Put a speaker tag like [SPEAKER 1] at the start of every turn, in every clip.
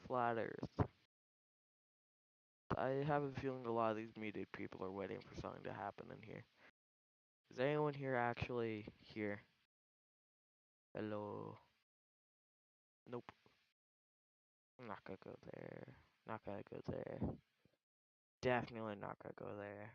[SPEAKER 1] flat Earth. I have a feeling a lot of these muted people are waiting for something to happen in here. Is anyone here actually here? Hello? Nope. I'm not gonna go there. Not gonna go there. Definitely not gonna go there.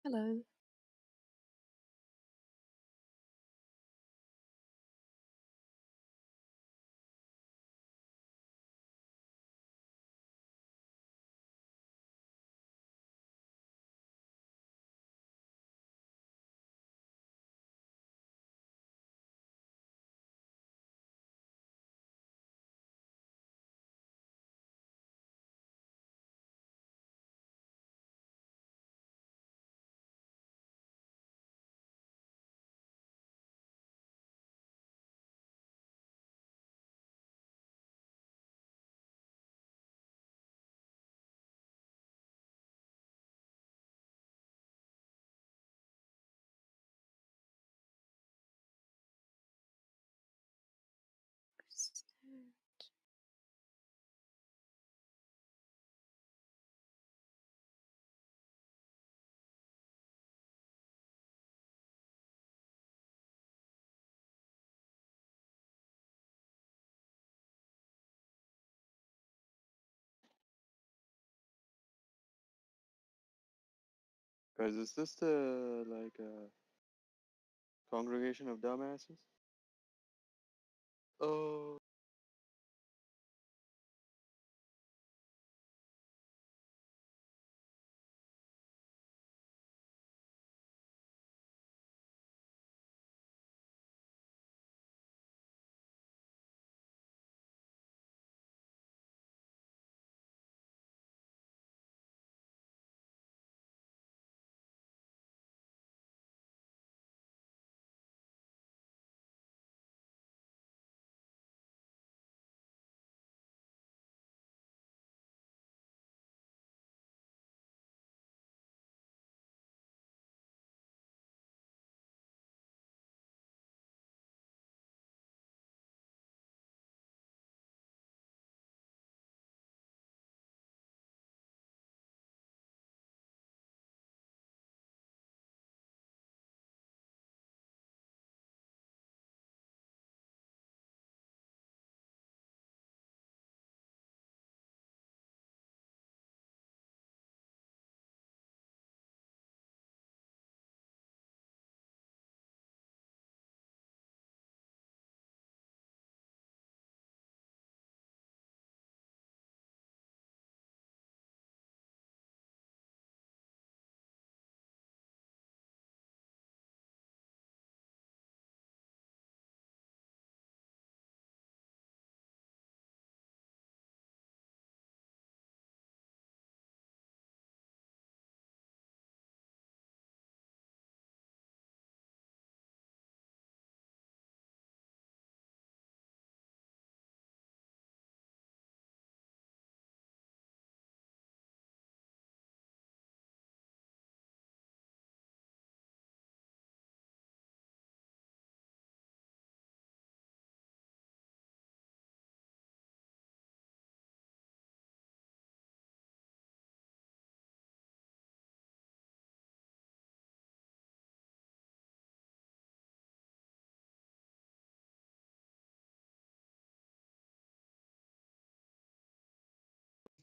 [SPEAKER 2] Hello.
[SPEAKER 3] Guys, is this the congregation of dumbasses? Oh,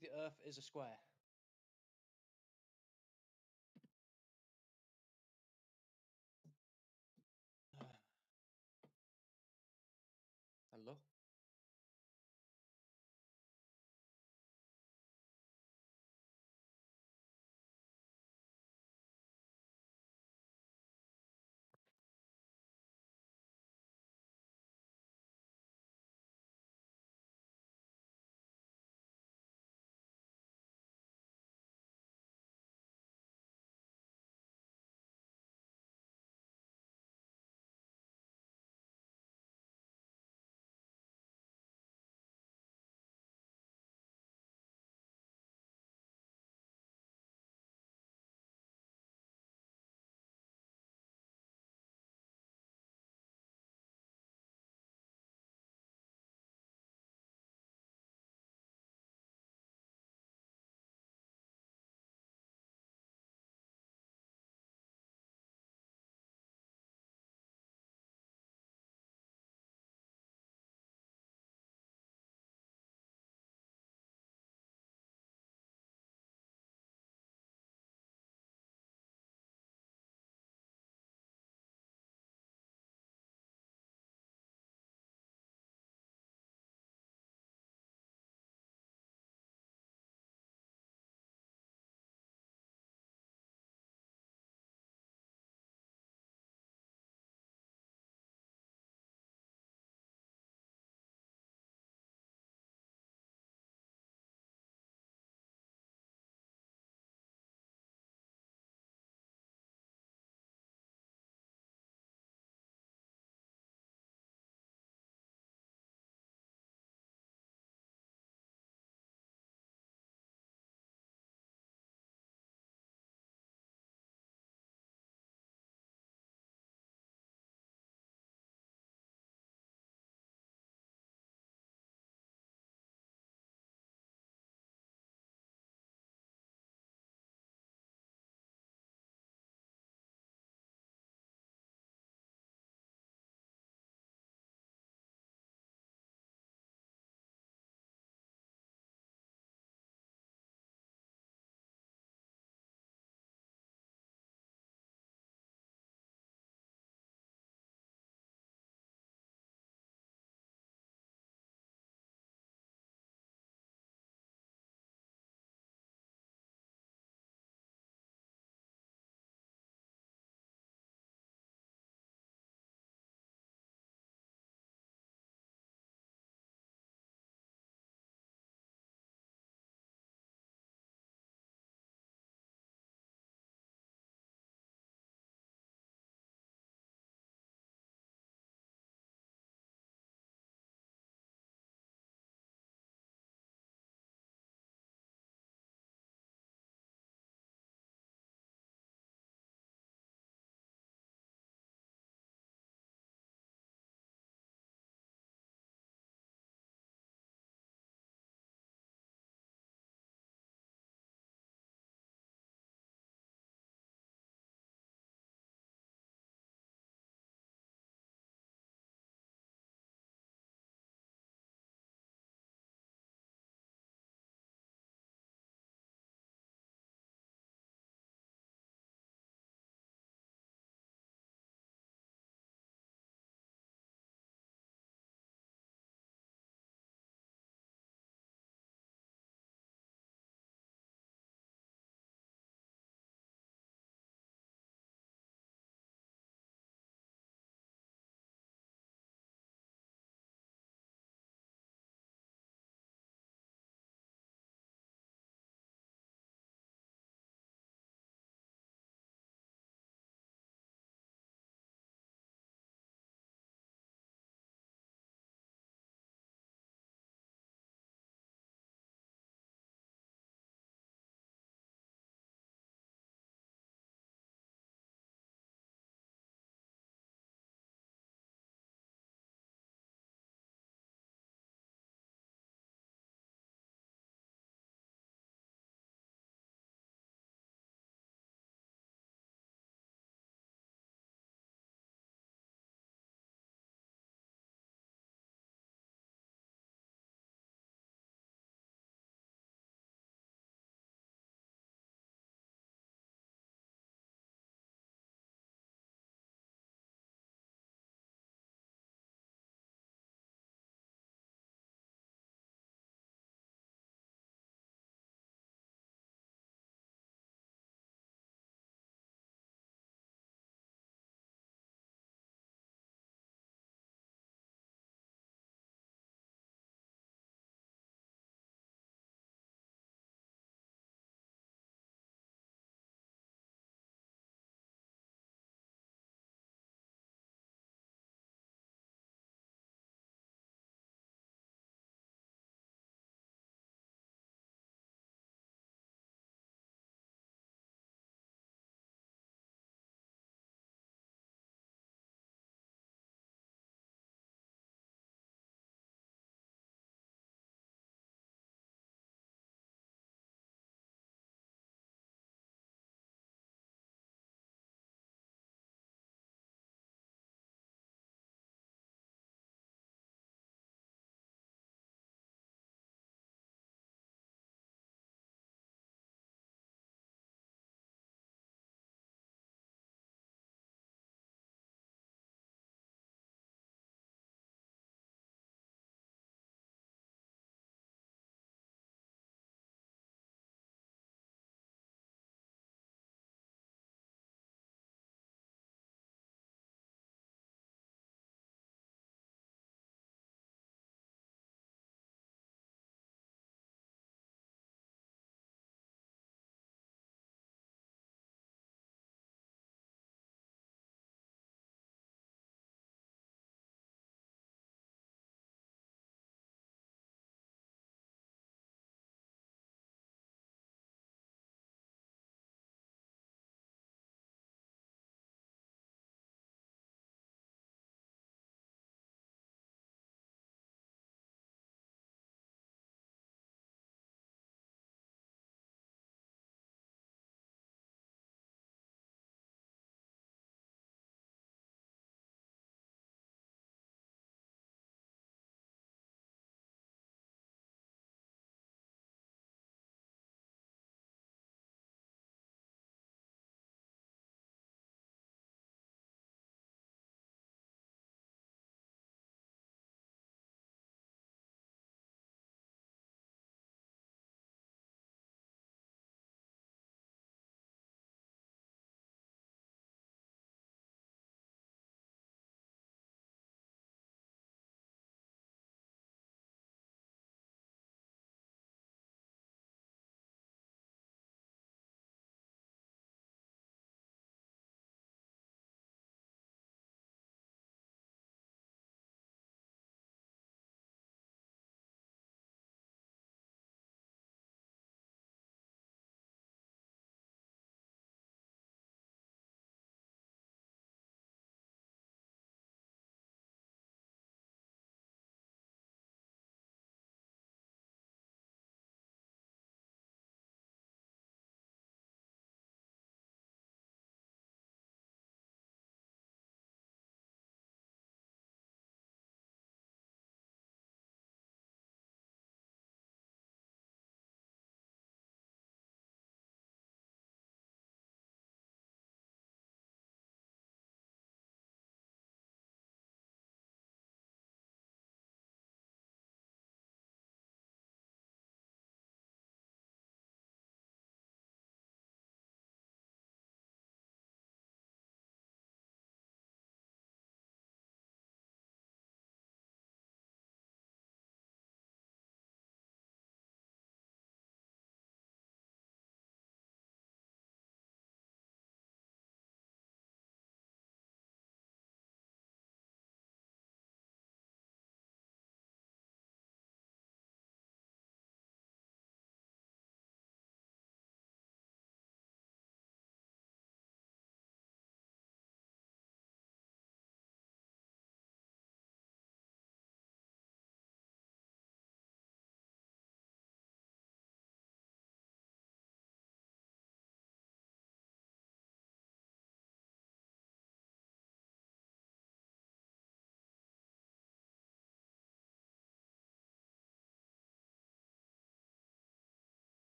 [SPEAKER 4] the Earth is a square. Hello?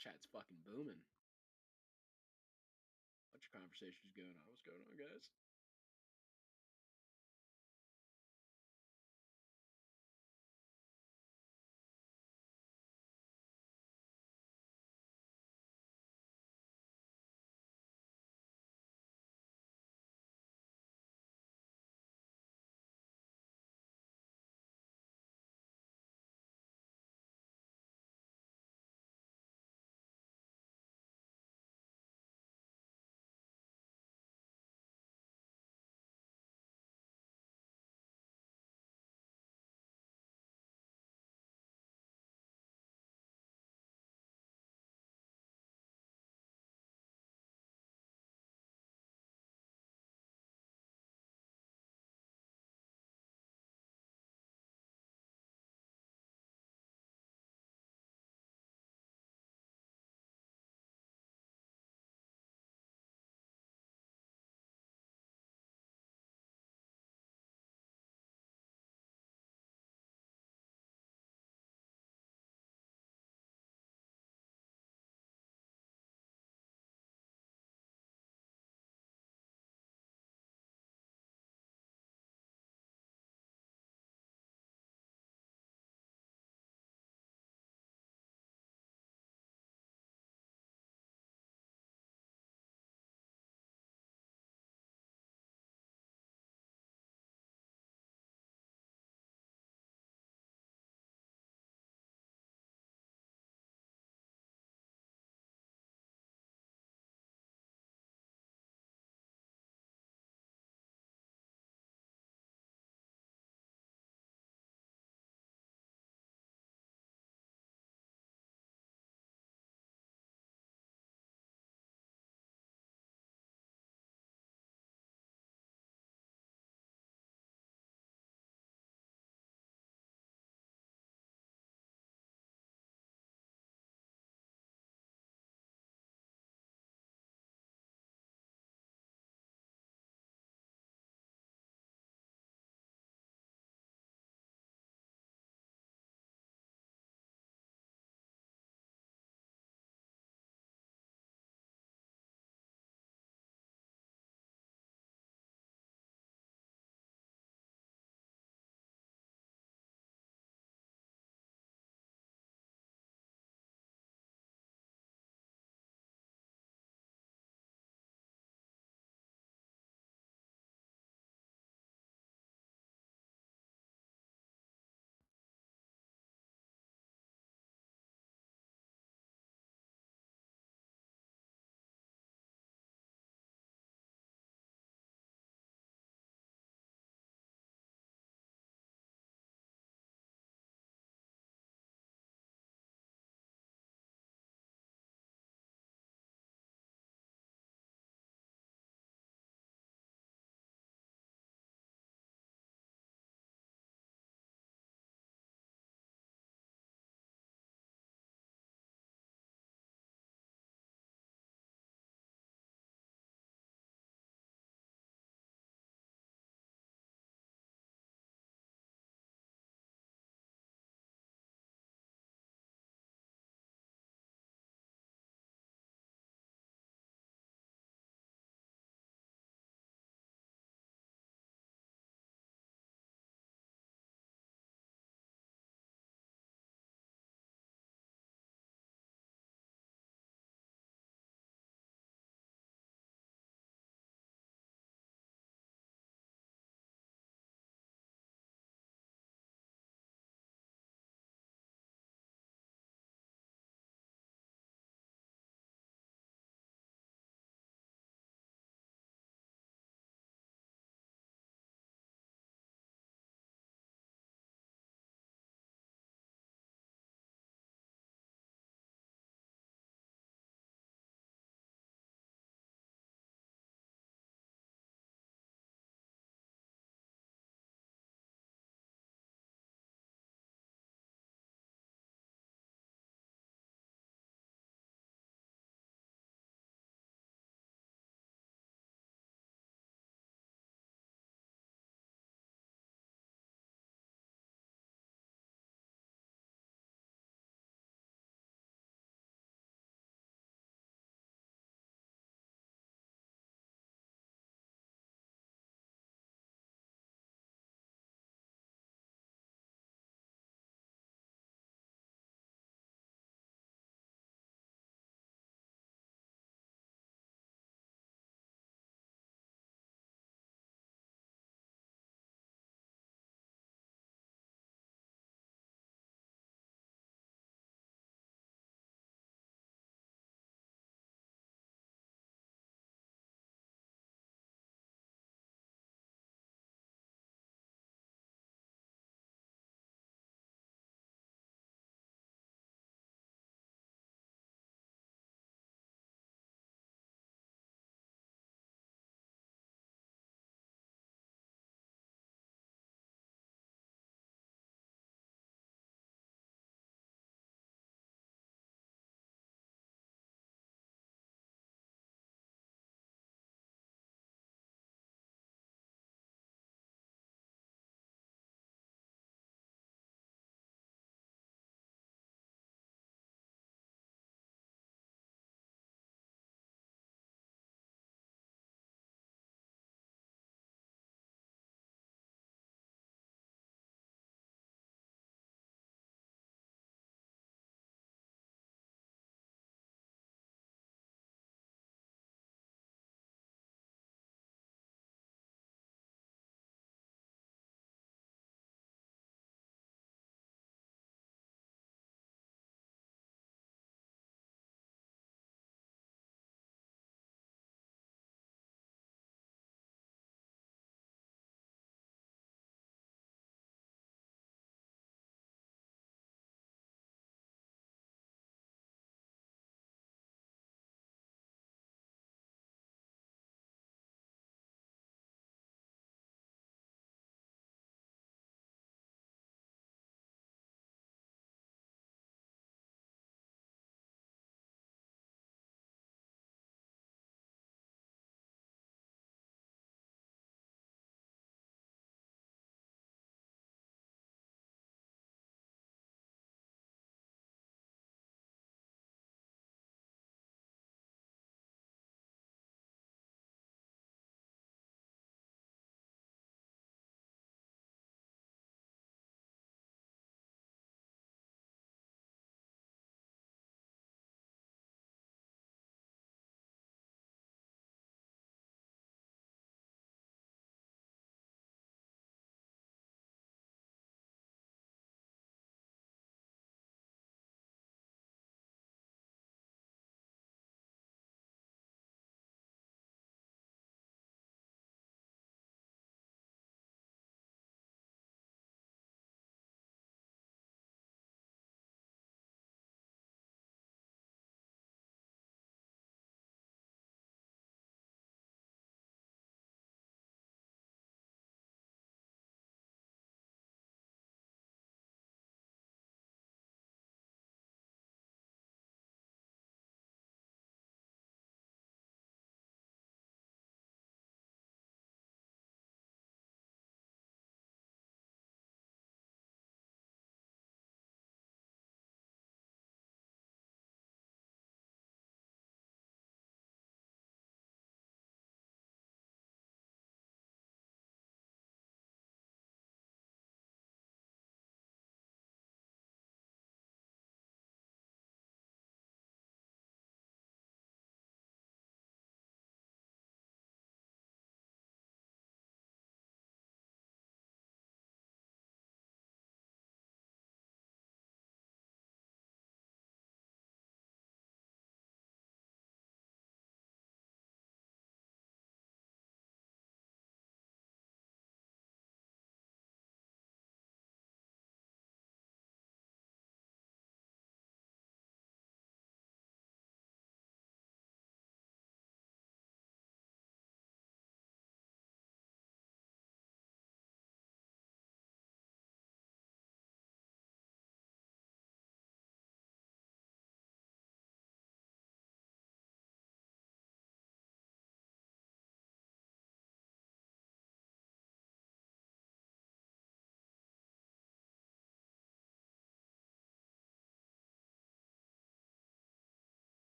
[SPEAKER 2] Chat's fucking booming. Bunch of conversations going on. What's going on, guys?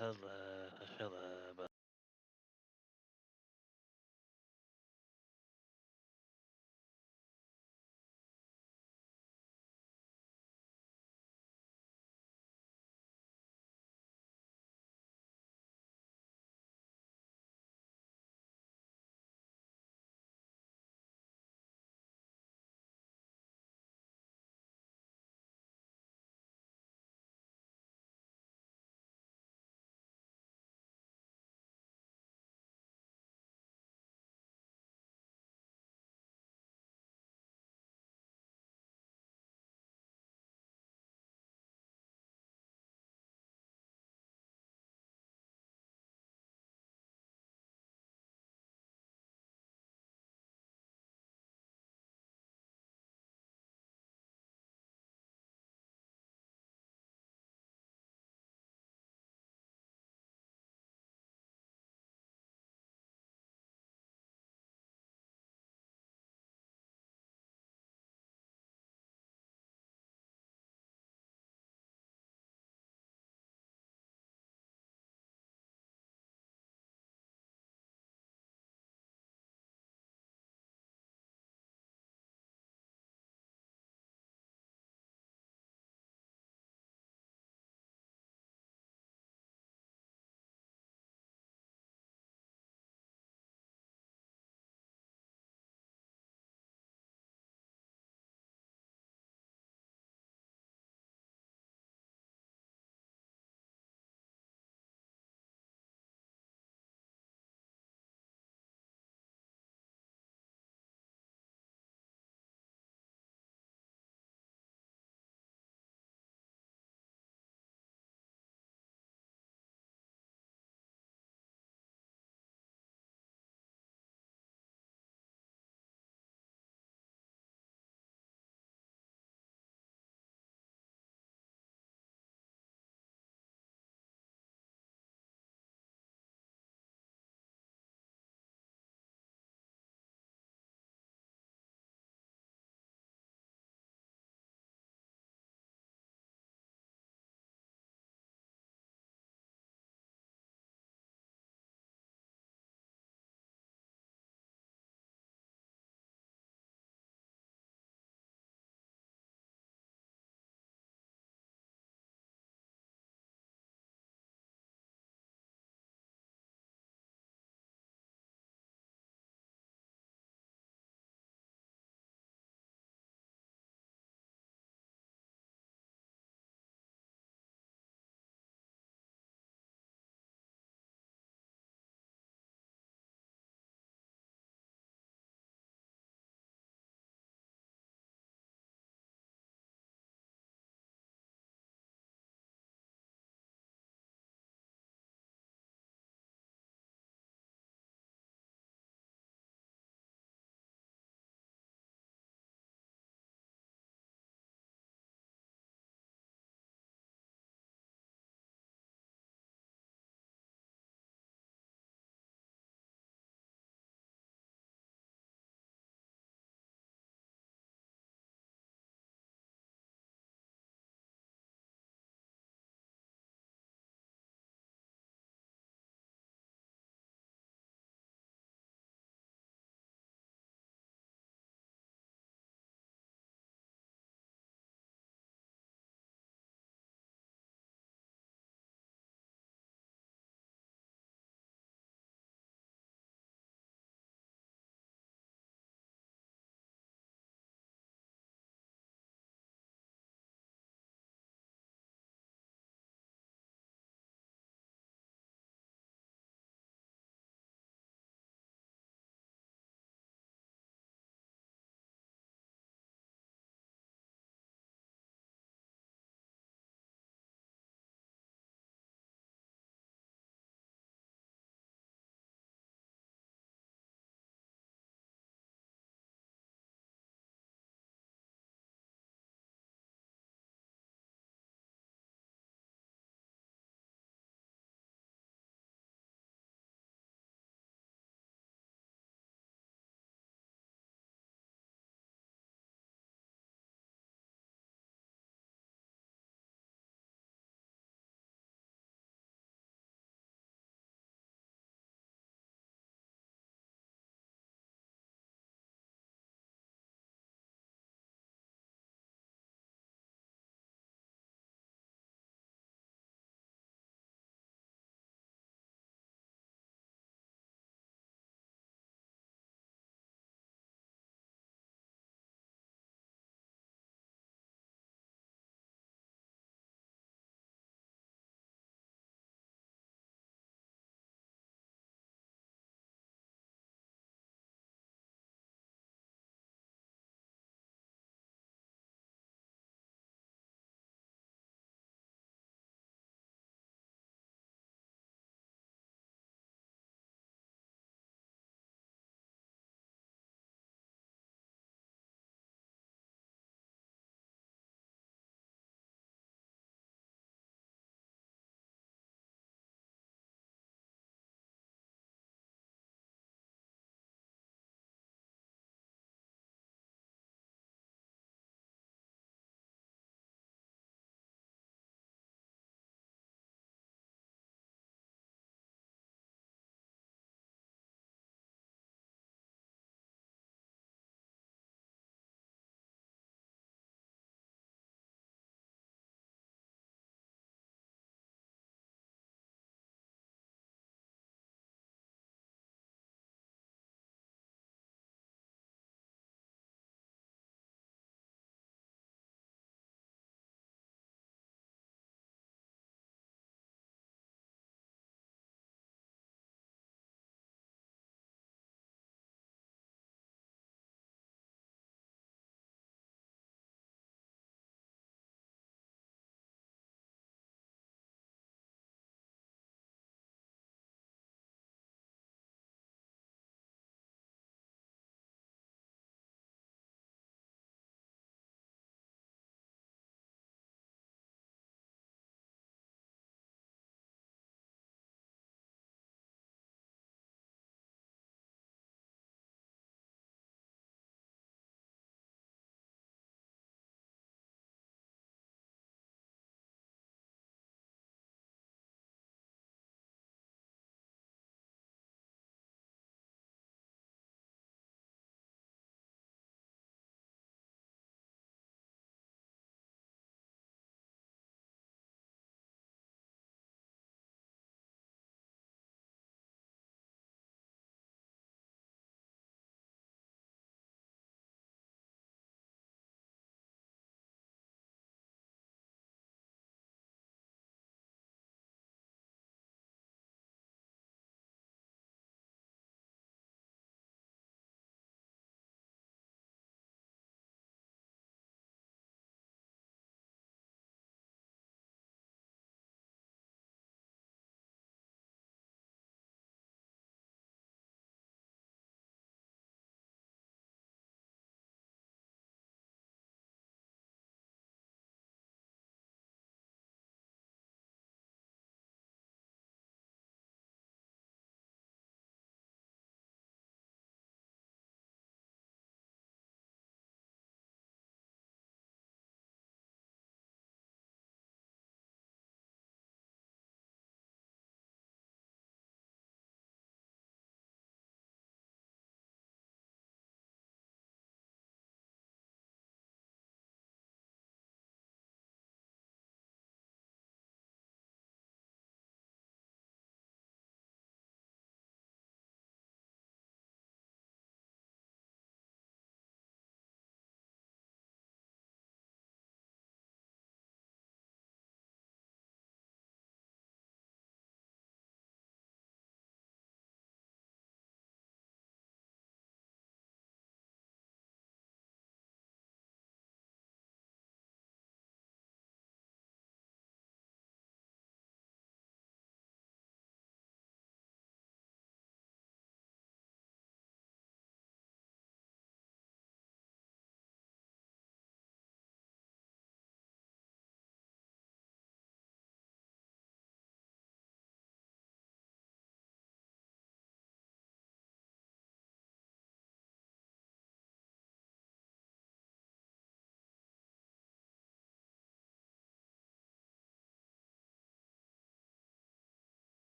[SPEAKER 5] hello.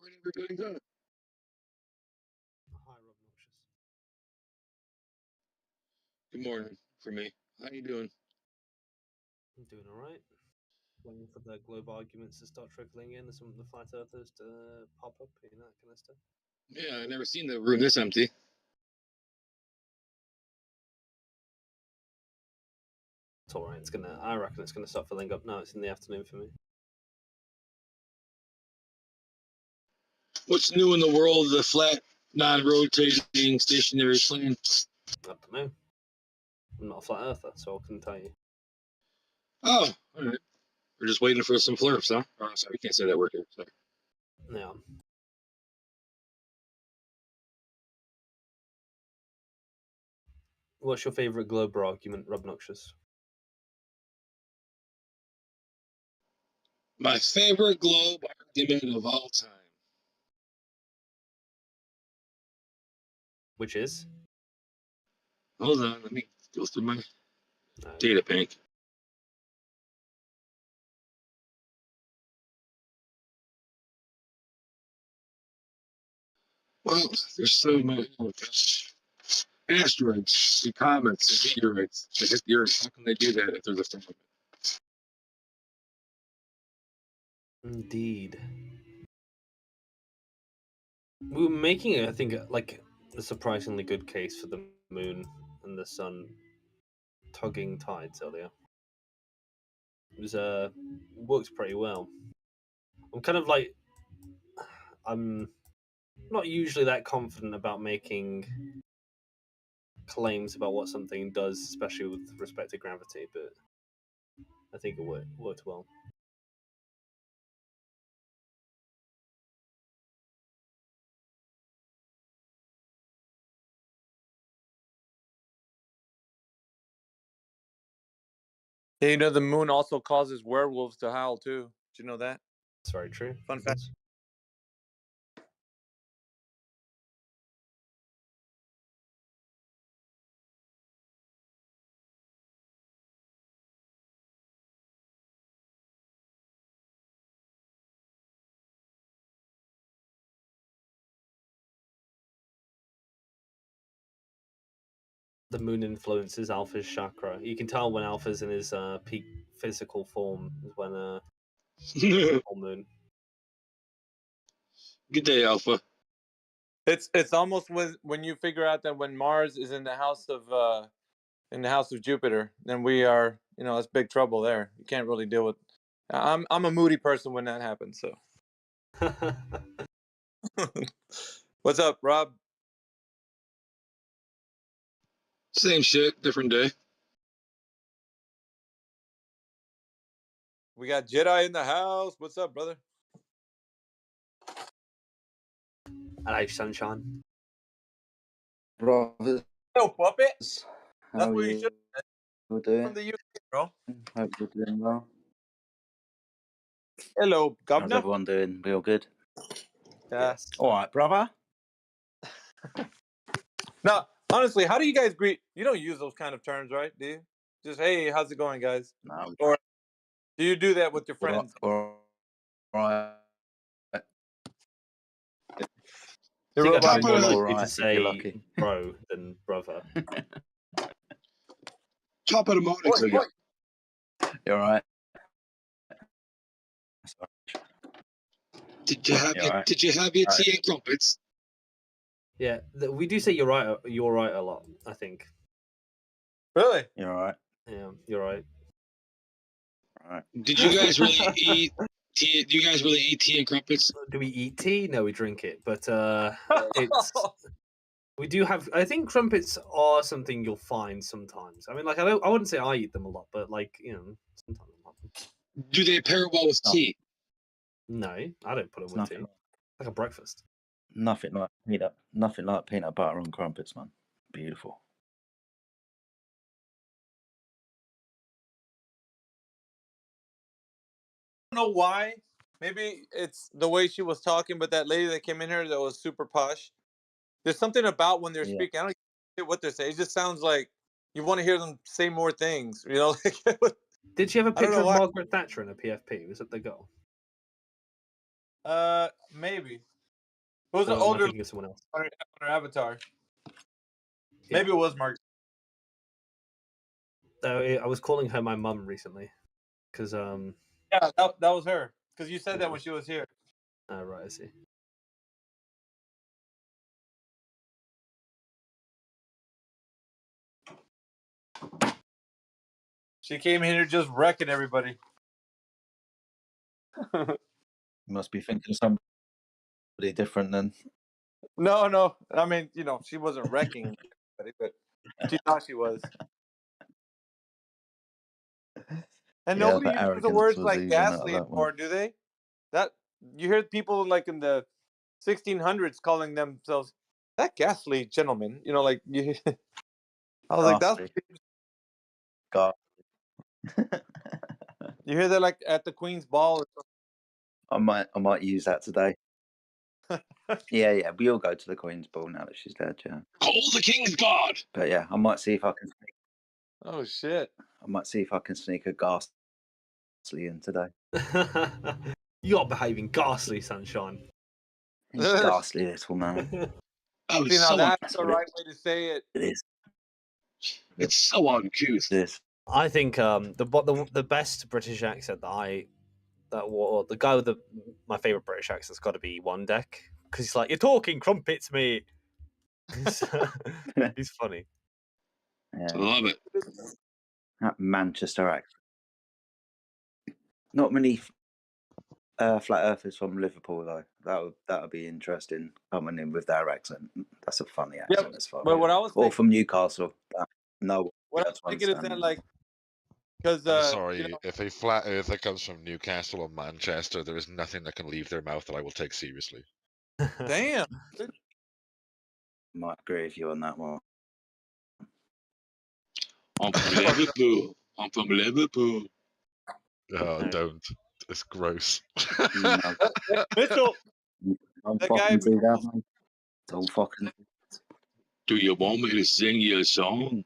[SPEAKER 5] everybody's up.
[SPEAKER 4] Hi, Rob Noxious.
[SPEAKER 5] Good morning for me. How you doing?
[SPEAKER 4] I'm doing all right. Waiting for the globe arguments to start trickling in, and some of the flat earthers to pop up, that kind of stuff.
[SPEAKER 5] Yeah, I never seen the room this empty.
[SPEAKER 4] It's all right. I reckon it's gonna start filling up now. It's in the afternoon for me.
[SPEAKER 5] What's new in the world of the flat, non-rotating, stationary plane?
[SPEAKER 4] I don't know. I'm not a flat earther, so I couldn't tell you.
[SPEAKER 5] Oh, all right. We're just waiting for some flurps, huh? Oh, sorry, we can't say that word here. Sorry.
[SPEAKER 4] Yeah. What's your favourite Glober argument, Rob Noxious?
[SPEAKER 5] My favorite globe argument of all time.
[SPEAKER 4] Which is?
[SPEAKER 5] Hold on, let me go through my
[SPEAKER 4] No.
[SPEAKER 5] data bank. Well, there's so many asteroids, and comets, and meteorites that hit the Earth. How can they do that if there's a firmament?
[SPEAKER 4] Indeed. We were making, I think, like a surprisingly good case for the moon and the sun tugging tides earlier. It was worked pretty well. I'm kind of like, I'm not usually that confident about making claims about what something does, especially with respect to gravity, but I think it worked well.
[SPEAKER 6] Yeah, you know the moon also causes werewolves to howl too. Did you know that?
[SPEAKER 4] That's very true.
[SPEAKER 6] Fun fact.
[SPEAKER 4] The moon influences Alpha's chakra. You can tell when Alpha's in his peak physical form is when full moon.
[SPEAKER 5] Good day, Alpha.
[SPEAKER 6] It's almost when you figure out that when Mars is in the house of Jupiter, then we are, it's big trouble there. You can't really deal with. I'm a moody person when that happens. So what's up, Rob?
[SPEAKER 5] Same shit, different day.
[SPEAKER 6] We got Jedi in the house. What's up, brother?
[SPEAKER 4] Hello, sunshine.
[SPEAKER 7] Brothers,
[SPEAKER 6] Yo, puppet.
[SPEAKER 7] how
[SPEAKER 6] That's
[SPEAKER 7] are
[SPEAKER 6] what you
[SPEAKER 7] you
[SPEAKER 6] should
[SPEAKER 7] doing?
[SPEAKER 6] from the UK, bro.
[SPEAKER 7] Hope you're doing well.
[SPEAKER 6] Hello,
[SPEAKER 7] How's
[SPEAKER 6] governor.
[SPEAKER 7] everyone doing? We all good?
[SPEAKER 6] Yeah.
[SPEAKER 4] Yes.
[SPEAKER 7] All right, brother.
[SPEAKER 6] Now, honestly, how do you guys greet? You don't use those kind of terms, right? Do you? Just, hey, how's it going, guys?
[SPEAKER 7] No,
[SPEAKER 6] Or do you do that with your
[SPEAKER 7] all right.
[SPEAKER 6] friends?
[SPEAKER 7] All right.
[SPEAKER 6] Your
[SPEAKER 4] I think
[SPEAKER 6] robot
[SPEAKER 4] I'd
[SPEAKER 6] is
[SPEAKER 4] be more
[SPEAKER 5] Top of
[SPEAKER 7] All
[SPEAKER 4] likely
[SPEAKER 7] right,
[SPEAKER 4] to
[SPEAKER 7] if you're
[SPEAKER 4] say
[SPEAKER 7] lucky.
[SPEAKER 4] bro than brother.
[SPEAKER 5] Top of the morning to you.
[SPEAKER 7] You're all right.
[SPEAKER 5] Did you have
[SPEAKER 7] You're
[SPEAKER 5] your
[SPEAKER 7] all right.
[SPEAKER 5] Did you have your tea and crumpets?
[SPEAKER 4] Yeah, we do say you're right. You're right a lot. I think.
[SPEAKER 6] Really?
[SPEAKER 7] You're all right.
[SPEAKER 4] Yeah, you're right.
[SPEAKER 7] All right.
[SPEAKER 5] Did you guys really eat tea? Do you guys really eat tea and crumpets?
[SPEAKER 4] Do we eat tea? No, we drink it. But it's we do have. I think crumpets are something you'll find sometimes. I mean, like I wouldn't say I eat them a lot, but like sometimes I'll have them.
[SPEAKER 5] Do they pair well with tea?
[SPEAKER 4] No, I don't put them
[SPEAKER 7] It's
[SPEAKER 4] with tea.
[SPEAKER 7] nothing.
[SPEAKER 4] Like a breakfast.
[SPEAKER 7] Nothing like peanut butter on crumpets, man. Beautiful.
[SPEAKER 6] I don't know why. Maybe it's the way she was talking, but that lady that came in here that was super posh. There's something about when they're
[SPEAKER 7] Yeah.
[SPEAKER 6] speaking. I don't care what they're saying. It just sounds like you want to hear them say more things.
[SPEAKER 4] Did she have a
[SPEAKER 6] I don't
[SPEAKER 4] picture
[SPEAKER 6] know
[SPEAKER 4] of
[SPEAKER 6] why.
[SPEAKER 4] Margaret Thatcher in a PFP? Was it the goal?
[SPEAKER 6] Maybe. Who's the
[SPEAKER 4] Or am I
[SPEAKER 6] older
[SPEAKER 4] thinking of someone else?
[SPEAKER 6] on her avatar?
[SPEAKER 4] Yeah.
[SPEAKER 6] Maybe it was Mark.
[SPEAKER 4] I was calling her my mum recently because
[SPEAKER 6] Yeah, that was her. Because you said that when she was here.
[SPEAKER 4] right, I see.
[SPEAKER 6] She came here just wrecking everybody.
[SPEAKER 7] You must be thinking of somebody different then.
[SPEAKER 6] No. I mean, she wasn't wrecking everybody, but she thought she was. And
[SPEAKER 7] Yeah,
[SPEAKER 6] nobody
[SPEAKER 7] the
[SPEAKER 6] uses the
[SPEAKER 7] arrogance
[SPEAKER 6] words
[SPEAKER 7] was
[SPEAKER 6] like
[SPEAKER 7] oozing out of
[SPEAKER 6] ghastly
[SPEAKER 7] that one.
[SPEAKER 6] anymore, do they? That you hear people like in the 1600s calling themselves that ghastly gentleman. Like you. I was like, that's.
[SPEAKER 7] God.
[SPEAKER 6] You hear that like at the Queen's Ball.
[SPEAKER 7] I might use that today. Yeah, we all go to the Queen's Ball now that she's dead, yeah.
[SPEAKER 5] Call the King's God!
[SPEAKER 7] But yeah, I might see if I can
[SPEAKER 6] Oh shit!
[SPEAKER 7] sneak a ghastly in today.
[SPEAKER 4] You're behaving ghastly, Sunshine.
[SPEAKER 7] He's ghastly little man.
[SPEAKER 5] Oh,
[SPEAKER 6] See, now
[SPEAKER 5] so
[SPEAKER 6] that's the right way to say it.
[SPEAKER 7] It is.
[SPEAKER 5] it's so uncouth.
[SPEAKER 7] This.
[SPEAKER 4] I think the best British accent the guy with my favorite British accent's got to be One Deck because he's like, "You're talking crumpets, mate." He's funny.
[SPEAKER 7] Yeah.
[SPEAKER 5] I love it.
[SPEAKER 7] That Manchester accent. Not many flat earthers from Liverpool though. That would be interesting coming in with their accent. That's a funny accent as far.
[SPEAKER 6] But what I was
[SPEAKER 7] Or
[SPEAKER 6] thinking,
[SPEAKER 7] from Newcastle. No.
[SPEAKER 6] what I was thinking is that like, because
[SPEAKER 8] I'm sorry, if a flat earther comes from Newcastle or Manchester, there is nothing that can leave their mouth that I will take seriously.
[SPEAKER 6] damn.
[SPEAKER 7] Might agree with you on that one.
[SPEAKER 5] I'm from Liverpool. I'm from Liverpool.
[SPEAKER 8] Oh, don't. It's gross.
[SPEAKER 7] No.
[SPEAKER 6] Mitchell,
[SPEAKER 7] Don't
[SPEAKER 6] that
[SPEAKER 7] fucking
[SPEAKER 6] guy.
[SPEAKER 7] do that, mate. Don't fucking.
[SPEAKER 5] Do you want me to sing you a song?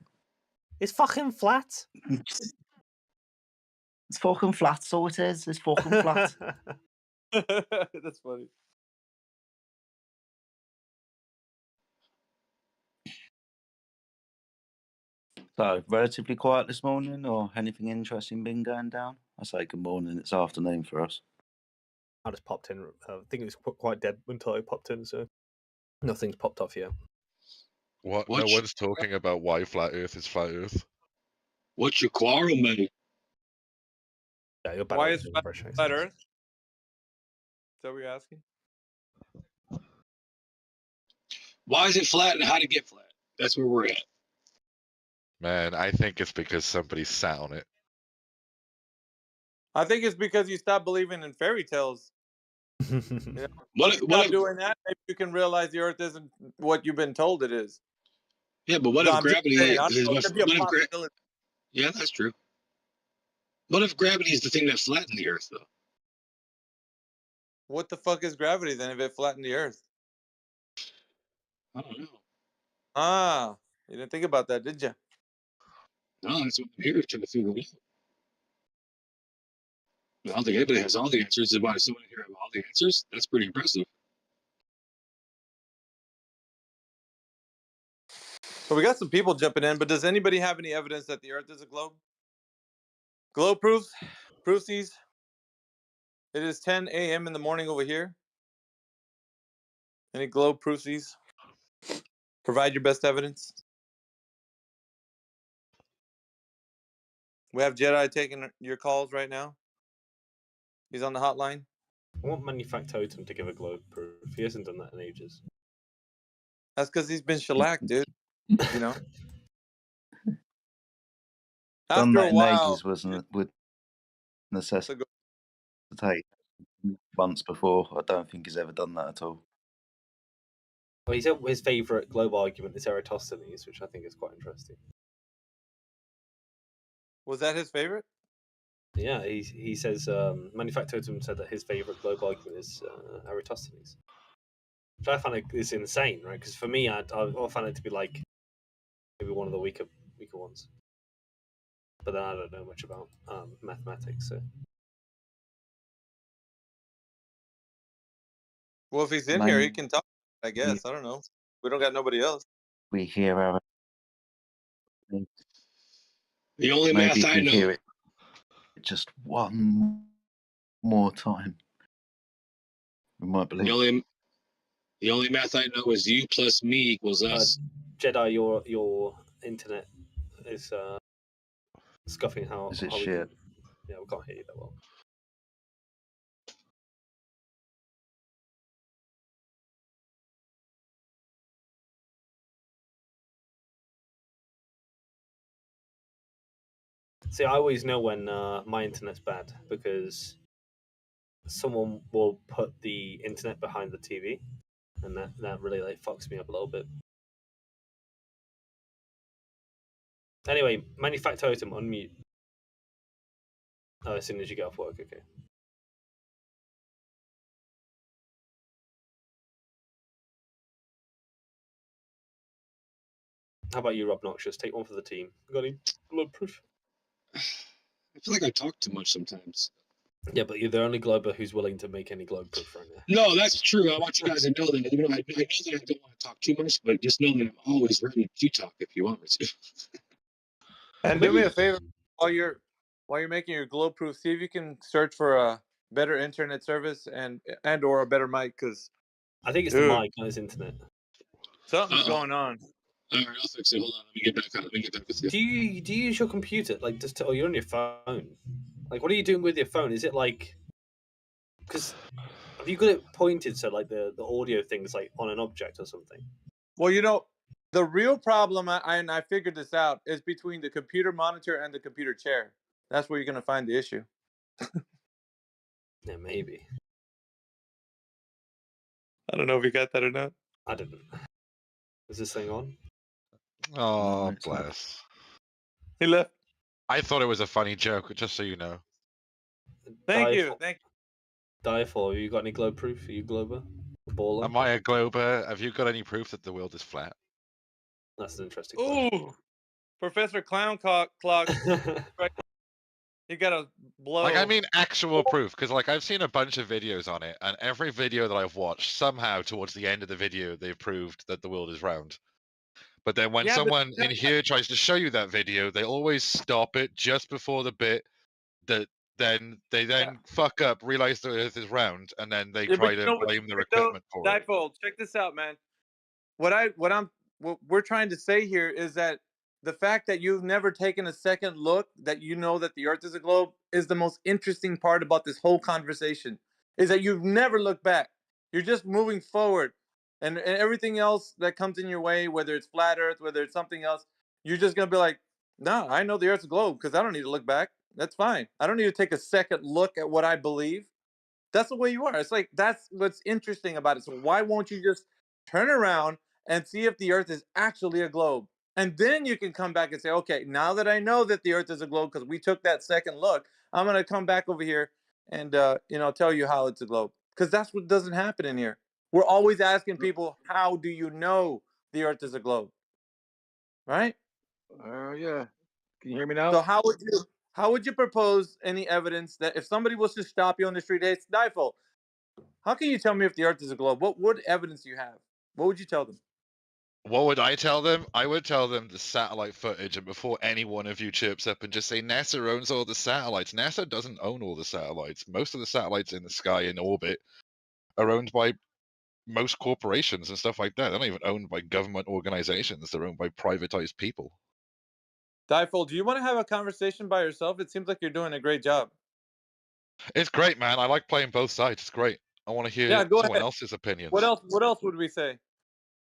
[SPEAKER 4] It's fucking flat.
[SPEAKER 7] It's fucking flat, so it is. It's fucking flat.
[SPEAKER 6] That's funny.
[SPEAKER 7] So, relatively quiet this morning, or anything interesting been going down? I say good morning. It's afternoon for us.
[SPEAKER 4] I just popped in. I think it was quite dead until I popped in, so nothing's popped off yet.
[SPEAKER 8] What? No one's talking about why flat Earth is flat Earth.
[SPEAKER 5] What's your quarrel, mate?
[SPEAKER 4] Yeah, you're
[SPEAKER 6] Why is flat Earth? Is that what you're asking?
[SPEAKER 5] Why is it flat and how to get flat? That's where we're at.
[SPEAKER 8] Man, I think it's because somebody sat on it.
[SPEAKER 6] I think it's because you stopped believing in fairy tales.
[SPEAKER 5] What
[SPEAKER 6] Stop doing that. Maybe you can realize the Earth isn't what you've been told it is.
[SPEAKER 5] Yeah, but what if gravity
[SPEAKER 6] is?
[SPEAKER 5] Yeah, that's true. What if gravity is the thing that flattened the Earth, though?
[SPEAKER 6] What the fuck is gravity then if it flattened the Earth?
[SPEAKER 5] I don't know.
[SPEAKER 6] Ah, you didn't think about that, did you?
[SPEAKER 5] No, that's what I'm here trying to figure it out. I don't think anybody has all the answers. Is why someone here have all the answers? That's pretty impressive.
[SPEAKER 6] So we got some people jumping in, but does anybody have any evidence that the Earth is a globe? Globe proofs? Proofsies? It is 10 a.m. in the morning over here. Any globe proofsies? Provide your best evidence. We have Jedi taking your calls right now. He's on the hotline.
[SPEAKER 4] I want Manufactotum to give a globe proof. He hasn't done that in ages.
[SPEAKER 6] That's because he's been shellacked, dude. You know?
[SPEAKER 7] Done
[SPEAKER 6] After
[SPEAKER 7] that
[SPEAKER 6] a
[SPEAKER 7] in
[SPEAKER 6] while.
[SPEAKER 7] ages would necessitate months before. I don't think he's ever done that at all.
[SPEAKER 4] Well, he said his favourite globe argument is Eratosthenes, which I think is quite interesting.
[SPEAKER 6] Was that his favorite?
[SPEAKER 4] Yeah, he says Manufactotum said that his favourite globe argument is Eratosthenes. Which I find is insane, right? Because for me, I find it to be like maybe one of the weaker ones. But then I don't know much about mathematics, so.
[SPEAKER 6] Well, if he's in here, he can talk. I guess. I don't know. We don't got nobody else.
[SPEAKER 7] We hear our.
[SPEAKER 5] The only
[SPEAKER 7] Maybe
[SPEAKER 5] math
[SPEAKER 7] if
[SPEAKER 5] I
[SPEAKER 7] we
[SPEAKER 5] know.
[SPEAKER 7] hear it just one more time, we might
[SPEAKER 5] The
[SPEAKER 7] believe.
[SPEAKER 5] only math I know is you plus me equals us.
[SPEAKER 4] Jedi, your internet is scuffing. How
[SPEAKER 7] Is it
[SPEAKER 4] how we
[SPEAKER 7] shit?
[SPEAKER 4] can? Yeah, we can't hear you that well. See, I always know when my internet's bad because someone will put the internet behind the TV, and that really like fucks me up a little bit. Anyway, Manufactotum, unmute. Oh, as soon as you get off work, okay. How about you, Rob Noxious? Take one for the team. Got any globe proof?
[SPEAKER 5] I feel like I talk too much sometimes.
[SPEAKER 4] Yeah, but you're the only glober who's willing to make any globe proof right now.
[SPEAKER 5] No, that's true. I want you guys to know that. I know that I don't want to talk too much, but just know that I'm always ready to talk if you want me to.
[SPEAKER 6] And do me a favor while you're making your globe proof. See if you can search for a better internet service and or a better mic, because
[SPEAKER 4] I think it's the mic, not his internet.
[SPEAKER 6] something's going on.
[SPEAKER 5] All right, I'll fix it. Hold on. Let me get back on. Let me get back with you.
[SPEAKER 4] Do you use your computer like just to? Oh, you're on your phone. Like, what are you doing with your phone? Is it like? Because have you got it pointed so like the audio thing's like on an object or something?
[SPEAKER 6] Well, the real problem, I figured this out, is between the computer monitor and the computer chair. That's where you're going to find the issue.
[SPEAKER 4] Yeah, maybe.
[SPEAKER 6] I don't know if you got that or not.
[SPEAKER 4] I didn't. Is this thing on?
[SPEAKER 8] Oh,
[SPEAKER 7] No, it's not.
[SPEAKER 8] bless.
[SPEAKER 6] He left.
[SPEAKER 8] I thought it was a funny joke, just so you know.
[SPEAKER 6] Thank you.
[SPEAKER 4] Dieful, have you got any globe proof? Are you glober? Baller?
[SPEAKER 8] Am I a glober? Have you got any proof that the world is flat?
[SPEAKER 4] That's an interesting question.
[SPEAKER 6] Ooh, Professor Clown Clock. You got to blow.
[SPEAKER 8] Like, I mean, actual proof, because like I've seen a bunch of videos on it, and every video that I've watched, somehow towards the end of the video, they've proved that the world is round. But then when someone in here tries to show you that video, they always stop it just before the bit that they fuck up, realize the Earth is round, and then they try to blame their equipment for it.
[SPEAKER 6] Difold, check this out, man. What we're trying to say here is that the fact that you've never taken a second look, that you know that the Earth is a globe, is the most interesting part about this whole conversation. Is that you've never looked back. You're just moving forward, and everything else that comes in your way, whether it's flat Earth, whether it's something else, you're just gonna be like, no, I know the Earth's a globe because I don't need to look back. That's fine. I don't need to take a second look at what I believe. That's the way you are. It's like, that's what's interesting about it. So why won't you just turn around and see if the Earth is actually a globe? And then you can come back and say, okay, now that I know that the Earth is a globe because we took that second look, I'm going to come back over here and tell you how it's a globe. Because that's what doesn't happen in here. We're always asking people, how do you know the Earth is a globe? Right?
[SPEAKER 9] Yeah. Can you hear me now?
[SPEAKER 6] So how would you propose any evidence that if somebody was to stop you on the street, hey, Stifle, how can you tell me if the Earth is a globe? What evidence do you have? What would you tell them?
[SPEAKER 8] What would I tell them? I would tell them the satellite footage, and before any one of you chirps up and just say NASA owns all the satellites. NASA doesn't own all the satellites. Most of the satellites in the sky in orbit are owned by most corporations and stuff like that. They're not even owned by government organizations. They're owned by privatized people.
[SPEAKER 6] Difold, do you want to have a conversation by yourself? It seems like you're doing a great job.
[SPEAKER 8] It's great, man. I like playing both sides. It's great. I want to hear someone else's opinions.
[SPEAKER 6] What else would we say?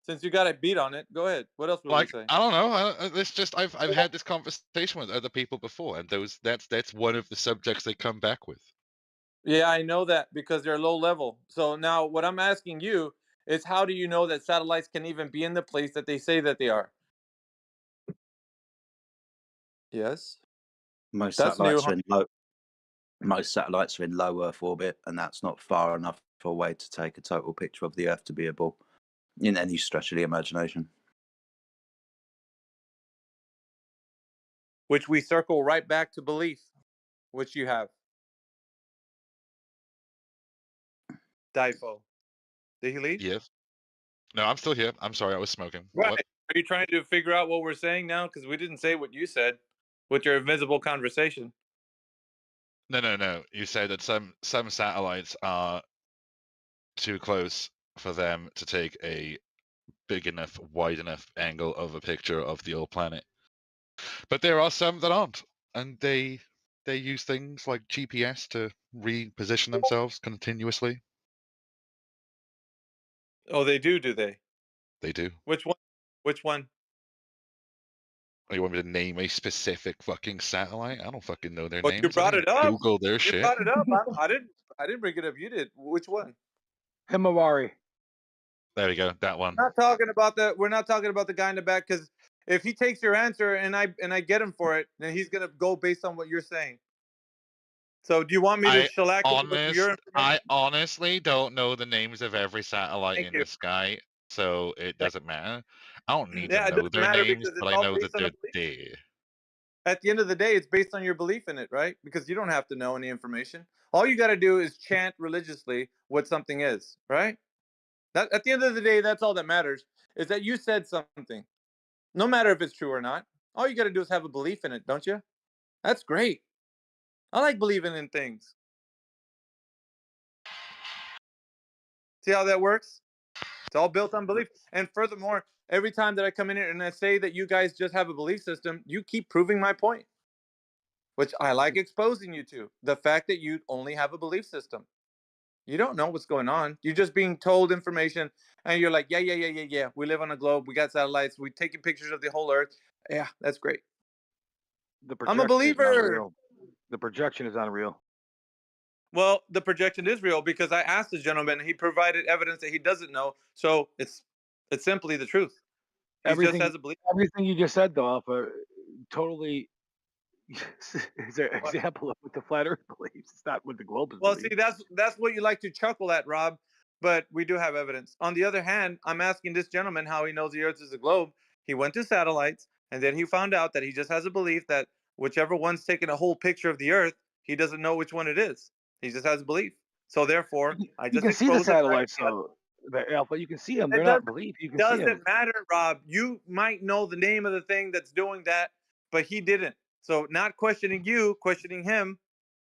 [SPEAKER 6] Since you got a beat on it, go ahead. What else would we say?
[SPEAKER 8] I don't know. It's just I've had this conversation with other people before, and that's one of the subjects they come back with.
[SPEAKER 6] Yeah, I know that because they're low level. So now what I'm asking you is, how do you know that satellites can even be in the place that they say that they are? Yes.
[SPEAKER 7] Most satellites are in low Earth orbit, and that's not far enough away to take a total picture of the Earth to be a ball in any stretch of the imagination.
[SPEAKER 6] Which we circle right back to belief, which you have. Difo. Did he leave?
[SPEAKER 8] Yes. No, I'm still here. I'm sorry, I was smoking.
[SPEAKER 6] Right.
[SPEAKER 8] What?
[SPEAKER 6] Are you trying to figure out what we're saying now? Because we didn't say what you said with your invisible conversation.
[SPEAKER 8] No. You said that some satellites are too close for them to take a big enough, wide enough angle of a picture of the old planet. But there are some that aren't, and they use things like GPS to reposition themselves continuously.
[SPEAKER 6] Oh, they do they?
[SPEAKER 8] They do.
[SPEAKER 6] Which one? Which one?
[SPEAKER 8] Oh, you want me to name a specific fucking satellite? I don't fucking know their
[SPEAKER 6] Well, you
[SPEAKER 8] names. I
[SPEAKER 6] brought
[SPEAKER 8] didn't
[SPEAKER 6] it up.
[SPEAKER 8] Google their
[SPEAKER 6] You
[SPEAKER 8] shit.
[SPEAKER 6] brought it up. I didn't bring it up. You did. Which one?
[SPEAKER 9] Himawari.
[SPEAKER 8] There we go. That one.
[SPEAKER 6] We're not talking about the guy in the back, because if he takes your answer and I get him for it, then he's gonna go based on what you're saying. So do you want me to shellac him with your information?
[SPEAKER 8] I honestly don't know the names of every satellite
[SPEAKER 6] Thank
[SPEAKER 8] in
[SPEAKER 6] you.
[SPEAKER 8] the sky, so it doesn't matter. I don't need
[SPEAKER 6] Yeah,
[SPEAKER 8] to
[SPEAKER 6] it
[SPEAKER 8] know
[SPEAKER 6] doesn't
[SPEAKER 8] their
[SPEAKER 6] matter
[SPEAKER 8] names,
[SPEAKER 6] because it's
[SPEAKER 8] but I
[SPEAKER 6] all
[SPEAKER 8] know that
[SPEAKER 6] based on
[SPEAKER 8] they're
[SPEAKER 6] a belief.
[SPEAKER 8] there.
[SPEAKER 6] At the end of the day, it's based on your belief in it, right? Because you don't have to know any information. All you got to do is chant religiously what something is, right? That at the end of the day, that's all that matters, is that you said something. No matter if it's true or not. All you got to do is have a belief in it, don't you? That's great. I like believing in things. See how that works? It's all built on belief. And furthermore, every time that I come in here and I say that you guys just have a belief system, you keep proving my point, which I like exposing you to. The fact that you only have a belief system. You don't know what's going on. You're just being told information and you're like, yeah. We live on a globe. We got satellites. We're taking pictures of the whole earth. Yeah, that's great.
[SPEAKER 9] The
[SPEAKER 6] I'm a
[SPEAKER 9] projection is
[SPEAKER 6] believer.
[SPEAKER 9] unreal. The projection is unreal.
[SPEAKER 6] Well, the projection is real because I asked the gentleman and he provided evidence that he doesn't know. So it's simply the truth. He just
[SPEAKER 9] Everything,
[SPEAKER 6] has a belief.
[SPEAKER 9] everything you just said, though, Alpha, totally is an
[SPEAKER 6] What?
[SPEAKER 9] example of what the flat Earth believes. It's not what the globe is.
[SPEAKER 6] Well, see, that's what you like to chuckle at, Rob. But we do have evidence. On the other hand, I'm asking this gentleman how he knows the Earth is a globe. He went to satellites, and then he found out that he just has a belief that whichever one's taking a whole picture of the Earth, he doesn't know which one it is. He just has a belief. So therefore, I
[SPEAKER 9] You
[SPEAKER 6] just
[SPEAKER 9] can see the
[SPEAKER 6] exposed the fact
[SPEAKER 9] satellites,
[SPEAKER 6] that he has.
[SPEAKER 9] though. The Alpha, you can see them. They're
[SPEAKER 6] It
[SPEAKER 9] not belief. You can see them.
[SPEAKER 6] doesn't matter, Rob. You might know the name of the thing that's doing that, but he didn't. So not questioning you, questioning him.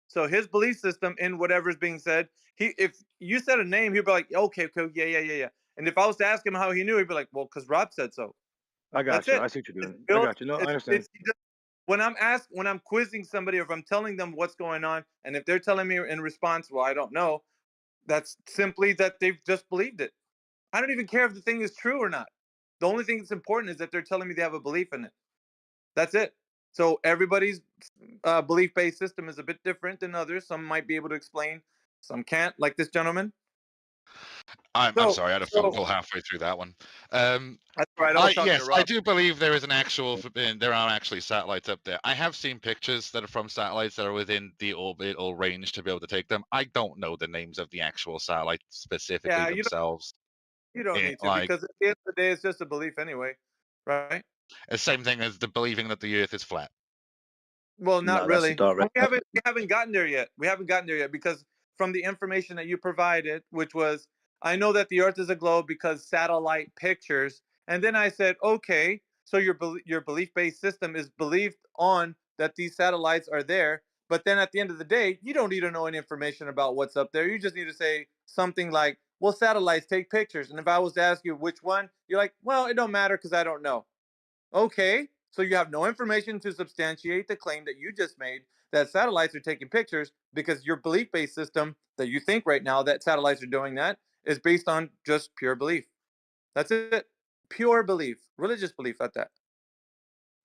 [SPEAKER 6] So his belief system in whatever's being said, if you said a name, he'd be like, okay, yeah. And if I was to ask him how he knew, he'd be like, well, because Rob said so.
[SPEAKER 9] I got
[SPEAKER 6] That's
[SPEAKER 9] you.
[SPEAKER 6] it.
[SPEAKER 9] I see what you're
[SPEAKER 6] It's
[SPEAKER 9] doing. I
[SPEAKER 6] built.
[SPEAKER 9] got you. No, I understand.
[SPEAKER 6] It's just, when I'm quizzing somebody, or if I'm telling them what's going on, and if they're telling me in response, well, I don't know, that's simply that they've just believed it. I don't even care if the thing is true or not. The only thing that's important is that they're telling me they have a belief in it. That's it. So everybody's belief-based system is a bit different than others. Some might be able to explain, some can't, like this gentleman.
[SPEAKER 8] I'm
[SPEAKER 6] So,
[SPEAKER 8] sorry, I had a phone call halfway through that one.
[SPEAKER 6] That's right. I was talking to
[SPEAKER 8] Yes, I
[SPEAKER 6] Rob.
[SPEAKER 8] do believe there is an actual. There are actually satellites up there. I have seen pictures that are from satellites that are within the orbital range to be able to take them. I don't know the names of the actual satellites specifically
[SPEAKER 6] Yeah,
[SPEAKER 8] themselves.
[SPEAKER 6] you don't need to,
[SPEAKER 8] Like,
[SPEAKER 6] because at the end of the day, it's just a belief anyway, right?
[SPEAKER 8] the same thing as the believing that the Earth is flat.
[SPEAKER 6] Well, not
[SPEAKER 7] No, that's a
[SPEAKER 6] really.
[SPEAKER 7] direct.
[SPEAKER 6] We haven't gotten there yet. We haven't gotten there yet because from the information that you provided, which was, I know that the Earth is a globe because satellite pictures, and then I said, okay, so your belief-based system is believed on that these satellites are there, but then at the end of the day, you don't need to know any information about what's up there. You just need to say something like, well, satellites take pictures, and if I was to ask you which one, you're like, well, it don't matter because I don't know. Okay, so you have no information to substantiate the claim that you just made that satellites are taking pictures, because your belief-based system that you think right now that satellites are doing that is based on just pure belief. That's it. Pure belief, religious belief at that.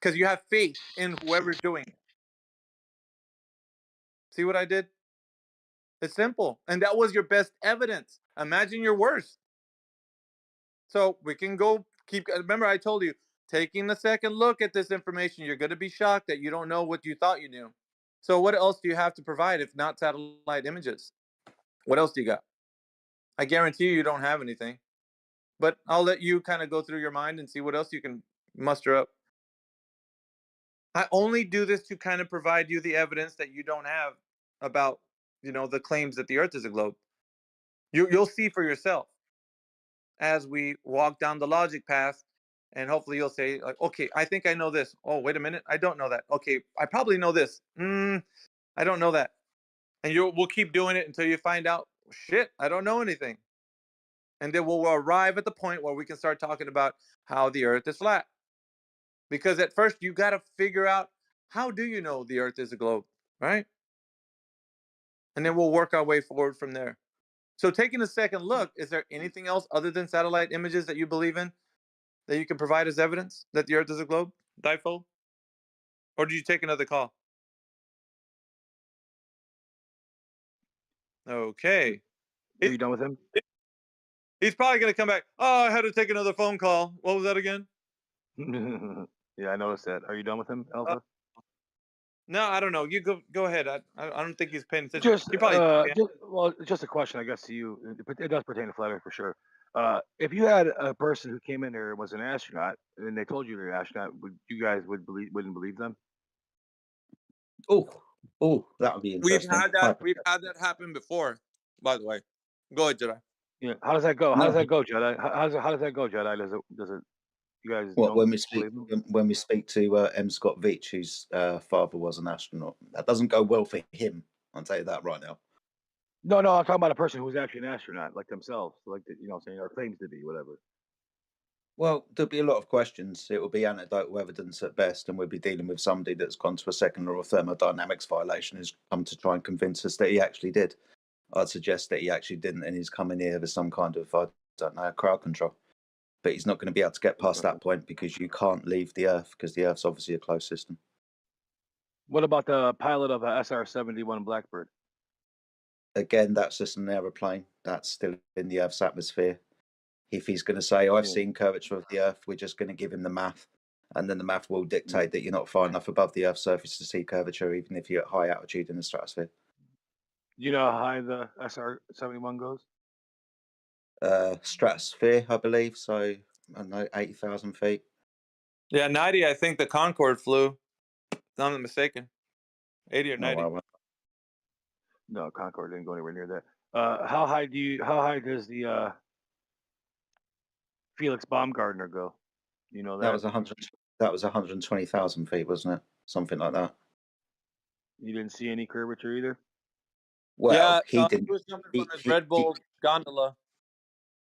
[SPEAKER 6] Because you have faith in whoever's doing it. See what I did? It's simple. And that was your best evidence. Imagine your worst. So we can go keep. Remember, I told you, taking a second look at this information, you're going to be shocked that you don't know what you thought you knew. So what else do you have to provide if not satellite images? What else do you got? I guarantee you don't have anything. But I'll let you kind of go through your mind and see what else you can muster up. I only do this to kind of provide you the evidence that you don't have about, the claims that the Earth is a globe. You'll see for yourself. as we walk down the logic path. And hopefully you'll say, like, okay, I think I know this. Oh, wait a minute, I don't know that. Okay, I probably know this. I don't know that. And we'll keep doing it until you find out, shit, I don't know anything. And then we'll arrive at the point where we can start talking about how the Earth is flat. Because at first you got to figure out, how do you know the Earth is a globe, right? And then we'll work our way forward from there. So taking a second look, is there anything else other than satellite images that you believe in that you can provide as evidence that the Earth is a globe, Dipole? Or did you take another call? Okay.
[SPEAKER 9] Are you done with him?
[SPEAKER 6] He's probably going to come back. Oh, I had to take another phone call. What was that again?
[SPEAKER 9] Yeah, I noticed that. Are you done with him, Alpha?
[SPEAKER 6] No, I don't know. You go ahead. I don't think he's paying attention.
[SPEAKER 9] Just,
[SPEAKER 6] He probably
[SPEAKER 9] just a question, I guess, to you. It does pertain to flat Earth for sure. If you had a person who came in here and was an astronaut, and they told you they're an astronaut, you guys wouldn't believe them?
[SPEAKER 7] Oh, that would be interesting.
[SPEAKER 6] We've had that happen before, by the way. Go ahead, Jedi.
[SPEAKER 9] Yeah. How does that go? How does that go, Jedi? How does that go, Jedi? Does it? You guys
[SPEAKER 7] What, when we speak to M. Scott Veach, whose father was an astronaut, that doesn't go well for him. I'll tell you that right now.
[SPEAKER 9] No, I'm talking about a person who's actually an astronaut, like themselves, like saying or claims to be, whatever.
[SPEAKER 7] Well, there'll be a lot of questions. It will be anecdotal evidence at best, and we'll be dealing with somebody that's gone to a second law of thermodynamics violation who's come to try and convince us that he actually did. I'd suggest that he actually didn't, and he's coming here with some kind of, I don't know, crowd control. But he's not going to be able to get past that point because you can't leave the Earth because the Earth's obviously a closed system.
[SPEAKER 9] What about the pilot of a SR-71 Blackbird?
[SPEAKER 7] Again, that's just an aeroplane. That's still in the Earth's atmosphere. If he's going to say, I've seen curvature of the Earth, we're just going to give him the math. And then the math will dictate that you're not far enough above the Earth's surface to see curvature, even if you're at high altitude in the stratosphere.
[SPEAKER 9] You know how high the SR-71 goes?
[SPEAKER 7] Stratosphere, I believe. So, I don't know, 80,000 feet.
[SPEAKER 6] Yeah, 90, I think the Concorde flew. If I'm not mistaken. 80 or 90.
[SPEAKER 9] No, Concorde didn't go anywhere near that. How high does the Felix Baumgartner go? You know that?
[SPEAKER 7] That was 120,000 feet, wasn't it? Something like that.
[SPEAKER 9] You didn't see any curvature either?
[SPEAKER 7] Well,
[SPEAKER 6] yeah,
[SPEAKER 7] he didn't.
[SPEAKER 6] He was jumping from his Red Bull gondola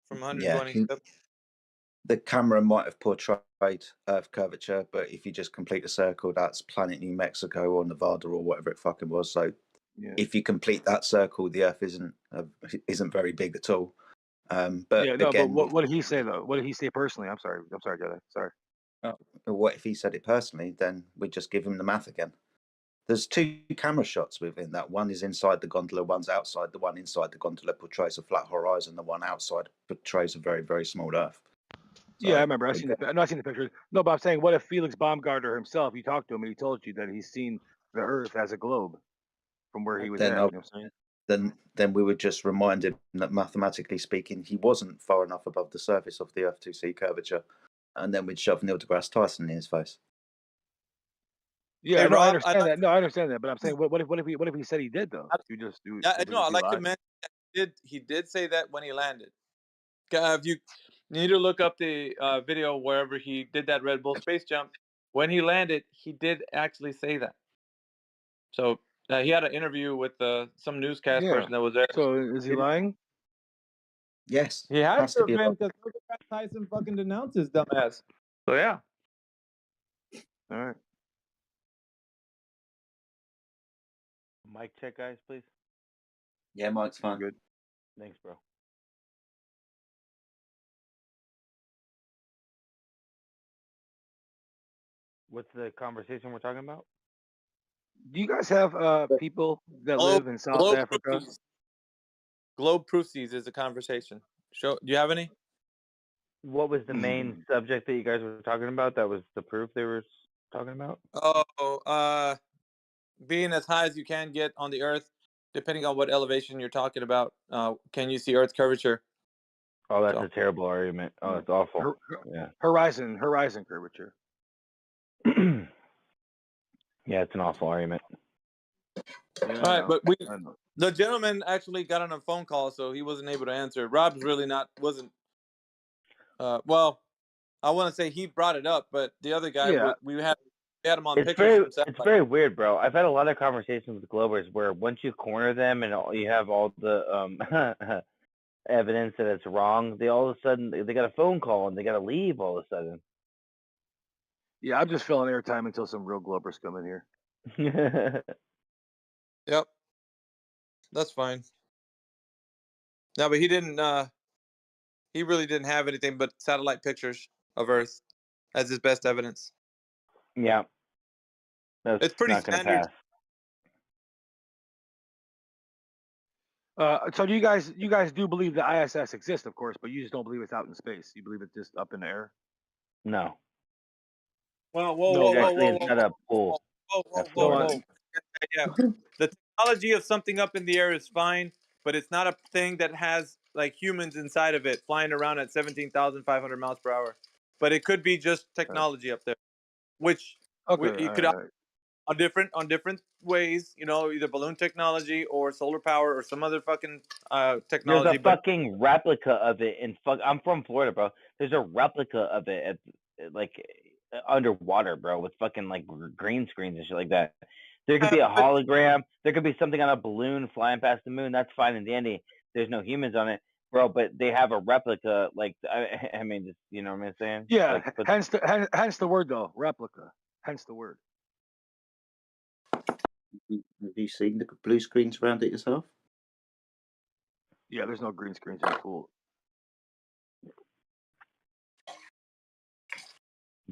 [SPEAKER 6] from 120.
[SPEAKER 7] Yeah, the camera might have portrayed Earth curvature, but if you just complete a circle, that's planet New Mexico or Nevada or whatever it fucking was. So if you complete that circle, the Earth isn't very big at all. But again,
[SPEAKER 9] but what did he say though? What did he say personally? I'm sorry, Jedi. Sorry.
[SPEAKER 7] What if he said it personally? Then we'd just give him the math again. There's two camera shots within that. One is inside the gondola, one's outside. The one inside the gondola portrays a flat horizon. The one outside portrays a very, very small Earth. So,
[SPEAKER 9] yeah, I remember. I've seen the pictures. No, but I'm saying, what if Felix Baumgartner himself, you talked to him and he told you that he's seen the Earth as a globe from where he was at? You know what I'm saying?
[SPEAKER 7] Then we would just remind him that mathematically speaking, he wasn't far enough above the surface of the Earth to see curvature, and then we'd shove Neil deGrasse Tyson in his face.
[SPEAKER 9] Yeah, hey, Rob, I understand that. No, I understand that, but I'm saying, what if he said he did though?
[SPEAKER 6] I'd like to mention he did say that when he landed. If you need to look up the video wherever he did that Red Bull space jump, when he landed, he did actually say that. So he had an interview with some newscast person that was there.
[SPEAKER 9] So is he lying?
[SPEAKER 7] Yes.
[SPEAKER 6] He has to have been, because Tyson fucking denounced his dumbass. So yeah.
[SPEAKER 9] All right.
[SPEAKER 10] Mic check, guys, please.
[SPEAKER 7] Yeah, mic's fine.
[SPEAKER 9] Good.
[SPEAKER 10] Thanks, bro. What's the conversation we're talking about?
[SPEAKER 9] Do you guys have people that live in South Africa?
[SPEAKER 6] Globe Proofsies is a conversation. Do you have any?
[SPEAKER 10] What was the main subject that you guys were talking about? That was the proof they were talking about?
[SPEAKER 6] Being as high as you can get on the Earth, depending on what elevation you're talking about, can you see Earth's curvature?
[SPEAKER 10] Oh, that's a terrible argument. Oh, that's awful. Yeah.
[SPEAKER 9] Horizon curvature.
[SPEAKER 10] Yeah, it's an awful argument.
[SPEAKER 6] Yeah, all right, but the gentleman actually got on a phone call, so he wasn't able to answer. Rob's really wasn't Well, I want to say he brought it up, but the other guy,
[SPEAKER 9] Yeah.
[SPEAKER 6] we had him on
[SPEAKER 10] It's
[SPEAKER 6] pictures
[SPEAKER 10] very
[SPEAKER 6] from satellite.
[SPEAKER 10] it's very weird, bro. I've had a lot of conversations with Globers where once you corner them and you have all the evidence that it's wrong, they all of a sudden they got a phone call and they got to leave all of a sudden.
[SPEAKER 9] Yeah, I'm just filling airtime until some real Globers come in here.
[SPEAKER 6] Yep, that's fine. No, but he didn't. He really didn't have anything but satellite pictures of Earth as his best evidence.
[SPEAKER 10] Yeah, that's
[SPEAKER 6] It's pretty
[SPEAKER 10] not going to
[SPEAKER 6] standard.
[SPEAKER 10] pass.
[SPEAKER 9] So you guys do believe the ISS exists, of course, but you just don't believe it's out in space. You believe it's just up in the air.
[SPEAKER 10] No,
[SPEAKER 6] Well, whoa,
[SPEAKER 9] No,
[SPEAKER 6] whoa,
[SPEAKER 10] it's
[SPEAKER 6] whoa,
[SPEAKER 10] actually
[SPEAKER 6] whoa, whoa,
[SPEAKER 10] inside a pool.
[SPEAKER 6] whoa,
[SPEAKER 10] At
[SPEAKER 6] whoa,
[SPEAKER 10] Florida.
[SPEAKER 6] whoa. Yeah, the technology of something up in the air is fine, but it's not a thing that has like humans inside of it flying around at 17,500 miles per hour. But it could be just technology up there, which
[SPEAKER 9] Okay.
[SPEAKER 6] you could on different ways, you know, either balloon technology or solar power or some other fucking
[SPEAKER 10] There's
[SPEAKER 6] technology.
[SPEAKER 10] a fucking replica of it in I'm from Florida, bro. There's a replica of it at like underwater, bro, with fucking like green screens and shit like that. There could be a hologram. There could be something on a balloon flying past the moon. That's fine in the end. There's no humans on it, bro. But they have a replica. Like I mean, just you know what I'm saying?
[SPEAKER 9] Yeah.
[SPEAKER 10] Like,
[SPEAKER 9] Hence the word though, replica. Hence the word.
[SPEAKER 7] Have you seen the blue screens around it yourself?
[SPEAKER 9] Yeah, there's no green screens in the pool.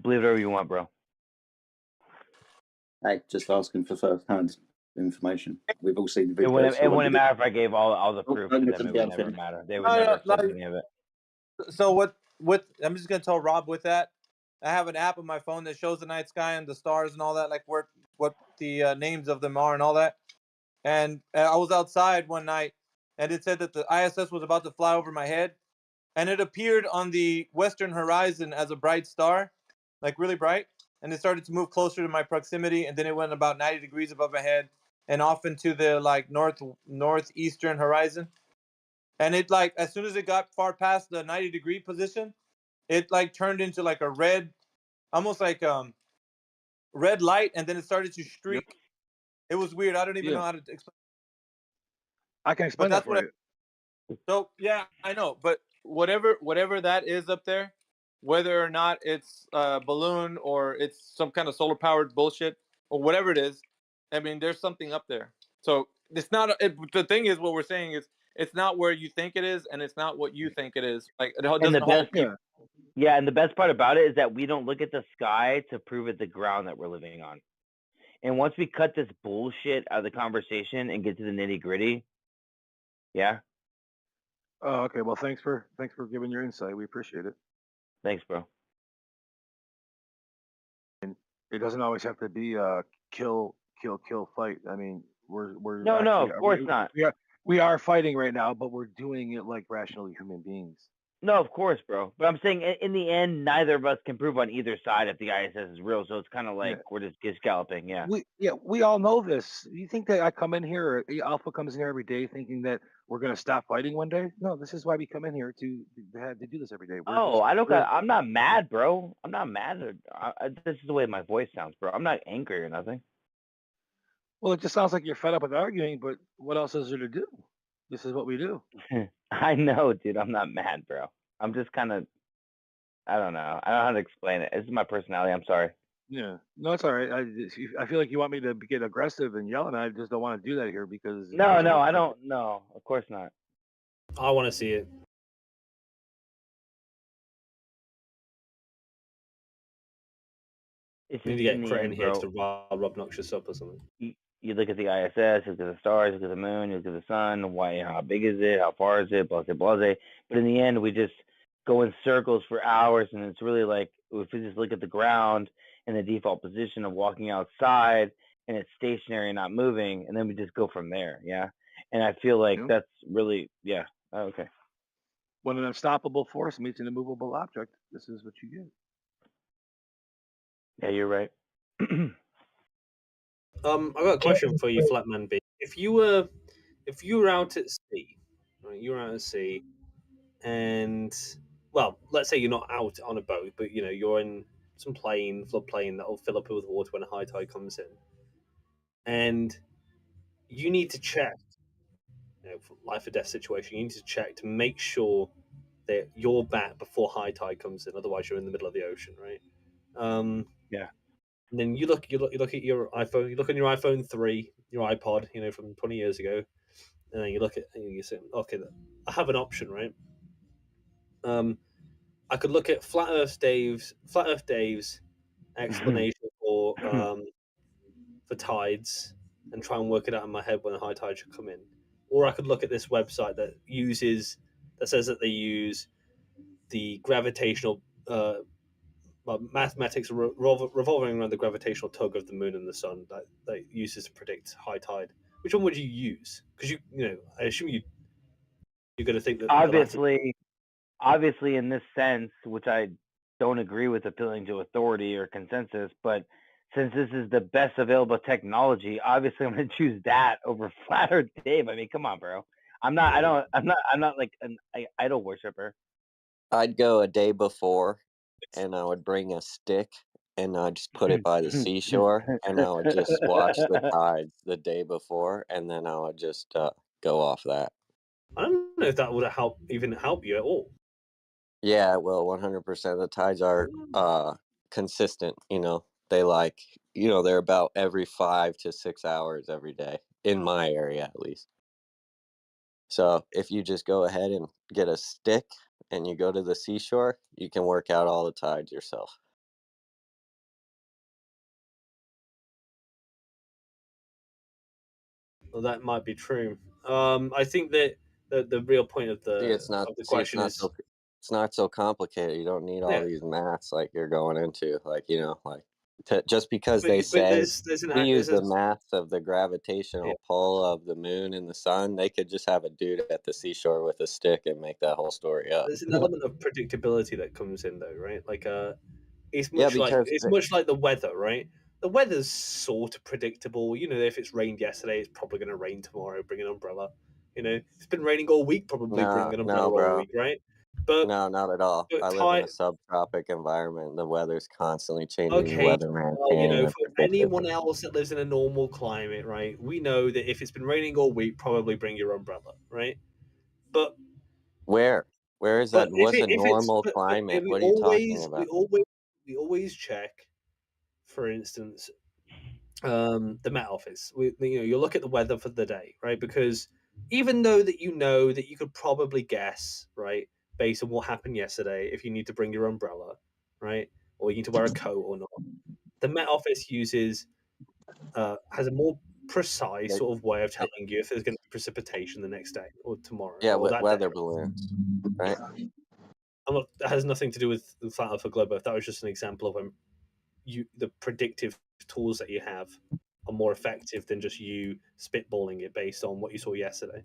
[SPEAKER 10] believe whatever you want, bro.
[SPEAKER 7] Hey, just asking for first-hand information. We've all seen the
[SPEAKER 10] It
[SPEAKER 7] videos.
[SPEAKER 10] wouldn't matter if I gave all the proof to them. It would never
[SPEAKER 7] finish.
[SPEAKER 10] matter. They would never accept any of it.
[SPEAKER 6] So what I'm just gonna tell Rob with that. I have an app on my phone that shows the night sky and the stars and all that, like what the names of them are and all that. And I was outside one night, and it said that the ISS was about to fly over my head, and it appeared on the western horizon as a bright star, like really bright, and it started to move closer to my proximity, and then it went about 90 degrees above my head and off into the like northeastern horizon. And it like as soon as it got far past the 90-degree position, it like turned into like a red, almost like red light, and then it started to streak. Yep. It was weird. I don't even know how to explain.
[SPEAKER 9] I can explain that for you.
[SPEAKER 6] So yeah, I know, but whatever that is up there, whether or not it's a balloon or it's some kind of solar powered bullshit or whatever it is, I mean, there's something up there. So it's not. The thing is, what we're saying is, it's not where you think it is, and it's not what you think it is. Like it doesn't hold.
[SPEAKER 10] Yeah, and the best part about it is that we don't look at the sky to prove it's the ground that we're living on. And once we cut this bullshit out of the conversation and get to the nitty gritty, yeah.
[SPEAKER 9] Oh, okay. Well, thanks for giving your insight. We appreciate it.
[SPEAKER 10] Thanks, bro.
[SPEAKER 9] And it doesn't always have to be a kill fight. I mean, we're
[SPEAKER 10] no, of course not.
[SPEAKER 9] We are fighting right now, but we're doing it like rational human beings.
[SPEAKER 10] No, of course, bro. But I'm saying in the end, neither of us can prove on either side if the ISS is real. So it's kind of like we're just galloping. Yeah.
[SPEAKER 9] We all know this. You think that I come in here, or Alpha comes in here every day, thinking that we're gonna stop fighting one day? No, this is why we come in here to do this every day.
[SPEAKER 10] I'm not mad, bro. I'm not mad. This is the way my voice sounds, bro. I'm not angry or nothing.
[SPEAKER 9] Well, it just sounds like you're fed up with arguing. But what else is there to do? This is what we do.
[SPEAKER 10] I know, dude. I'm not mad, bro. I'm just kind of, I don't know. I don't know how to explain it. This is my personality. I'm sorry.
[SPEAKER 9] Yeah. No, it's all right. I feel like you want me to get aggressive and yell, and I just don't want to do that here because...
[SPEAKER 10] No, I don't. No, of course not.
[SPEAKER 4] I want to see it.
[SPEAKER 10] It's
[SPEAKER 4] you need to get Crit in here to rile Rob Noxious up or something.
[SPEAKER 10] You look at the ISS, you look at the stars, you look at the moon, you look at the sun, how big is it, how far is it, blase, blase. But in the end, we just go in circles for hours, and it's really like, if we just look at the ground in the default position of walking outside, and it's stationary and not moving, and then we just go from there, yeah? And I feel like that's really, yeah, okay.
[SPEAKER 9] When an unstoppable force meets an immovable object, this is what you get.
[SPEAKER 10] Yeah, you're right.
[SPEAKER 4] I've got a question for you, Flatman B. If you were out at sea, right? You were out at sea, and well, let's say you're not out on a boat, but you're in some floodplain that'll fill up with water when a high tide comes in, and you need to check, for life or death situation, you need to check to make sure that you're back before high tide comes in. Otherwise, you're in the middle of the ocean, right?
[SPEAKER 9] Yeah.
[SPEAKER 4] And then you look at your iPhone. You look on your iPhone 3, your iPod, from 20 years ago, and then you look at and you say, okay, I have an option, right? I could look at Flat Earth Dave's explanation for tides and try and work it out in my head when a high tide should come in, or I could look at this website that says that they use the gravitational mathematics revolving around the gravitational tug of the moon and the sun that uses to predict high tide. Which one would you use? Because I assume you're going to think that
[SPEAKER 10] obviously in this sense, which I don't agree with appealing to authority or consensus, but since this is the best available technology, obviously I'm going to choose that over Flat Earth Dave. I mean, come on, bro. I'm not like an idol worshiper.
[SPEAKER 11] I'd go a day before, and I would bring a stick, and I'd just put it by the seashore, and I would just watch the tides the day before, and then I would just go off that.
[SPEAKER 4] I don't know if that would help you at all.
[SPEAKER 11] Yeah, well, 100% the tides are consistent. They they're about every 5 to 6 hours every day in my area, at least. So if you just go ahead and get a stick and you go to the seashore, you can work out all the tides yourself.
[SPEAKER 4] Well, that might be true. I think that the real point of the question is
[SPEAKER 11] it's not so complicated. You don't need all these maths like you're going into, just because they say we use the maths of the gravitational pull of the moon and the sun. They could just have a dude at the seashore with a stick and make that whole story up.
[SPEAKER 4] There's an element of predictability that comes in, though, right? Like, it's much like the weather, right? The weather's sort of predictable. If it's rained yesterday, it's probably going to rain tomorrow. Bring an umbrella. It's been raining all week. Probably bring an umbrella all week, right? But
[SPEAKER 11] no, not at all. I live in a subtropic environment. The weather's constantly changing. The weatherman
[SPEAKER 4] for anyone else that lives in a normal climate, right? We know that if it's been raining all week, probably bring your umbrella, right? But
[SPEAKER 11] where is that? What's a normal climate? What are you talking about?
[SPEAKER 4] We always check, for instance, the Met Office. You look at the weather for the day, right? Because even though that that you could probably guess, right, based on what happened yesterday, if you need to bring your umbrella, right, or you need to wear a coat or not, the Met Office has a more precise sort of way of telling you if there's going to be precipitation the next day or tomorrow.
[SPEAKER 11] Yeah,
[SPEAKER 4] or that
[SPEAKER 11] weather
[SPEAKER 4] day.
[SPEAKER 11] balloons, right?
[SPEAKER 4] That has nothing to do with the Flat Earth or Globe Earth. That was just an example of when the predictive tools that you have are more effective than just you spitballing it based on what you saw yesterday.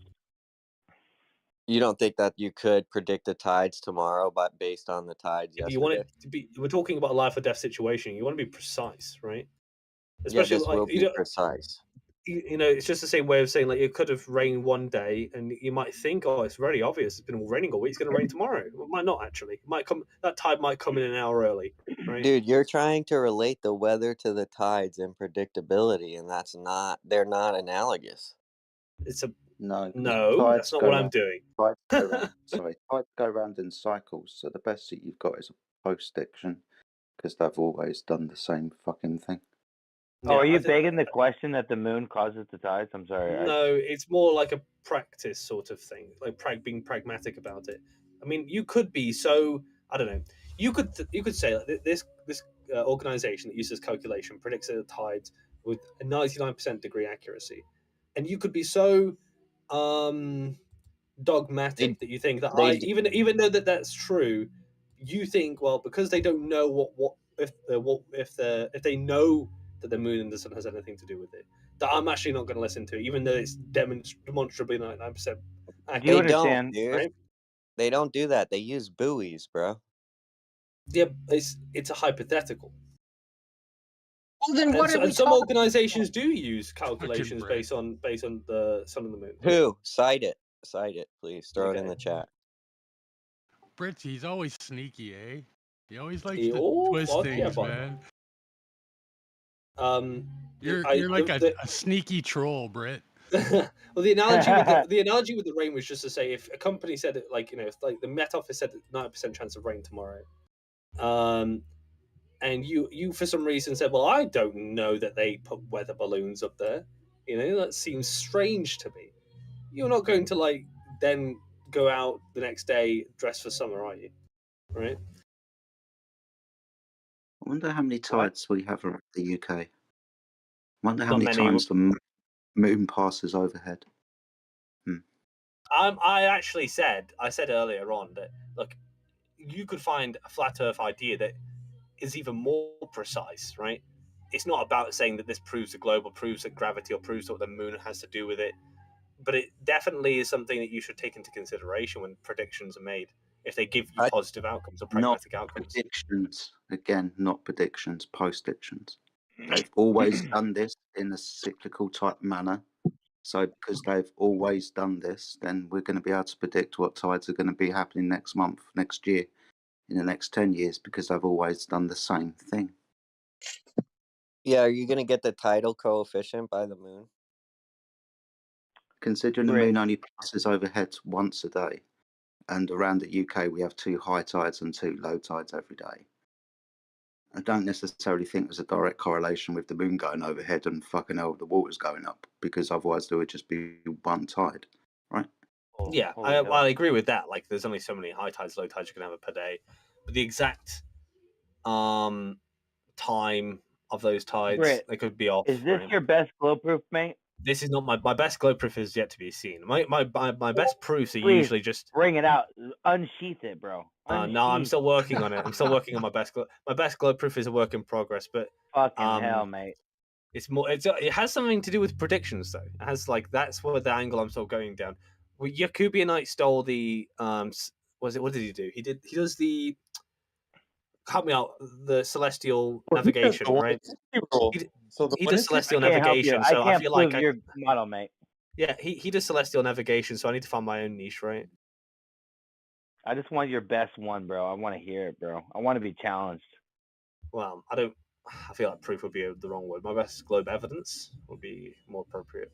[SPEAKER 11] You don't think that you could predict the tides tomorrow, but based on the tides yesterday?
[SPEAKER 4] You want it to be. We're talking about a life or death situation. You want to be precise, right?
[SPEAKER 11] Especially this will be precise.
[SPEAKER 4] It's just the same way of saying it could have rained one day, and you might think, oh, it's very obvious. It's been raining all week. It's going to rain tomorrow. It might not actually. It might come. That tide might come in an hour early, right?
[SPEAKER 11] Dude, you're trying to relate the weather to the tides and predictability, and they're not analogous.
[SPEAKER 4] It's a
[SPEAKER 7] no.
[SPEAKER 4] That's not what I'm doing.
[SPEAKER 7] Tides go around in cycles. So the best that you've got is a post-diction, because they've always done the same fucking thing.
[SPEAKER 10] Oh, are you begging the question that the moon causes the tides? I'm sorry.
[SPEAKER 4] No, it's more like a practice sort of thing, like being pragmatic about it. I mean, you could be so, I don't know. You could say this organization that uses calculation predicts the tides with a 99% degree accuracy, and you could be so dogmatic that you think that even though that's true, you think, well, because they don't know if they know that the moon and the sun has anything to do with it, that I'm actually not going to listen to it, even though it's demonstrably 99% accurate.
[SPEAKER 10] Do you understand?
[SPEAKER 11] Dude.
[SPEAKER 4] Right?
[SPEAKER 11] They don't do that. They use buoys, bro.
[SPEAKER 4] Yeah, it's a hypothetical.
[SPEAKER 5] Well, then what
[SPEAKER 4] and some organizations do use calculations based on the sun and the moon.
[SPEAKER 11] Who? Cite it, please. Throw it in the chat.
[SPEAKER 12] Brit, he's always sneaky, eh? He always likes
[SPEAKER 4] He-
[SPEAKER 12] to
[SPEAKER 4] oh,
[SPEAKER 12] twist
[SPEAKER 4] fuck yeah,
[SPEAKER 12] things,
[SPEAKER 4] bud.
[SPEAKER 12] man.
[SPEAKER 4] Yeah,
[SPEAKER 12] You're like a sneaky troll, Brit.
[SPEAKER 4] well, the analogy with the rain was just to say if a company said it, like, you know, if like the Met Office said 90% chance of rain tomorrow, and you for some reason said, well, I don't know that they put weather balloons up there. You know, that seems strange to me. You're not going to like then go out the next day dressed for summer, are you? Right?
[SPEAKER 7] I wonder how many tides we have around the UK. I wonder how
[SPEAKER 4] Not
[SPEAKER 7] many
[SPEAKER 4] many.
[SPEAKER 7] times the moon passes overhead.
[SPEAKER 4] I said earlier on that, look, you could find a flat Earth idea that is even more precise, right? It's not about saying that this proves the globe or proves that gravity or proves what the moon has to do with it, but it definitely is something that you should take into consideration when predictions are made, if they give you positive outcomes or pragmatic outcomes.
[SPEAKER 7] Predictions. Again, not predictions, postdictions. They've always done this in a cyclical type manner. So because they've always done this, then we're going to be able to predict what tides are going to be happening next month, next year, in the next 10 years, because they've always done the same thing.
[SPEAKER 11] Yeah, are you going to get the tidal coefficient by the moon?
[SPEAKER 7] Considering the moon only passes overhead once a day, and around the UK we have 2 high tides and 2 low tides every day, I don't necessarily think there's a direct correlation with the moon going overhead and fucking hell the water's going up, because otherwise there would just be one tide, right?
[SPEAKER 4] Yeah, I agree with that. Like, there's only so many high tides, low tides you can have per day, but the exact time of those tides,
[SPEAKER 10] Brit,
[SPEAKER 4] they could be off.
[SPEAKER 10] Is this
[SPEAKER 4] right?
[SPEAKER 10] your best glow proof, mate?
[SPEAKER 4] This is not my best glow proof is yet to be seen. My best proofs are
[SPEAKER 10] Please,
[SPEAKER 4] usually just
[SPEAKER 10] bring it out, unsheath it, bro.
[SPEAKER 4] no, I'm still working on it. I'm still working on my best glow. My best glow proof is a work in progress, but
[SPEAKER 10] fucking hell, mate.
[SPEAKER 4] It's more. It has something to do with predictions, though. It has that's where the angle I'm still going down. Well, Yakubianite stole the what did he do? He does the help me out, the celestial navigation, right? He does celestial navigation, so I feel like
[SPEAKER 10] your model, mate.
[SPEAKER 4] Yeah, he does celestial navigation, so I need to find my own niche, right?
[SPEAKER 10] I just want your best one, bro. I want to hear it, bro. I want to be challenged.
[SPEAKER 4] Well, I feel like proof would be the wrong word. My best globe evidence would be more appropriate.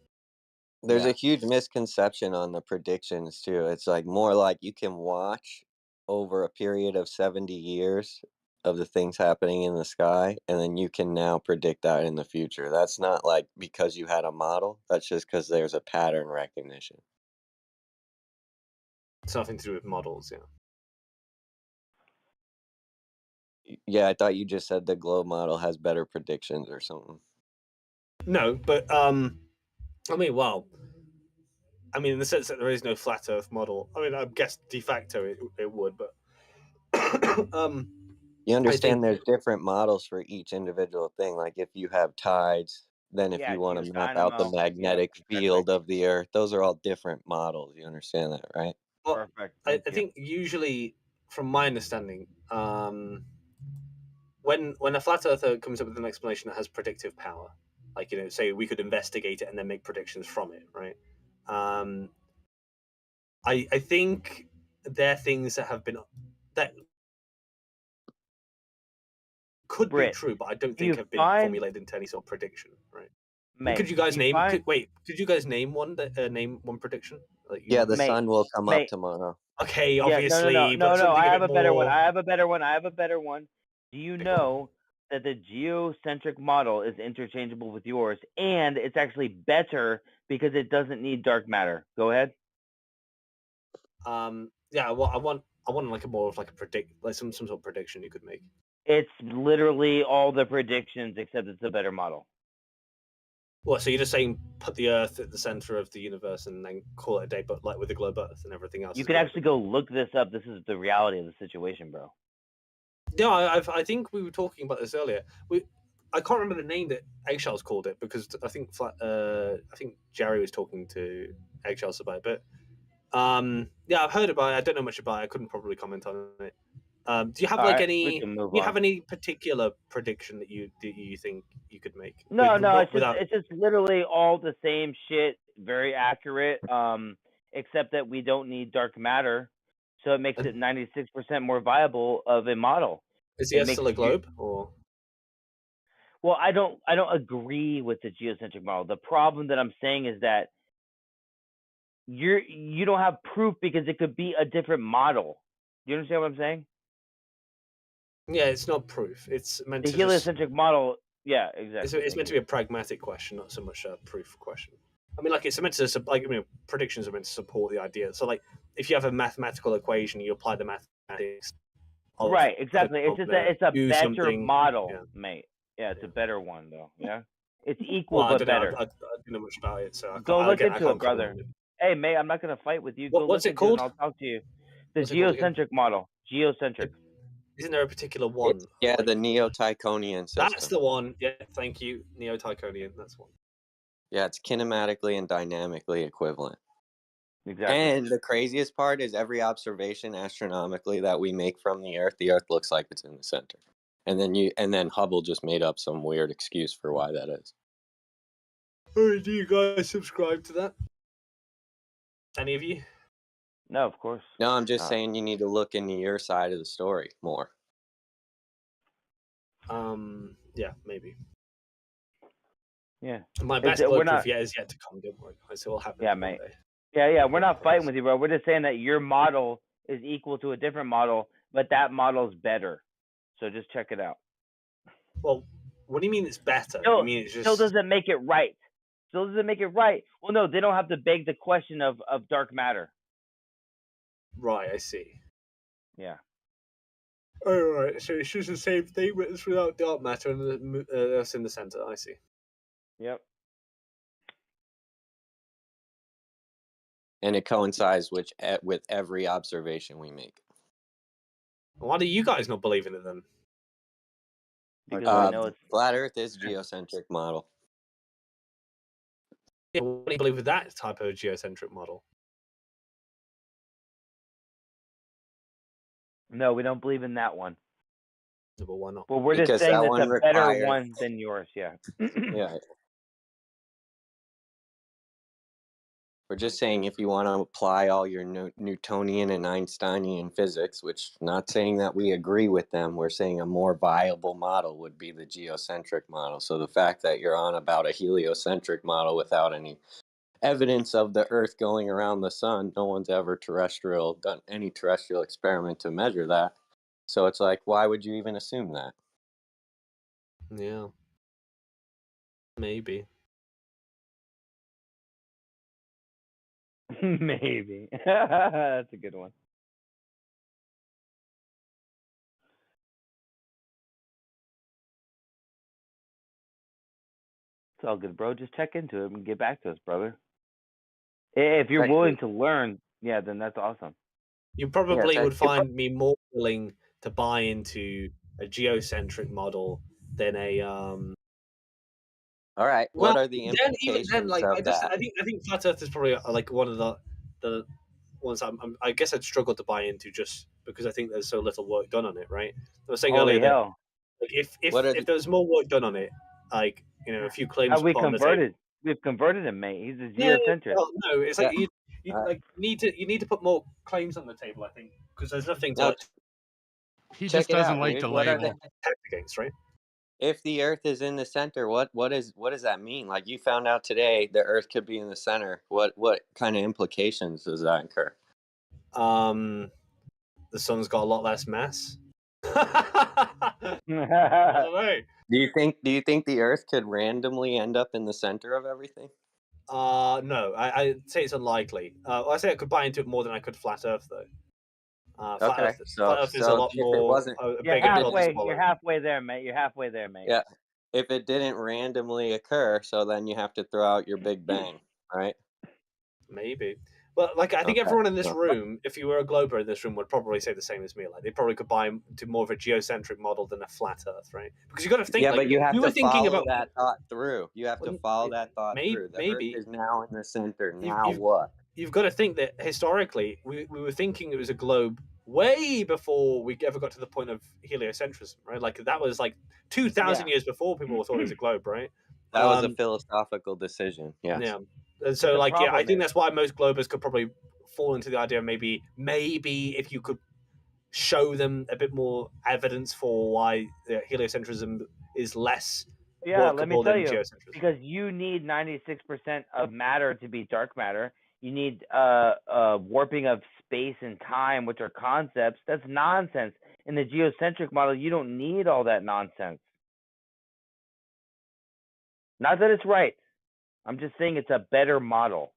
[SPEAKER 11] There's a huge misconception on the predictions too. It's like more like you can watch over a period of 70 years of the things happening in the sky, and then you can now predict that in the future. That's not like because you had a model. That's just because there's a pattern recognition.
[SPEAKER 4] It's nothing to do with models, yeah.
[SPEAKER 11] Yeah, I thought you just said the globe model has better predictions or something.
[SPEAKER 4] No, but I mean, well, I mean, in the sense that there is no flat Earth model. I mean, I guess de facto it would, but
[SPEAKER 11] you understand there's different models for each individual thing. Like if you have tides, then if you want to map out the magnetic field of the Earth, those are all different models. You understand that, right?
[SPEAKER 4] Well, perfect. I think usually, from my understanding, when a flat earther comes up with an explanation that has predictive power, like, you know, say we could investigate it and then make predictions from it, right? I think they're things that have been that could be true, but I don't think have been formulated into any sort of prediction, right? Could you guys name? Could you guys name one name one prediction? Like,
[SPEAKER 11] yeah, the sun will come up tomorrow.
[SPEAKER 4] Okay, obviously.
[SPEAKER 10] No. I have a better one.
[SPEAKER 4] more-
[SPEAKER 10] I have a better one. Do you know that the geocentric model is interchangeable with yours, and it's actually better because it doesn't need dark matter? Go ahead.
[SPEAKER 4] Yeah. Well, I want like a more of like some sort of prediction you could make.
[SPEAKER 10] It's literally all the predictions except it's a better model.
[SPEAKER 4] Well, so you're just saying put the Earth at the center of the universe and then call it a day, but like with the globe Earth and everything else.
[SPEAKER 10] You can actually go look this up. This is the reality of the situation, bro.
[SPEAKER 4] No, I think we were talking about this earlier. I can't remember the name that Eggshells called it because I think Jerry was talking to Eggshells about it. But yeah, I've heard about it. I don't know much about it. I couldn't probably comment on it. Do you have have any particular prediction that you think you could make?
[SPEAKER 10] No, it's just literally all the same shit, very accurate. Except that we don't need dark matter, so it makes it 96% more viable of a model.
[SPEAKER 4] Is the Earth still a globe, or?
[SPEAKER 10] Well, I don't agree with the geocentric model. The problem that I'm saying is that you don't have proof because it could be a different model. Do you understand what I'm saying?
[SPEAKER 4] Yeah, it's not proof. It's meant
[SPEAKER 10] The
[SPEAKER 4] to
[SPEAKER 10] heliocentric model. Yeah, exactly.
[SPEAKER 4] It's meant to be a pragmatic question, not so much a proof question. I mean, like it's meant to predictions are meant to support the idea. So, like, if you have a mathematical equation, you apply the mathematics.
[SPEAKER 10] Right, exactly. It's just it's a better model, mate. Yeah, it's a better one though. Yeah, it's equal
[SPEAKER 4] well,
[SPEAKER 10] but better.
[SPEAKER 4] I don't know much about it, so I
[SPEAKER 10] go look into it,
[SPEAKER 4] comment
[SPEAKER 10] brother.
[SPEAKER 4] on it.
[SPEAKER 10] Hey, mate, I'm not gonna fight with you. Go
[SPEAKER 4] What's
[SPEAKER 10] look
[SPEAKER 4] it called?
[SPEAKER 10] into it and I'll talk to you. The
[SPEAKER 4] What's it called again?
[SPEAKER 10] geocentric model. Geocentric.
[SPEAKER 4] Isn't there a particular one?
[SPEAKER 11] Yeah, the Neo-Tychonian system.
[SPEAKER 4] That's the one. Yeah, thank you. Neo-Tychonian. That's one.
[SPEAKER 11] Yeah, it's kinematically and dynamically equivalent.
[SPEAKER 10] Exactly.
[SPEAKER 11] And the craziest part is every observation astronomically that we make from the Earth looks like it's in the center. And then Hubble just made up some weird excuse for why that is.
[SPEAKER 4] Oh, do you guys subscribe to that? Any of you?
[SPEAKER 10] No, of course.
[SPEAKER 11] No, I'm just saying you need to look into your side of the story more.
[SPEAKER 4] Yeah, maybe.
[SPEAKER 10] Yeah.
[SPEAKER 4] My best blood proof is yet to come. Don't worry, it will happen.
[SPEAKER 10] Yeah, mate. Yeah. We're not fighting with you, bro. We're just saying that your model is equal to a different model, but that model's better. So just check it out.
[SPEAKER 4] Well, what do you mean it's better?
[SPEAKER 10] Still,
[SPEAKER 4] you mean it's just...
[SPEAKER 10] still doesn't make it right. Still doesn't make it right. Well, no, they don't have to beg the question of dark matter.
[SPEAKER 4] Right, I see.
[SPEAKER 10] Yeah.
[SPEAKER 4] Oh, right. So it's just the same thing, but it's without dark matter and that's in the center. I see.
[SPEAKER 10] Yep.
[SPEAKER 11] And it coincides with every observation we make.
[SPEAKER 4] Why do you guys not believe in it then?
[SPEAKER 10] Because I know it's
[SPEAKER 11] flat Earth is geocentric model.
[SPEAKER 4] Yeah, why do you believe with that type of geocentric model?
[SPEAKER 10] No, we don't believe in that one.
[SPEAKER 4] But why not?
[SPEAKER 10] Well, we're just saying it's a better one than yours. Yeah.
[SPEAKER 11] Yeah. We're just saying if you want to apply all your Newtonian and Einsteinian physics, which not saying that we agree with them, we're saying a more viable model would be the geocentric model. So the fact that you're on about a heliocentric model without any evidence of the Earth going around the sun, no one's ever done any terrestrial experiment to measure that. So it's like, why would you even assume that?
[SPEAKER 4] Yeah. Maybe.
[SPEAKER 10] Maybe. That's a good one. It's all good, bro. Just check into it and get back to us, brother. If you're willing to learn, yeah, then that's awesome.
[SPEAKER 4] You probably would find me more willing to buy into a geocentric model than a
[SPEAKER 11] All right.
[SPEAKER 4] Well,
[SPEAKER 11] what are the implications
[SPEAKER 4] then, like,
[SPEAKER 11] of that?
[SPEAKER 4] I think flat Earth is probably like one of the ones I guess I'd struggle to buy into just because I think there's so little work done on it. Right? I was saying earlier that like if there was more work done on it, like a few claims
[SPEAKER 10] we
[SPEAKER 4] put on the
[SPEAKER 10] converted.
[SPEAKER 4] table.
[SPEAKER 10] We've converted him, mate. He's a geocentric.
[SPEAKER 4] No, it's like you need to put more claims on the table. I think because there's nothing to.
[SPEAKER 12] He just doesn't like the label.
[SPEAKER 4] Against, right?
[SPEAKER 11] If the Earth is in the center, what does that mean? Like you found out today, the Earth could be in the center. What kind of implications does that incur?
[SPEAKER 4] The sun's got a lot less mass.
[SPEAKER 11] I don't know. Do you think the Earth could randomly end up in the center of everything?
[SPEAKER 4] No, I'd say it's unlikely. I say I could buy into it more than I could flat Earth, though. Flat Earth is a lot more.
[SPEAKER 10] You're halfway there, mate. You're halfway there, mate.
[SPEAKER 11] Yeah. If it didn't randomly occur, so then you have to throw out your Big Bang, right?
[SPEAKER 4] Maybe. But like, I think everyone in this room, if you were a glober in this room, would probably say the same as me. Like, they probably could buy into more of a geocentric model than a flat Earth, right? Because you got to think.
[SPEAKER 11] Yeah,
[SPEAKER 4] like,
[SPEAKER 11] but you have to follow
[SPEAKER 4] about
[SPEAKER 11] that thought through. You have to follow that thought through. The Earth is now in the center. Now what?
[SPEAKER 4] You've got to think that historically, we were thinking it was a globe way before we ever got to the point of heliocentrism, right? Like that was like 2,000 years before people thought it was a globe, right?
[SPEAKER 11] That was a philosophical decision. Yes.
[SPEAKER 4] Yeah. And so,
[SPEAKER 10] The
[SPEAKER 4] like, yeah, I
[SPEAKER 10] problem
[SPEAKER 4] think
[SPEAKER 10] is-
[SPEAKER 4] that's why most Globers could probably fall into the idea of maybe if you could show them a bit more evidence for why heliocentrism is less
[SPEAKER 10] Yeah, let me
[SPEAKER 4] workable
[SPEAKER 10] tell
[SPEAKER 4] than
[SPEAKER 10] you,
[SPEAKER 4] geocentrism.
[SPEAKER 10] because you need 96% of matter to be dark matter. You need warping of space and time, which are concepts. That's nonsense. In the geocentric model, you don't need all that nonsense. Not that it's right. I'm just saying it's a better model.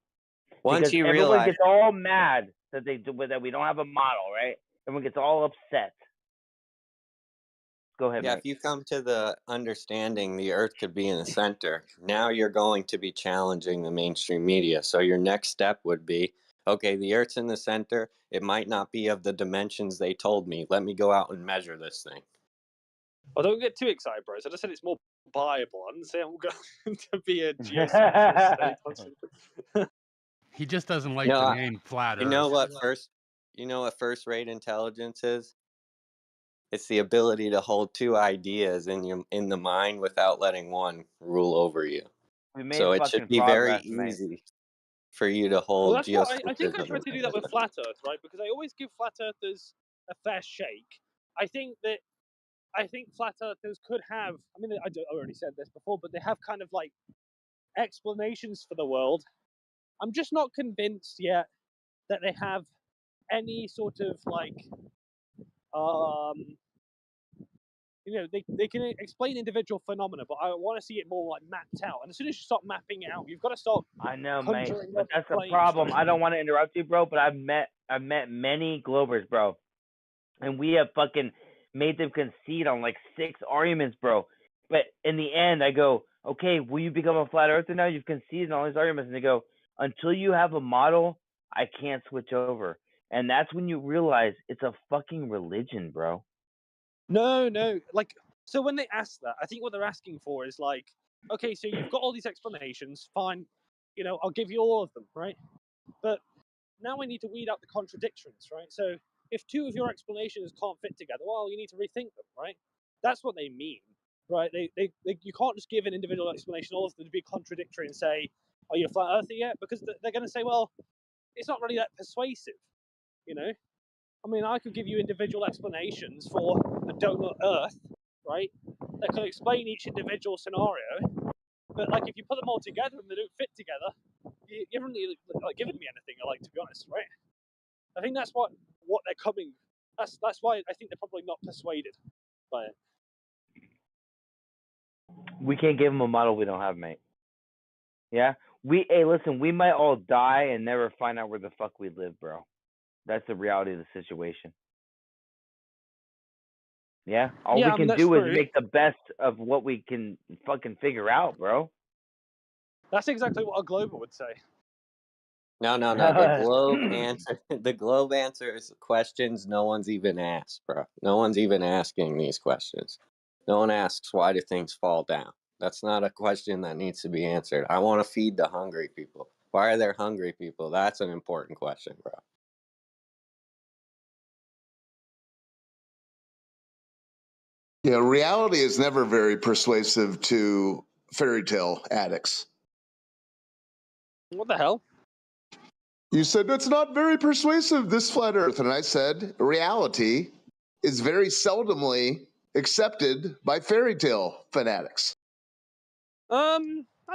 [SPEAKER 11] Once
[SPEAKER 10] Because
[SPEAKER 11] you
[SPEAKER 10] everyone
[SPEAKER 11] realize,
[SPEAKER 10] gets all mad that that we don't have a model, right? Everyone gets all upset. Go ahead,
[SPEAKER 11] yeah,
[SPEAKER 10] mate.
[SPEAKER 11] if you come to the understanding the Earth could be in the center, now you're going to be challenging the mainstream media. So your next step would be, okay, the Earth's in the center. It might not be of the dimensions they told me. Let me go out and measure this thing.
[SPEAKER 13] Well, don't get too excited, bros. I just said it's more viable. I didn't say I'm going to be a geocentrist anytime soon.
[SPEAKER 12] He just doesn't like
[SPEAKER 11] No,
[SPEAKER 12] the name Flat
[SPEAKER 11] you
[SPEAKER 12] Earth.
[SPEAKER 11] know what first-rate intelligence is? It's the ability to hold two ideas in the mind without letting one rule over you.
[SPEAKER 10] We made
[SPEAKER 11] So it should
[SPEAKER 10] fucking
[SPEAKER 11] be very
[SPEAKER 10] progress, mate.
[SPEAKER 11] easy for you to
[SPEAKER 13] Well,
[SPEAKER 11] hold
[SPEAKER 13] that's what I think I
[SPEAKER 11] geocentrism.
[SPEAKER 13] tried to do that with Flat Earth, right? Because I always give Flat Earthers a fair shake. I think Flat Earthers could have, I mean, I already said this before, but they have kind of like explanations for the world. I'm just not convinced yet that they have any sort of like, they can explain individual phenomena, but I want to see it more like mapped out. And as soon as you start mapping it out, you've got to start.
[SPEAKER 10] I know, mate,
[SPEAKER 13] conjuring
[SPEAKER 10] but
[SPEAKER 13] up
[SPEAKER 10] that's the
[SPEAKER 13] claims,
[SPEAKER 10] problem.
[SPEAKER 13] right?
[SPEAKER 10] I don't want to interrupt you, bro, but I've met many Globers, bro, and we have fucking made them concede on like 6 arguments, bro. But in the end, I go, okay, will you become a flat earther now? You've conceded on all these arguments, and they go, until you have a model, I can't switch over. And that's when you realize it's a fucking religion, bro.
[SPEAKER 13] No, like, so when they ask that, I think what they're asking for is like, okay, so you've got all these explanations, fine, I'll give you all of them, right? But now I need to weed out the contradictions, right? So if 2 of your explanations can't fit together, well, you need to rethink them, right? That's what they mean, right? You can't just give an individual explanation, all of them to be contradictory and say, are you a flat earther yet? Because they're going to say, well, it's not really that persuasive, I mean, I could give you individual explanations for a donut Earth, right? That could explain each individual scenario. But like, if you put them all together and they don't fit together, you haven't really given me anything. To be honest, right? I think that's what they're coming. That's why I think they're probably not persuaded by it.
[SPEAKER 10] We can't give them a model we don't have, mate. Yeah? Hey, listen, we might all die and never find out where the fuck we live, bro. That's the reality of the situation. Yeah? All we can do is make the best of what we can fucking figure out, bro.
[SPEAKER 13] That's exactly what a Glober would say.
[SPEAKER 11] No. The globe answers questions no one's even asked, bro. No one's even asking these questions. No one asks, why do things fall down? That's not a question that needs to be answered. I want to feed the hungry people. Why are there hungry people? That's an important question, bro.
[SPEAKER 14] Yeah, reality is never very persuasive to fairy tale addicts.
[SPEAKER 13] What the hell?
[SPEAKER 14] You said it's not very persuasive, this flat earth. And I said reality is very seldomly accepted by fairy tale fanatics.
[SPEAKER 13] I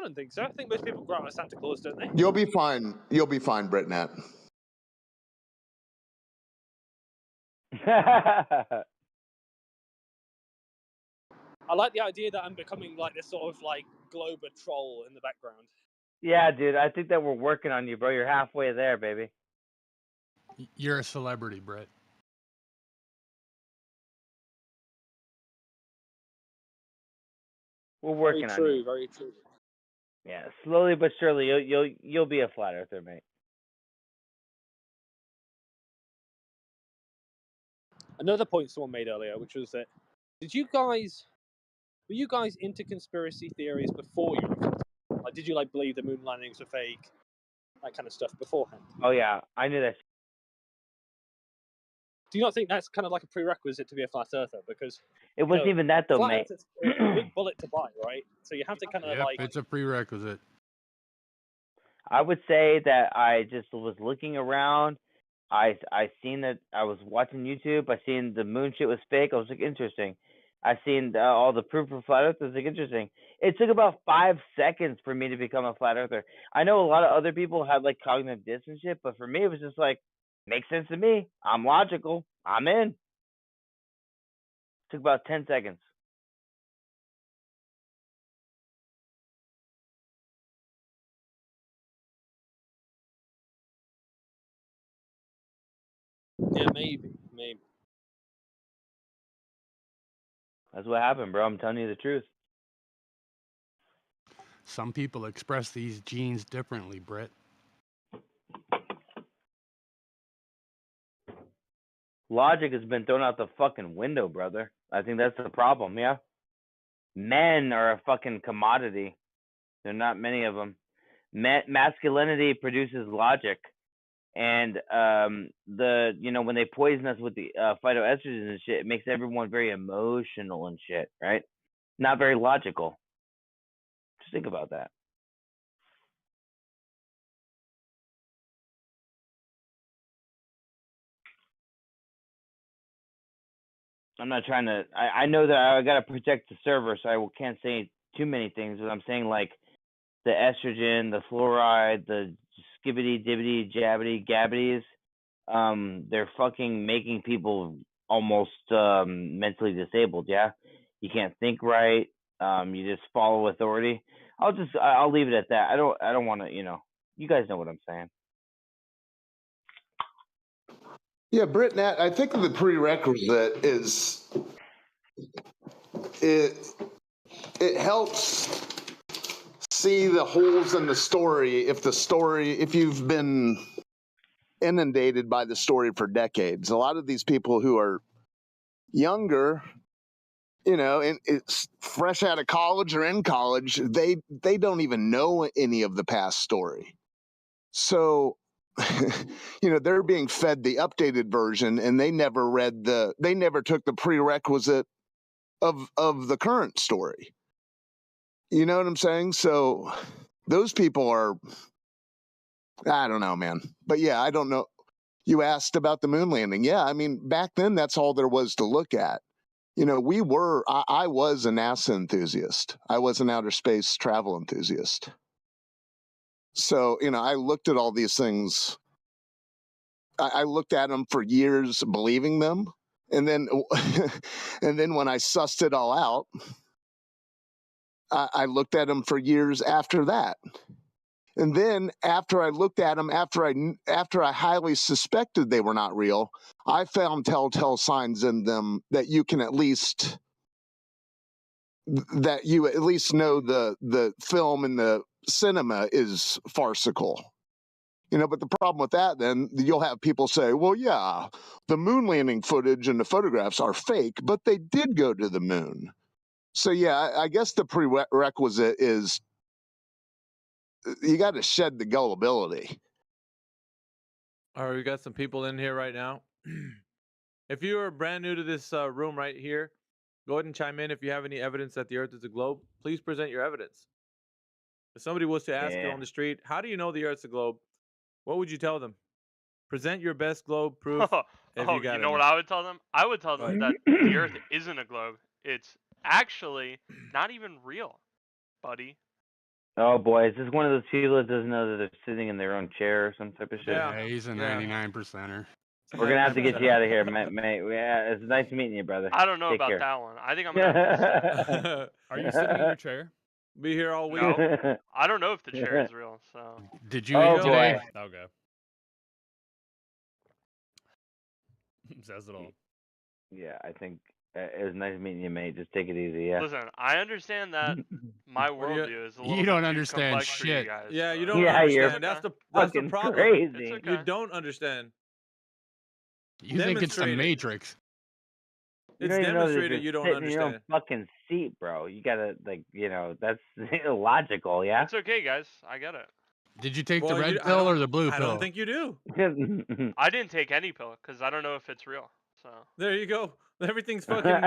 [SPEAKER 13] don't think so. I think most people grow up with Santa Claus, don't they?
[SPEAKER 14] You'll be fine. You'll be fine, Britnat.
[SPEAKER 13] I like the idea that I'm becoming like this sort of like Glober troll in the background.
[SPEAKER 10] Yeah, dude, I think that we're working on you, bro. You're halfway there, baby.
[SPEAKER 12] You're a celebrity, Brett.
[SPEAKER 10] We're working on you.
[SPEAKER 13] Very true.
[SPEAKER 10] Yeah, slowly but surely, you'll be a flat earther, mate.
[SPEAKER 13] Another point someone made earlier, which was that were you guys into conspiracy theories before you were? Like, did you believe the moon landings were fake, that kind of stuff beforehand?
[SPEAKER 10] Oh yeah, I knew that.
[SPEAKER 13] Do you not think that's kind of like a prerequisite to be a flat earther? Because
[SPEAKER 10] it wasn't even that though,
[SPEAKER 13] flat
[SPEAKER 10] mate.
[SPEAKER 13] Earth's a big bullet to buy, right? So you have to kind of
[SPEAKER 12] It's a prerequisite.
[SPEAKER 10] I would say that I just was looking around. I seen that I was watching YouTube. I seen the moon shit was fake. I was like, interesting. I seen all the proof for flat Earth. I was like, interesting. It took about 5 seconds for me to become a flat earther. I know a lot of other people have like cognitive dissonance shit, but for me, it was just like, makes sense to me. I'm logical. I'm in. Took about 10 seconds.
[SPEAKER 13] Yeah, maybe.
[SPEAKER 10] That's what happened, bro. I'm telling you the truth.
[SPEAKER 12] Some people express these genes differently, Britt.
[SPEAKER 10] Logic has been thrown out the fucking window, brother. I think that's the problem, yeah? Men are a fucking commodity. There are not many of them. Masculinity produces logic. And when they poison us with the phytoestrogens and shit, it makes everyone very emotional and shit, right? Not very logical. Just think about that. I'm not trying to. I know that I gotta protect the server, so I can't say too many things. But I'm saying like the estrogen, the fluoride, the skibbity dibbity jabbity gabbities. They're fucking making people almost mentally disabled. Yeah, you can't think right. You just follow authority. I'll leave it at that. I don't want to. You guys know what I'm saying.
[SPEAKER 14] Yeah, Britt, Nat, I think the prerequisite is it helps see the holes in the story if you've been inundated by the story for decades. A lot of these people who are younger, and it's fresh out of college or in college, they don't even know any of the past story. So they're being fed the updated version, and they never took the prerequisite of the current story. You know what I'm saying? So those people are, I don't know, man. But yeah, I don't know. You asked about the moon landing. Yeah, I mean, back then that's all there was to look at. I was a NASA enthusiast. I was an outer space travel enthusiast. So, I looked at all these things. I looked at them for years, believing them. And then, and then when I sussed it all out, I looked at them for years after that. And then after I looked at them, after I highly suspected they were not real, I found telltale signs in them that you at least know the film and the cinema is farcical. But the problem with that, then you'll have people say, well, yeah, the moon landing footage and the photographs are fake, but they did go to the moon. So yeah, I guess the prerequisite is you got to shed the gullibility.
[SPEAKER 6] All right, we got some people in here right now. If you are brand new to this room right here, go ahead and chime in if you have any evidence that the Earth is a globe. Please present your evidence. If somebody was to ask you on the street, how do you know the Earth's a globe? What would you tell them? Present your best globe proof. If you got
[SPEAKER 15] know what I would tell them? I would tell them that the Earth isn't a globe. It's actually not even real, buddy.
[SPEAKER 10] Oh boy, is this one of those people that doesn't know that they're sitting in their own chair or some type of shit?
[SPEAKER 12] Yeah, he's a 99%er.
[SPEAKER 10] We're gonna have to get you out of here, mate. Yeah, it's nice meeting you, brother.
[SPEAKER 15] I don't know
[SPEAKER 10] Take
[SPEAKER 15] about
[SPEAKER 10] care.
[SPEAKER 15] that one. I think I'm gonna.
[SPEAKER 16] Are you sitting in your chair?
[SPEAKER 6] Be here all week.
[SPEAKER 15] No, I don't know if the chair is real. So.
[SPEAKER 12] Did you eat today?
[SPEAKER 16] Okay. Says it all.
[SPEAKER 10] Yeah, I think it was nice meeting you, mate. Just take it easy, yeah.
[SPEAKER 15] Listen, I understand that my worldview is a little
[SPEAKER 12] You don't
[SPEAKER 15] bit too
[SPEAKER 12] understand
[SPEAKER 15] complex for
[SPEAKER 12] shit.
[SPEAKER 15] you guys.
[SPEAKER 6] Yeah, you
[SPEAKER 15] so-
[SPEAKER 6] don't understand. That's the
[SPEAKER 10] fucking
[SPEAKER 6] problem.
[SPEAKER 10] crazy.
[SPEAKER 15] It's okay.
[SPEAKER 6] You don't understand.
[SPEAKER 12] You think it's the
[SPEAKER 6] Demonstrate it.
[SPEAKER 12] Matrix.
[SPEAKER 10] You
[SPEAKER 6] It's
[SPEAKER 10] don't even know that
[SPEAKER 6] demonstrated
[SPEAKER 10] you're
[SPEAKER 6] you don't
[SPEAKER 10] sitting in your own
[SPEAKER 6] understand.
[SPEAKER 10] fucking seat, bro. You gotta that's illogical, yeah.
[SPEAKER 15] It's okay, guys. I get it.
[SPEAKER 12] Did you take the
[SPEAKER 6] Well,
[SPEAKER 12] red
[SPEAKER 6] I
[SPEAKER 12] pill or
[SPEAKER 6] don't-
[SPEAKER 12] the blue
[SPEAKER 6] I
[SPEAKER 12] pill?
[SPEAKER 6] don't think you do.
[SPEAKER 15] I didn't take any pill because I don't know if it's real. So.
[SPEAKER 6] There you go. Everything's fucking.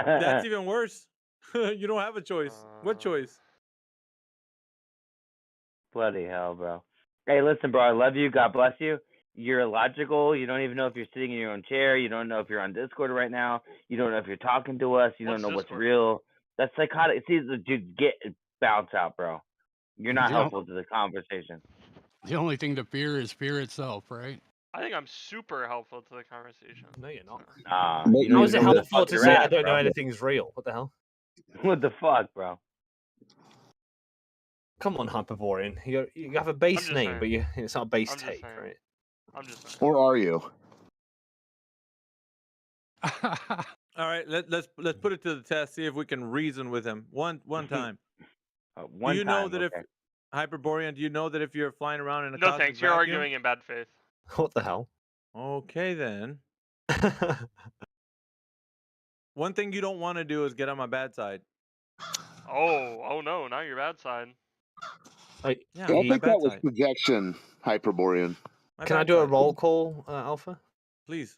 [SPEAKER 6] That's even worse. You don't have a choice. What choice?
[SPEAKER 10] Bloody hell, bro. Hey, listen, bro. I love you. God bless you. You're illogical. You don't even know if you're sitting in your own chair. You don't know if you're on Discord right now. You don't know if you're talking to us. You don't know what's real. That's psychotic. See, dude, bounce out, bro. You're not
[SPEAKER 12] Yeah.
[SPEAKER 10] helpful to the conversation.
[SPEAKER 12] The only thing to fear is fear itself, right?
[SPEAKER 15] I think I'm super helpful to the conversation.
[SPEAKER 4] No, you're not.
[SPEAKER 10] You
[SPEAKER 4] How
[SPEAKER 10] don't
[SPEAKER 4] is it
[SPEAKER 10] even know where the
[SPEAKER 4] helpful
[SPEAKER 10] fuck
[SPEAKER 4] to
[SPEAKER 10] you're
[SPEAKER 4] say I
[SPEAKER 10] at,
[SPEAKER 4] don't know
[SPEAKER 10] bro.
[SPEAKER 4] anything's real? What the hell?
[SPEAKER 10] What the fuck, bro?
[SPEAKER 4] Come on, Hyperborean. You have a base
[SPEAKER 15] just
[SPEAKER 4] name,
[SPEAKER 15] saying.
[SPEAKER 4] but it's not a base
[SPEAKER 15] I'm just
[SPEAKER 4] take,
[SPEAKER 15] saying.
[SPEAKER 4] right?
[SPEAKER 15] I'm just saying.
[SPEAKER 14] Or are you?
[SPEAKER 6] All right, let's put it to the test. See if we can reason with him one time.
[SPEAKER 10] One
[SPEAKER 6] do you know
[SPEAKER 10] time,
[SPEAKER 6] that
[SPEAKER 10] okay.
[SPEAKER 6] if Hyperborean? Do you know that if you're flying around in a
[SPEAKER 15] No
[SPEAKER 6] cosmic
[SPEAKER 15] thanks. You're
[SPEAKER 6] vacuum?
[SPEAKER 15] arguing in bad faith.
[SPEAKER 4] What the hell?
[SPEAKER 6] Okay then. One thing you don't want to do is get on my bad side.
[SPEAKER 15] Oh no! Now you're bad side.
[SPEAKER 4] Like,
[SPEAKER 6] Yeah,
[SPEAKER 14] I
[SPEAKER 6] my
[SPEAKER 14] think
[SPEAKER 6] bad
[SPEAKER 14] that was
[SPEAKER 6] side.
[SPEAKER 14] projection, Hyperborean.
[SPEAKER 4] Can I do a roll call, Alpha?
[SPEAKER 6] Please.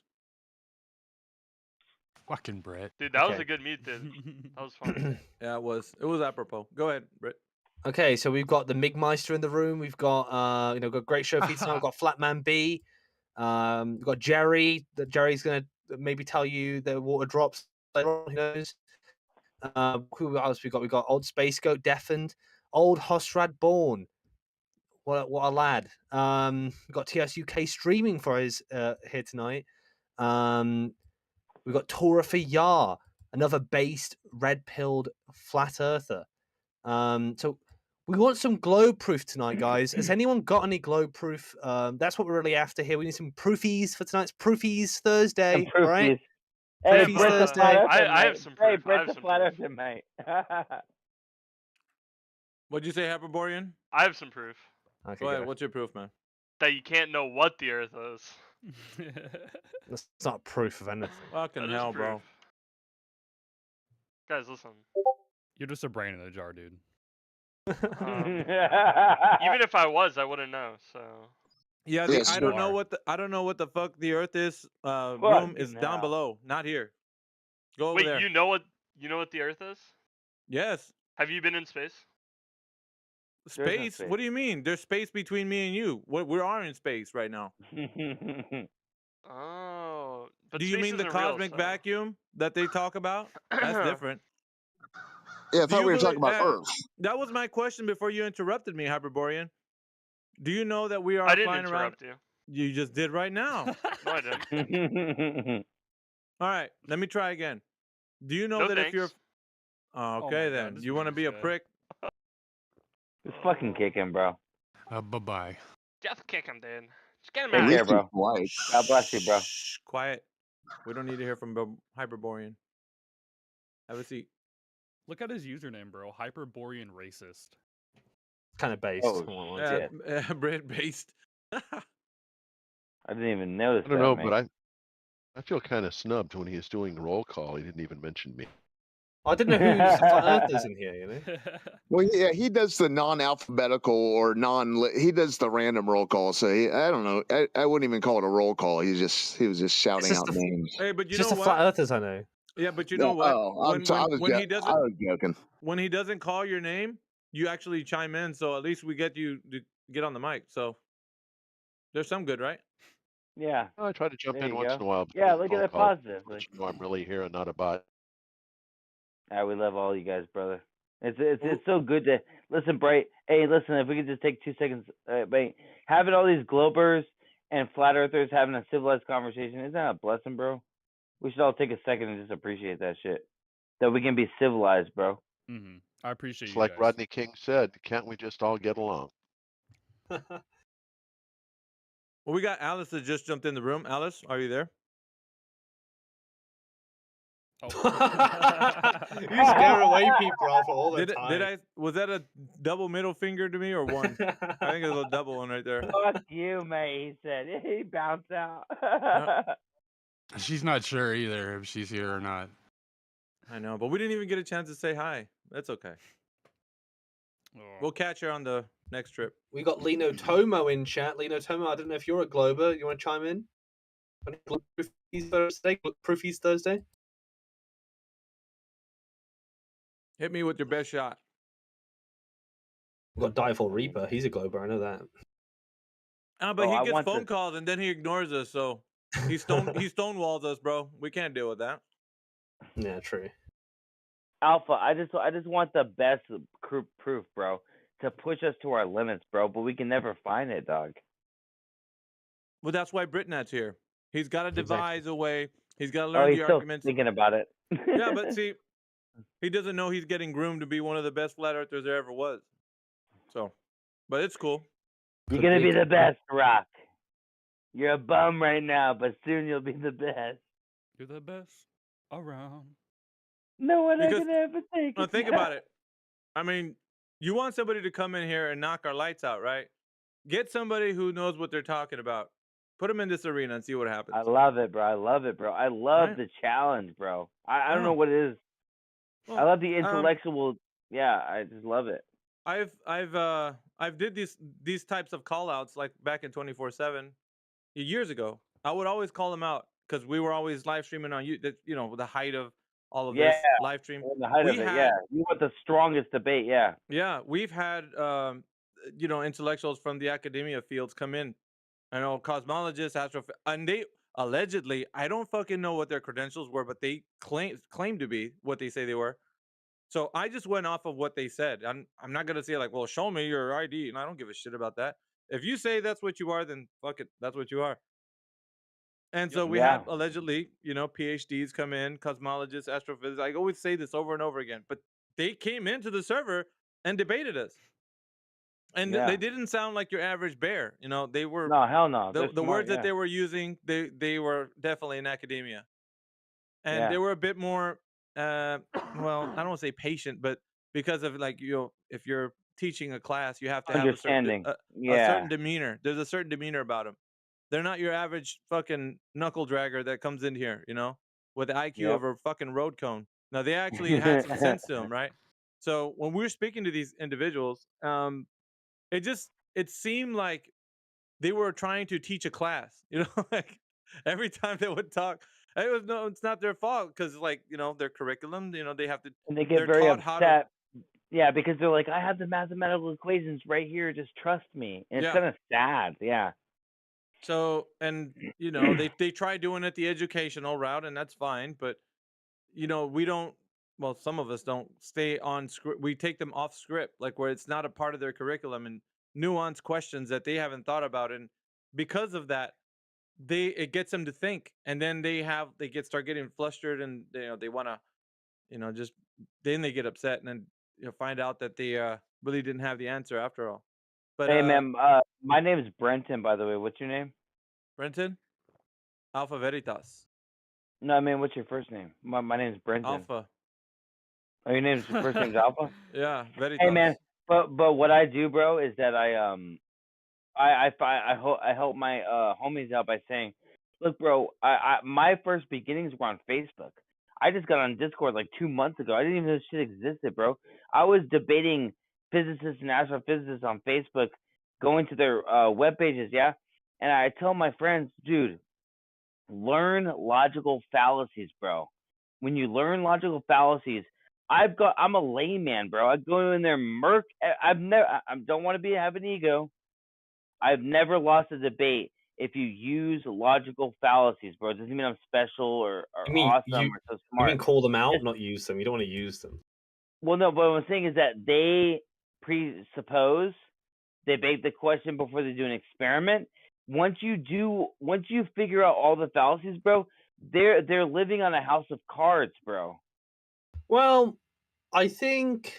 [SPEAKER 12] Fucking Brett.
[SPEAKER 15] Dude, that was
[SPEAKER 4] Okay.
[SPEAKER 15] a good mute, dude. That was fun.
[SPEAKER 6] Yeah, it was. It was apropos. Go ahead, Britt.
[SPEAKER 4] Okay, so we've got the Migmeister in the room. We've got got a great show for you tonight. We've got Flatman B. We've got Jerry. Jerry's gonna maybe tell you the water drops later on. Who knows? Who else we got? We got Old Space Goat Deafened, Old Hosrad Born. What a lad. We've got TS UK streaming for us here tonight. We've got Tora for Yar, another based red-pilled flat earther. So we want some globe proof tonight, guys. Has anyone got any globe proof? That's what we're really after here. We need some proofies for tonight's Proofies Thursday.
[SPEAKER 10] Some
[SPEAKER 4] All right?
[SPEAKER 10] Hey,
[SPEAKER 4] Proofies
[SPEAKER 10] Britt's a
[SPEAKER 4] Thursday.
[SPEAKER 10] flat earther,
[SPEAKER 15] I have
[SPEAKER 10] mate.
[SPEAKER 15] some
[SPEAKER 10] Hey,
[SPEAKER 15] proof. I
[SPEAKER 10] Britt's
[SPEAKER 15] have
[SPEAKER 10] a
[SPEAKER 15] some
[SPEAKER 10] flat
[SPEAKER 15] proof.
[SPEAKER 10] earther, mate.
[SPEAKER 6] What'd you say, Hyperborean?
[SPEAKER 15] I have some proof
[SPEAKER 4] Okay,
[SPEAKER 6] Go ahead.
[SPEAKER 4] go.
[SPEAKER 6] What's your proof, man?
[SPEAKER 15] that you can't know what the Earth is.
[SPEAKER 4] That's not proof of anything.
[SPEAKER 6] Fucking
[SPEAKER 15] That is
[SPEAKER 6] hell,
[SPEAKER 15] proof.
[SPEAKER 6] bro.
[SPEAKER 15] Guys, listen.
[SPEAKER 16] You're just a brain in a jar, dude.
[SPEAKER 15] Even if I was, I wouldn't know. So.
[SPEAKER 6] Yeah,
[SPEAKER 14] Yes,
[SPEAKER 6] I don't
[SPEAKER 14] you
[SPEAKER 6] know
[SPEAKER 14] are.
[SPEAKER 6] what the fuck the Earth is. Room
[SPEAKER 10] Fucking
[SPEAKER 6] is down
[SPEAKER 10] hell.
[SPEAKER 6] below, not here. Go over
[SPEAKER 15] Wait,
[SPEAKER 6] there.
[SPEAKER 15] you know what the Earth is?
[SPEAKER 6] Yes.
[SPEAKER 15] Have you been in space?
[SPEAKER 10] There is no
[SPEAKER 6] Space?
[SPEAKER 10] space.
[SPEAKER 6] What do you mean? There's space between me and you. We are in space right now.
[SPEAKER 15] Oh, but
[SPEAKER 6] Do you
[SPEAKER 15] space
[SPEAKER 6] mean the
[SPEAKER 15] isn't real,
[SPEAKER 6] cosmic
[SPEAKER 15] so.
[SPEAKER 6] vacuum that they talk about? That's different.
[SPEAKER 14] Yeah, I
[SPEAKER 6] Do
[SPEAKER 14] thought
[SPEAKER 6] you
[SPEAKER 14] we were talking
[SPEAKER 6] believe
[SPEAKER 14] about Earth.
[SPEAKER 6] that was my question before you interrupted me, Hyperborean. Do you know that we are
[SPEAKER 15] I didn't
[SPEAKER 6] flying around?
[SPEAKER 15] interrupt you.
[SPEAKER 6] You just did right now.
[SPEAKER 15] No, I didn't.
[SPEAKER 6] All right, let me try again. Do you know
[SPEAKER 15] No
[SPEAKER 6] that if you're
[SPEAKER 15] thanks.
[SPEAKER 6] okay,
[SPEAKER 16] my God,
[SPEAKER 6] then
[SPEAKER 16] this
[SPEAKER 6] you want to
[SPEAKER 16] man's
[SPEAKER 6] be a
[SPEAKER 16] gay.
[SPEAKER 6] prick?
[SPEAKER 10] Just fucking kick him, bro.
[SPEAKER 12] Bye-bye.
[SPEAKER 15] Just kick him, dude. Just get him
[SPEAKER 10] Take
[SPEAKER 15] out.
[SPEAKER 14] At
[SPEAKER 10] care,
[SPEAKER 14] least
[SPEAKER 10] bro.
[SPEAKER 14] he's polite.
[SPEAKER 10] God bless you, bro.
[SPEAKER 6] Shh, quiet. We don't need to hear from Hyperborean. Have a seat.
[SPEAKER 16] Look at his username, bro. Hyperborean racist.
[SPEAKER 4] Kind of based.
[SPEAKER 10] Oh,
[SPEAKER 4] on what I want.
[SPEAKER 10] shit.
[SPEAKER 6] Bread based.
[SPEAKER 10] I didn't even notice
[SPEAKER 17] I don't
[SPEAKER 10] that,
[SPEAKER 17] know,
[SPEAKER 10] mate.
[SPEAKER 17] but I feel kind of snubbed when he was doing the roll call. He didn't even mention me.
[SPEAKER 4] I didn't know who's the flat earthers in here, you know?
[SPEAKER 14] Well, yeah, he does the non-alphabetical or he does the random roll call. So I don't know. I wouldn't even call it a roll call. He was just shouting
[SPEAKER 4] just
[SPEAKER 14] out
[SPEAKER 4] the-
[SPEAKER 14] names.
[SPEAKER 6] Hey, but you
[SPEAKER 4] It's just
[SPEAKER 6] know
[SPEAKER 4] the
[SPEAKER 6] what?
[SPEAKER 4] flat earthers I know.
[SPEAKER 6] Yeah, but you
[SPEAKER 14] Yeah,
[SPEAKER 6] know what?
[SPEAKER 14] oh,
[SPEAKER 6] When he
[SPEAKER 14] I
[SPEAKER 6] doesn't
[SPEAKER 14] was joking.
[SPEAKER 6] when he doesn't call your name, you actually chime in. So at least we get you to get on the mic. So there's some good, right?
[SPEAKER 10] Yeah.
[SPEAKER 17] I try to jump
[SPEAKER 10] There
[SPEAKER 17] in
[SPEAKER 10] you
[SPEAKER 17] once
[SPEAKER 10] go.
[SPEAKER 17] in a while.
[SPEAKER 10] Yeah,
[SPEAKER 17] between
[SPEAKER 10] look at
[SPEAKER 17] phone
[SPEAKER 10] that
[SPEAKER 17] calls.
[SPEAKER 10] positive.
[SPEAKER 17] Let you know I'm really here and not a bot.
[SPEAKER 10] We love all you guys, brother. It's so good to listen, Bright. Hey, listen, if we could just take 2 seconds, mate, having all these globers and flat earthers having a civilized conversation, isn't that a blessing, bro? We should all take a second and just appreciate that shit. That we can be civilized, bro.
[SPEAKER 16] Mm-hmm. I appreciate
[SPEAKER 17] It's
[SPEAKER 16] you
[SPEAKER 17] like
[SPEAKER 16] guys.
[SPEAKER 17] Rodney King said, can't we just all get along?
[SPEAKER 6] Well, we got Alice that just jumped in the room. Alice, are you there?
[SPEAKER 4] You scare away people Alpha, all the time.
[SPEAKER 6] Did I? Was that a double middle finger to me or one? I think it was a double one right there.
[SPEAKER 10] Fuck you, mate, he said. He bounced out.
[SPEAKER 12] She's not sure either if she's here or not.
[SPEAKER 6] I know, but we didn't even get a chance to say hi. That's okay. We'll catch her on the next trip.
[SPEAKER 4] We got Lino Tomo in chat. Lino Tomo, I don't know if you're a Glober. You want to chime in? Proofies Thursday? Proofies Thursday?
[SPEAKER 6] Hit me with your best shot.
[SPEAKER 4] We've got Dieful Reaper. He's a glober. I know that.
[SPEAKER 6] But
[SPEAKER 10] Oh,
[SPEAKER 6] he
[SPEAKER 10] I
[SPEAKER 6] gets
[SPEAKER 10] want
[SPEAKER 6] phone
[SPEAKER 10] this.
[SPEAKER 6] calls and then he ignores us. So he stonewalls us, bro. We can't deal with that.
[SPEAKER 4] Yeah, true.
[SPEAKER 10] Alpha, I just want the best proof, bro, to push us to our limits, bro. But we can never find it, dog.
[SPEAKER 6] Well, that's why Britnat's here. He's got to devise a way. He's got to
[SPEAKER 10] Oh,
[SPEAKER 6] learn
[SPEAKER 10] he's
[SPEAKER 6] the
[SPEAKER 10] still
[SPEAKER 6] arguments.
[SPEAKER 10] thinking about it.
[SPEAKER 6] Yeah, but see, he doesn't know he's getting groomed to be one of the best flat earthers there ever was. So, but it's cool.
[SPEAKER 10] You're gonna be the best, Rock. You're a bum right now, but soon you'll be the best.
[SPEAKER 16] You're the best around.
[SPEAKER 10] No one
[SPEAKER 6] Because-
[SPEAKER 10] can ever take
[SPEAKER 6] Well,
[SPEAKER 10] it.
[SPEAKER 6] think about it. I mean, you want somebody to come in here and knock our lights out, right? Get somebody who knows what they're talking about. Put them in this arena and see what happens.
[SPEAKER 10] I love it, bro. I love it, bro. I love
[SPEAKER 6] Right?
[SPEAKER 10] the challenge, bro. I don't
[SPEAKER 6] Oh.
[SPEAKER 10] know what it is. I
[SPEAKER 6] Well,
[SPEAKER 10] love the intellectual. Yeah, I just love it.
[SPEAKER 6] I've did these types of call outs like back in 24/7 years ago. I would always call them out because we were always live streaming on you know, the height of all of
[SPEAKER 10] Yeah,
[SPEAKER 6] this live stream.
[SPEAKER 10] in the height
[SPEAKER 6] We
[SPEAKER 10] of it.
[SPEAKER 6] had
[SPEAKER 10] Yeah, you want the strongest debate. Yeah.
[SPEAKER 6] Yeah, we've had you know, intellectuals from the academia fields come in. I know cosmologists, and they allegedly, I don't fucking know what their credentials were, but they claim to be what they say they were. So I just went off of what they said. I'm not gonna say like, well, show me your ID, and I don't give a shit about that. If you say that's what you are, then fuck it, that's what you are. And so we
[SPEAKER 10] Yeah.
[SPEAKER 6] had allegedly, you know, PhDs come in, cosmologists, astrophysics. I always say this over and over again, but they came into the server and debated us. And
[SPEAKER 10] Yeah.
[SPEAKER 6] they didn't sound like your average bear. You know, they were
[SPEAKER 10] No, hell no. They're
[SPEAKER 6] the
[SPEAKER 10] smart,
[SPEAKER 6] words
[SPEAKER 10] yeah.
[SPEAKER 6] that they were using, they were definitely in academia. And
[SPEAKER 10] Yeah.
[SPEAKER 6] they were a bit more well, I don't want to say patient, but because of like, you know, if you're teaching a class, you have to have
[SPEAKER 10] Understanding.
[SPEAKER 6] a
[SPEAKER 10] Yeah.
[SPEAKER 6] certain demeanor. There's a certain demeanor about them. They're not your average fucking knuckle dragger that comes in here, you know, with the IQ
[SPEAKER 10] Yep.
[SPEAKER 6] of a fucking road cone. Now they actually had some sense to them, right? So when we were speaking to these individuals, it seemed like they were trying to teach a class, you know, like every time they would talk, it's not their fault because like, you know, their curriculum, you know, they have to,
[SPEAKER 10] And they get
[SPEAKER 6] they're
[SPEAKER 10] very
[SPEAKER 6] taught how to,
[SPEAKER 10] upset. Yeah, because they're like, I have the mathematical equations right here. Just trust me. And it's
[SPEAKER 6] Yeah.
[SPEAKER 10] kind of sad. Yeah.
[SPEAKER 6] so, and you know, they try doing it the educational route, and that's fine, but you know, we don't, well, some of us don't stay on script. We take them off script, like where it's not a part of their curriculum and nuanced questions that they haven't thought about. And because of that, it gets them to think. And then start getting flustered, and you know, they want to, you know, just, then they get upset, and then, you know, find out that they really didn't have the answer after all. But
[SPEAKER 10] Hey, man. My name is Brenton, by the way. What's your name?
[SPEAKER 6] Brenton, Alpha Veritas,
[SPEAKER 10] No, I mean, what's your first name? My name's Brenton.
[SPEAKER 6] Alpha.
[SPEAKER 10] Oh, your first name's Alpha?
[SPEAKER 6] Yeah, Veritas.
[SPEAKER 10] Hey, man. But what I do, bro, is that I help my homies out by saying, look, bro, my first beginnings were on Facebook. I just got on Discord like 2 months ago. I didn't even know this shit existed, bro. I was debating physicists and astrophysicists on Facebook, going to their web pages, yeah. And I tell my friends, dude, learn logical fallacies, bro. When you learn logical fallacies, I'm a layman, bro. I go in there, murk. I don't want to have an ego. I've never lost a debate if you use logical fallacies, bro. It doesn't mean I'm special or
[SPEAKER 4] I mean,
[SPEAKER 10] awesome
[SPEAKER 4] you,
[SPEAKER 10] or so
[SPEAKER 4] I
[SPEAKER 10] smart.
[SPEAKER 4] mean, call them out,
[SPEAKER 10] It's-
[SPEAKER 4] not use them. You don't want to use them.
[SPEAKER 10] well, no, but what I'm saying is that they presuppose, they bake the question before they do an experiment. Once you figure out all the fallacies, bro, they're living on a house of cards, bro.
[SPEAKER 4] Well, I think.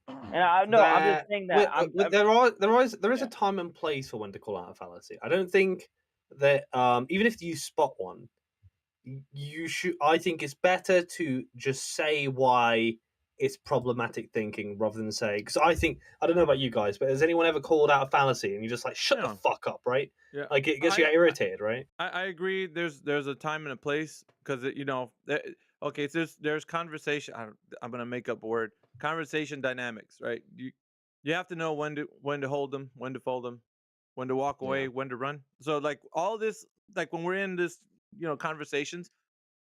[SPEAKER 10] And I'm just saying that
[SPEAKER 4] there is a time and place for when to call out a fallacy. I don't think that even if you spot one, you should. I think it's better to just say why it's problematic thinking rather than say, because I don't know about you guys, but has anyone ever called out a fallacy and you just like shut the fuck up, right?
[SPEAKER 6] Yeah.
[SPEAKER 4] Like it gets you irritated, right?
[SPEAKER 6] I agree. There's a time and a place because you know. Okay, so there's conversation. I'm gonna make up a word. Conversation dynamics, right? You have to know when to hold them, when to fold them, when to walk away, when to run. So like all this, like when we're in this, you know, conversations,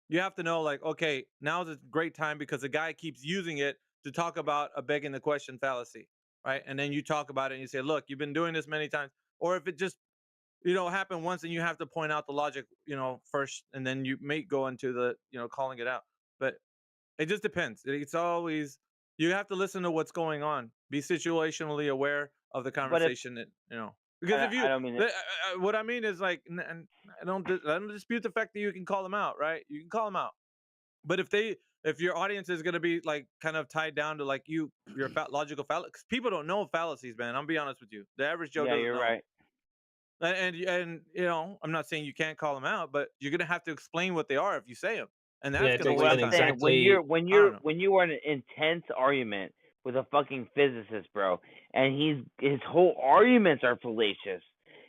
[SPEAKER 6] you have to know like, okay, now's a great time because the guy keeps using it to talk about a begging the question fallacy. right? And then you talk about it and you say, look, you've been doing this many times. Or if it just, happened once and you have to point out the logic, first, and then you may go into the, calling it out. But it just depends. It's always, you have to listen to what's going on, be situationally aware of the
[SPEAKER 10] But if
[SPEAKER 6] conversation because if
[SPEAKER 10] I
[SPEAKER 6] you,
[SPEAKER 10] don't mean it.
[SPEAKER 6] what I mean is like, and I don't dispute the fact that you can call them out, right? You can call them out. But if your audience is gonna be like kind of tied down to like your logical fallacy, because people don't know fallacies, man. I'm be honest with you. The average Joe
[SPEAKER 10] Yeah,
[SPEAKER 6] doesn't
[SPEAKER 10] you're
[SPEAKER 6] know.
[SPEAKER 10] right.
[SPEAKER 6] And I'm not saying you can't call them out, but you're gonna have to explain what they are if you say them, and that's
[SPEAKER 4] Yeah, to
[SPEAKER 6] gonna
[SPEAKER 10] But what
[SPEAKER 6] waste
[SPEAKER 10] I'm
[SPEAKER 6] time.
[SPEAKER 10] saying, when
[SPEAKER 4] exactly.
[SPEAKER 10] you are in an intense argument with a fucking physicist, bro, and his whole arguments are fallacious,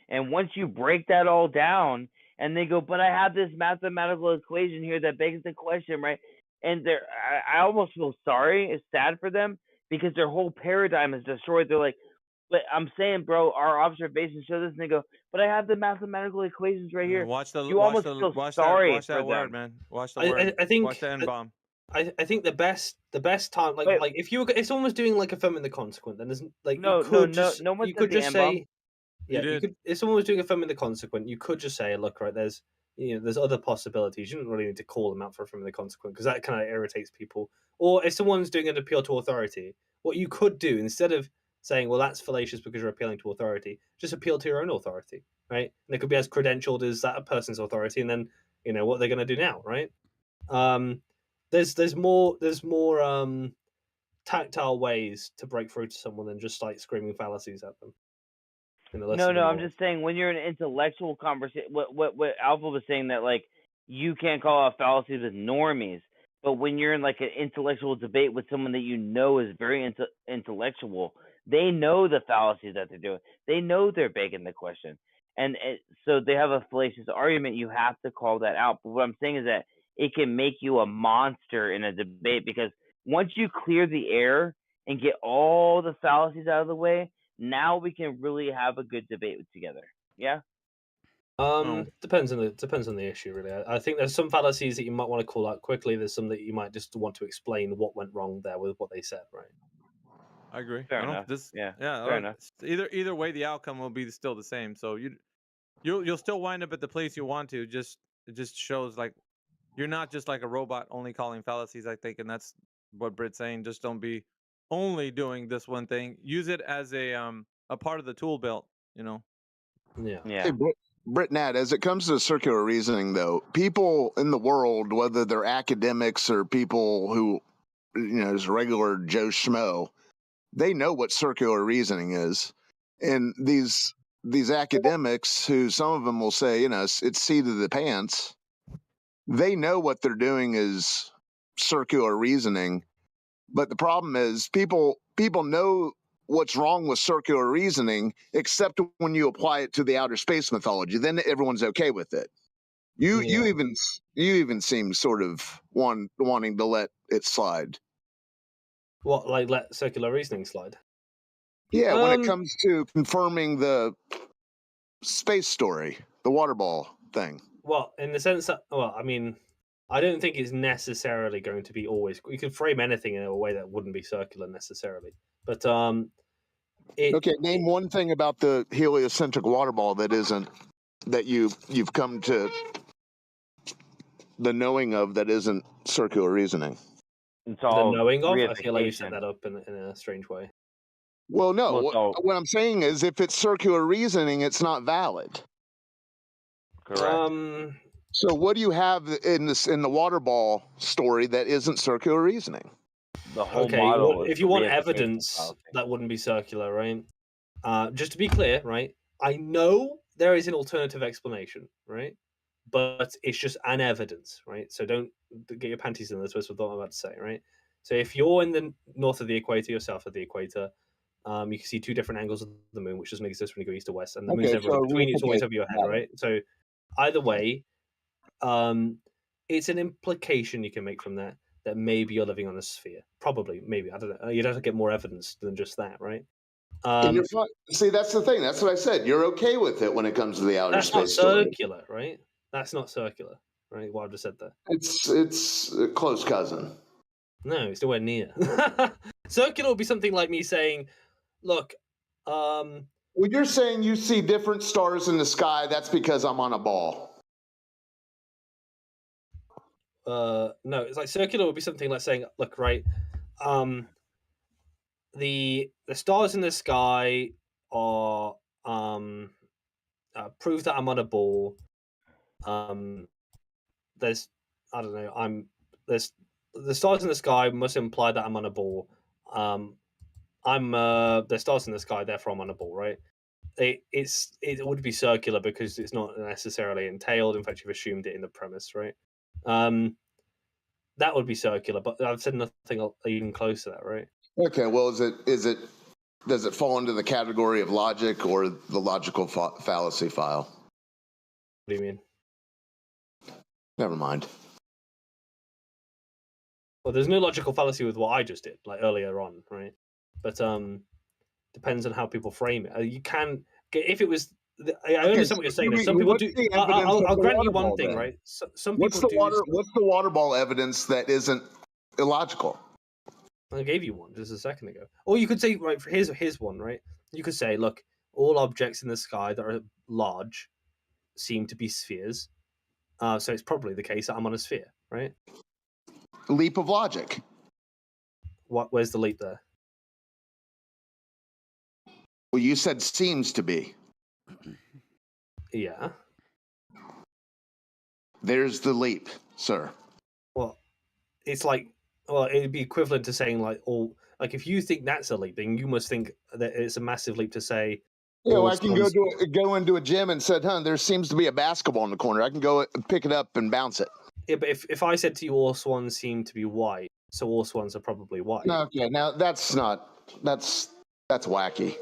[SPEAKER 10] and once you break that all down, and they go, but I have this mathematical equation here that begs the question, right? And I almost feel sorry, it's sad for them because their whole paradigm is destroyed. They're like, but I'm saying, bro, our observations show this, and they go, but I have the mathematical equations right here.
[SPEAKER 6] Watch
[SPEAKER 10] You almost feel sorry for
[SPEAKER 6] that word,
[SPEAKER 10] them.
[SPEAKER 6] man. Watch the
[SPEAKER 4] I
[SPEAKER 6] word.
[SPEAKER 4] think
[SPEAKER 6] Watch the N bomb.
[SPEAKER 4] I think the best time, like
[SPEAKER 10] Wait.
[SPEAKER 4] like if someone was doing like affirming the consequent, then there's like
[SPEAKER 10] No,
[SPEAKER 4] you could
[SPEAKER 10] no one
[SPEAKER 4] you
[SPEAKER 10] said
[SPEAKER 4] could
[SPEAKER 10] the
[SPEAKER 4] just
[SPEAKER 10] N-bomb.
[SPEAKER 4] say, yeah, you could, if someone was doing affirming the consequent, you could just say, look, right, there's there's other possibilities. You don't really need to call them out for affirming the consequent because that kind of irritates people. Or if someone's doing an appeal to authority, what you could do instead of saying, well, that's fallacious because you're appealing to authority, just appeal to your own authority, right? And it could be as credentialed as that person's authority, and then what they're going to do now, right? There's more tactile ways to break through to someone than just like screaming fallacies at them.
[SPEAKER 10] No, I'm just saying when you're in an intellectual conversation, what Alpha was saying, that like you can't call out fallacies with normies, but when you're in like an intellectual debate with someone that you know is very intellectual, they know the fallacies that they're doing. They know they're begging the question, and so they have a fallacious argument. You have to call that out. But what I'm saying is that it can make you a monster in a debate because once you clear the air and get all the fallacies out of the way, now we can really have a good debate together. Yeah.
[SPEAKER 4] Depends on the issue, really. I think there's some fallacies that you might want to call out quickly. There's some that you might just want to explain what went wrong there with what they said, right?
[SPEAKER 6] I agree.
[SPEAKER 10] Fair enough. Yeah. Fair enough.
[SPEAKER 6] Either way, the outcome will be still the same. So you'll still wind up at the place you want to. It just shows like you're not just like a robot only calling fallacies, I think, and that's what Britt's saying. Just don't be only doing this one thing. Use it as a part of the tool belt.
[SPEAKER 4] Yeah.
[SPEAKER 14] Hey, Britt Nat, as it comes to circular reasoning, though, people in the world, whether they're academics or people who, is regular Joe Schmo, they know what circular reasoning is. And these academics, who some of them will say, it's seat of the pants, they know what they're doing is circular reasoning. But the problem is people know what's wrong with circular reasoning, except when you apply it to the outer space mythology. Then everyone's okay with it. You even seem sort of wanting to let it slide.
[SPEAKER 4] What, like let circular reasoning slide?
[SPEAKER 14] Yeah, when it comes to confirming the space story, the water ball thing.
[SPEAKER 4] Well, in the sense that, I mean, I don't think it's necessarily going to be always. You could frame anything in a way that wouldn't be circular necessarily, but
[SPEAKER 14] okay, name one thing about the heliocentric water ball that isn't, that you've come to the knowing of, that isn't circular reasoning.
[SPEAKER 10] It's all
[SPEAKER 4] the knowing of. I feel like you set that up in a strange way.
[SPEAKER 14] Well, no. What I'm saying is, if it's circular reasoning, it's not valid.
[SPEAKER 10] Correct.
[SPEAKER 14] So, what do you have in the water ball story that isn't circular reasoning?
[SPEAKER 10] The whole
[SPEAKER 4] model. If you want evidence, that wouldn't be circular, right? Just to be clear, right? I know there is an alternative explanation, right? But it's just an evidence, right? So don't get your panties in the twist with what I'm about to say, right? So if you're in the north of the equator, you're south of the equator, you can see two different angles of the moon, which doesn't exist when you go east or west, and the moon's never in between; it's always over your head, right? So either way, it's an implication you can make from that maybe you're living on a sphere. Probably, maybe, I don't know. You'd have to get more evidence than just that, right?
[SPEAKER 14] And you're fine. See, that's the thing. That's what I said. You're okay with it when it comes to the outer space story.
[SPEAKER 4] That's not circular, right? That's not circular, right? What I've just said there.
[SPEAKER 14] It's a close cousin.
[SPEAKER 4] No, it's nowhere near. Circular would be something like me saying, Look,
[SPEAKER 14] When you're saying you see different stars in the sky, that's because I'm on a ball.
[SPEAKER 4] no, it's like circular would be something like saying, look, right, the stars in the sky are prove that I'm on a ball. There's I don't know, there's the stars in the sky must imply that I'm on a ball. The stars in the sky, therefore I'm on a ball, right? It would be circular because it's not necessarily entailed. In fact, you've assumed it in the premise, right? That would be circular, but I've said nothing even close to that, right?
[SPEAKER 14] Okay, well, does it fall into the category of logic or the logical fallacy file?
[SPEAKER 4] What do you mean?
[SPEAKER 14] Never mind.
[SPEAKER 4] Well, there's no logical fallacy with what I just did, like earlier on, right? But depends on how people frame it. You can if it was. I understand what you're saying. Some people do. I'll grant you one thing, right? Some people do.
[SPEAKER 14] What's the water ball evidence that isn't illogical?
[SPEAKER 4] I gave you one just a second ago. Or you could say, right, here's one, right? You could say, look, all objects in the sky that are large seem to be spheres. So it's probably the case that I'm on a sphere, right?
[SPEAKER 14] Leap of logic.
[SPEAKER 4] Where's the leap there?
[SPEAKER 14] Well, you said seems to be.
[SPEAKER 4] Yeah.
[SPEAKER 14] There's the leap, sir.
[SPEAKER 4] Well, it's like, it'd be equivalent to saying like if you think that's a leap, then you must think that it's a massive leap to say.
[SPEAKER 14] You know, I can go into a gym and said, there seems to be a basketball in the corner. I can go pick it up and bounce it.
[SPEAKER 4] Yeah, but if I said to you all swans seem to be white, so all swans are probably white.
[SPEAKER 14] Okay, now that's wacky.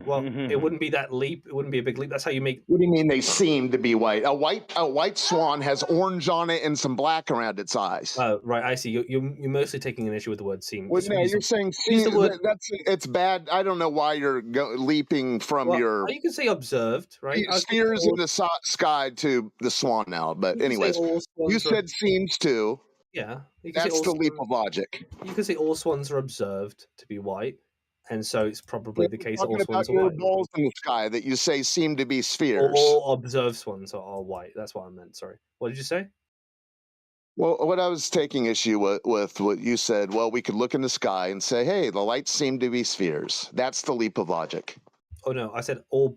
[SPEAKER 4] Well, it wouldn't be that leap. It wouldn't be a big leap. That's how you make.
[SPEAKER 14] What do you mean they seem to be white? A white swan has orange on it and some black around its eyes.
[SPEAKER 4] Oh, right. I see. You're mostly taking an issue with the word seem.
[SPEAKER 14] Well, no, you're saying seem. It's bad. I don't know why you're leaping from your.
[SPEAKER 4] You can say observed, right?
[SPEAKER 14] Spheres in the sky to the swan now, but anyways, you said seems to.
[SPEAKER 4] Yeah,
[SPEAKER 14] that's the leap of logic.
[SPEAKER 4] You can say all swans are observed to be white. And so it's probably the case that all swans are
[SPEAKER 14] your
[SPEAKER 4] white.
[SPEAKER 14] balls in the sky that you say seem to be spheres.
[SPEAKER 4] All observed swans are white. That's what I meant. Sorry. What did you say?
[SPEAKER 14] Well, what I was taking issue with what you said, well, we could look in the sky and say, hey, the lights seem to be spheres. That's the leap of logic.
[SPEAKER 4] Oh no, I said all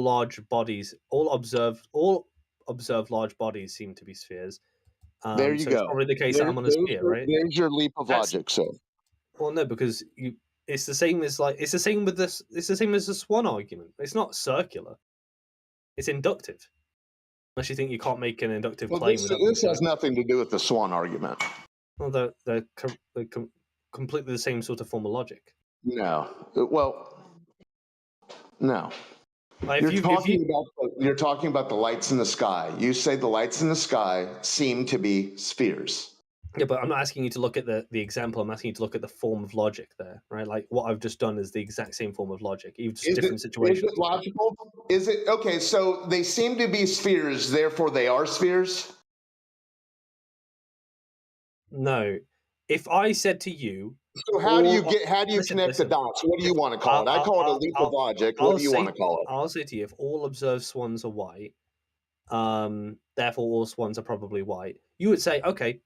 [SPEAKER 4] large bodies, all observed large bodies seem to be spheres.
[SPEAKER 14] There you go.
[SPEAKER 4] It's probably the case that I'm on a sphere, right?
[SPEAKER 14] There's your leap of logic, sir.
[SPEAKER 4] Well, no, because it's the same as it's the same with this. It's the same as the swan argument. It's not circular. It's inductive. Unless you think you can't make an inductive claim.
[SPEAKER 14] This has nothing to do with the swan argument.
[SPEAKER 4] Well, they're completely the same sort of form of logic.
[SPEAKER 14] No. Well, no. You're talking about the lights in the sky. You say the lights in the sky seem to be spheres.
[SPEAKER 4] Yeah, but I'm not asking you to look at the example. I'm asking you to look at the form of logic there, right? Like what I've just done is the exact same form of logic, even just different situations.
[SPEAKER 14] Is it logical? Is it okay? So they seem to be spheres, therefore they are spheres.
[SPEAKER 4] No, if I said to you,
[SPEAKER 14] so how do you connect the dots? What do you want to call it? I call it a leap of logic. What do you want to call it?
[SPEAKER 4] I'll say to you, if all observed swans are white, therefore all swans are probably white. You would say, okay.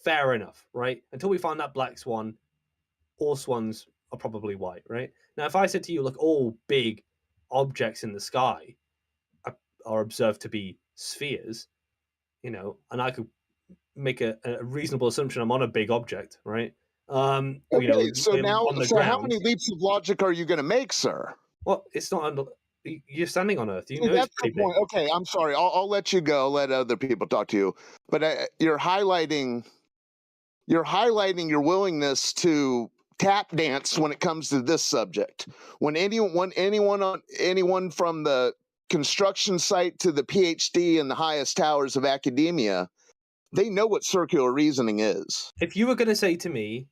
[SPEAKER 4] Fair enough, right? Until we find that black swan, all swans are probably white, right? Now, if I said to you, look, all big objects in the sky are observed to be spheres, and I could make a reasonable assumption I'm on a big object, right?
[SPEAKER 14] Okay, so how many leaps of logic are you going to make, sir?
[SPEAKER 4] Well, it's not you're standing on Earth.
[SPEAKER 14] That's the point. Okay, I'm sorry. I'll let you go. Let other people talk to you. But you're highlighting your willingness to tap dance when it comes to this subject. When anyone from the construction site to the PhD in the highest towers of academia, they know what circular reasoning is.
[SPEAKER 4] If you were going to say to me,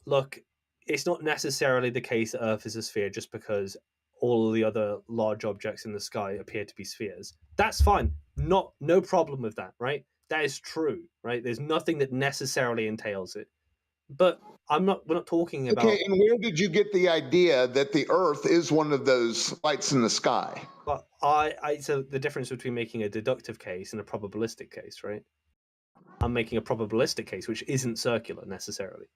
[SPEAKER 4] look, it's not necessarily the case that Earth is a sphere just because all of the other large objects in the sky appear to be spheres, that's fine. No problem with that, right? That is true, right? There's nothing that necessarily entails it. But we're not talking about.
[SPEAKER 14] Okay, and where did you get the idea that the Earth is one of those lights in the sky?
[SPEAKER 4] But so the difference between making a deductive case and a probabilistic case, right? I'm making a probabilistic case, which isn't circular necessarily.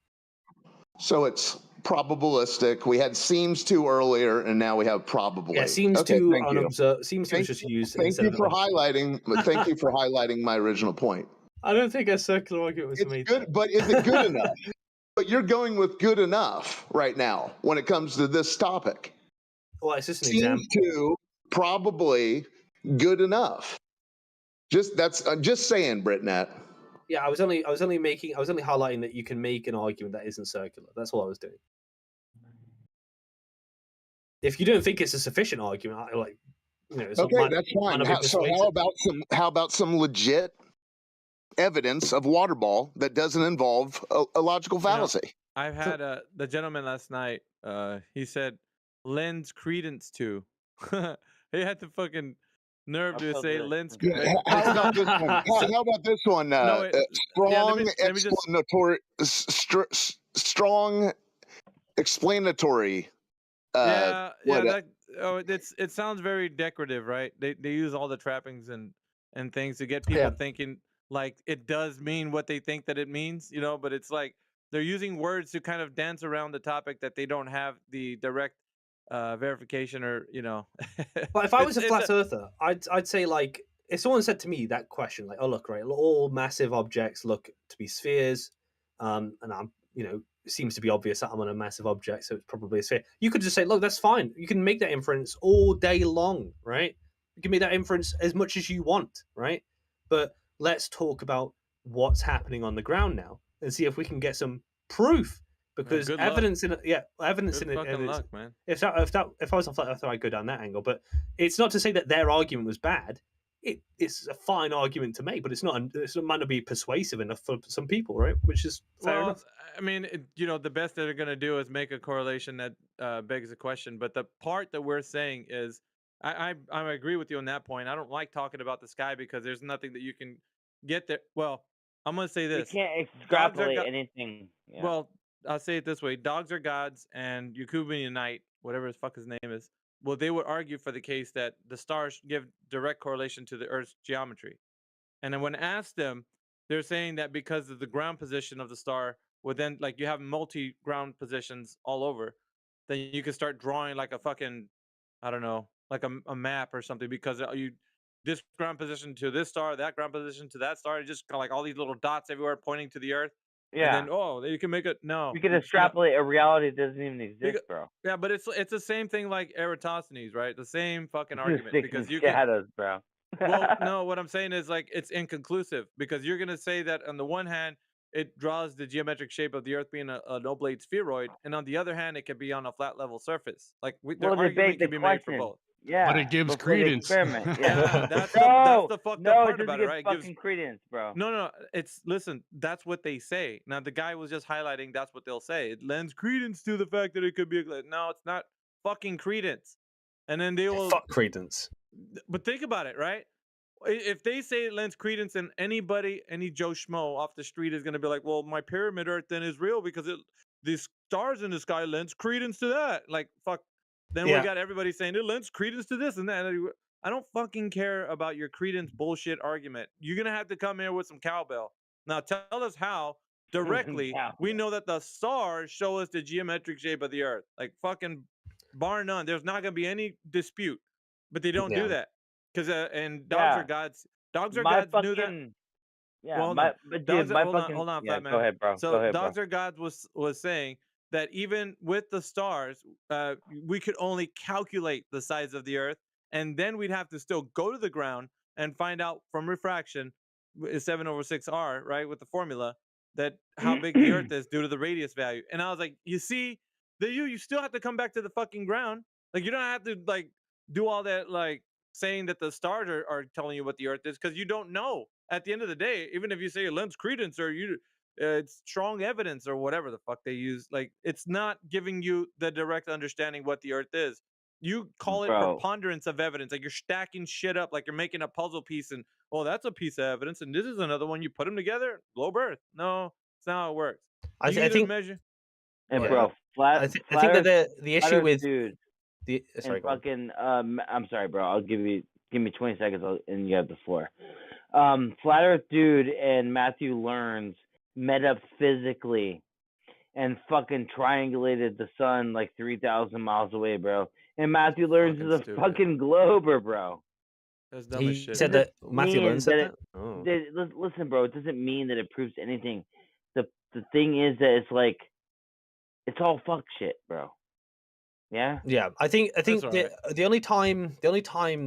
[SPEAKER 14] So it's probabilistic. We had seems to earlier, and now we have probably.
[SPEAKER 4] Yeah, seems
[SPEAKER 14] okay,
[SPEAKER 4] to
[SPEAKER 14] thank you.
[SPEAKER 4] seems to
[SPEAKER 14] Thank,
[SPEAKER 4] was just used.
[SPEAKER 14] thank
[SPEAKER 4] instead
[SPEAKER 14] you
[SPEAKER 4] of
[SPEAKER 14] for highlighting. Thank you for highlighting my original point.
[SPEAKER 4] I don't think a circular argument was made.
[SPEAKER 14] Good, but is it good enough? But you're going with good enough right now when it comes to this topic.
[SPEAKER 4] Well, it's just an
[SPEAKER 14] Seems
[SPEAKER 4] example.
[SPEAKER 14] to probably good enough. I'm just saying, Britnet.
[SPEAKER 4] Yeah, I was only highlighting that you can make an argument that isn't circular. That's all I was doing. If you don't think it's a sufficient argument, it's
[SPEAKER 14] okay, that's fine. So how about some legit evidence of water ball that doesn't involve a logical fallacy?
[SPEAKER 6] I've had the gentleman last night. He said lends credence to. He had the fucking nerve to say lends.
[SPEAKER 14] How about this one? How about this one? Strong explanatory.
[SPEAKER 6] It sounds very decorative, right? They use all the trappings and things to get people thinking like it does mean what they think that it means, but it's like they're using words to kind of dance around the topic that they don't have the direct verification or
[SPEAKER 4] But if I was a flat earther, I'd say, like, if someone said to me that question, like, oh look, right, all massive objects look to be spheres, and I'm it seems to be obvious that I'm on a massive object, so it's probably a sphere. You could just say, look, that's fine. You can make that inference all day long, right? You can make that inference as much as you want, right? But let's talk about what's happening on the ground now and see if we can get some proof. Because evidence in it, evidence in it.
[SPEAKER 6] Luck, man.
[SPEAKER 4] If I was a flat earther, I'd go down that angle. But it's not to say that their argument was bad. It's a fine argument to make, but it might not be persuasive enough for some people, right? Which is fair enough.
[SPEAKER 6] I mean, the best that they're going to do is make a correlation that begs a question. But the part that we're saying is, I agree with you on that point. I don't like talking about the sky because there's nothing that you can get there. Well, I'm going to say this.
[SPEAKER 10] You can't extrapolate anything. Yeah.
[SPEAKER 6] Well, I'll say it this way. Dogs are gods, and Yakubian Knight, whatever his fuck his name is, well, they would argue for the case that the stars give direct correlation to the Earth's geometry. And then when asked them, they're saying that because of the ground position of the star, well, then, like, you have multi-ground positions all over, then you can start drawing like a fucking, I don't know, like a map or something, because this ground position to this star, that ground position to that star, just kind of like all these little dots everywhere pointing to the Earth.
[SPEAKER 10] Yeah.
[SPEAKER 6] And then, you can make it. No.
[SPEAKER 10] You can extrapolate a reality that doesn't even exist, bro.
[SPEAKER 6] Yeah, but it's the same thing like Eratosthenes, right? The same fucking argument. Because you
[SPEAKER 10] shadows, bro.
[SPEAKER 6] Well, no, what I'm saying is, like, it's inconclusive, because you're gonna say that on the one hand it draws the geometric shape of the Earth being an oblate spheroid, and on the other hand it could be on a flat level surface. Like, the argument can be made for both.
[SPEAKER 10] Yeah,
[SPEAKER 12] but it gives credence.
[SPEAKER 10] Experiment.
[SPEAKER 6] Yeah, that's the fucked up part about it, right?
[SPEAKER 10] It gives credence, bro.
[SPEAKER 6] No. Listen, that's what they say. Now the guy was just highlighting that's what they'll say. It lends credence to the fact that it could be. No, it's not fucking credence. And then they will
[SPEAKER 4] fuck credence.
[SPEAKER 6] But think about it, right? If they say it lends credence, and any Joe Schmo off the street is going to be like, well, my pyramid Earth then is real because the stars in the sky lends credence to that. Like, fuck. Then we got everybody saying it lends credence to this and that. I don't fucking care about your credence bullshit argument. You're going to have to come here with some cowbell. Now tell us how directly we know that the stars show us the geometric shape of the Earth. Like, fucking bar none. There's not going to be any dispute. But they don't do that. Because and dogs are gods. Dogs are gods knew that.
[SPEAKER 10] Yeah,
[SPEAKER 6] well, hold on, fat man.
[SPEAKER 10] Go ahead, bro.
[SPEAKER 6] So dogs are gods was saying that even with the stars, we could only calculate the size of the Earth, and then we'd have to still go to the ground and find out from refraction, 7/6R, right, with the formula, that how big the Earth is due to the radius value. And I was like, you see, you still have to come back to the fucking ground. Like, you don't have to, like, do all that, like, saying that the stars are telling you what the Earth is, because you don't know. At the end of the day, even if you say it lends credence or it's strong evidence or whatever the fuck they use, like, it's not giving you the direct understanding what the Earth is. You call it preponderance of evidence, like you're stacking shit up, like you're making a puzzle piece, and that's a piece of evidence, and this is another one. You put them together, globe Earth. No, It's not how it works.
[SPEAKER 4] I
[SPEAKER 6] You
[SPEAKER 4] think
[SPEAKER 6] measure.
[SPEAKER 10] And
[SPEAKER 4] Yeah.
[SPEAKER 10] bro, flat.
[SPEAKER 4] I think
[SPEAKER 10] flat
[SPEAKER 4] that
[SPEAKER 10] Earth,
[SPEAKER 4] the issue
[SPEAKER 10] flat Earth
[SPEAKER 4] with
[SPEAKER 10] dude
[SPEAKER 4] sorry,
[SPEAKER 10] and
[SPEAKER 4] go on.
[SPEAKER 10] fucking I'm sorry, bro. I'll give me 20 seconds and you have the floor. Flat Earth dude and Matthew Learns met up physically and fucking triangulated the sun like 3,000 miles away, bro. And Matthew Learns is a
[SPEAKER 6] stupid.
[SPEAKER 10] fucking glober, bro.
[SPEAKER 6] That's dumb as
[SPEAKER 4] He
[SPEAKER 6] shit.
[SPEAKER 4] said
[SPEAKER 6] bro.
[SPEAKER 4] that Matthew Learns said that. Oh.
[SPEAKER 10] Listen, bro. It doesn't mean that it proves anything. The thing is that it's like it's all fuck shit, bro. Yeah.
[SPEAKER 4] Yeah, I think
[SPEAKER 6] That's all right.
[SPEAKER 4] the only time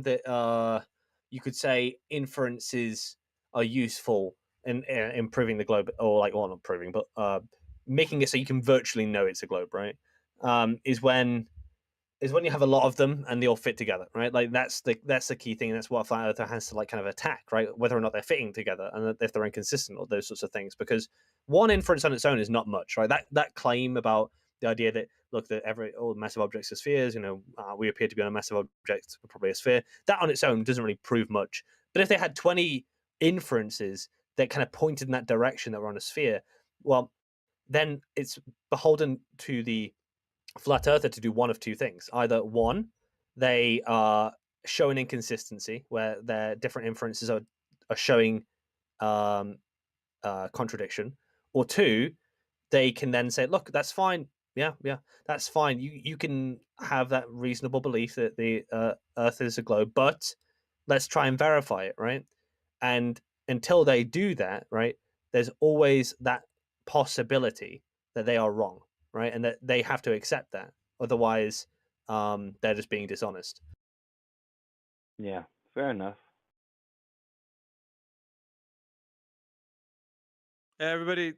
[SPEAKER 4] that you could say inferences are useful in improving the globe, or like, well, not proving, but making it so you can virtually know it's a globe, right? Is when you have a lot of them and they all fit together, right? Like that's the key thing, and that's what a flat earther has to like kind of attack, right? Whether or not they're fitting together and if they're inconsistent or those sorts of things. Because one inference on its own is not much, right? That claim about the idea that look, that all massive objects are spheres, we appear to be on a massive object, probably a sphere. That on its own doesn't really prove much. But if they had 20 inferences that kind of pointed in that direction that we're on a sphere, well, then it's beholden to the flat earther to do one of two things. Either one, they show an inconsistency where their different inferences are showing contradiction, or two, they can then say, look, that's fine. Yeah, that's fine. You can have that reasonable belief that the Earth is a globe, but let's try and verify it, right? And until they do that, right, there's always that possibility that they are wrong, right, and that they have to accept that. Otherwise, they're just being dishonest.
[SPEAKER 10] Yeah, fair enough.
[SPEAKER 6] Hey, everybody,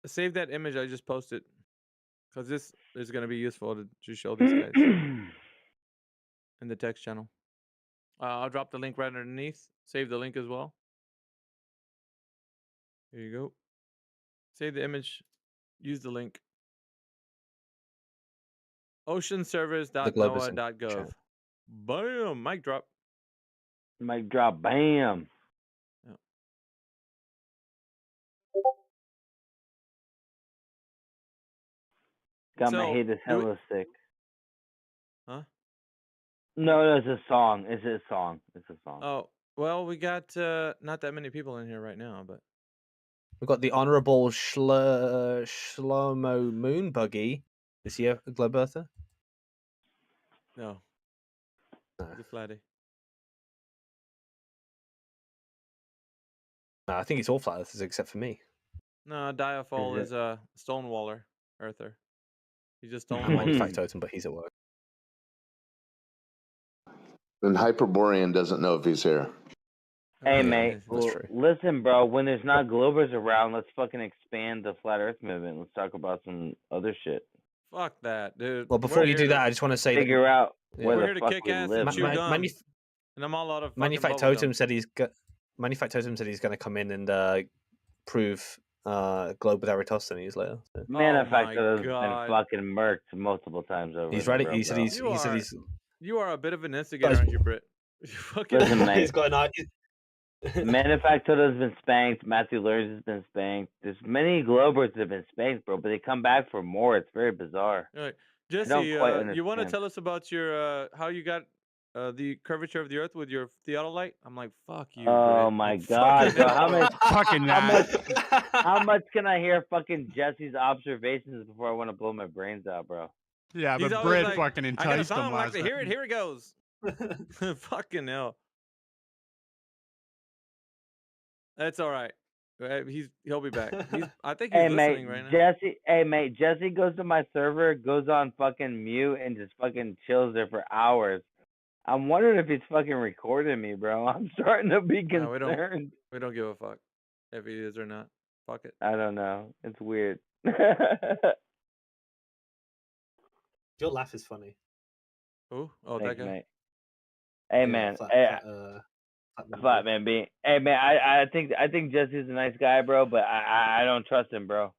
[SPEAKER 6] save that image I just posted, because this is going to be useful to show these guys in the text channel. I'll drop the link right underneath. Save the link as well. Here you go. Save the image. Use the link. oceanservers.noaa.gov. Bam! Mic drop.
[SPEAKER 10] Mic drop. Bam.
[SPEAKER 6] Yeah.
[SPEAKER 10] Got my
[SPEAKER 6] So,
[SPEAKER 10] haters hella sick.
[SPEAKER 6] Huh?
[SPEAKER 10] No, it's a song. It's a song.
[SPEAKER 6] Oh, well, we got not that many people in here right now, but
[SPEAKER 4] We've got the Honourable Shlomo Moonbuggy. Is he a globe earther?
[SPEAKER 6] no. It's a flatty.
[SPEAKER 4] No, I think it's all flat earthers except for me.
[SPEAKER 6] No, Diafol
[SPEAKER 10] Is
[SPEAKER 6] is a stonewaller earther. He's just
[SPEAKER 4] I might be
[SPEAKER 6] stonewalling.
[SPEAKER 4] factotum, but he's at work.
[SPEAKER 14] And Hyperborean doesn't know if he's here.
[SPEAKER 10] Hey,
[SPEAKER 4] Yeah,
[SPEAKER 10] mate.
[SPEAKER 4] that's
[SPEAKER 10] Well,
[SPEAKER 4] true.
[SPEAKER 10] listen, bro. When there's not Globers around, let's fucking expand the flat Earth movement. Let's talk about some other shit.
[SPEAKER 6] Fuck that, dude.
[SPEAKER 4] Well, before
[SPEAKER 6] We're
[SPEAKER 4] you
[SPEAKER 6] here
[SPEAKER 4] do that,
[SPEAKER 6] to
[SPEAKER 4] I just want to say
[SPEAKER 10] Figure out
[SPEAKER 4] Yeah.
[SPEAKER 10] where
[SPEAKER 6] We're
[SPEAKER 10] the
[SPEAKER 6] here to
[SPEAKER 10] fuck
[SPEAKER 6] kick
[SPEAKER 10] we
[SPEAKER 6] ass
[SPEAKER 10] live.
[SPEAKER 6] and chew
[SPEAKER 10] man.
[SPEAKER 6] gum. And I'm all out of fucking
[SPEAKER 4] Manufactotum
[SPEAKER 6] bubblegum.
[SPEAKER 4] said he's going to come in and prove globe with Eratosthenes later. So.
[SPEAKER 10] Manufacturer's been
[SPEAKER 6] God.
[SPEAKER 10] fucking murked multiple times over.
[SPEAKER 4] He's
[SPEAKER 10] in the
[SPEAKER 4] ready.
[SPEAKER 10] world,
[SPEAKER 4] He said
[SPEAKER 10] bro.
[SPEAKER 4] he's
[SPEAKER 6] You are a bit of an instigator, aren't you, Britt? You fucking
[SPEAKER 10] Listen, mate.
[SPEAKER 4] he's got an eye.
[SPEAKER 10] Manufacturer's been spanked. Matthew Learns has been spanked. There's many Globers that have been spanked, bro, but they come back for more. It's very bizarre.
[SPEAKER 6] All right.
[SPEAKER 10] I
[SPEAKER 6] Jesse,
[SPEAKER 10] don't quite
[SPEAKER 6] you want to
[SPEAKER 10] understand.
[SPEAKER 6] tell us about your how you got the curvature of the Earth with your theodolite? I'm like, fuck you,
[SPEAKER 10] Oh
[SPEAKER 6] Britt.
[SPEAKER 10] my
[SPEAKER 6] Like,
[SPEAKER 10] god,
[SPEAKER 6] fucking
[SPEAKER 10] bro!
[SPEAKER 6] hell,
[SPEAKER 10] How
[SPEAKER 6] bro.
[SPEAKER 10] much?
[SPEAKER 12] Fucking
[SPEAKER 10] How much?
[SPEAKER 12] that.
[SPEAKER 10] How much can I hear fucking Jesse's observations before I want to blow my brains out, bro?
[SPEAKER 12] Yeah,
[SPEAKER 6] He's
[SPEAKER 12] but
[SPEAKER 6] always
[SPEAKER 12] Brett
[SPEAKER 6] like,
[SPEAKER 12] fucking
[SPEAKER 6] I got a
[SPEAKER 12] enticed
[SPEAKER 6] song,
[SPEAKER 12] him
[SPEAKER 6] like
[SPEAKER 12] last
[SPEAKER 6] to hear it.
[SPEAKER 12] time.
[SPEAKER 6] Here it goes. Fucking hell. That's all right. He'll be back. I think he's
[SPEAKER 10] Hey mate,
[SPEAKER 6] listening right now.
[SPEAKER 10] Jesse. Hey mate, Jesse goes to my server, goes on fucking mute, and just fucking chills there for hours. I'm wondering if he's fucking recording me, bro. I'm starting to be
[SPEAKER 6] No,
[SPEAKER 10] concerned.
[SPEAKER 6] we don't give a fuck if he is or not. Fuck it.
[SPEAKER 10] I don't know. It's weird.
[SPEAKER 4] Your laugh is funny.
[SPEAKER 6] Who? Oh,
[SPEAKER 10] Thanks,
[SPEAKER 6] that guy.
[SPEAKER 10] mate. Hey
[SPEAKER 4] Yeah,
[SPEAKER 10] man.
[SPEAKER 4] flat
[SPEAKER 10] Flat man being. Hey man, I think Jesse's a nice guy, bro, but I don't trust him, bro.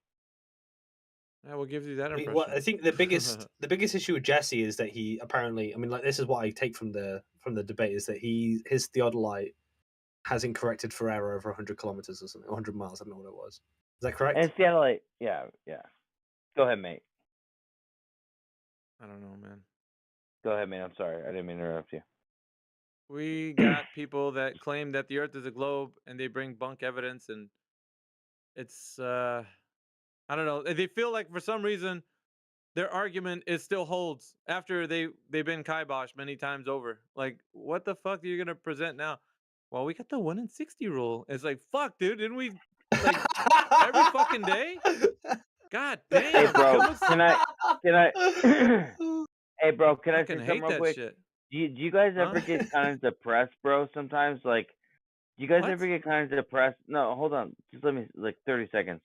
[SPEAKER 6] Yeah, what gives you that
[SPEAKER 4] I mean,
[SPEAKER 6] impression?
[SPEAKER 4] I think the biggest issue with Jesse is that he apparently, I mean, like this is what I take from the debate, is that his theodolite hasn't corrected for error over 100 kilometers or something, 100 miles. I don't know what it was. that correct?
[SPEAKER 10] And Seattle, like, yeah. Go ahead, mate.
[SPEAKER 6] I don't know, man.
[SPEAKER 10] Go ahead, mate. I'm sorry. I didn't mean to interrupt you.
[SPEAKER 6] We got people that claim that the Earth is a globe, and they bring bunk evidence, and it's I don't know. They feel like for some reason their argument is still holds after they've been kiboshed many times over. Like, what the fuck are you gonna present now? Well, we got the 1 in 60 rule. It's like, fuck, dude, didn't we like every fucking day? God
[SPEAKER 10] Hey,
[SPEAKER 6] damn,
[SPEAKER 10] bro.
[SPEAKER 6] come with
[SPEAKER 10] Can I? Hey, bro. Can I
[SPEAKER 6] fucking
[SPEAKER 10] say something
[SPEAKER 6] hate
[SPEAKER 10] real
[SPEAKER 6] that
[SPEAKER 10] quick?
[SPEAKER 6] shit.
[SPEAKER 10] Do you guys
[SPEAKER 6] Huh?
[SPEAKER 10] ever get kind of depressed, bro? Sometimes, like, do you guys
[SPEAKER 6] What?
[SPEAKER 10] ever get kind of depressed? No, hold on. Just let me like 30 seconds.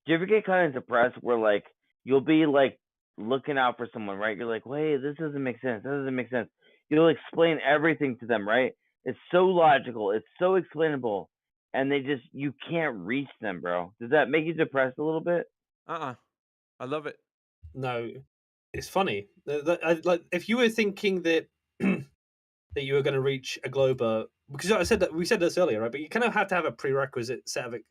[SPEAKER 10] Do you ever get kind of depressed where like you'll be like looking out for someone, right? You're like, wait, this doesn't make sense. That doesn't make sense. You'll explain everything to them, right? It's so logical. It's so explainable, and you can't reach them, bro. Does that make you depressed a little bit?
[SPEAKER 6] I love it.
[SPEAKER 4] No, it's funny. Like if you were thinking that that you were going to reach a globe, because I said that we said this earlier, right? But you kind of have to have a prerequisite set of. You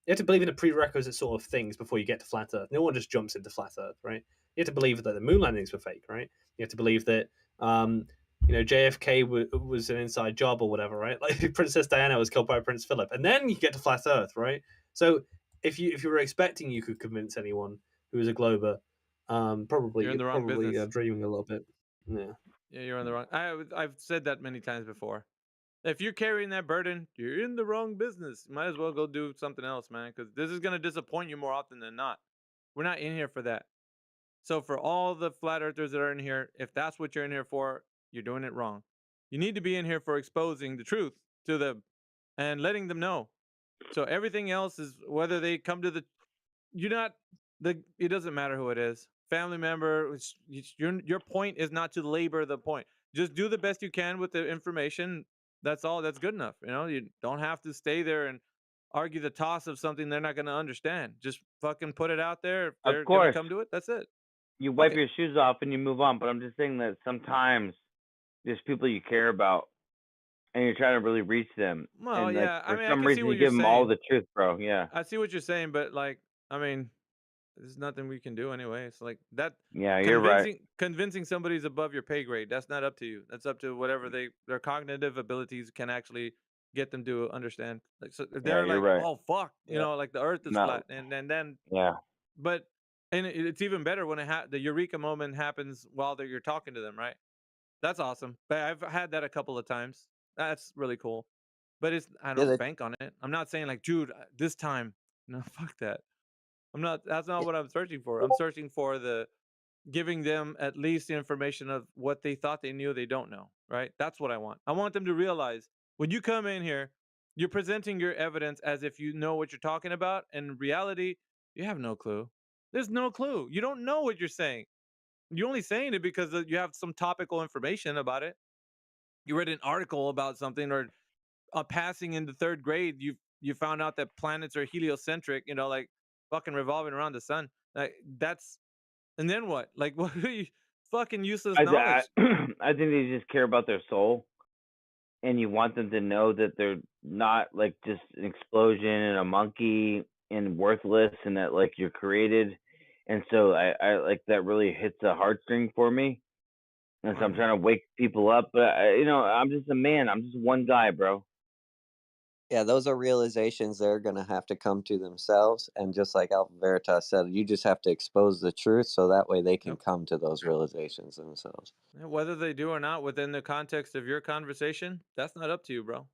[SPEAKER 4] have to believe in a prerequisite sort of things before you get to flat Earth. No one just jumps into flat Earth, right? You have to believe that the moon landings were fake, right? You have to believe that JFK was an inside job or whatever, right? Like Princess Diana was killed by Prince Philip, and then you get to flat Earth, right? So if you were expecting you could convince anyone who was a glober, probably
[SPEAKER 6] You're in the wrong business.
[SPEAKER 4] dreaming a little bit. Yeah.
[SPEAKER 6] Yeah, you're on the wrong. I've said that many times before. If you're carrying that burden, you're in the wrong business. Might as well go do something else, man, because this is gonna disappoint you more often than not. We're not in here for that. So for all the flat earthers that are in here, if that's what you're in here for, you're doing it wrong. You need to be in here for exposing the truth to them and letting them know. So everything else is whether they come to the you're not it doesn't matter who it is. Family member, your point is not to labor the point. Just do the best you can with the information. That's all. That's good enough. You don't have to stay there and argue the toss of something they're not going to understand. Just fucking put it out there. If
[SPEAKER 10] Of
[SPEAKER 6] they're going to
[SPEAKER 10] course,
[SPEAKER 6] come to it, that's it.
[SPEAKER 10] you
[SPEAKER 6] Fuck
[SPEAKER 10] wipe
[SPEAKER 6] it.
[SPEAKER 10] your shoes off and you move on. But I'm just saying that sometimes there's people you care about, and you're trying to really reach them.
[SPEAKER 6] Well,
[SPEAKER 10] And like
[SPEAKER 6] yeah. I
[SPEAKER 10] for
[SPEAKER 6] mean, I
[SPEAKER 10] some
[SPEAKER 6] can see
[SPEAKER 10] reason,
[SPEAKER 6] what
[SPEAKER 10] you
[SPEAKER 6] you're
[SPEAKER 10] give them all
[SPEAKER 6] saying.
[SPEAKER 10] the truth, bro. Yeah.
[SPEAKER 6] I see what you're saying, but like, I mean, there's nothing we can do anyway. It's like that.
[SPEAKER 10] Yeah, you're right.
[SPEAKER 6] Convincing somebody's above your pay grade. That's not up to you. That's up to whatever their cognitive abilities can actually get them to understand. Like, so if
[SPEAKER 10] Yeah,
[SPEAKER 6] they're
[SPEAKER 10] you're
[SPEAKER 6] like,
[SPEAKER 10] right.
[SPEAKER 6] oh fuck,
[SPEAKER 10] Yeah.
[SPEAKER 6] like the Earth is
[SPEAKER 10] No.
[SPEAKER 6] flat, and then
[SPEAKER 10] Yeah.
[SPEAKER 6] but and it's even better when the eureka moment happens while you're talking to them, right? That's awesome. But I've had that a couple of times. That's really cool. But I
[SPEAKER 11] Yeah,
[SPEAKER 6] don't bank on it. I'm not saying like, dude, this time, no, fuck that. That's not what I'm searching for. I'm searching for giving them at least the information of what they thought they knew they don't know, right? That's what I want. I want them to realize when you come in here, you're presenting your evidence as if you know what you're talking about. And in reality, you have no clue. There's no clue. You don't know what you're saying. You're only saying it because you have some topical information about it. You read an article about something, or passing into third grade, you found out that planets are heliocentric, like fucking revolving around the sun. Like that's and then what? Like what are you fucking useless knowledge?
[SPEAKER 10] I think they just care about their soul, and you want them to know that they're not like just an explosion and a monkey and worthless, and that like you're created. And so I like that really hits a heartstring for me. And so I'm trying to wake people up, but I'm just a man. I'm just one guy, bro.
[SPEAKER 11] Yeah, those are realizations they're going to have to come to themselves. And just like Alpha Veritas said, you just have to expose the truth so that way they can come to those realizations themselves.
[SPEAKER 6] Whether they do or not within the context of your conversation, that's not up to you, bro.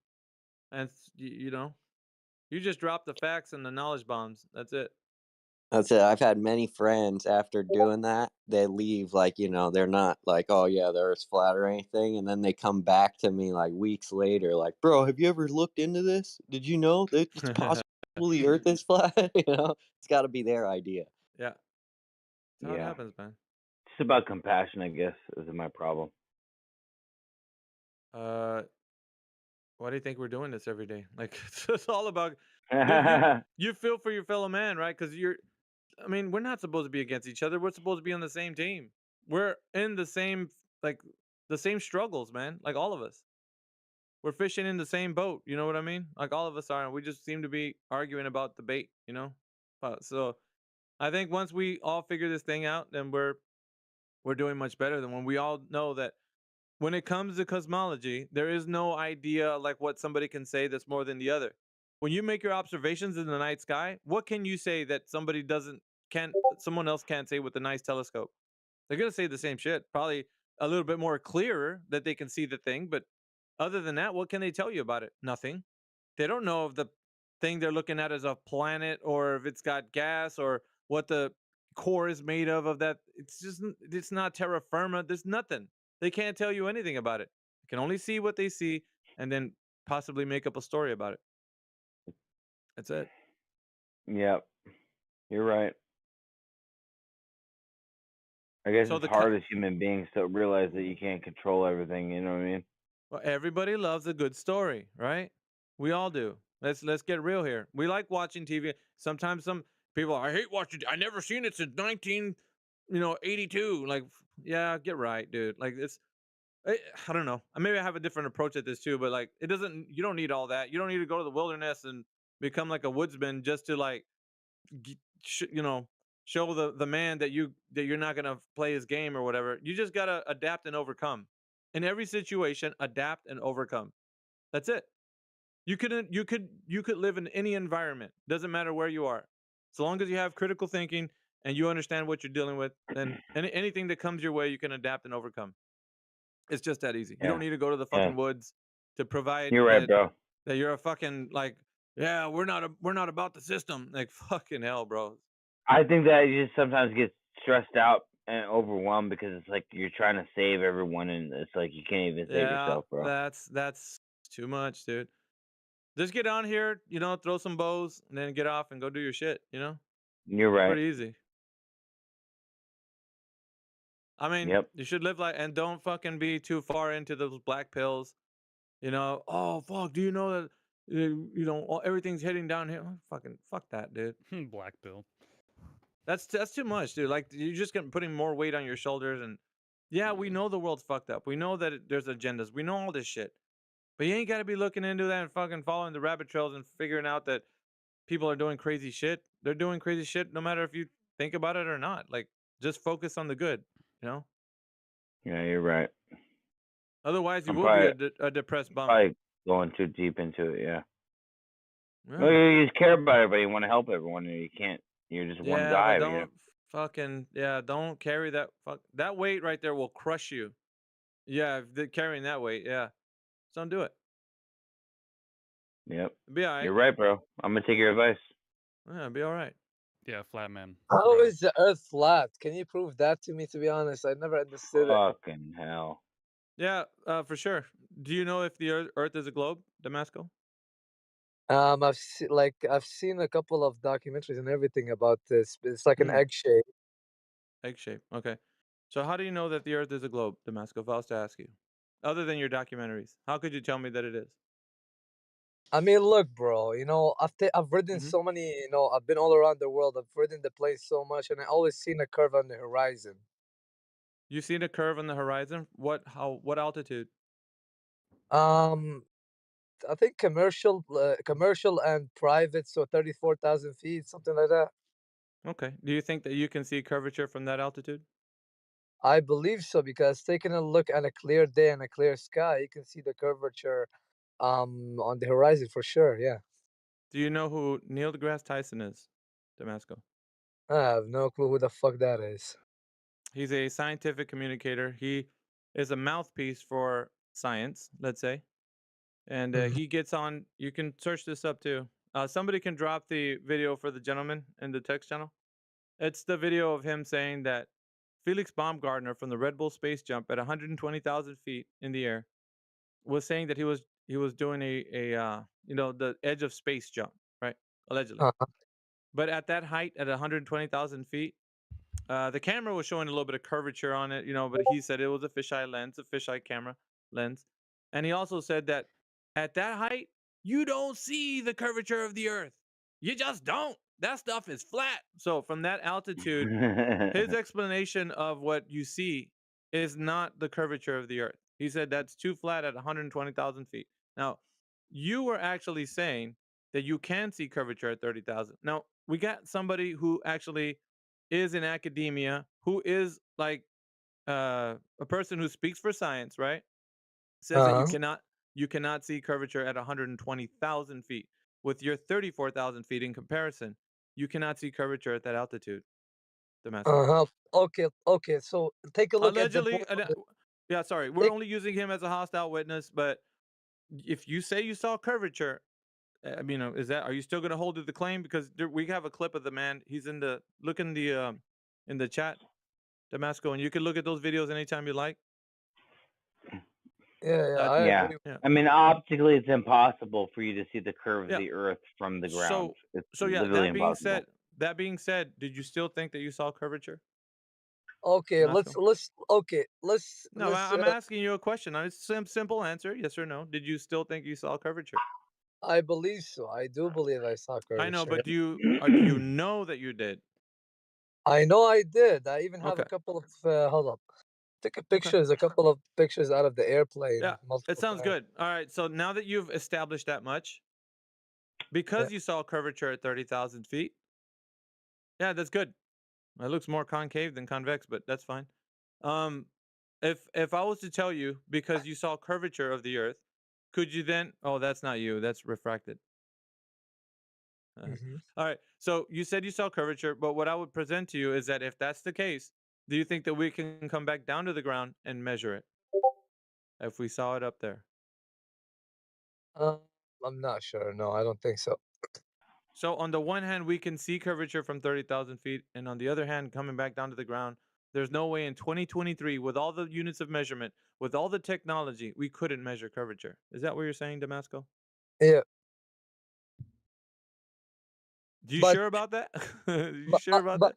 [SPEAKER 6] And you just drop the facts and the knowledge bombs. That's it.
[SPEAKER 11] That's it. I've had many friends after doing that, they leave like, they're not like, oh yeah, the Earth's flat or anything. And then they come back to me like weeks later, like, bro, have you ever looked into this? Did you know that it's possible the Earth is flat? It's got to be their idea.
[SPEAKER 6] Yeah. That's how it happens, man.
[SPEAKER 10] It's about compassion, I guess, is my problem.
[SPEAKER 6] Why do you think we're doing this every day? Like it's all about you feel for your fellow man, right? Because we're not supposed to be against each other. We're supposed to be on the same team. We're in the same struggles, man. Like all of us. We're fishing in the same boat. You know what I mean? Like all of us are, and we just seem to be arguing about the bait. So I think once we all figure this thing out, then we're doing much better than when we all know that when it comes to cosmology, there is no idea like what somebody can say that's more than the other. When you make your observations in the night sky, what can you say that someone else can't say with a nice telescope? They're gonna say the same shit, probably a little bit more clearer that they can see the thing, but other than that, what can they tell you about it? Nothing. They don't know if the thing they're looking at is a planet or if it's got gas or what the core is made of that. It's not terra firma. There's nothing. They can't tell you anything about it. They can only see what they see and then possibly make up a story about it. That's it.
[SPEAKER 10] Yep, you're right. I guess
[SPEAKER 6] So
[SPEAKER 10] it's
[SPEAKER 6] the
[SPEAKER 10] hard as human beings to realize that you can't control everything. You know what I mean?
[SPEAKER 6] Well, everybody loves a good story, right? We all do. Let's get real here. We like watching TV. Sometimes some people, I hate watching. I never seen it since 1982. Like, yeah, get right, dude. Like I don't know. Maybe I have a different approach at this too, but like, it doesn't. You don't need all that. You don't need to go to the wilderness and become like a woodsman just to like, show the man that you're not gonna play his game or whatever. You just gotta adapt and overcome. In every situation, adapt and overcome. That's it. You could live in any environment. Doesn't matter where you are. So long as you have critical thinking and you understand what you're dealing with, then anything that comes your way, you can adapt and overcome. It's just that easy. You
[SPEAKER 10] Yeah.
[SPEAKER 6] don't need to go to the
[SPEAKER 10] Yeah.
[SPEAKER 6] fucking woods to provide
[SPEAKER 10] You're right,
[SPEAKER 6] that
[SPEAKER 10] bro.
[SPEAKER 6] you're a fucking like, yeah, we're not about the system. Like fucking hell, bro.
[SPEAKER 10] I think that you just sometimes get stressed out and overwhelmed because it's like you're trying to save everyone, and it's like you can't even save
[SPEAKER 6] Yeah,
[SPEAKER 10] yourself, bro.
[SPEAKER 6] that's too much, dude. Just get on here, throw some bows, and then get off and go do your shit.
[SPEAKER 10] You're right.
[SPEAKER 6] Pretty easy. I mean,
[SPEAKER 10] Yep.
[SPEAKER 6] you should live and don't fucking be too far into those black pills. Oh fuck, do you know that everything's heading downhill? Fucking fuck that, dude.
[SPEAKER 16] Black pill.
[SPEAKER 6] That's too much, dude. Like you're just putting more weight on your shoulders, and yeah, we know the world's fucked up. We know that there's agendas. We know all this shit, but you ain't got to be looking into that and fucking following the rabbit trails and figuring out that people are doing crazy shit. They're doing crazy shit no matter if you think about it or not. Like just focus on the good, you know.
[SPEAKER 10] Yeah, you're right.
[SPEAKER 6] Otherwise, you
[SPEAKER 10] I'm
[SPEAKER 6] will be
[SPEAKER 10] probably,
[SPEAKER 6] a depressed bum.
[SPEAKER 10] probably going too deep into it. Yeah.
[SPEAKER 6] Yeah.
[SPEAKER 10] Well, you just care about everybody. You want to help everyone, and you can't. You're just one
[SPEAKER 6] Yeah,
[SPEAKER 10] guy.
[SPEAKER 6] but
[SPEAKER 10] You know?
[SPEAKER 6] don't carry that that weight right there will crush you. Yeah, if they're carrying that weight, yeah. So don't do it.
[SPEAKER 10] Yep.
[SPEAKER 6] Be all right.
[SPEAKER 10] You're right, bro. I'm gonna take your advice.
[SPEAKER 6] Yeah, be all right.
[SPEAKER 16] Yeah, flat man.
[SPEAKER 18] How is the Earth flat? Can you prove that to me? To be honest, I never understood it.
[SPEAKER 10] Fucking hell.
[SPEAKER 6] Yeah, for sure. Do you know if the Earth is a globe, Damasco?
[SPEAKER 18] I've seen a couple of documentaries and everything about this. It's like an egg shape.
[SPEAKER 6] Egg shape. Okay. So how do you know that the Earth is a globe, Damasco? If I was to ask you, other than your documentaries, how could you tell me that it is?
[SPEAKER 18] I mean, look, bro. I've ridden so many. I've been all around the world. I've ridden the plane so much, and I always seen a curve on the horizon.
[SPEAKER 6] You seen a curve on the horizon? What altitude?
[SPEAKER 18] I think commercial and private, so 34,000 feet, something like that.
[SPEAKER 6] Okay. Do you think that you can see curvature from that altitude?
[SPEAKER 18] I believe so because taking a look at a clear day and a clear sky, you can see the curvature on the horizon for sure. Yeah.
[SPEAKER 6] Do you know who Neil deGrasse Tyson is, Damasco?
[SPEAKER 18] I have no clue who the fuck that is.
[SPEAKER 6] He's a scientific communicator. He is a mouthpiece for science, let's say. And he gets on. You can search this up too. Somebody can drop the video for the gentleman in the text channel. It's the video of him saying that Felix Baumgartner from the Red Bull space jump at 120,000 feet in the air was saying that he was doing the edge of space jump, right? Allegedly. But at that height, at 120,000 feet, the camera was showing a little bit of curvature on it, but he said it was a fisheye lens, a fisheye camera lens. And he also said that at that height, you don't see the curvature of the Earth. You just don't. That stuff is flat. So from that altitude, his explanation of what you see is not the curvature of the Earth. He said that's too flat at 120,000 feet. Now, you were actually saying that you can see curvature at 30,000. Now,
[SPEAKER 19] we got somebody who actually is in academia, who is like a person who speaks for science, right? Says that you cannot see curvature at 120,000 feet. With your 34,000 feet in comparison, you cannot see curvature at that altitude, Damascus.
[SPEAKER 18] Okay. So take a look at the
[SPEAKER 19] Allegedly,
[SPEAKER 18] moon.
[SPEAKER 19] yeah, sorry, we're only using him as a hostile witness, but if you say you saw curvature, I mean, are you still going to hold to the claim? Because we have a clip of the man. He's in the look in the chat, Damasco, and you can look at those videos anytime you like.
[SPEAKER 18] I
[SPEAKER 10] Yeah.
[SPEAKER 18] agree.
[SPEAKER 10] I mean, optically, it's impossible for you to see the curve of the Earth from the ground. It's
[SPEAKER 19] Yeah.
[SPEAKER 10] literally impossible.
[SPEAKER 19] That being said, did you still think that you saw curvature?
[SPEAKER 18] Okay, let's
[SPEAKER 19] No, I'm asking you a question. It's a simple answer, yes or no. Did you still think you saw curvature?
[SPEAKER 18] I believe so. I do believe I saw curvature.
[SPEAKER 19] I know, but do you know that you did?
[SPEAKER 18] I know I did. I even have a
[SPEAKER 19] Okay.
[SPEAKER 18] couple of hold up. Take a couple of pictures out of the airplane.
[SPEAKER 19] Yeah,
[SPEAKER 18] multiple
[SPEAKER 19] it sounds
[SPEAKER 18] times.
[SPEAKER 19] good. All right, so now that you've established that much, because you saw curvature at 30,000 feet, yeah, that's good. It looks more concave than convex, but that's fine. If I was to tell you because you saw curvature of the Earth, could you then? Oh, that's not you. That's refracted. All right. So you said you saw curvature, but what I would present to you is that if that's the case, do you think that we can come back down to the ground and measure it? If we saw it up there.
[SPEAKER 18] I'm not sure. No, I don't think so.
[SPEAKER 19] So on the one hand, we can see curvature from 30,000 feet, and on the other hand, coming back down to the ground, there's no way in 2023, with all the units of measurement, with all the technology, we couldn't measure curvature. Is that what you're saying, Damasco?
[SPEAKER 18] Yeah.
[SPEAKER 19] You sure about that? You sure about that?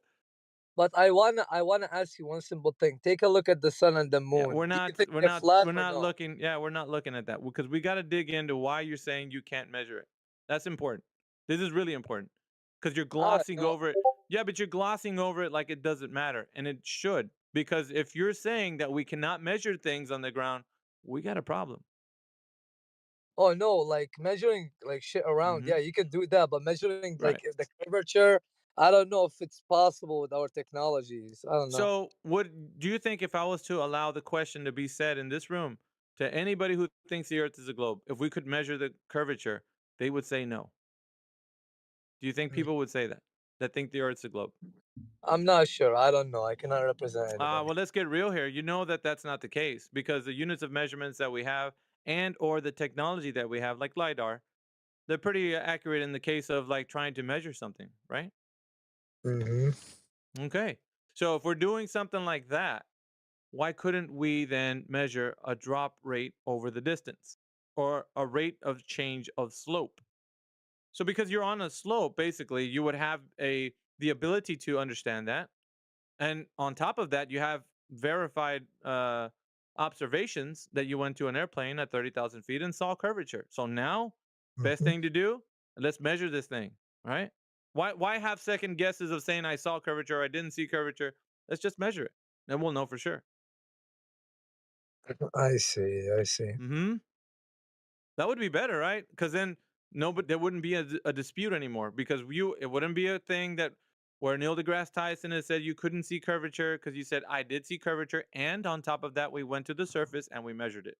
[SPEAKER 18] But I wanna ask you one simple thing. Take a look at the sun and the moon.
[SPEAKER 19] Yeah,
[SPEAKER 18] Do you think they're flat
[SPEAKER 19] we're
[SPEAKER 18] or
[SPEAKER 19] not
[SPEAKER 18] no?
[SPEAKER 19] looking. Yeah, we're not looking at that because we got to dig into why you're saying you can't measure it. That's important. This is really important because you're glossing
[SPEAKER 18] no.
[SPEAKER 19] over it. Yeah, but you're glossing over it like it doesn't matter, and it should, because if you're saying that we cannot measure things on the ground, we got a problem.
[SPEAKER 18] Oh no, like measuring like shit around. Yeah, you can do that, but measuring like
[SPEAKER 19] Right.
[SPEAKER 18] the curvature, I don't know if it's possible with our technologies. I don't know.
[SPEAKER 19] So, do you think if I was to allow the question to be said in this room to anybody who thinks the Earth is a globe, if we could measure the curvature, they would say no? Do you think people would say that think the Earth's a globe?
[SPEAKER 18] I'm not sure. I don't know. I cannot represent anybody.
[SPEAKER 19] Well, let's get real here. You know that that's not the case because the units of measurements that we have and or the technology that we have, like LiDAR, they're pretty accurate in the case of like trying to measure something, right? Okay. So if we're doing something like that, why couldn't we then measure a drop rate over the distance or a rate of change of slope? So because you're on a slope, basically, you would have the ability to understand that. And on top of that, you have verified observations that you went to an airplane at 30,000 feet and saw curvature. So now, best thing to do, let's measure this thing, right? Why have second guesses of saying I saw curvature or I didn't see curvature? Let's just measure it, and we'll know for sure.
[SPEAKER 18] I see.
[SPEAKER 19] Mm-hmm. That would be better, right? Because then there wouldn't be a dispute anymore. Because it wouldn't be a thing that where Neil deGrasse Tyson has said you couldn't see curvature because you said I did see curvature, and on top of that, we went to the surface and we measured it.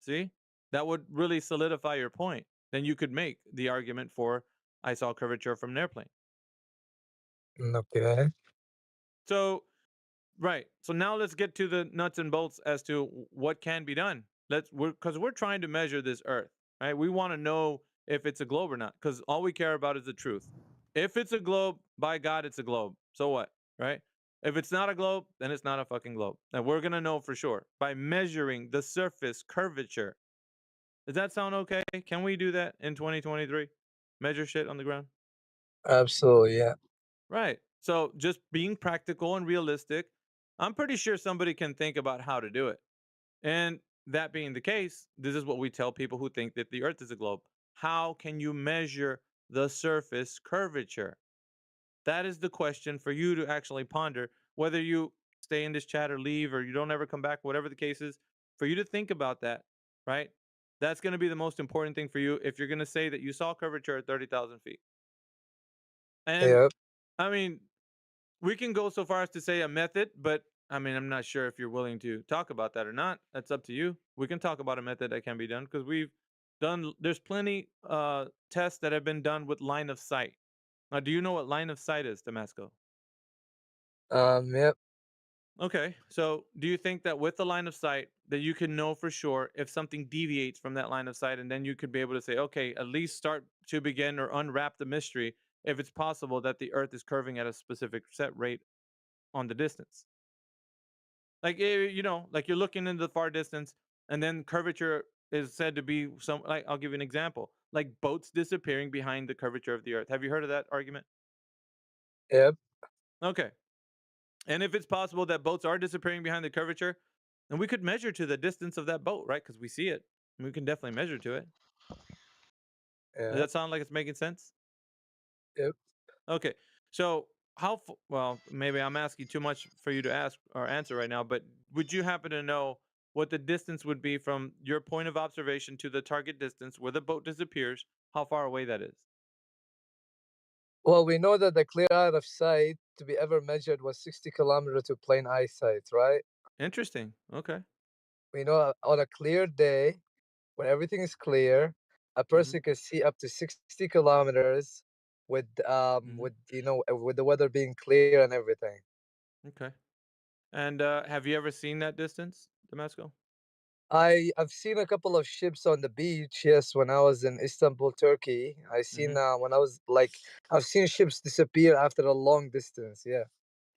[SPEAKER 19] See, that would really solidify your point. Then you could make the argument for I saw curvature from an airplane.
[SPEAKER 18] Okay.
[SPEAKER 19] So right. So now let's get to the nuts and bolts as to what can be done. Because we're trying to measure this Earth, right? We want to know if it's a globe or not, because all we care about is the truth. If it's a globe, by God, it's a globe. So what, right? If it's not a globe, then it's not a fucking globe, and we're gonna know for sure by measuring the surface curvature. Does that sound okay? Can we do that in 2023? Measure shit on the ground?
[SPEAKER 18] Absolutely, yeah.
[SPEAKER 19] Right. So just being practical and realistic, I'm pretty sure somebody can think about how to do it. And that being the case, this is what we tell people who think that the Earth is a globe. How can you measure the surface curvature? That is the question for you to actually ponder, whether you stay in this chat or leave or you don't ever come back, whatever the case is, for you to think about that, right? That's going to be the most important thing for you if you're going to say that you saw curvature at 30,000 feet. And
[SPEAKER 18] Yep.
[SPEAKER 19] I mean, we can go so far as to say a method, but I mean, I'm not sure if you're willing to talk about that or not. That's up to you. We can talk about a method that can be done because we've done. There's plenty tests that have been done with line of sight. Now, do you know what line of sight is, Damasco?
[SPEAKER 18] Yep.
[SPEAKER 19] Okay, so do you think that with the line of sight that you can know for sure if something deviates from that line of sight, and then you could be able to say, okay, at least start to begin or unwrap the mystery if it's possible that the Earth is curving at a specific set rate on the distance? Like like you're looking into the far distance, and then curvature is said to be some. Like I'll give you an example, like boats disappearing behind the curvature of the Earth. Have you heard of that argument?
[SPEAKER 18] Yep.
[SPEAKER 19] Okay. And if it's possible that boats are disappearing behind the curvature, then we could measure to the distance of that boat, right? Because we see it. And we can definitely measure to it. Does
[SPEAKER 18] Yep.
[SPEAKER 19] that sound like it's making sense?
[SPEAKER 18] Yep.
[SPEAKER 19] Okay. So well, maybe I'm asking too much for you to ask or answer right now, but would you happen to know what the distance would be from your point of observation to the target distance where the boat disappears, how far away that is?
[SPEAKER 18] Well, we know that the clear out of sight to be ever measured was 60 kilometers to plain eyesight, right?
[SPEAKER 19] Interesting. Okay.
[SPEAKER 18] We know on a clear day, when everything is clear, a person can see up to 60 kilometers with with the weather being clear and everything.
[SPEAKER 19] Okay. And have you ever seen that distance, Damasco?
[SPEAKER 18] I've seen a couple of ships on the beach. Yes, when I was in Istanbul, Turkey, I seen when I was like I've seen ships disappear after a long distance. Yeah.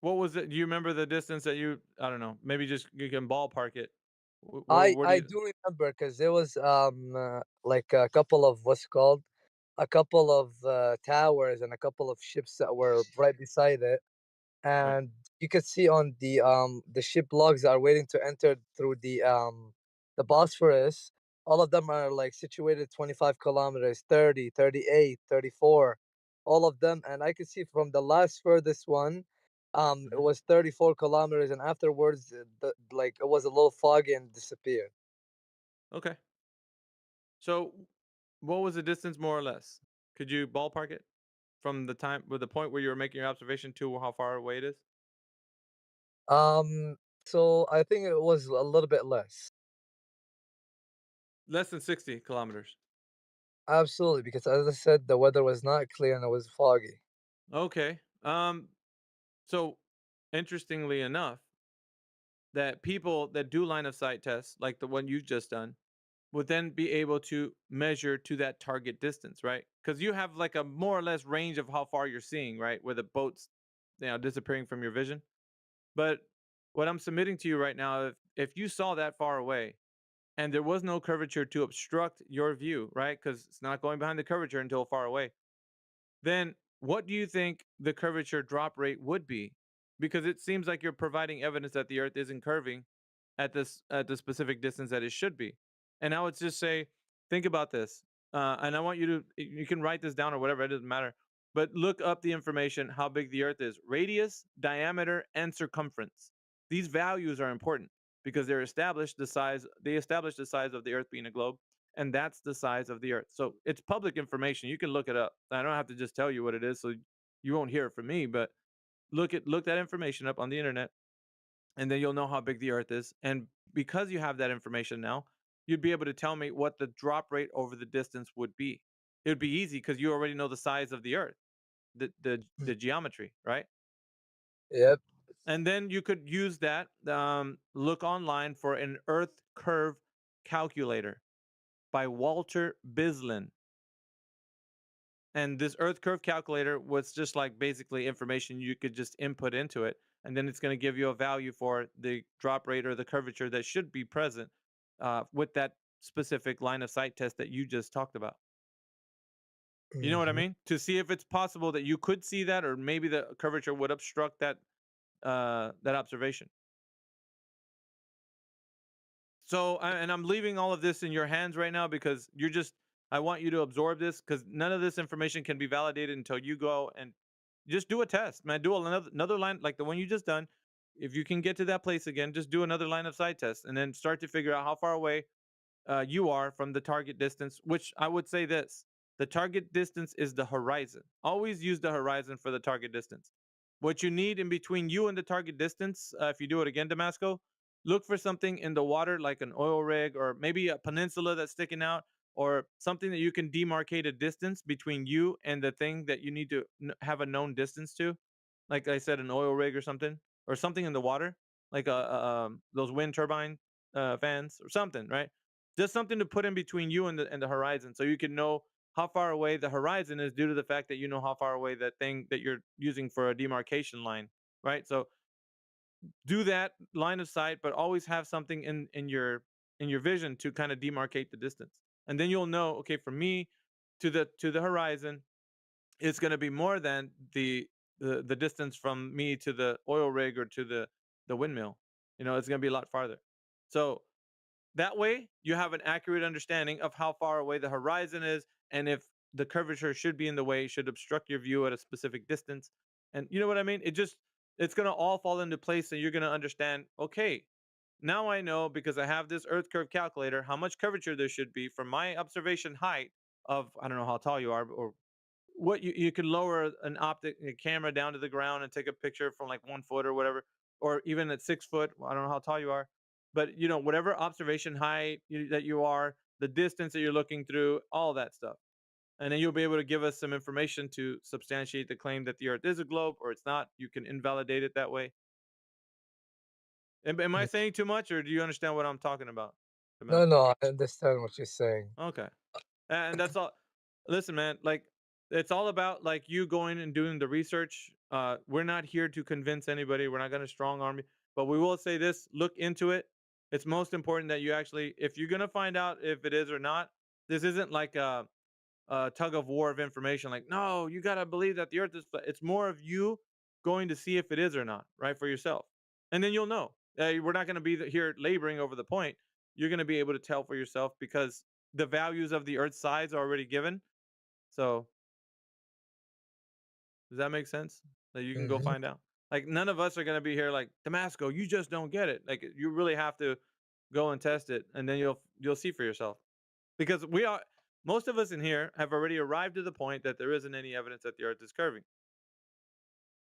[SPEAKER 19] What was it? Do you remember the distance that I don't know, maybe just you can ballpark it. Where do
[SPEAKER 18] I
[SPEAKER 19] you?
[SPEAKER 18] do remember because there was like a couple of what's it called a couple of towers and a couple of ships that were right beside it,
[SPEAKER 19] Right.
[SPEAKER 18] and you could see on the ship logs that are waiting to enter through the Bosphorus. All of them are like situated 25 kilometers, 30, 38, 34, all of them. And I could see from the last furthest one, it was 34 kilometers, and afterwards, like it was a little foggy and disappeared.
[SPEAKER 19] Okay. So, what was the distance more or less? Could you ballpark it from the time with the point where you were making your observation to how far away it is?
[SPEAKER 18] Um, so I think it was a little bit less.
[SPEAKER 19] Less than 60 kilometers.
[SPEAKER 18] Absolutely, because as I said, the weather was not clear and it was foggy.
[SPEAKER 19] Okay. So interestingly enough, that people that do line of sight tests, like the one you've just done, would then be able to measure to that target distance, right? Because you have like a more or less range of how far you're seeing, right? Where the boat's disappearing from your vision. But what I'm submitting to you right now, if you saw that far away and there was no curvature to obstruct your view, right? Because it's not going behind the curvature until far away, then what do you think the curvature drop rate would be? Because it seems like you're providing evidence that the Earth isn't curving at the specific distance that it should be. And I would just say, think about this, and I want you can write this down or whatever. It doesn't matter. But look up the information how big the Earth is: radius, diameter, and circumference. These values are important because they establish the size of the Earth being a globe, and that's the size of the Earth. So it's public information. You can look it up. I don't have to just tell you what it is, so you won't hear it from me. But look that information up on the internet, and then you'll know how big the Earth is. And because you have that information now, you'd be able to tell me what the drop rate over the distance would be. It would be easy because you already know the size of the Earth, the geometry, right?
[SPEAKER 18] Yep.
[SPEAKER 19] And then you could use that. Look online for an Earth curve calculator by Walter Bislin. And this Earth curve calculator was just like basically information you could just input into it, and then it's going to give you a value for the drop rate or the curvature that should be present with that specific line of sight test that you just talked about. You know what I mean? To see if it's possible that you could see that, or maybe the curvature would obstruct that that observation. So, and I'm leaving all of this in your hands right now because I want you to absorb this because none of this information can be validated until you go and just do a test, man. Do another line like the one you just done. If you can get to that place again, just do another line of sight test and then start to figure out how far away you are from the target distance, which I would say this: The target distance is the horizon. Always use the horizon for the target distance. What you need in between you and the target distance, if you do it again, Damasco, look for something in the water like an oil rig or maybe a peninsula that's sticking out or something that you can demarcate a distance between you and the thing that you need to have a known distance to. Like I said, an oil rig or something in the water, like those wind turbine fans or something, right? Just something to put in between you and the horizon, so you can know how far away the horizon is due to the fact that you know how far away that thing that you're using for a demarcation line, right? So do that line of sight, but always have something in your vision to kind of demarcate the distance, and then you'll know, okay, from me to the horizon, it's going to be more than the distance from me to the oil rig or to the windmill. It's going to be a lot farther. So that way, you have an accurate understanding of how far away the horizon is, and if the curvature should be in the way, should obstruct your view at a specific distance. And you know what I mean? It's going to all fall into place, and you're going to understand, okay, now I know because I have this Earth curve calculator how much curvature there should be from my observation height of, I don't know how tall you are, or what you could lower a camera down to the ground and take a picture from like 1 foot or whatever, or even at 6 foot. I don't know how tall you are, but whatever observation height that you are, the distance that you're looking through, all that stuff, and then you'll be able to give us some information to substantiate the claim that the Earth is a globe or it's not. You can invalidate it that way. Am I saying too much, or do you understand what I'm talking about?
[SPEAKER 18] No, I understand what you're saying.
[SPEAKER 19] Okay. And that's all. Listen, man, like it's all about like you going and doing the research. We're not here to convince anybody. We're not going to strong arm you, but we will say this: look into it. It's most important that you actually, if you're going to find out if it is or not, this isn't like a tug of war of information. Like, no, you got to believe that the Earth is flat. It's more of you going to see if it is or not, right, for yourself, and then you'll know. We're not going to be here laboring over the point. You're going to be able to tell for yourself because the values of the Earth's size are already given. So, does that make sense? That you can go find out. Like, none of us are going to be here like, Damasco, you just don't get it. Like, you really have to go and test it, and then you'll see for yourself. Because most of us in here have already arrived to the point that there isn't any evidence that the Earth is curving.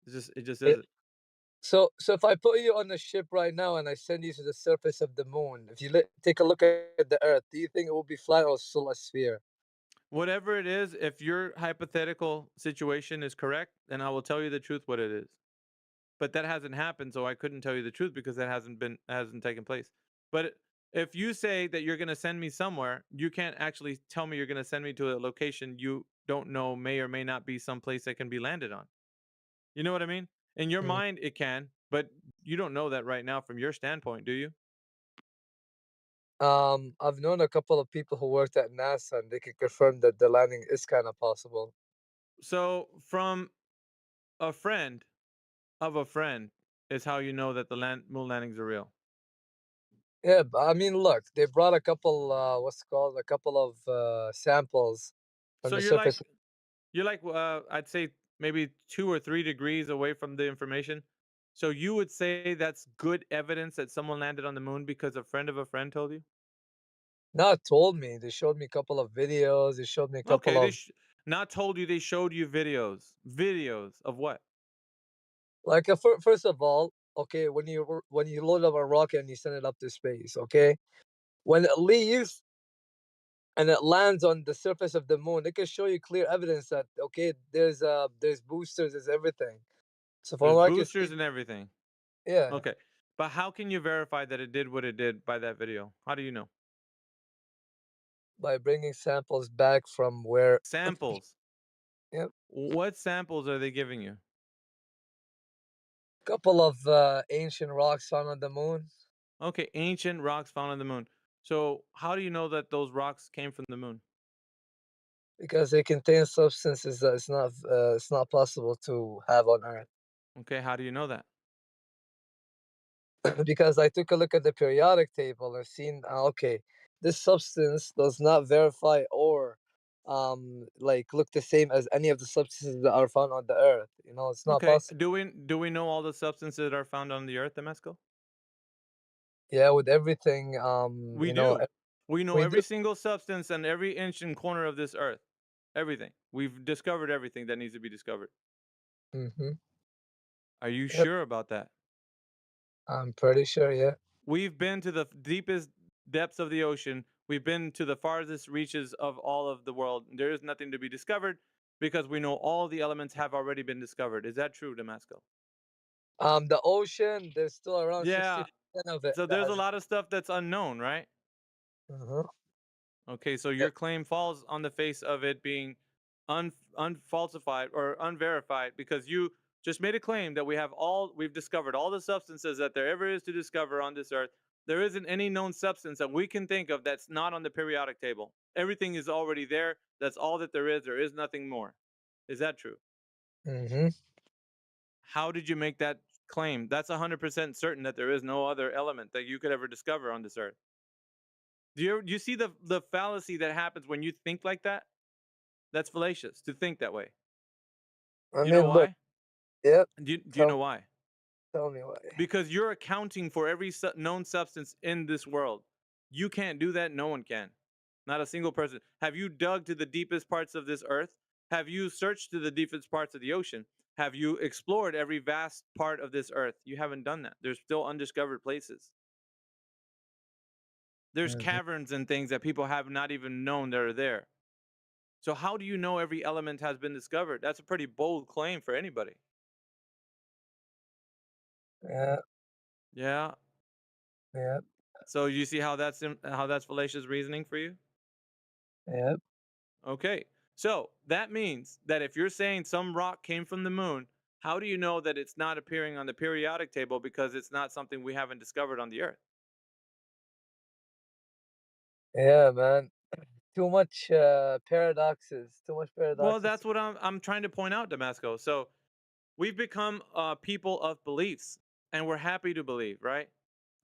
[SPEAKER 19] It just isn't.
[SPEAKER 18] So if I put you on the ship right now and I send you to the surface of the moon, if you take a look at the Earth, do you think it will be flat or still a sphere?
[SPEAKER 19] Whatever it is, if your hypothetical situation is correct, then I will tell you the truth what it is. But that hasn't happened, so I couldn't tell you the truth because that hasn't taken place. But if you say that you're going to send me somewhere, you can't actually tell me you're going to send me to a location you don't know may or may not be someplace that can be landed on. You know what I mean? In your mind, it can, but you don't know that right now from your standpoint, do you?
[SPEAKER 18] I've known a couple of people who worked at NASA, and they can confirm that the landing is kind of possible.
[SPEAKER 19] So, from a friend of a friend is how you know that the moon landings are real.
[SPEAKER 18] Yeah, but I mean, look, they brought a couple, a couple of samples from
[SPEAKER 19] So
[SPEAKER 18] the
[SPEAKER 19] you're like,
[SPEAKER 18] surface.
[SPEAKER 19] I'd say maybe 2 or 3 degrees away from the information. So you would say that's good evidence that someone landed on the moon because a friend of a friend told you?
[SPEAKER 18] Not told me. They showed me a couple of videos. They showed me a couple
[SPEAKER 19] Okay,
[SPEAKER 18] of
[SPEAKER 19] not told you, they showed you videos. Videos of what?
[SPEAKER 18] like first of all, okay, when you load up a rocket and you send it up to space, okay, when it leaves and it lands on the surface of the moon, it can show you clear evidence that okay, there's boosters, there's everything. So from
[SPEAKER 19] There's
[SPEAKER 18] what I can
[SPEAKER 19] boosters
[SPEAKER 18] see,
[SPEAKER 19] and everything.
[SPEAKER 18] yeah,
[SPEAKER 19] Okay. But how can you verify that it did what it did by that video? How do you know?
[SPEAKER 18] by bringing samples back from where.
[SPEAKER 19] Samples.
[SPEAKER 18] Yep.
[SPEAKER 19] What samples are they giving you?
[SPEAKER 18] Couple of ancient rocks found on the moon.
[SPEAKER 19] Okay, ancient rocks found on the moon. So how do you know that those rocks came from the moon?
[SPEAKER 18] Because they contain substances that it's not possible to have on Earth.
[SPEAKER 19] Okay, how do you know that?
[SPEAKER 18] Because I took a look at the periodic table and seen okay, this substance does not verify or like look the same as any of the substances that are found on the Earth. You know, it's not
[SPEAKER 19] Okay,
[SPEAKER 18] possible.
[SPEAKER 19] do we know all the substances that are found on the Earth, Temesco?
[SPEAKER 18] Yeah, with everything,
[SPEAKER 19] We do. We know
[SPEAKER 18] we do.
[SPEAKER 19] every single substance and every inch and corner of this Earth. Everything. We've discovered everything that needs to be discovered.
[SPEAKER 18] Mm-hmm.
[SPEAKER 19] Are you
[SPEAKER 18] Yep.
[SPEAKER 19] sure about that?
[SPEAKER 18] I'm pretty sure, yeah.
[SPEAKER 19] We've been to the deepest depths of the ocean. We've been to the farthest reaches of all of the world. There is nothing to be discovered because we know all the elements have already been discovered. Is that true, Damasco?
[SPEAKER 18] The ocean, there's still around
[SPEAKER 19] Yeah.
[SPEAKER 18] 60% of it
[SPEAKER 19] So
[SPEAKER 18] that
[SPEAKER 19] there's a
[SPEAKER 18] has.
[SPEAKER 19] lot of stuff that's unknown, right?
[SPEAKER 18] Uh-huh.
[SPEAKER 19] Okay, so your claim falls on the face of it being unfalsified or unverified because you just made a claim that we've discovered all the substances that there ever is to discover on this earth. There isn't any known substance that we can think of that's not on the periodic table. Everything is already there. That's all that there is. There is nothing more. Is that true?
[SPEAKER 18] Mm-hmm.
[SPEAKER 19] How did you make that claim? That's 100% certain that there is no other element that you could ever discover on this earth. Do you see the fallacy that happens when you think like that? That's fallacious to think that way.
[SPEAKER 18] I
[SPEAKER 19] You know
[SPEAKER 18] mean, look,
[SPEAKER 19] why?
[SPEAKER 18] yep.
[SPEAKER 19] Do you
[SPEAKER 18] Tell,
[SPEAKER 19] know why?
[SPEAKER 18] tell me why.
[SPEAKER 19] Because you're accounting for every known substance in this world. You can't do that. No one can. Not a single person. Have you dug to the deepest parts of this earth? Have you searched to the deepest parts of the ocean? Have you explored every vast part of this earth? You haven't done that. There's still undiscovered places. There's
[SPEAKER 18] Mhm.
[SPEAKER 19] caverns and things that people have not even known that are there. So how do you know every element has been discovered? That's a pretty bold claim for anybody.
[SPEAKER 18] Yeah,
[SPEAKER 19] Yeah.
[SPEAKER 18] yeah,
[SPEAKER 19] So you see how that's fallacious reasoning for you?
[SPEAKER 18] yeah.
[SPEAKER 19] Okay. So that means that if you're saying some rock came from the moon, how do you know that it's not appearing on the periodic table because it's not something we haven't discovered on the earth?
[SPEAKER 18] Yeah, man. Too much paradoxes. Too much
[SPEAKER 19] Well,
[SPEAKER 18] paradoxes.
[SPEAKER 19] that's what I'm trying to point out, Damasco. So we've become people of beliefs, and we're happy to believe, right?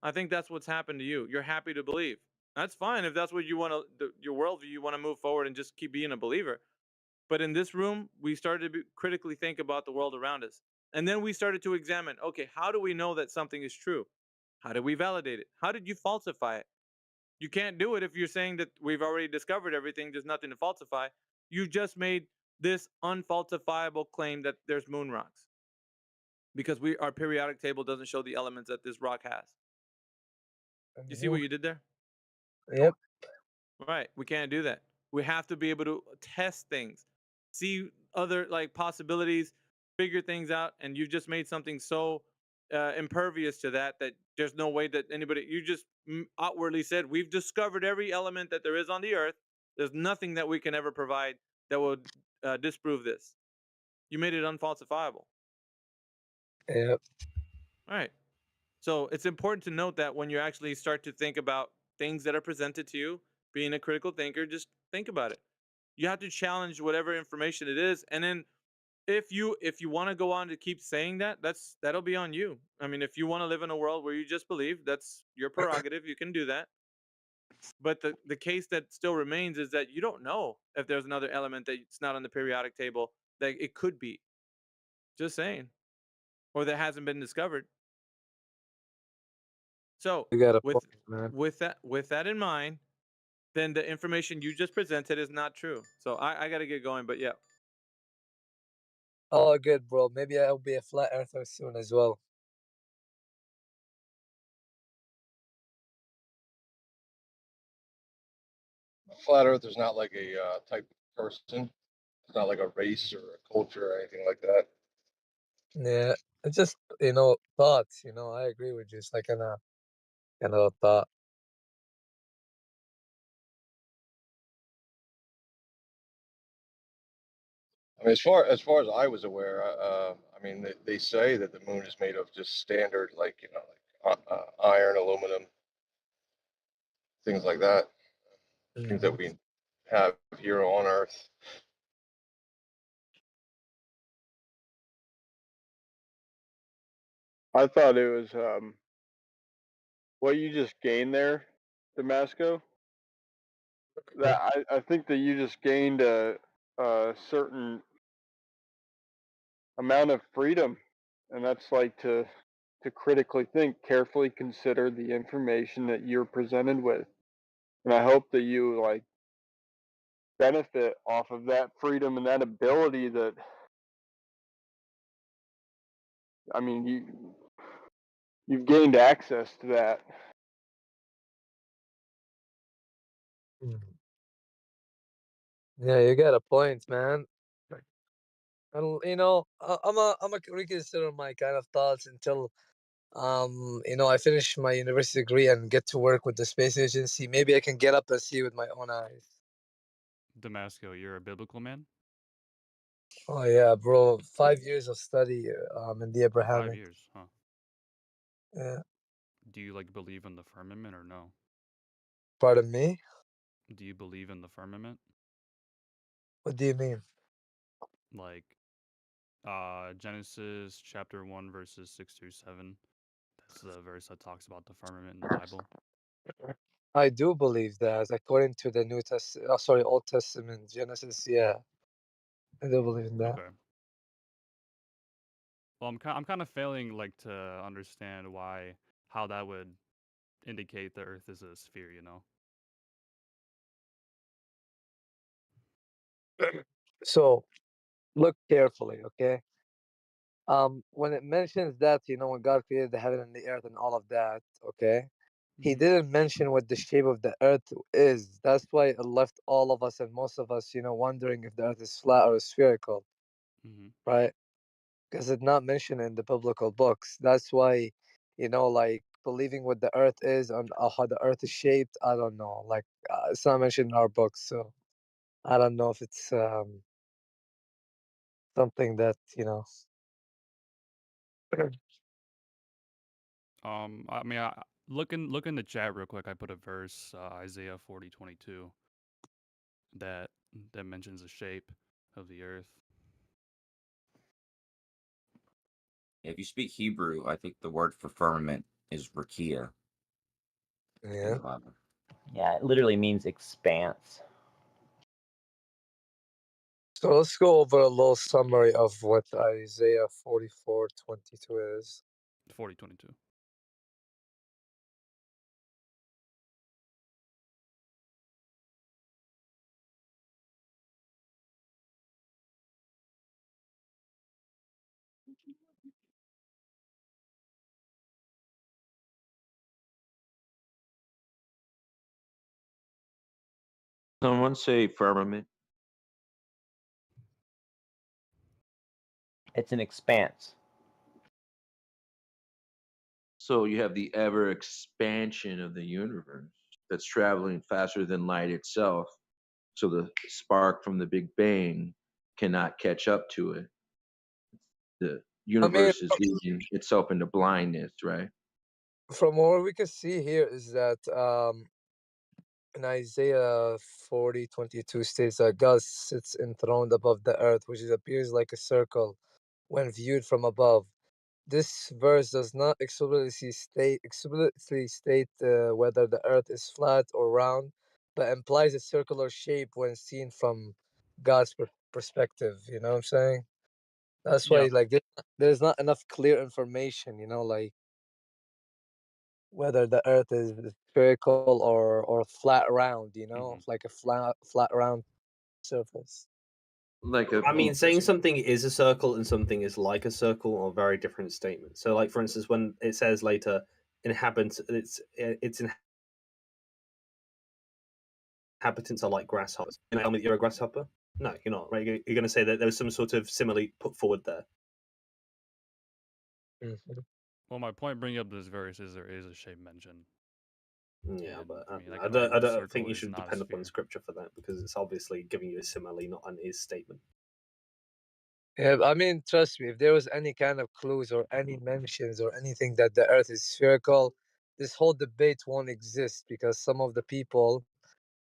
[SPEAKER 19] I think that's what's happened to you. You're happy to believe. That's fine if that's what you want to, your worldview. You want to move forward and just keep being a believer. But in this room, we started to critically think about the world around us, and then we started to examine. Okay, how do we know that something is true? How do we validate it? How did you falsify it? You can't do it if you're saying that we've already discovered everything. There's nothing to falsify. You just made this unfalsifiable claim that there's moon rocks because our periodic table doesn't show the elements that this rock has. You see what you did there?
[SPEAKER 18] Yep.
[SPEAKER 19] Right. We can't do that. We have to be able to test things, see other possibilities, figure things out, and you just made something so impervious to that there's no way that anybody. You just outwardly said we've discovered every element that there is on the earth. There's nothing that we can ever provide that will disprove this. You made it unfalsifiable.
[SPEAKER 18] Yep.
[SPEAKER 19] All right. So it's important to note that when you actually start to think about things that are presented to you, being a critical thinker, just think about it. You have to challenge whatever information it is, and then if you want to go on to keep saying that, that'll be on you. I mean, if you want to live in a world where you just believe, that's your prerogative. You can do that. But the case that still remains is that you don't know if there's another element that's not on the periodic table that it could be. Just saying, or that hasn't been discovered. So
[SPEAKER 18] You got a
[SPEAKER 19] with
[SPEAKER 18] point, man.
[SPEAKER 19] with that in mind, then the information you just presented is not true. So I got to get going, but yeah.
[SPEAKER 18] Oh, good, bro. Maybe I'll be a flat earther soon as well.
[SPEAKER 5] Flat Earth is not like a type of person. It's not like a race or a culture or anything like that.
[SPEAKER 18] Yeah, it's just thoughts. I agree with you. It's like a thought.
[SPEAKER 5] I mean, as far as I was aware, I mean, they say that the moon is made of just standard, like iron, aluminum, things like that, things that we have here on Earth.
[SPEAKER 3] I thought it was what you just gained there, Damasco. That I think that you just gained a certain amount of freedom, and that's like to critically think, carefully consider the information that you're presented with. And I hope that you benefit off of that freedom and that ability that, I mean, you've gained access to that.
[SPEAKER 18] Yeah, you got a point, man. And I'm a reconsider my kind of thoughts until I finish my university degree and get to work with the space agency. Maybe I can get up and see with my own eyes.
[SPEAKER 16] Damasco, you're a biblical man?
[SPEAKER 18] Oh yeah, bro. 5 years of study in the
[SPEAKER 16] 5
[SPEAKER 18] Abrahamic.
[SPEAKER 16] years, huh?
[SPEAKER 18] Yeah.
[SPEAKER 16] Do you like believe in the firmament or no?
[SPEAKER 18] Pardon me?
[SPEAKER 16] Do you believe in the firmament?
[SPEAKER 18] What do you mean?
[SPEAKER 16] Like Genesis chapter 1 verses 6 through 7. That's the verse that talks about the firmament in the Bible.
[SPEAKER 18] I do believe that according to the Old Testament, Genesis. Yeah, I do believe in that.
[SPEAKER 16] Okay. Well, I'm kind of failing like to understand how that would indicate the Earth is a sphere. You know.
[SPEAKER 18] So look carefully, okay? When it mentions that, when God created the heaven and the earth and all of that, okay, He didn't mention what the shape of the earth is. That's why it left all of us and most of us, wondering if the earth is flat or spherical, right? Because it's not mentioned in the biblical books. That's why, like believing what the earth is and how the earth is shaped, I don't know. Like, it's not mentioned in our books, so I don't know if it's something that,
[SPEAKER 16] I mean, look in the chat real quick. I put a verse, Isaiah 40:22, that mentions the shape of the Earth.
[SPEAKER 20] If you speak Hebrew, I think the word for firmament is rakia.
[SPEAKER 18] Yeah.
[SPEAKER 21] Yeah, it literally means expanse.
[SPEAKER 18] So let's go over a little summary of what Isaiah 44:22 is.
[SPEAKER 16] 40:22.
[SPEAKER 22] Someone say firmament.
[SPEAKER 21] It's an expanse.
[SPEAKER 22] So you have the ever expansion of the universe that's traveling faster than light itself. So the spark from the Big Bang cannot catch up to it. The universe is leading itself into blindness, right?
[SPEAKER 18] From what we can see here is that in Isaiah 40:22 states that God sits enthroned above the earth, which appears like a circle when viewed from above. This verse does not explicitly state whether the earth is flat or round, but implies a circular shape when seen from God's perspective. You know what I'm saying? That's why, like, there's not enough clear information. Like whether the earth is spherical or flat round, like a flat round surface.
[SPEAKER 22] Like a
[SPEAKER 4] I mean, saying something is a circle and something is like a circle are very different statements. So, like for instance, when it says later, inhabitants are like grasshoppers. You know, you're a grasshopper? No, you're not. Right? You're going to say that there was some sort of simile put forward there.
[SPEAKER 16] Well, my point bringing up this verse is there is a shape mentioned.
[SPEAKER 4] Yeah,
[SPEAKER 16] And,
[SPEAKER 4] but
[SPEAKER 16] I mean,
[SPEAKER 4] I
[SPEAKER 16] can argue
[SPEAKER 4] don't
[SPEAKER 16] a
[SPEAKER 4] think
[SPEAKER 16] circle
[SPEAKER 4] you
[SPEAKER 16] is
[SPEAKER 4] should
[SPEAKER 16] not a
[SPEAKER 4] depend upon
[SPEAKER 16] sphere.
[SPEAKER 4] scripture for that because it's obviously giving you a simile, not an is statement.
[SPEAKER 18] Yeah, I mean, trust me, if there was any kind of clues or any mentions or anything that the earth is spherical, this whole debate won't exist because some of the people,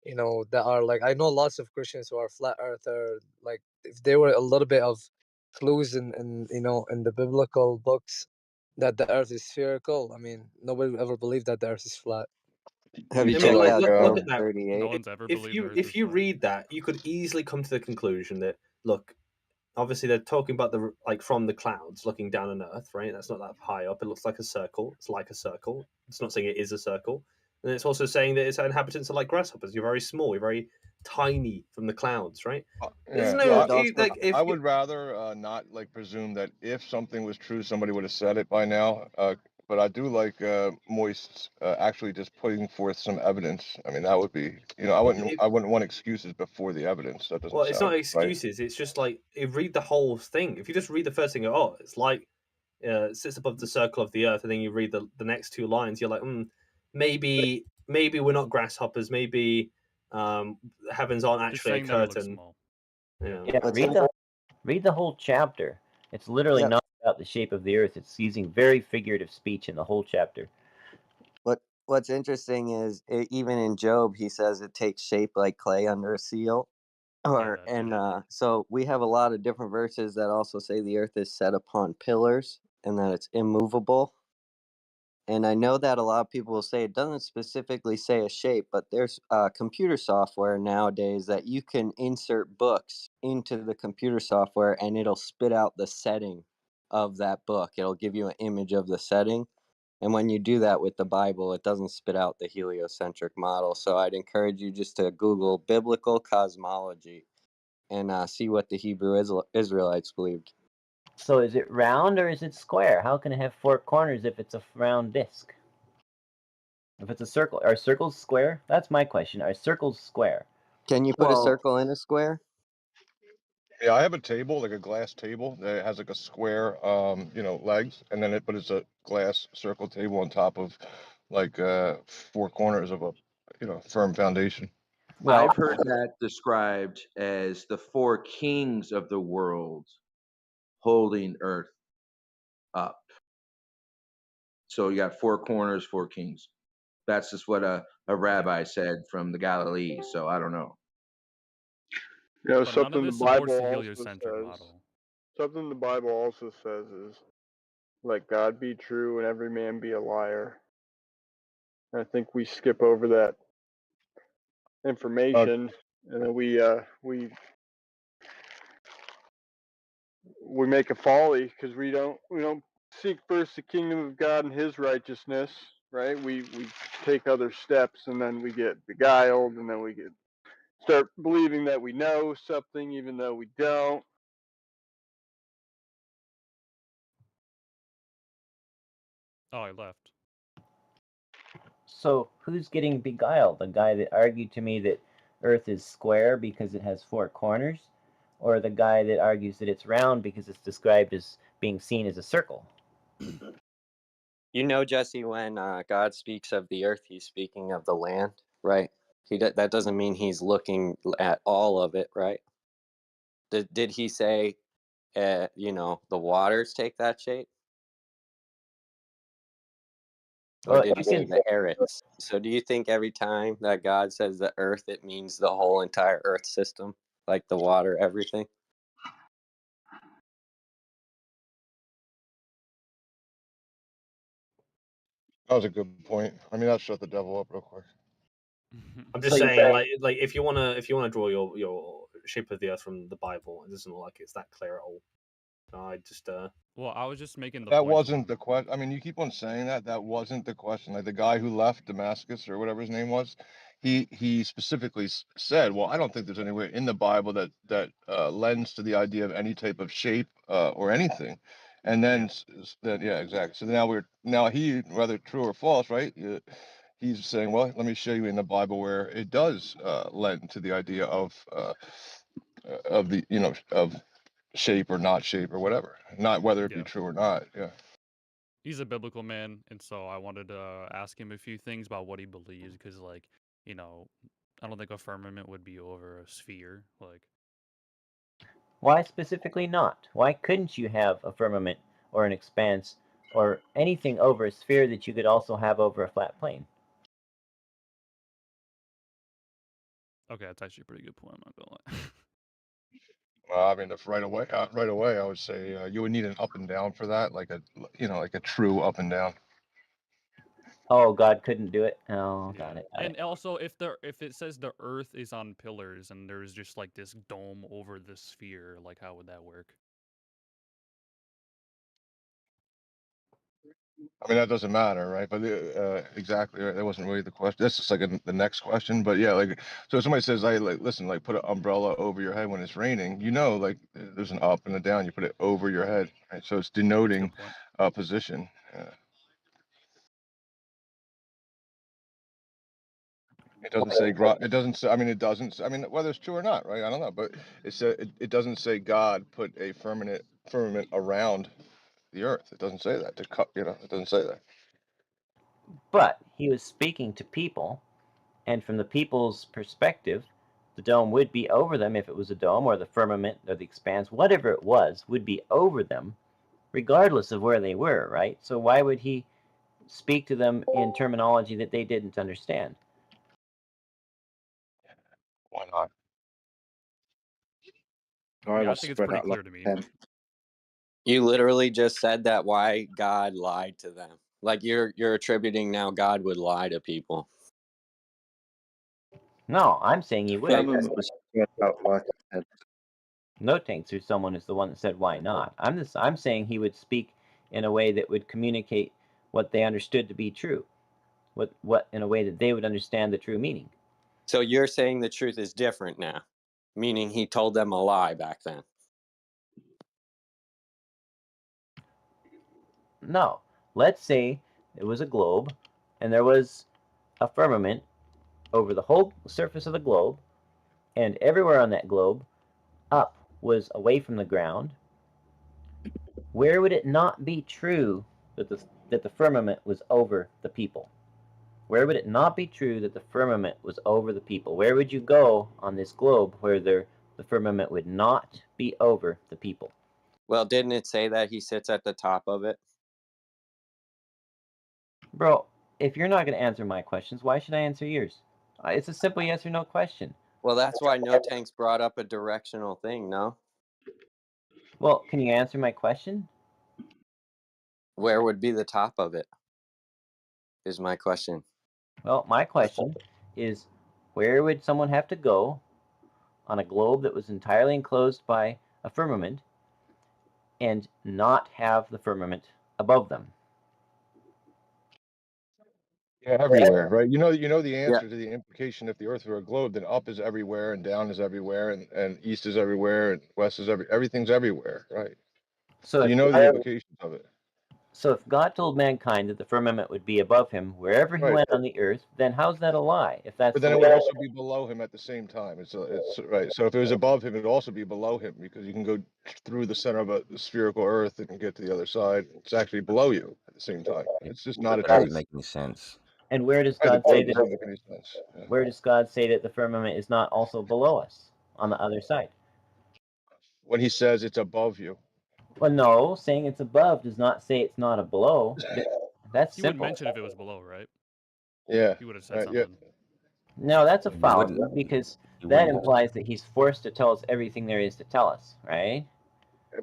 [SPEAKER 18] that are like, I know lots of Christians who are flat earther, like if there were a little bit of clues in the biblical books that the earth is spherical, I mean, nobody would ever believe that the earth is flat.
[SPEAKER 11] Have you
[SPEAKER 4] I mean,
[SPEAKER 11] checked
[SPEAKER 4] like,
[SPEAKER 11] out
[SPEAKER 4] look
[SPEAKER 11] Job
[SPEAKER 4] at that.
[SPEAKER 11] 38?
[SPEAKER 16] No one's ever believed the Earth
[SPEAKER 4] If
[SPEAKER 16] is
[SPEAKER 4] you
[SPEAKER 16] flat.
[SPEAKER 4] read that, you could easily come to the conclusion that look, obviously they're talking about the like from the clouds looking down on Earth, right? That's not that high up. It looks like a circle. It's like a circle. It's not saying it is a circle. And it's also saying that its inhabitants are like grasshoppers. You're very small. You're very tiny from the clouds, right? There's
[SPEAKER 5] Yeah,
[SPEAKER 4] no
[SPEAKER 5] so
[SPEAKER 4] like if
[SPEAKER 5] I would rather not like presume that if something was true, somebody would have said it by now. But I do like Moist actually just putting forth some evidence. I mean, that would be, I wouldn't want excuses before the evidence. That doesn't
[SPEAKER 4] well, it's not
[SPEAKER 5] sound right.
[SPEAKER 4] excuses. It's just like you read the whole thing. If you just read the first thing, oh, it's like sits above the circle of the earth, and then you read the next two lines, you're like, maybe we're not grasshoppers. Maybe the heavens aren't
[SPEAKER 16] Just
[SPEAKER 4] actually a
[SPEAKER 16] saying that it looks
[SPEAKER 4] curtain.
[SPEAKER 16] small.
[SPEAKER 4] Yeah.
[SPEAKER 21] Yeah, read the whole chapter. It's literally
[SPEAKER 11] Yeah.
[SPEAKER 21] not about the shape of the earth. It's using very figurative speech in the whole chapter.
[SPEAKER 11] What's interesting is even in Job, he says it takes shape like clay under a seal. So we have a lot of different verses that also say the earth is set upon pillars and that it's immovable. And I know that a lot of people will say it doesn't specifically say a shape, but there's computer software nowadays that you can insert books into the computer software and it'll spit out the setting of that book. It'll give you an image of the setting. And when you do that with the Bible, it doesn't spit out the heliocentric model. So I'd encourage you just to Google biblical cosmology and see what the Hebrew Israelites believed.
[SPEAKER 21] So is it round or is it square? How can it have four corners if it's a round disc? If it's a circle, are circles square? That's my question. Are circles square?
[SPEAKER 11] Can you put a circle in a square?
[SPEAKER 5] Yeah, I have a table, like a glass table that has like a square, legs, and then but it's a glass circle table on top of like four corners of a, firm foundation.
[SPEAKER 22] I've heard that described as the four kings of the world holding earth up. So you got four corners, four kings. That's just what a rabbi said from the Galilee. So I don't know.
[SPEAKER 16] But none of
[SPEAKER 3] something the
[SPEAKER 16] this supports
[SPEAKER 3] Bible
[SPEAKER 16] the
[SPEAKER 3] also
[SPEAKER 16] heliocentric
[SPEAKER 3] says.
[SPEAKER 16] model.
[SPEAKER 3] Something the Bible also says is, "Let God be true and every man be a liar." And I think we skip over that information, and then we make a folly because we don't seek first the kingdom of God and His righteousness. Right? We take other steps, and then we get beguiled, and then we start believing that we know something even though we don't.
[SPEAKER 16] Oh, I left.
[SPEAKER 21] So who's getting beguiled? The guy that argued to me that Earth is square because it has four corners, or the guy that argues that it's round because it's described as being seen as a circle?
[SPEAKER 11] You know, Jesse, when God speaks of the earth, he's speaking of the land, right? That doesn't mean he's looking at all of it, right? Did he say, the waters take that shape? Or
[SPEAKER 21] Well,
[SPEAKER 11] did he
[SPEAKER 21] you
[SPEAKER 11] say
[SPEAKER 21] can.
[SPEAKER 11] the Eretz? So do you think every time that God says the earth, it means the whole entire earth system, like the water, everything?
[SPEAKER 5] That was a good point. I mean, that shut the devil up real quick.
[SPEAKER 4] I'm just saying, like if you wanna draw your shape of the earth from the Bible, it doesn't look like it's that clear at all. I just
[SPEAKER 16] Well, I was just making the
[SPEAKER 5] That
[SPEAKER 16] point.
[SPEAKER 5] wasn't the question. I mean, you keep on saying that. That wasn't the question. Like the guy who left Damascus or whatever his name was, he specifically said, "Well, I don't think there's anywhere in the Bible that lends to the idea of any type of shape or anything." And then that, yeah, exactly. So now he, whether true or false, right? He's saying, "Well, let me show you in the Bible where it does lend to the idea of the of shape or not shape or whatever, not whether it be true or not." Yeah.
[SPEAKER 16] He's a biblical man, and so I wanted to ask him a few things about what he believes, because, I don't think a firmament would be over a sphere.
[SPEAKER 21] Why specifically not? Why couldn't you have a firmament or an expanse or anything over a sphere that you could also have over a flat plane?
[SPEAKER 16] Okay, that's actually a pretty good point. I'm not gonna lie.
[SPEAKER 5] I mean, if right away, I would say you would need an up and down for that, like a true up and down.
[SPEAKER 21] Oh, God couldn't do it. Oh, got it.
[SPEAKER 16] And also, if it says the Earth is on pillars and there's just like this dome over the sphere, like how would that work?
[SPEAKER 5] I mean, that doesn't matter, right? But exactly, right? That wasn't really the question. That's just like the next question. But yeah, like, so if somebody says, "I like, listen, like, put an umbrella over your head when it's raining," like, there's an up and a down. You put it over your head, right? So it's denoting position. It doesn't say God. It doesn't say. I mean, it doesn't. I mean, whether it's true or not, right? I don't know. But it doesn't say God put a firmament around the earth. It doesn't say that to cut. It doesn't say that.
[SPEAKER 21] But he was speaking to people, and from the people's perspective, the dome would be over them if it was a dome, or the firmament, or the expanse, whatever it was, would be over them, regardless of where they were, right? So why would he speak to them in terminology that they didn't understand?
[SPEAKER 5] Why not?
[SPEAKER 16] Yeah, I think it's pretty clear to me.
[SPEAKER 11] You literally just said that why God lied to them. Like you're attributing now God would lie to people.
[SPEAKER 21] No, I'm saying he would.
[SPEAKER 7] Firmament was spread out like a tent.
[SPEAKER 21] No tanks or someone is the one that said why not. I'm saying he would speak in a way that would communicate what they understood to be true. What in a way that they would understand the true meaning.
[SPEAKER 11] So you're saying the truth is different now, meaning he told them a lie back then.
[SPEAKER 21] No. Let's say it was a globe and there was a firmament over the whole surface of the globe, and everywhere on that globe up was away from the ground. Where would it not be true that the firmament was over the people? Where would it not be true that the firmament was over the people? Where would you go on this globe where the firmament would not be over the people?
[SPEAKER 11] Well, didn't it say that he sits at the top of it?
[SPEAKER 21] Bro, if you're not going to answer my questions, why should I answer yours? It's a simple yes or no question.
[SPEAKER 11] Well, that's why No Tanks brought up a directional thing, no?
[SPEAKER 21] Well, can you answer my question?
[SPEAKER 11] Where would be the top of it? Is my question.
[SPEAKER 21] Well, my question is, where would someone have to go on a globe that was entirely enclosed by a firmament and not have the firmament above them?
[SPEAKER 5] Yeah, everywhere, right? You know the
[SPEAKER 11] Yeah.
[SPEAKER 5] answer to the implication. If the Earth were a globe, then up is everywhere, and down is everywhere, and east is everywhere, and west is everything's everywhere, right?
[SPEAKER 21] So
[SPEAKER 5] So
[SPEAKER 21] if
[SPEAKER 5] you know the implications of it,
[SPEAKER 21] So if God told mankind that the firmament would be above him wherever he
[SPEAKER 5] right?
[SPEAKER 21] went on the earth, then how's that a lie? If that's
[SPEAKER 5] But
[SPEAKER 21] the
[SPEAKER 5] then it
[SPEAKER 21] way
[SPEAKER 5] would also be below him at the same time. It's right. So if it was above him, it would also be below him because you can go through the center of a spherical Earth and get to the other side. It's actually below you at the same time. It's just not a
[SPEAKER 1] That doesn't
[SPEAKER 5] truth.
[SPEAKER 1] make any sense.
[SPEAKER 21] And where does
[SPEAKER 5] Right, the
[SPEAKER 21] God say
[SPEAKER 5] quote
[SPEAKER 21] that?
[SPEAKER 5] doesn't make any sense. Yeah.
[SPEAKER 21] Where does God say that the firmament is not also below us on the other side?
[SPEAKER 5] When he says it's above you.
[SPEAKER 21] Well, no, saying it's above does not say it's not a below. That's
[SPEAKER 16] He would
[SPEAKER 21] simple.
[SPEAKER 16] mention if it was below, right?
[SPEAKER 5] Yeah.
[SPEAKER 16] He would have said
[SPEAKER 5] Right, yeah.
[SPEAKER 16] something.
[SPEAKER 21] No, that's a
[SPEAKER 1] He
[SPEAKER 21] fallacy
[SPEAKER 1] wouldn't.
[SPEAKER 21] because
[SPEAKER 1] He
[SPEAKER 21] that
[SPEAKER 1] wouldn't.
[SPEAKER 21] implies that he's forced to tell us everything there is to tell us, right?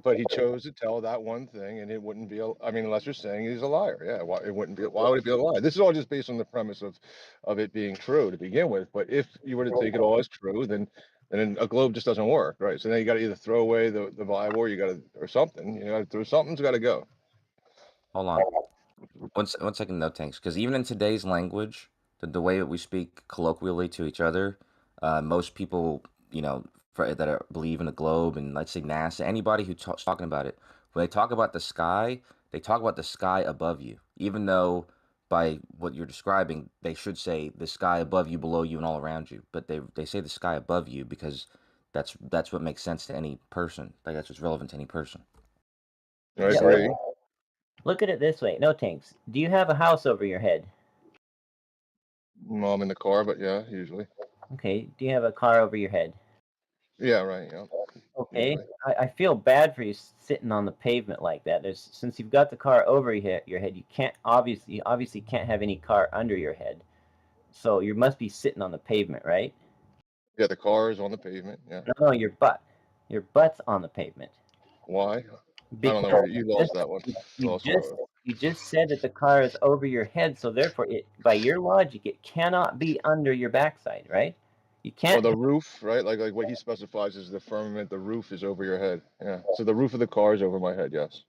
[SPEAKER 5] But he chose to tell that one thing, and it wouldn't be. I mean, unless you're saying he's a liar. Yeah. Why it wouldn't be? Why would it be a lie? This is all just based on the premise of it being true to begin with. But if you were to take it all as true, then a globe just doesn't work, right? So then you got to either throw away the Bible, or you got to or something. You know, something's got to go.
[SPEAKER 1] Hold on. One second, no tanks. Because even in today's language, the way that we speak colloquially to each other, most people, believe in the globe and let's say NASA, anybody who's talking about it, when they talk about the sky, they talk about the sky above you. Even though by what you're describing, they should say the sky above you, below you, and all around you. But they say the sky above you because that's what makes sense to any person. Like that's what's relevant to any person.
[SPEAKER 5] I agree.
[SPEAKER 21] Look at it this way. No tanks. Do you have a house over your head?
[SPEAKER 5] Mom in the car, but yeah, usually.
[SPEAKER 21] Okay. Do you have a car over your head?
[SPEAKER 5] Yeah, right. Yeah.
[SPEAKER 21] Okay.
[SPEAKER 5] Usually.
[SPEAKER 21] I feel bad for you sitting on the pavement like that. Since you've got the car over your head, you obviously can't have any car under your head. So you must be sitting on the pavement, right?
[SPEAKER 5] Yeah, the car is on the pavement. Yeah.
[SPEAKER 21] No, your butt. Your butt's on the pavement.
[SPEAKER 5] Why? I
[SPEAKER 21] Because
[SPEAKER 5] don't know where you lost that one.
[SPEAKER 21] you just said that the car is over your head, so therefore, by your logic, it cannot be under your backside, right? You can't.
[SPEAKER 5] Well, the roof, right? Like what he specifies is the firmament. The roof is over your head. Yeah. So the roof of the car is over my head. Yes.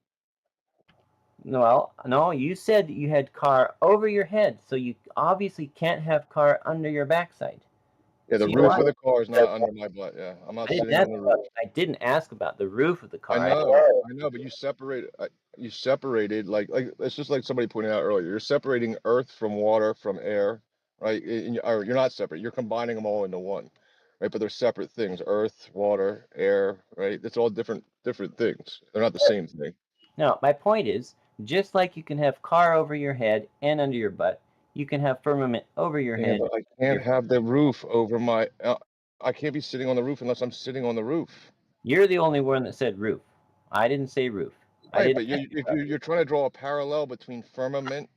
[SPEAKER 21] Well, no, you said you had car over your head, so you obviously can't have car under your backside.
[SPEAKER 5] Yeah, the
[SPEAKER 21] So you
[SPEAKER 5] roof
[SPEAKER 21] want
[SPEAKER 5] of the car is not under my butt. Yeah, I'm not sitting on the roof.
[SPEAKER 21] I didn't ask about the roof of the
[SPEAKER 5] I
[SPEAKER 21] car.
[SPEAKER 5] know, but you separated like it's just like somebody pointed out earlier. You're separating earth from water from air, right? Or you're not separate. You're combining them all into one, right? But they're separate things: earth, water, air, right? It's all different things. They're not the same thing.
[SPEAKER 21] No, my point is, just like you can have car over your head and under your butt, you can have firmament over your
[SPEAKER 5] Yeah,
[SPEAKER 21] head.
[SPEAKER 5] but I can't have the roof over my. I can't be sitting on the roof unless I'm sitting on the roof.
[SPEAKER 21] You're the only one that said roof. I didn't say roof. I
[SPEAKER 5] Right,
[SPEAKER 21] didn't.
[SPEAKER 5] but you're trying to draw a parallel between firmament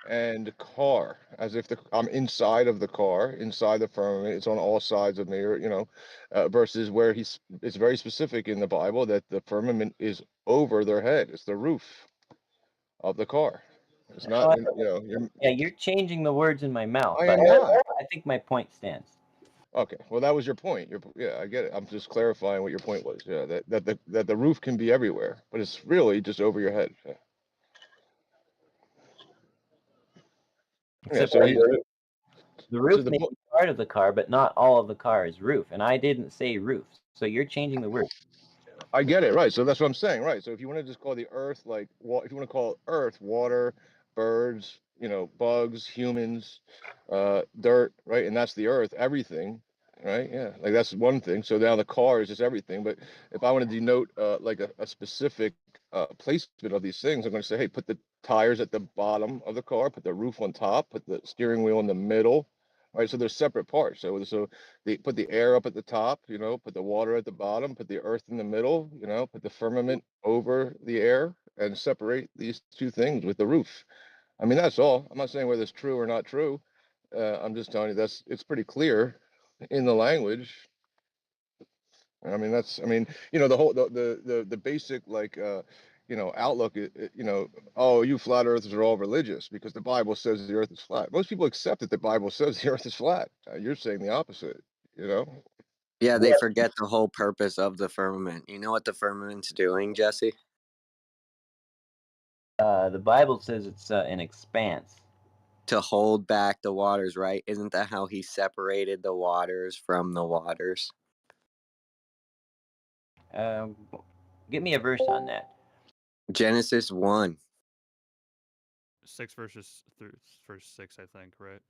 [SPEAKER 5] and car, as if I'm inside of the car, inside the firmament. It's on all sides of me, or versus where it's very specific in the Bible that the firmament is over their head. It's the roof of the car. It's not,
[SPEAKER 21] Yeah, you're changing the words in my mouth,
[SPEAKER 5] I
[SPEAKER 21] but
[SPEAKER 5] am not.
[SPEAKER 21] I think my point stands.
[SPEAKER 5] Okay, well, that was your point. Yeah, I get it. I'm just clarifying what your point was. Yeah, that the roof can be everywhere, but it's really just over your head. Yeah.
[SPEAKER 21] Except
[SPEAKER 5] So
[SPEAKER 21] the
[SPEAKER 5] so
[SPEAKER 21] roof
[SPEAKER 5] the
[SPEAKER 21] may be part of the car, but not all of the car is roof. And I didn't say roof, so you're changing the word.
[SPEAKER 5] I get it, right? So that's what I'm saying, right? So if you want to just call the Earth if you want to call it Earth, water, birds, bugs, humans, dirt, right? And that's the Earth, everything, right? Yeah, like that's one thing. So now the car is just everything. But if I want to denote like a specific placement of these things, I'm going to say, hey, put the tires at the bottom of the car, put the roof on top, put the steering wheel in the middle. Right, so they're separate parts. So they put the air up at the top, put the water at the bottom, put the earth in the middle, put the firmament over the air, and separate these two things with the roof. I mean, that's all. I'm not saying whether it's true or not true. I'm just telling you it's pretty clear in the language. I mean, the whole the basic outlook, oh, you flat earthers are all religious because the Bible says the earth is flat. Most people accept that the Bible says the earth is flat. You're saying the opposite, you know?
[SPEAKER 11] Yeah, they forget the whole purpose of the firmament. You know what the firmament's doing, Jesse?
[SPEAKER 21] The Bible says it's an expanse.
[SPEAKER 11] To hold back the waters, right? Isn't that how he separated the waters from the waters?
[SPEAKER 21] Give me a verse on that.
[SPEAKER 11] Genesis 1.
[SPEAKER 16] 6 verses through verse 6, I think, right?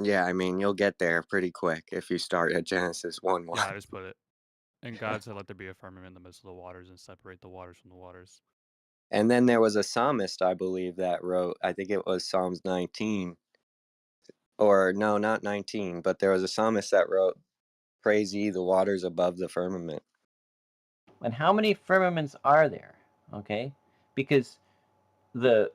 [SPEAKER 11] Yeah, I mean, you'll get there pretty quick if you start at Genesis 1 1.
[SPEAKER 16] Yeah, I just put it. And God said, "Let there be a firmament in the midst of the waters and separate the waters from the waters."
[SPEAKER 11] And then there was a psalmist, I believe, that wrote, I think it was Psalms 19. Or no, not 19, but there was a psalmist that wrote, "Praise ye the waters above the firmament."
[SPEAKER 21] And how many firmaments are there? Okay, because the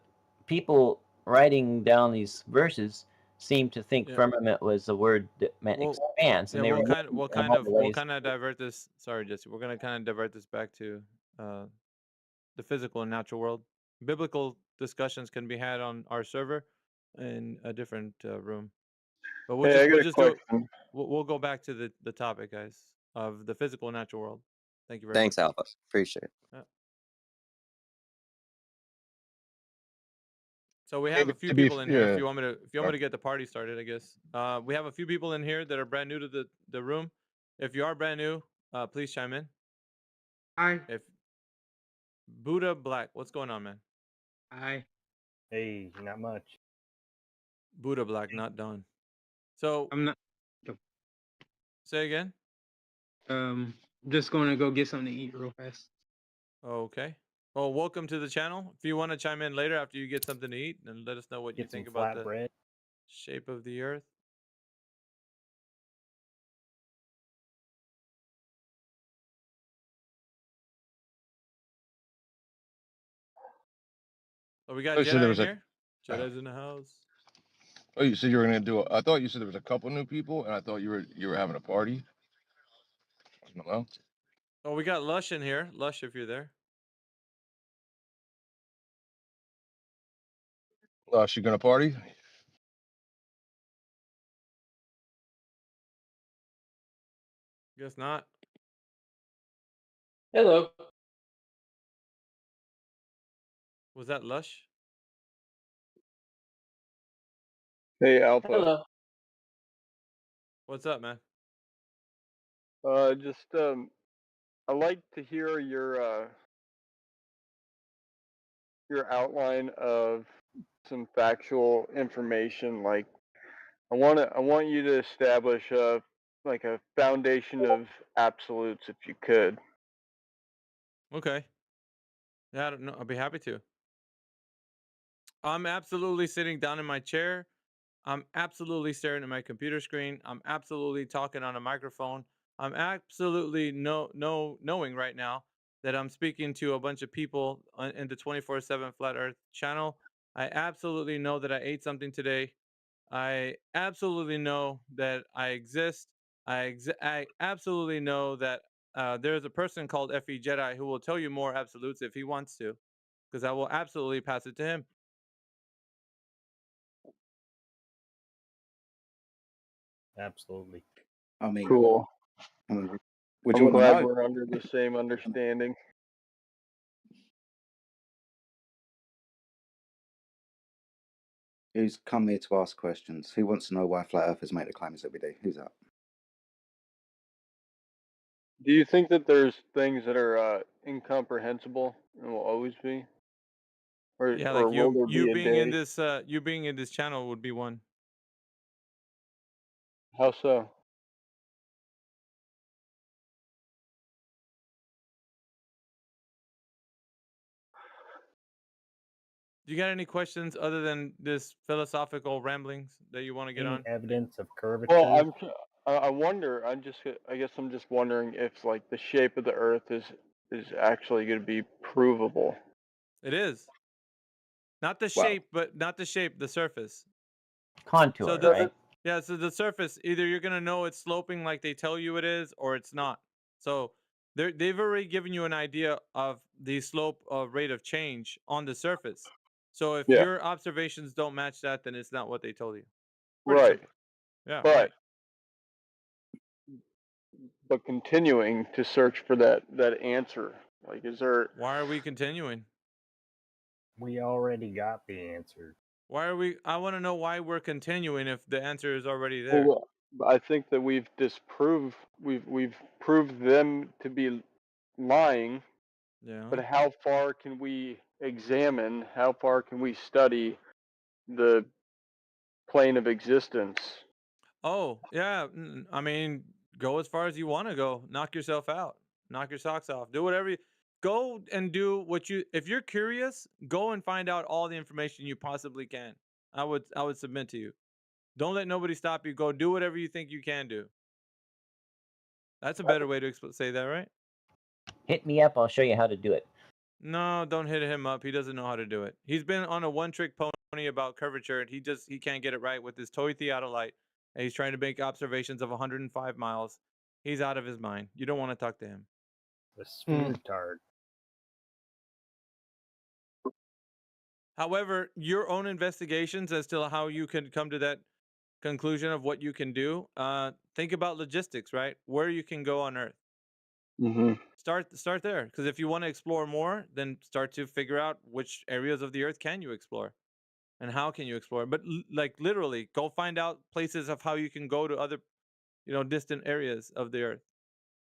[SPEAKER 21] people writing down these verses seem to think
[SPEAKER 19] Yeah.
[SPEAKER 21] firmament was a word that meant expanse, and
[SPEAKER 19] Yeah,
[SPEAKER 21] they were
[SPEAKER 19] we'll kind of divert this. Sorry, Jesse. We're gonna kind of divert this back to the physical and natural world. Biblical discussions can be had on our server in a different room. But
[SPEAKER 3] Hey, I got
[SPEAKER 11] we'll
[SPEAKER 3] a
[SPEAKER 11] just do it.
[SPEAKER 3] question.
[SPEAKER 19] We'll go back to the topic, guys, of the physical and natural world. Thank you very
[SPEAKER 11] Thanks,
[SPEAKER 19] much.
[SPEAKER 11] Alpha. Appreciate it.
[SPEAKER 19] Yeah. So we have a few people in here. If you want me to get the party started, I guess. We have a few people in here that are brand new to the room. If you are brand new, please chime in.
[SPEAKER 2] Hi.
[SPEAKER 19] If Buddha Black, what's going on, man?
[SPEAKER 2] Hi.
[SPEAKER 8] Hey, not much.
[SPEAKER 19] Buddha Black, not done. So
[SPEAKER 2] I'm not.
[SPEAKER 19] Say again.
[SPEAKER 2] Just going to go get something to eat real fast.
[SPEAKER 19] Okay. Well, welcome to the channel. If you want to chime in later after you get something to eat, then let us know what you
[SPEAKER 8] Get some
[SPEAKER 19] think about the
[SPEAKER 8] flatbread.
[SPEAKER 19] shape of the earth. Oh, we got
[SPEAKER 5] Oh, you said there
[SPEAKER 19] Jedi in
[SPEAKER 5] was a.
[SPEAKER 19] here. Jedi's in the house.
[SPEAKER 5] Oh, you said you were gonna do. I thought you said there was a couple new people, and I thought you were having a party. Hello.
[SPEAKER 19] Oh, we got Lush in here. Lush, if you're there.
[SPEAKER 5] She gonna party?
[SPEAKER 19] Guess not.
[SPEAKER 2] Hello.
[SPEAKER 19] Was that Lush?
[SPEAKER 3] Hey, Alpha.
[SPEAKER 10] Hello.
[SPEAKER 19] What's up, man?
[SPEAKER 3] Just I like to hear your outline of some factual information. Like, I want you to establish like a foundation of absolutes, if you could.
[SPEAKER 19] Okay. Yeah, I don't know. I'll be happy to. I'm absolutely sitting down in my chair. I'm absolutely staring at my computer screen. I'm absolutely talking on a microphone. I'm absolutely knowing right now that I'm speaking to a bunch of people in the 24/7 Flat Earth channel. I absolutely know that I ate something today. I absolutely know that I exist. I absolutely know that there's a person called Fe Jedi who will tell you more absolutes if he wants to, because I will absolutely pass it to him.
[SPEAKER 8] Absolutely.
[SPEAKER 7] I mean,
[SPEAKER 3] Cool.
[SPEAKER 7] would you
[SPEAKER 3] I'm
[SPEAKER 7] want to
[SPEAKER 3] glad
[SPEAKER 7] know?
[SPEAKER 3] we're under the same understanding.
[SPEAKER 7] Who's come here to ask questions? Who wants to know why flat earthers make the claims that we do? Who's that?
[SPEAKER 3] Do you think that there's things that are incomprehensible and will always be,
[SPEAKER 19] Yeah,
[SPEAKER 3] or
[SPEAKER 19] like
[SPEAKER 3] will there
[SPEAKER 19] you
[SPEAKER 3] be a
[SPEAKER 19] being in
[SPEAKER 3] day?
[SPEAKER 19] this you being in this channel would be one.
[SPEAKER 3] How so?
[SPEAKER 19] Do you got any questions other than this philosophical ramblings that you want to get
[SPEAKER 8] Any
[SPEAKER 19] on?
[SPEAKER 8] evidence of
[SPEAKER 3] Well,
[SPEAKER 8] curvature?
[SPEAKER 3] I wonder. I guess I'm just wondering if like the shape of the Earth is actually going to be provable.
[SPEAKER 19] It is. Not the
[SPEAKER 3] Wow.
[SPEAKER 19] shape, but not the shape, the surface.
[SPEAKER 21] Contour,
[SPEAKER 19] So the
[SPEAKER 21] right?
[SPEAKER 19] yeah, so the surface, either you're gonna know it's sloping like they tell you it is, or it's not. So they've already given you an idea of the slope of rate of change on the surface. So if
[SPEAKER 3] Yeah.
[SPEAKER 19] your observations don't match that, then it's not what they told you. Pretty
[SPEAKER 3] Right.
[SPEAKER 19] simple. Yeah,
[SPEAKER 3] But
[SPEAKER 19] right.
[SPEAKER 3] continuing to search for that answer. Like, is there?
[SPEAKER 19] Why are we continuing?
[SPEAKER 8] We already got the answer.
[SPEAKER 19] Why are we? I want to know why we're continuing if the answer is already there.
[SPEAKER 3] Well, I think that we've disproved we've proved them to be lying.
[SPEAKER 19] Yeah.
[SPEAKER 3] But how far can we examine? How far can we study the plane of existence?
[SPEAKER 19] Oh, yeah. I mean, go as far as you want to go. Knock yourself out. Knock your socks off. Do whatever you go and do what you if you're curious, go and find out all the information you possibly can. I would submit to you. Don't let nobody stop you. Go do whatever you think you can do. That's a better way to say that, right?
[SPEAKER 21] Hit me up. I'll show you how to do it.
[SPEAKER 19] No, don't hit him up. He doesn't know how to do it. He's been on a one-trick pony about curvature, and he can't get it right with his toy theodolite. And he's trying to make observations of 105 miles. He's out of his mind. You don't want to talk to him.
[SPEAKER 8] The sphere tard.
[SPEAKER 19] However, your own investigations as to how you can come to that conclusion of what you can do, think about logistics, right? Where you can go on Earth.
[SPEAKER 3] Mm-hmm.
[SPEAKER 19] Start there, because if you want to explore more, then start to figure out which areas of the Earth can you explore. And how can you explore? But like literally, go find out places of how you can go to other, distant areas of the earth.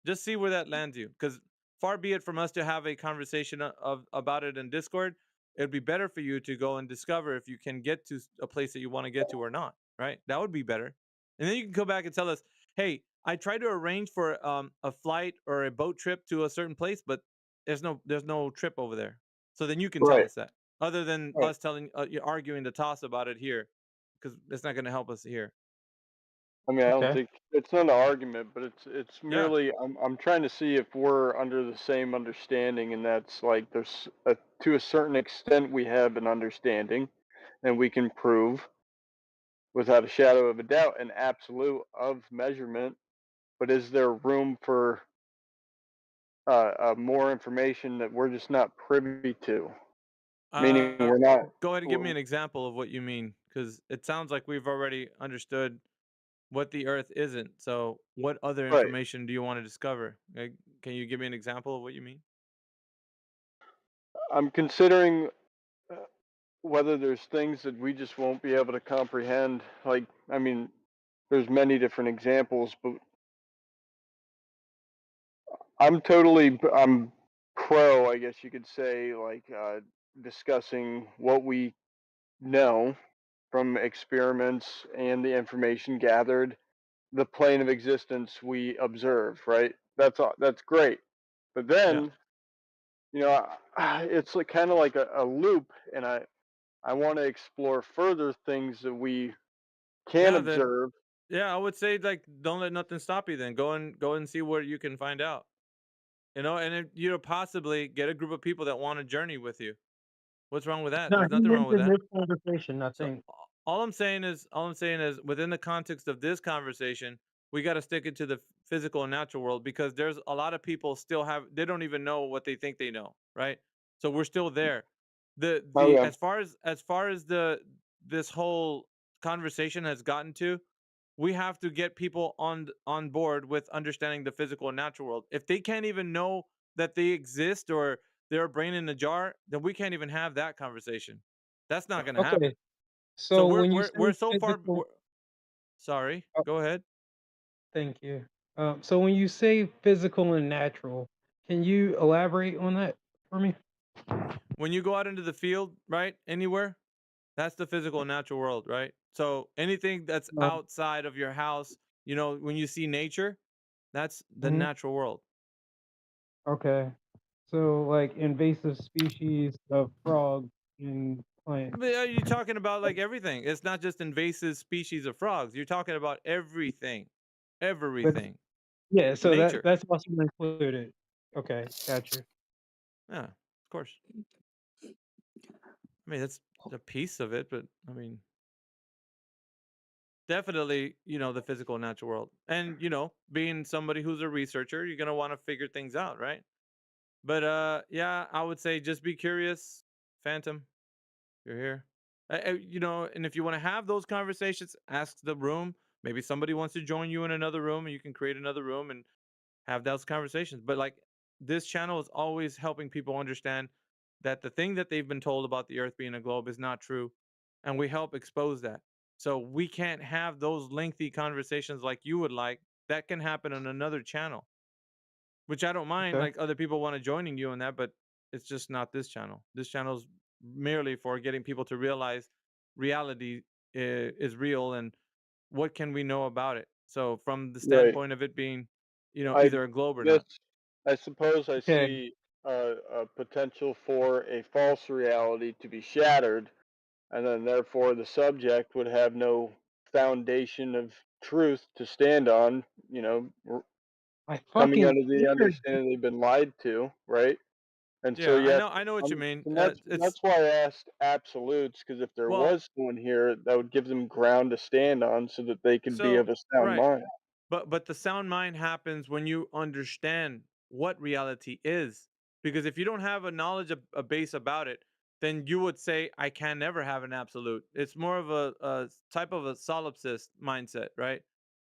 [SPEAKER 19] Just see where that lands you. Because far be it from us to have a conversation of about it in Discord. It'd be better for you to go and discover if you can get to a place that you want to get to or not. Right? That would be better. And then you can come back and tell us, hey, I tried to arrange for a flight or a boat trip to a certain place, but there's no trip over there. So then you can tell
[SPEAKER 3] Right.
[SPEAKER 19] us that other than
[SPEAKER 3] Right.
[SPEAKER 19] us arguing the toss about it here, because it's not going to help us here.
[SPEAKER 3] I mean, I don't
[SPEAKER 21] Okay.
[SPEAKER 3] think it's not an argument, but it's
[SPEAKER 19] Yeah.
[SPEAKER 3] merely I'm trying to see if we're under the same understanding, and that's like there's to a certain extent we have an understanding, and we can prove without a shadow of a doubt an absolute of measurement. But is there room for more information that we're just not privy to? Meaning we're not.
[SPEAKER 19] Go ahead and give me an example of what you mean, because it sounds like we've already understood what the Earth isn't. So, what other
[SPEAKER 3] Right.
[SPEAKER 19] information do you want to discover? Can you give me an example of what you mean?
[SPEAKER 3] I'm considering whether there's things that we just won't be able to comprehend. Like, I mean, there's many different examples, but I'm pro, I guess you could say, like discussing what we know from experiments and the information gathered, the plane of existence we observe, right? That's great. But
[SPEAKER 19] Yeah.
[SPEAKER 3] then, you know, it's like kind of like a loop, and I want to explore further things that we can
[SPEAKER 19] Yeah, then
[SPEAKER 3] observe.
[SPEAKER 19] yeah, I would say like don't let nothing stop you then. Go and see what you can find out. You know, and if, you know, possibly get a group of people that want to journey with you. What's wrong with that?
[SPEAKER 2] No,
[SPEAKER 19] There's
[SPEAKER 2] he
[SPEAKER 19] nothing wrong with
[SPEAKER 2] mentioned
[SPEAKER 19] that.
[SPEAKER 2] this conversation. I
[SPEAKER 19] So
[SPEAKER 2] think.
[SPEAKER 19] all I'm saying is within the context of this conversation, we got to stick it to the physical and natural world because there's a lot of people still have they don't even know what they think they know, right? So we're still there. The
[SPEAKER 3] Okay.
[SPEAKER 19] as far as the this whole conversation has gotten to, we have to get people on board with understanding the physical and natural world. If they can't even know that they exist or they're a brain in a jar, then we can't even have that conversation. That's not going to happen.
[SPEAKER 2] Okay.
[SPEAKER 19] So
[SPEAKER 2] So when you say
[SPEAKER 19] we're so far.
[SPEAKER 2] physical,
[SPEAKER 19] Sorry,
[SPEAKER 2] oh,
[SPEAKER 19] go ahead.
[SPEAKER 2] thank you. So when you say physical and natural, can you elaborate on that for me?
[SPEAKER 19] When you go out into the field, right, anywhere, that's the physical and natural world, right? So anything that's outside of your house, you know, when you see nature, that's the
[SPEAKER 2] Mhm.
[SPEAKER 19] natural world.
[SPEAKER 2] Okay. So like invasive species of frogs and plants.
[SPEAKER 19] But are you talking about like everything? It's not just invasive species of frogs. You're talking about everything,
[SPEAKER 2] But
[SPEAKER 19] everything.
[SPEAKER 2] yeah, so
[SPEAKER 19] Nature.
[SPEAKER 2] that's also included. Okay, gotcha.
[SPEAKER 19] Yeah, of course. I mean, that's a piece of it, but I mean, definitely, you know, the physical and natural world. And, you know, being somebody who's a researcher, you're going to want to figure things out, right? But yeah, I would say just be curious, Phantom. You're here. You know, and if you want to have those conversations, ask the room. Maybe somebody wants to join you in another room and you can create another room and have those conversations. But like this channel is always helping people understand that the thing that they've been told about the earth being a globe is not true. And we help expose that. So we can't have those lengthy conversations like you would like. That can happen on another channel, which I don't mind.
[SPEAKER 2] Okay.
[SPEAKER 19] Like other people want to joining you on that, but it's just not this channel. This channel is merely for getting people to realize reality is real and what can we know about it. So from the
[SPEAKER 3] Right.
[SPEAKER 19] standpoint of it being, you know,
[SPEAKER 3] I
[SPEAKER 19] either a globe or
[SPEAKER 3] guess
[SPEAKER 19] not.
[SPEAKER 3] I suppose I
[SPEAKER 2] Okay.
[SPEAKER 3] see a potential for a false reality to be shattered, and then therefore the subject would have no foundation of truth to stand on. You know,
[SPEAKER 2] I
[SPEAKER 3] coming
[SPEAKER 2] fucking
[SPEAKER 3] under the
[SPEAKER 2] feared.
[SPEAKER 3] understanding they've been lied to, right? And so
[SPEAKER 19] Yeah,
[SPEAKER 3] yes,
[SPEAKER 19] I know what you mean.
[SPEAKER 3] and
[SPEAKER 19] It's
[SPEAKER 3] that's why I asked absolutes, because if there
[SPEAKER 19] well,
[SPEAKER 3] was someone here, that would give them ground to stand on, so that they could be
[SPEAKER 19] so
[SPEAKER 3] of a sound
[SPEAKER 19] right.
[SPEAKER 3] mind.
[SPEAKER 19] But the sound mind happens when you understand what reality is. Because if you don't have a knowledge of a base about it, then you would say I can never have an absolute. It's more of a type of a solipsist mindset, right?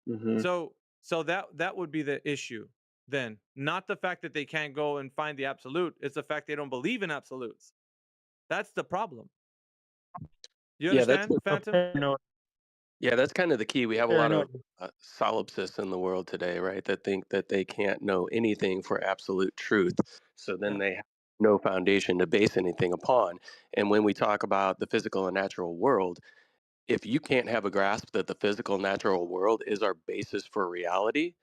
[SPEAKER 3] Hmm.
[SPEAKER 19] So that would be the issue then. Not the fact that they can't go and find the absolute, it's the fact they don't believe in absolutes. That's the problem. You
[SPEAKER 9] Yeah, that's
[SPEAKER 19] understand, Phantom?
[SPEAKER 9] yeah, that's kind of the key. We have a lot
[SPEAKER 2] Paranoid.
[SPEAKER 9] of solipsists in the world today, right? That think that they can't know anything for absolute truth. So then
[SPEAKER 19] Yeah.
[SPEAKER 9] they have no foundation to base anything upon. And when we talk about the physical and natural world, if you can't have a grasp that the physical and natural world is our basis for reality,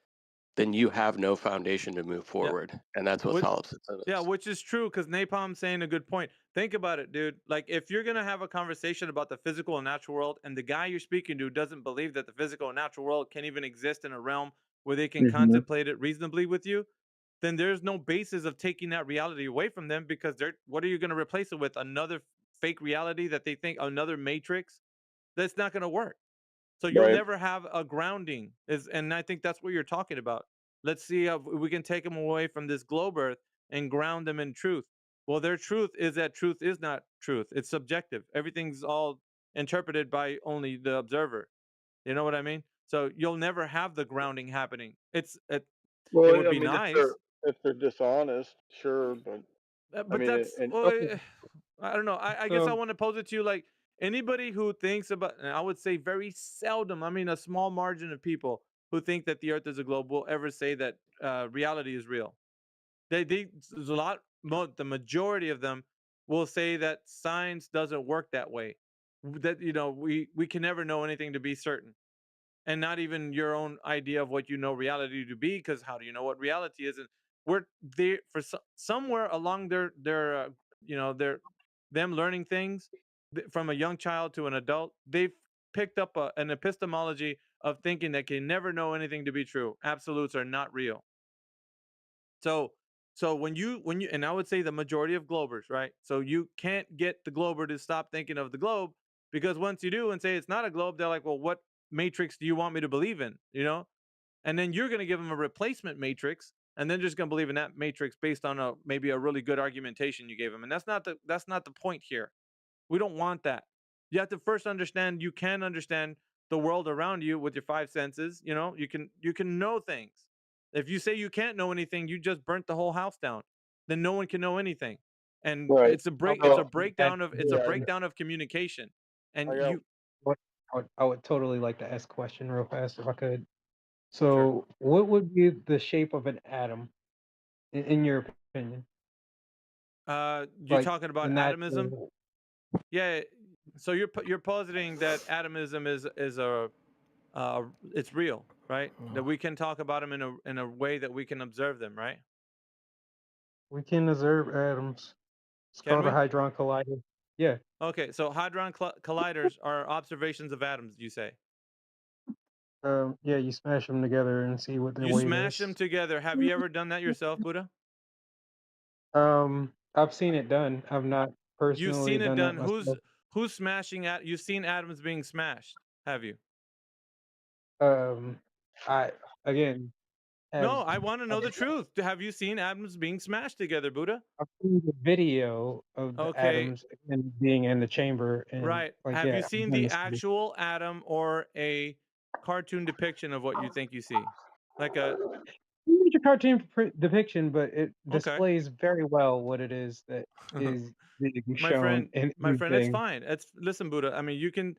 [SPEAKER 9] then you have no foundation to move
[SPEAKER 19] Yeah.
[SPEAKER 9] forward. And that's what
[SPEAKER 19] Which,
[SPEAKER 9] solipsism
[SPEAKER 19] yeah,
[SPEAKER 9] is.
[SPEAKER 19] which is true because Napalm's saying a good point. Think about it, dude. Like, if you're gonna have a conversation about the physical and natural world, and the guy you're speaking to doesn't believe that the physical and natural world can even exist in a realm where they can
[SPEAKER 3] Hmm.
[SPEAKER 19] contemplate it reasonably with you, then there's no basis of taking that reality away from them because they're what are you gonna replace it with? Another fake reality that they think another matrix? That's not gonna work. So you'll
[SPEAKER 3] Right.
[SPEAKER 19] never have a grounding. And I think that's what you're talking about. Let's see if we can take them away from this globe earth and ground them in truth. Well, their truth is that truth is not truth. It's subjective. Everything's all interpreted by only the observer. You know what I mean? So you'll never have the grounding happening. It would
[SPEAKER 3] Well, I
[SPEAKER 19] be
[SPEAKER 3] mean,
[SPEAKER 19] nice,
[SPEAKER 3] if they're dishonest, sure, but I
[SPEAKER 19] but
[SPEAKER 3] mean,
[SPEAKER 19] that's
[SPEAKER 3] and
[SPEAKER 19] well,
[SPEAKER 2] Okay.
[SPEAKER 19] I don't know. I guess I
[SPEAKER 2] So
[SPEAKER 19] want to pose it to you like anybody who thinks about, and I would say very seldom, I mean, a small margin of people who think that the earth is a globe will ever say that reality is real. There's a lot, the majority of them will say that science doesn't work that way. That, we can never know anything to be certain, and not even your own idea of what you know reality to be, because how do you know what reality is? And we're there for somewhere along their their them learning things from a young child to an adult, they've picked up an epistemology of thinking that can never know anything to be true. Absolutes are not real. So when you and I would say the majority of globers, right? So you can't get the glober to stop thinking of the globe, because once you do and say it's not a globe, they're like, well, what matrix do you want me to believe in? And then you're going to give them a replacement matrix, and then just going to believe in that matrix based on maybe a really good argumentation you gave them. And that's not the point here. We don't want that. You have to first understand, you can understand the world around you with your five senses. You can know things. If you say you can't know anything, you just burnt the whole house down. Then no one can know anything. And
[SPEAKER 3] Right.
[SPEAKER 19] it's a break it's a
[SPEAKER 3] So
[SPEAKER 19] breakdown of it's a
[SPEAKER 3] yeah,
[SPEAKER 19] breakdown of communication. And
[SPEAKER 3] I got
[SPEAKER 2] what I would totally like to ask a question real fast if I could.
[SPEAKER 19] Sure.
[SPEAKER 2] So, what would be the shape of an atom in your opinion?
[SPEAKER 19] You
[SPEAKER 2] Like
[SPEAKER 19] talking
[SPEAKER 2] the
[SPEAKER 19] about atomism?
[SPEAKER 2] natural.
[SPEAKER 19] Yeah. So you're positing that atomism it's real, right? That we can talk about them in a way that we can observe them, right?
[SPEAKER 2] We can observe atoms. It's
[SPEAKER 19] Can
[SPEAKER 2] called a
[SPEAKER 19] we?
[SPEAKER 2] hadron collider. Yeah.
[SPEAKER 19] Okay, so hadron colliders are observations of atoms, you say.
[SPEAKER 2] Yeah. You smash them together and see what their
[SPEAKER 19] You
[SPEAKER 2] weight
[SPEAKER 19] smash them
[SPEAKER 2] is.
[SPEAKER 19] together. Have you ever done that yourself, Buddha?
[SPEAKER 2] I've seen it done. I've not
[SPEAKER 19] You've
[SPEAKER 2] personally
[SPEAKER 19] seen it
[SPEAKER 2] done that
[SPEAKER 19] done. Who's
[SPEAKER 2] myself.
[SPEAKER 19] who's smashing at? You've seen atoms being smashed, have you?
[SPEAKER 2] Um, I again have
[SPEAKER 19] No, I want to know
[SPEAKER 2] I've,
[SPEAKER 19] the truth. Have you seen atoms being smashed together, Buddha?
[SPEAKER 2] I've seen the video of the
[SPEAKER 19] Okay,
[SPEAKER 2] atoms and being in the chamber and
[SPEAKER 19] right.
[SPEAKER 2] like
[SPEAKER 19] Have
[SPEAKER 2] yeah,
[SPEAKER 19] you
[SPEAKER 2] I've
[SPEAKER 19] seen
[SPEAKER 2] done
[SPEAKER 19] the
[SPEAKER 2] this.
[SPEAKER 19] actual atom or a cartoon depiction of what you think you see? Like a
[SPEAKER 2] It's a cartoon depiction, but it
[SPEAKER 19] okay.
[SPEAKER 2] displays very well what it is that is being
[SPEAKER 19] my
[SPEAKER 2] shown
[SPEAKER 19] friend,
[SPEAKER 2] in
[SPEAKER 19] my friend, it's
[SPEAKER 2] anything.
[SPEAKER 19] fine. It's Listen, Buddha. I mean, you can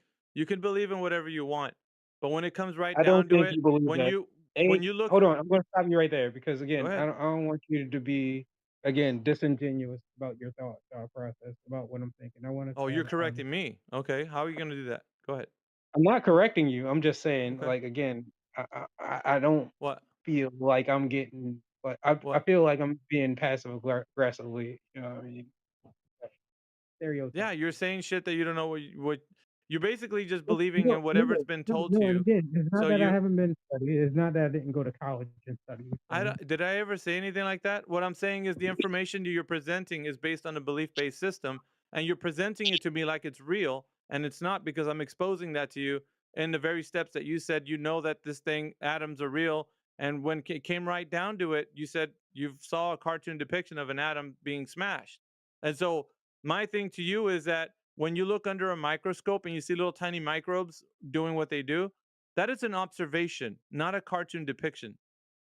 [SPEAKER 19] believe in whatever you want, but when it comes right
[SPEAKER 2] I don't
[SPEAKER 19] down to
[SPEAKER 2] think
[SPEAKER 19] it,
[SPEAKER 2] you believe
[SPEAKER 19] when
[SPEAKER 2] that.
[SPEAKER 19] you when
[SPEAKER 2] Hey,
[SPEAKER 19] you look,
[SPEAKER 2] hold on. I'm going to stop you right there because
[SPEAKER 19] go
[SPEAKER 2] again, I
[SPEAKER 19] ahead.
[SPEAKER 2] don't, I don't want you to be again disingenuous about your thought process about what I'm thinking. I want to
[SPEAKER 19] Oh, you're
[SPEAKER 2] stand on.
[SPEAKER 19] correcting me. Okay, how are you gonna do that? Go ahead.
[SPEAKER 2] I'm not correcting you. I'm just saying,
[SPEAKER 19] Okay.
[SPEAKER 2] like again, I don't
[SPEAKER 19] What?
[SPEAKER 2] feel like I'm getting, but I
[SPEAKER 19] What?
[SPEAKER 2] feel like I'm being passive aggressively. You know what I mean?
[SPEAKER 19] Yeah,
[SPEAKER 2] Stereotype.
[SPEAKER 19] you're saying shit that you don't know what you're basically just
[SPEAKER 2] No,
[SPEAKER 19] believing
[SPEAKER 2] no,
[SPEAKER 19] in whatever's
[SPEAKER 2] no,
[SPEAKER 19] been
[SPEAKER 2] no,
[SPEAKER 19] told to
[SPEAKER 2] no. And
[SPEAKER 19] you.
[SPEAKER 2] again, it's not
[SPEAKER 19] So
[SPEAKER 2] that I
[SPEAKER 19] you
[SPEAKER 2] haven't been studying. It's not that I didn't go to college and study.
[SPEAKER 19] I don't, did I ever say anything like that? What I'm saying is the information that you're presenting is based on a belief-based system, and you're presenting it to me like it's real, and it's not, because I'm exposing that to you in the very steps that you said you know that this thing atoms are real, and when it came right down to it, you said you saw a cartoon depiction of an atom being smashed. And so my thing to you is that when you look under a microscope and you see little tiny microbes doing what they do, that is an observation, not a cartoon depiction.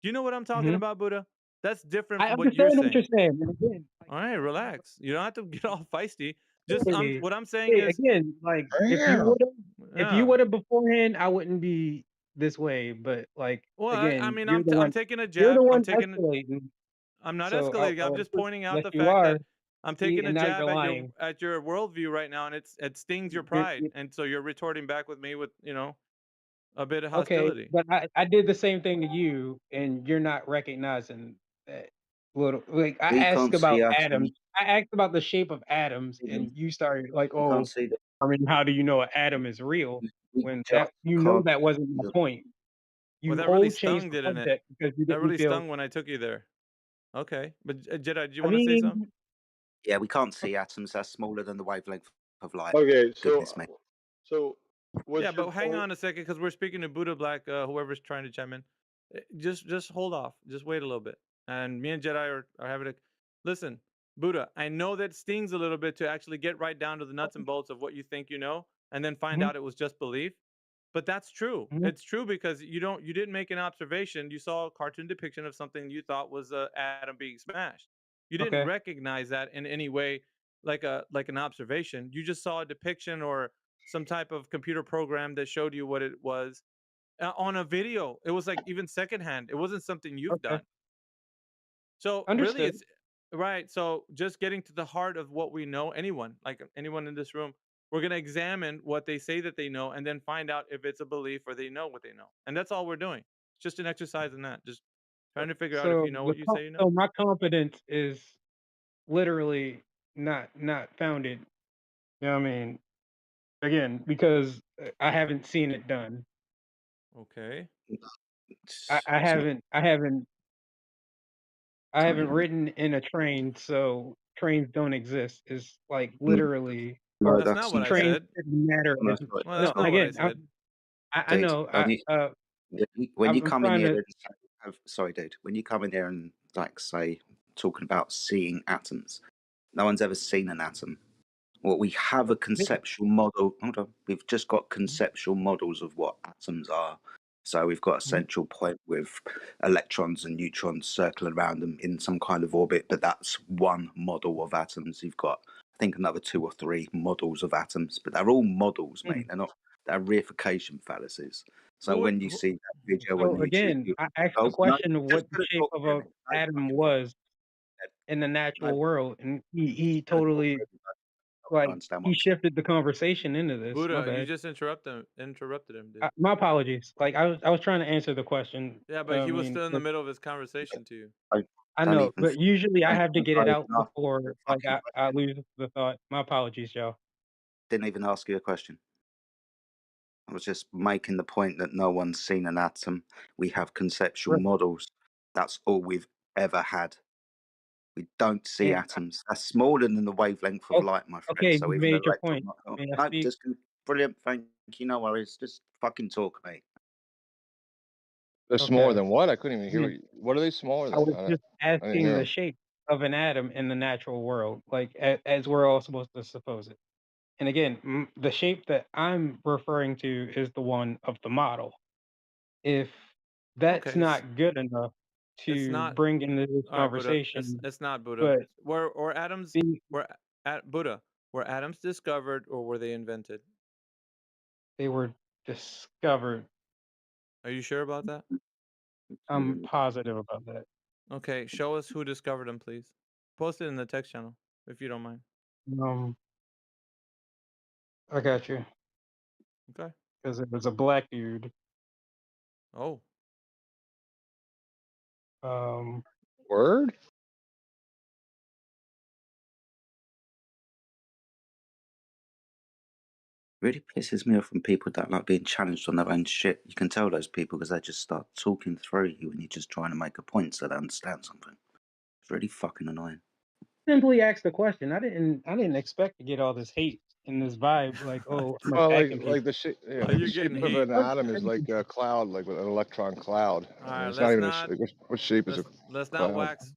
[SPEAKER 19] Do you know what I'm talking
[SPEAKER 2] Hmm.
[SPEAKER 19] about, Buddha? That's different
[SPEAKER 2] I
[SPEAKER 19] from what you're
[SPEAKER 2] understand what you're
[SPEAKER 19] saying.
[SPEAKER 2] saying. And again, like
[SPEAKER 19] All right, relax. You don't have to get all feisty. Just
[SPEAKER 2] hey,
[SPEAKER 19] what I'm saying
[SPEAKER 2] hey,
[SPEAKER 19] is,
[SPEAKER 2] again, like
[SPEAKER 14] Damn.
[SPEAKER 2] if you
[SPEAKER 19] yeah.
[SPEAKER 2] would have beforehand, I wouldn't be this way. But like
[SPEAKER 19] Well, I
[SPEAKER 2] again,
[SPEAKER 19] mean, I'm taking a
[SPEAKER 2] you're the
[SPEAKER 19] jab.
[SPEAKER 2] one escalating.
[SPEAKER 19] I'm not
[SPEAKER 2] So
[SPEAKER 19] escalating.
[SPEAKER 2] I
[SPEAKER 19] I'm
[SPEAKER 2] would
[SPEAKER 19] just pointing out
[SPEAKER 2] yes,
[SPEAKER 19] the
[SPEAKER 2] you
[SPEAKER 19] fact
[SPEAKER 2] are.
[SPEAKER 19] that I'm
[SPEAKER 2] See,
[SPEAKER 19] taking a
[SPEAKER 2] and now you're
[SPEAKER 19] jab
[SPEAKER 2] lying.
[SPEAKER 19] at your worldview right now, and it stings your
[SPEAKER 2] You're,
[SPEAKER 19] pride, and so you're retorting back with me with a bit of
[SPEAKER 2] okay,
[SPEAKER 19] hostility.
[SPEAKER 2] but I did the same thing to you, and you're not recognizing that little. Like I
[SPEAKER 7] We
[SPEAKER 2] asked
[SPEAKER 7] can't see
[SPEAKER 2] about atoms.
[SPEAKER 7] atoms.
[SPEAKER 2] I asked about the shape of atoms, and you started like,
[SPEAKER 7] We can't
[SPEAKER 2] "Oh,
[SPEAKER 7] see them.
[SPEAKER 2] I mean, how do you know an atom is real?"
[SPEAKER 7] We
[SPEAKER 2] When
[SPEAKER 7] just can't
[SPEAKER 2] that wasn't
[SPEAKER 7] see
[SPEAKER 2] my
[SPEAKER 7] them.
[SPEAKER 2] point.
[SPEAKER 19] Well,
[SPEAKER 2] You
[SPEAKER 19] that really
[SPEAKER 2] whole changed
[SPEAKER 19] stung,
[SPEAKER 2] the
[SPEAKER 19] didn't it?
[SPEAKER 2] subject because you
[SPEAKER 19] That
[SPEAKER 2] didn't
[SPEAKER 19] really
[SPEAKER 2] feel.
[SPEAKER 19] stung when I took you there. Okay, but Jedi, do you
[SPEAKER 2] I
[SPEAKER 19] want to say something?
[SPEAKER 2] mean,
[SPEAKER 7] Yeah, we can't see atoms. That's smaller than the wavelength of light.
[SPEAKER 3] okay.
[SPEAKER 7] Goodness me.
[SPEAKER 3] So
[SPEAKER 19] Yeah,
[SPEAKER 3] what's your
[SPEAKER 19] but hang
[SPEAKER 3] point?
[SPEAKER 19] on a second, because we're speaking to Buddha Black. Whoever's trying to chime in, just hold off. Just wait a little bit. And me and Jedi are having a listen. Buddha, I know that stings a little bit to actually get right down to the nuts and bolts of what you think you know, and then find
[SPEAKER 2] mhm,
[SPEAKER 19] out it was just belief. But that's true.
[SPEAKER 2] mhm,
[SPEAKER 19] It's true because you didn't make an observation. You saw a cartoon depiction of something you thought was a atom being smashed. You didn't
[SPEAKER 2] okay.
[SPEAKER 19] recognize that in any way like an observation. You just saw a depiction or some type of computer program that showed you what it was on a video. It was like even secondhand. It wasn't something you've
[SPEAKER 2] Okay.
[SPEAKER 19] done. So really,
[SPEAKER 2] Understood.
[SPEAKER 19] it's right. So just getting to the heart of what we know, anyone, like anyone in this room, we're gonna examine what they say that they know, and then find out if it's a belief or they know what they know. And that's all we're doing. It's just an exercise in that. Just trying to figure out if
[SPEAKER 2] So
[SPEAKER 19] you know what you say you know.
[SPEAKER 2] so my confidence is literally not founded. You know what I mean? Again, because I haven't seen it done.
[SPEAKER 19] Okay.
[SPEAKER 2] I
[SPEAKER 7] It's not
[SPEAKER 2] haven't I haven't I
[SPEAKER 7] it's not
[SPEAKER 2] haven't
[SPEAKER 7] even.
[SPEAKER 2] ridden in a train, so trains don't exist. It's like
[SPEAKER 7] No,
[SPEAKER 2] literally
[SPEAKER 7] no,
[SPEAKER 19] That's not
[SPEAKER 7] that's
[SPEAKER 19] what
[SPEAKER 7] not.
[SPEAKER 19] I
[SPEAKER 2] trains
[SPEAKER 19] said.
[SPEAKER 2] shouldn't matter
[SPEAKER 7] No,
[SPEAKER 2] as
[SPEAKER 7] sorry,
[SPEAKER 19] Well,
[SPEAKER 2] no,
[SPEAKER 19] that's
[SPEAKER 7] that's not.
[SPEAKER 19] not what I
[SPEAKER 2] again,
[SPEAKER 19] said.
[SPEAKER 2] I
[SPEAKER 7] Dude,
[SPEAKER 2] know.
[SPEAKER 7] only when you
[SPEAKER 2] I'm
[SPEAKER 7] come in
[SPEAKER 2] trying
[SPEAKER 7] here
[SPEAKER 2] to
[SPEAKER 7] and sorry, dude, when you come in here and like say talking about seeing atoms, no one's ever seen an atom. Well, we have a conceptual model. Hold on, we've just got conceptual models of what atoms are. So we've got a central point with electrons and neutrons circling around them in some kind of orbit, but that's one model of atoms. You've got, I think, another 2 or 3 models of atoms, but they're all models, mate. They're reification fallacies. So
[SPEAKER 19] Who?
[SPEAKER 7] when you see that video on
[SPEAKER 2] So
[SPEAKER 7] YouTube,
[SPEAKER 2] again, I asked the
[SPEAKER 7] oh no,
[SPEAKER 2] question of
[SPEAKER 7] just
[SPEAKER 2] what the
[SPEAKER 7] gonna
[SPEAKER 2] shape
[SPEAKER 7] talk
[SPEAKER 2] of
[SPEAKER 7] for a
[SPEAKER 2] a
[SPEAKER 7] minute. No
[SPEAKER 2] atom
[SPEAKER 7] fucking problem.
[SPEAKER 2] was in the
[SPEAKER 7] No,
[SPEAKER 2] natural world, and he
[SPEAKER 7] just gonna talk for
[SPEAKER 2] totally
[SPEAKER 7] everybody. Not gonna
[SPEAKER 2] like
[SPEAKER 7] understand what
[SPEAKER 2] he
[SPEAKER 7] I'm saying.
[SPEAKER 2] shifted the conversation into this. My
[SPEAKER 19] Buddha, you
[SPEAKER 2] bad.
[SPEAKER 19] just interrupted him, dude.
[SPEAKER 2] My apologies. Like I was trying to answer the question.
[SPEAKER 19] Yeah, but
[SPEAKER 2] I
[SPEAKER 19] he was
[SPEAKER 2] mean,
[SPEAKER 19] still in the middle of his conversation to you.
[SPEAKER 2] I
[SPEAKER 7] Don't
[SPEAKER 2] know,
[SPEAKER 7] even
[SPEAKER 2] but usually I
[SPEAKER 7] don't
[SPEAKER 2] have to
[SPEAKER 7] even
[SPEAKER 2] get
[SPEAKER 7] try
[SPEAKER 2] it
[SPEAKER 7] to
[SPEAKER 2] out
[SPEAKER 7] ask
[SPEAKER 2] before
[SPEAKER 7] a
[SPEAKER 2] like
[SPEAKER 7] fucking
[SPEAKER 2] I
[SPEAKER 7] question.
[SPEAKER 2] lose the thought. My apologies, y'all.
[SPEAKER 7] Didn't even ask you a question. I was just making the point that no one's seen an atom. We have conceptual
[SPEAKER 2] Right.
[SPEAKER 7] models. That's all we've ever had. We don't see
[SPEAKER 2] And
[SPEAKER 7] atoms. That's smaller than the wavelength of light, my friend.
[SPEAKER 2] okay,
[SPEAKER 7] So
[SPEAKER 2] you
[SPEAKER 7] even an
[SPEAKER 2] made your
[SPEAKER 7] electron.
[SPEAKER 2] point. May I
[SPEAKER 7] No,
[SPEAKER 2] speak?
[SPEAKER 7] just brilliant. Thank you. No worries. Just fucking talk, mate.
[SPEAKER 5] They're smaller
[SPEAKER 2] Okay.
[SPEAKER 5] than what? I couldn't even hear
[SPEAKER 2] Again,
[SPEAKER 5] what. What are they smaller
[SPEAKER 2] I
[SPEAKER 5] than?
[SPEAKER 2] was just
[SPEAKER 5] I didn't
[SPEAKER 2] asking
[SPEAKER 5] hear
[SPEAKER 2] the
[SPEAKER 5] them.
[SPEAKER 2] shape of an atom in the natural world, like as we're all supposed to suppose it. And again, the shape that I'm referring to is the one of the model. If that's
[SPEAKER 19] Okay,
[SPEAKER 2] not good enough
[SPEAKER 19] it's
[SPEAKER 2] to
[SPEAKER 19] not.
[SPEAKER 2] bring into this
[SPEAKER 19] All right, Buddha.
[SPEAKER 2] conversation,
[SPEAKER 19] It's not Buddha.
[SPEAKER 2] but
[SPEAKER 19] Were atoms
[SPEAKER 2] the
[SPEAKER 19] were at Buddha? Were atoms discovered or were they invented?
[SPEAKER 2] they were discovered.
[SPEAKER 19] Are you sure about that?
[SPEAKER 2] I'm positive about that.
[SPEAKER 19] Okay, show us who discovered them, please. Post it in the text channel if you don't mind.
[SPEAKER 2] Um, I got you
[SPEAKER 19] Okay.
[SPEAKER 2] because it was a black dude.
[SPEAKER 19] Oh,
[SPEAKER 2] Um,
[SPEAKER 5] Word?
[SPEAKER 7] Really pisses me off when people don't like being challenged on their own shit. You can tell those people because they just start talking through you when you're just trying to make a point so they understand something. It's really fucking annoying.
[SPEAKER 2] simply asked the question. I didn't expect to get all this hate and this vibe. Like, oh, I'm
[SPEAKER 5] Well,
[SPEAKER 2] attacking
[SPEAKER 5] like
[SPEAKER 2] people.
[SPEAKER 5] the shape, yeah,
[SPEAKER 19] are
[SPEAKER 5] like the
[SPEAKER 19] you getting
[SPEAKER 5] shape of
[SPEAKER 19] heat?
[SPEAKER 5] an atom is like a cloud, like with an electron cloud.
[SPEAKER 19] All
[SPEAKER 5] I mean,
[SPEAKER 19] right,
[SPEAKER 5] it's not
[SPEAKER 19] let's
[SPEAKER 5] even
[SPEAKER 19] not
[SPEAKER 5] what shape is a
[SPEAKER 19] let's not
[SPEAKER 5] cloud?
[SPEAKER 19] wax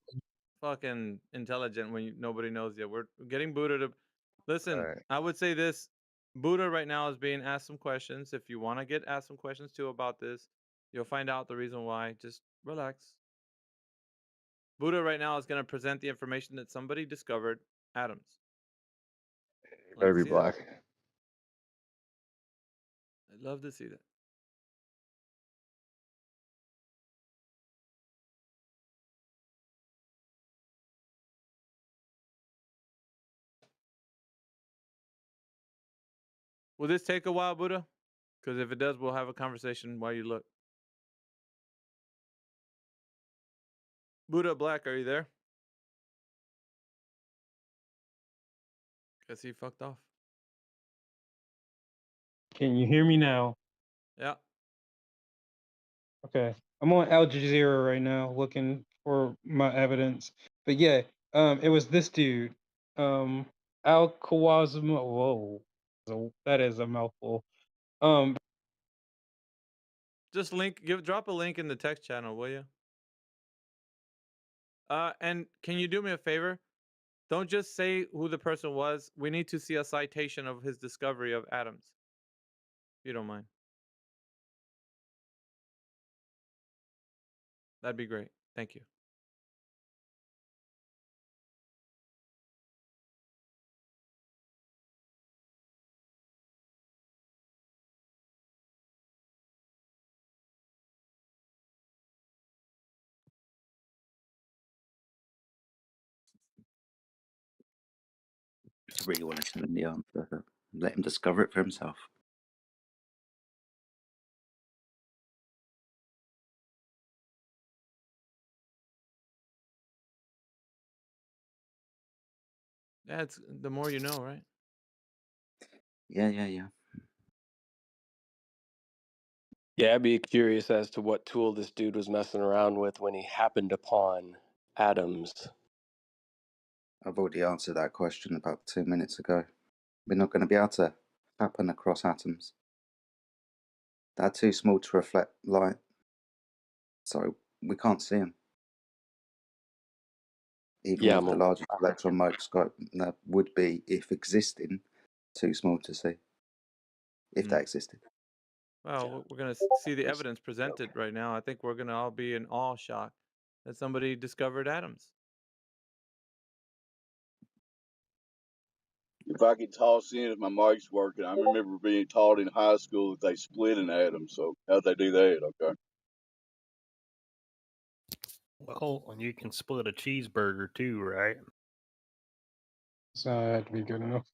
[SPEAKER 19] fucking intelligent when nobody knows yet. We're getting Buddha to
[SPEAKER 5] All
[SPEAKER 19] listen.
[SPEAKER 5] right.
[SPEAKER 19] I would say this: Buddha right now is being asked some questions. If you want to get asked some questions too about this, you'll find out the reason why. Just relax. Buddha right now is going to present the information that somebody discovered atoms.
[SPEAKER 5] You
[SPEAKER 19] I'd like
[SPEAKER 5] better
[SPEAKER 19] to
[SPEAKER 5] be
[SPEAKER 19] see that.
[SPEAKER 5] black.
[SPEAKER 19] I'd love to see that. Will this take a while, Buddha? Because if it does, we'll have a conversation while you look. Buddha Black, are you there? Guess he fucked off.
[SPEAKER 2] Can you hear me now?
[SPEAKER 19] Yeah.
[SPEAKER 2] Okay. I'm on Al Jazeera right now looking for my evidence. But yeah, it was this dude. Al Kawazma. Whoa. That is a mouthful. Um,
[SPEAKER 19] Just drop a link in the text channel, will you? And can you do me a favor? Don't just say who the person was. We need to see a citation of his discovery of atoms. If you don't mind. That'd be great. Thank you.
[SPEAKER 7] I really want to know the answer, but let him discover it for himself.
[SPEAKER 19] Yeah, it's the more you know, right?
[SPEAKER 7] Yeah.
[SPEAKER 9] Yeah, I'd be curious as to what tool this dude was messing around with when he happened upon atoms.
[SPEAKER 7] I've already answered that question about 2 minutes ago. We're not going to be able to happen across atoms. They're too small to reflect light, so we can't see them. Even
[SPEAKER 9] Yeah,
[SPEAKER 7] with the largest electron microscope, that would be, if existing, too small to see. If that existed.
[SPEAKER 19] Well, we're gonna see the evidence presented right now. I think we're gonna all be in awe shock that somebody discovered atoms.
[SPEAKER 13] If I could toss in if my mic's working, I remember being taught in high school that they split an atom. So how'd they do that? Okay.
[SPEAKER 8] Well, and you can split a cheeseburger too, right?
[SPEAKER 2] So that'd be good enough.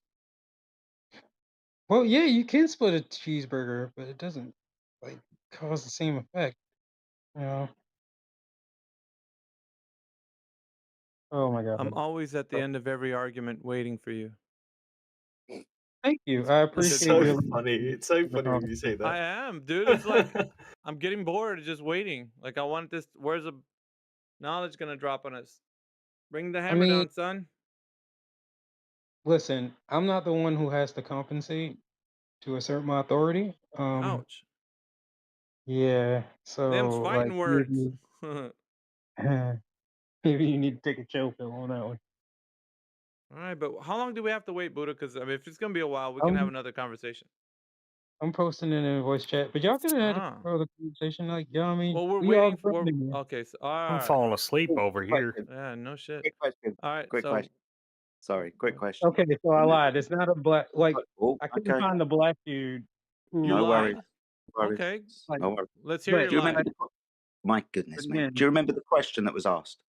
[SPEAKER 2] Well, yeah, you can split a cheeseburger, but it doesn't like cause the same effect. You know. Oh my
[SPEAKER 19] I'm
[SPEAKER 2] god.
[SPEAKER 19] always at the end of every argument waiting for you.
[SPEAKER 2] Thank you. I
[SPEAKER 4] It's
[SPEAKER 2] appreciate
[SPEAKER 4] so
[SPEAKER 2] your.
[SPEAKER 4] funny. It's so funny when you say
[SPEAKER 19] I
[SPEAKER 4] that.
[SPEAKER 19] am, dude. It's like I'm getting bored just waiting. Like I want this. Where's the knowledge gonna drop on us? Bring the
[SPEAKER 2] I
[SPEAKER 19] hammer
[SPEAKER 2] mean,
[SPEAKER 19] down, son.
[SPEAKER 2] listen, I'm not the one who has to compensate to assert my authority.
[SPEAKER 19] Ouch.
[SPEAKER 2] Yeah.
[SPEAKER 19] Them's
[SPEAKER 2] So like
[SPEAKER 19] fighting words.
[SPEAKER 2] maybe maybe you need to take a chill pill on that one.
[SPEAKER 19] All right, but how long do we have to wait, Buddha? Because I mean, if it's gonna be a while, we can have
[SPEAKER 2] I'm
[SPEAKER 19] another conversation.
[SPEAKER 2] I'm posting it in a voice chat, but y'all could have had a
[SPEAKER 19] Ah.
[SPEAKER 2] further conversation. Like, you know what I mean?
[SPEAKER 19] Well, we're
[SPEAKER 2] We all
[SPEAKER 19] waiting for.
[SPEAKER 2] grown here.
[SPEAKER 19] Okay, so
[SPEAKER 8] I'm
[SPEAKER 19] all right.
[SPEAKER 8] falling asleep over here.
[SPEAKER 19] Yeah, no shit.
[SPEAKER 7] Quick question.
[SPEAKER 19] All right,
[SPEAKER 7] Quick
[SPEAKER 19] so
[SPEAKER 7] question. Sorry, quick question.
[SPEAKER 2] Okay, so I
[SPEAKER 7] Remember
[SPEAKER 2] lied. It's not a black. Like,
[SPEAKER 7] Oh,
[SPEAKER 2] I couldn't
[SPEAKER 7] okay.
[SPEAKER 2] find the black dude
[SPEAKER 19] you
[SPEAKER 7] No
[SPEAKER 2] who.
[SPEAKER 7] worries.
[SPEAKER 19] lied.
[SPEAKER 7] No worries.
[SPEAKER 19] Okay,
[SPEAKER 2] Like,
[SPEAKER 7] No worries.
[SPEAKER 19] let's hear
[SPEAKER 2] but
[SPEAKER 19] your
[SPEAKER 7] Do you
[SPEAKER 19] lie.
[SPEAKER 7] remember my
[SPEAKER 2] but
[SPEAKER 7] goodness me.
[SPEAKER 2] again,
[SPEAKER 7] Do you remember the question that was asked?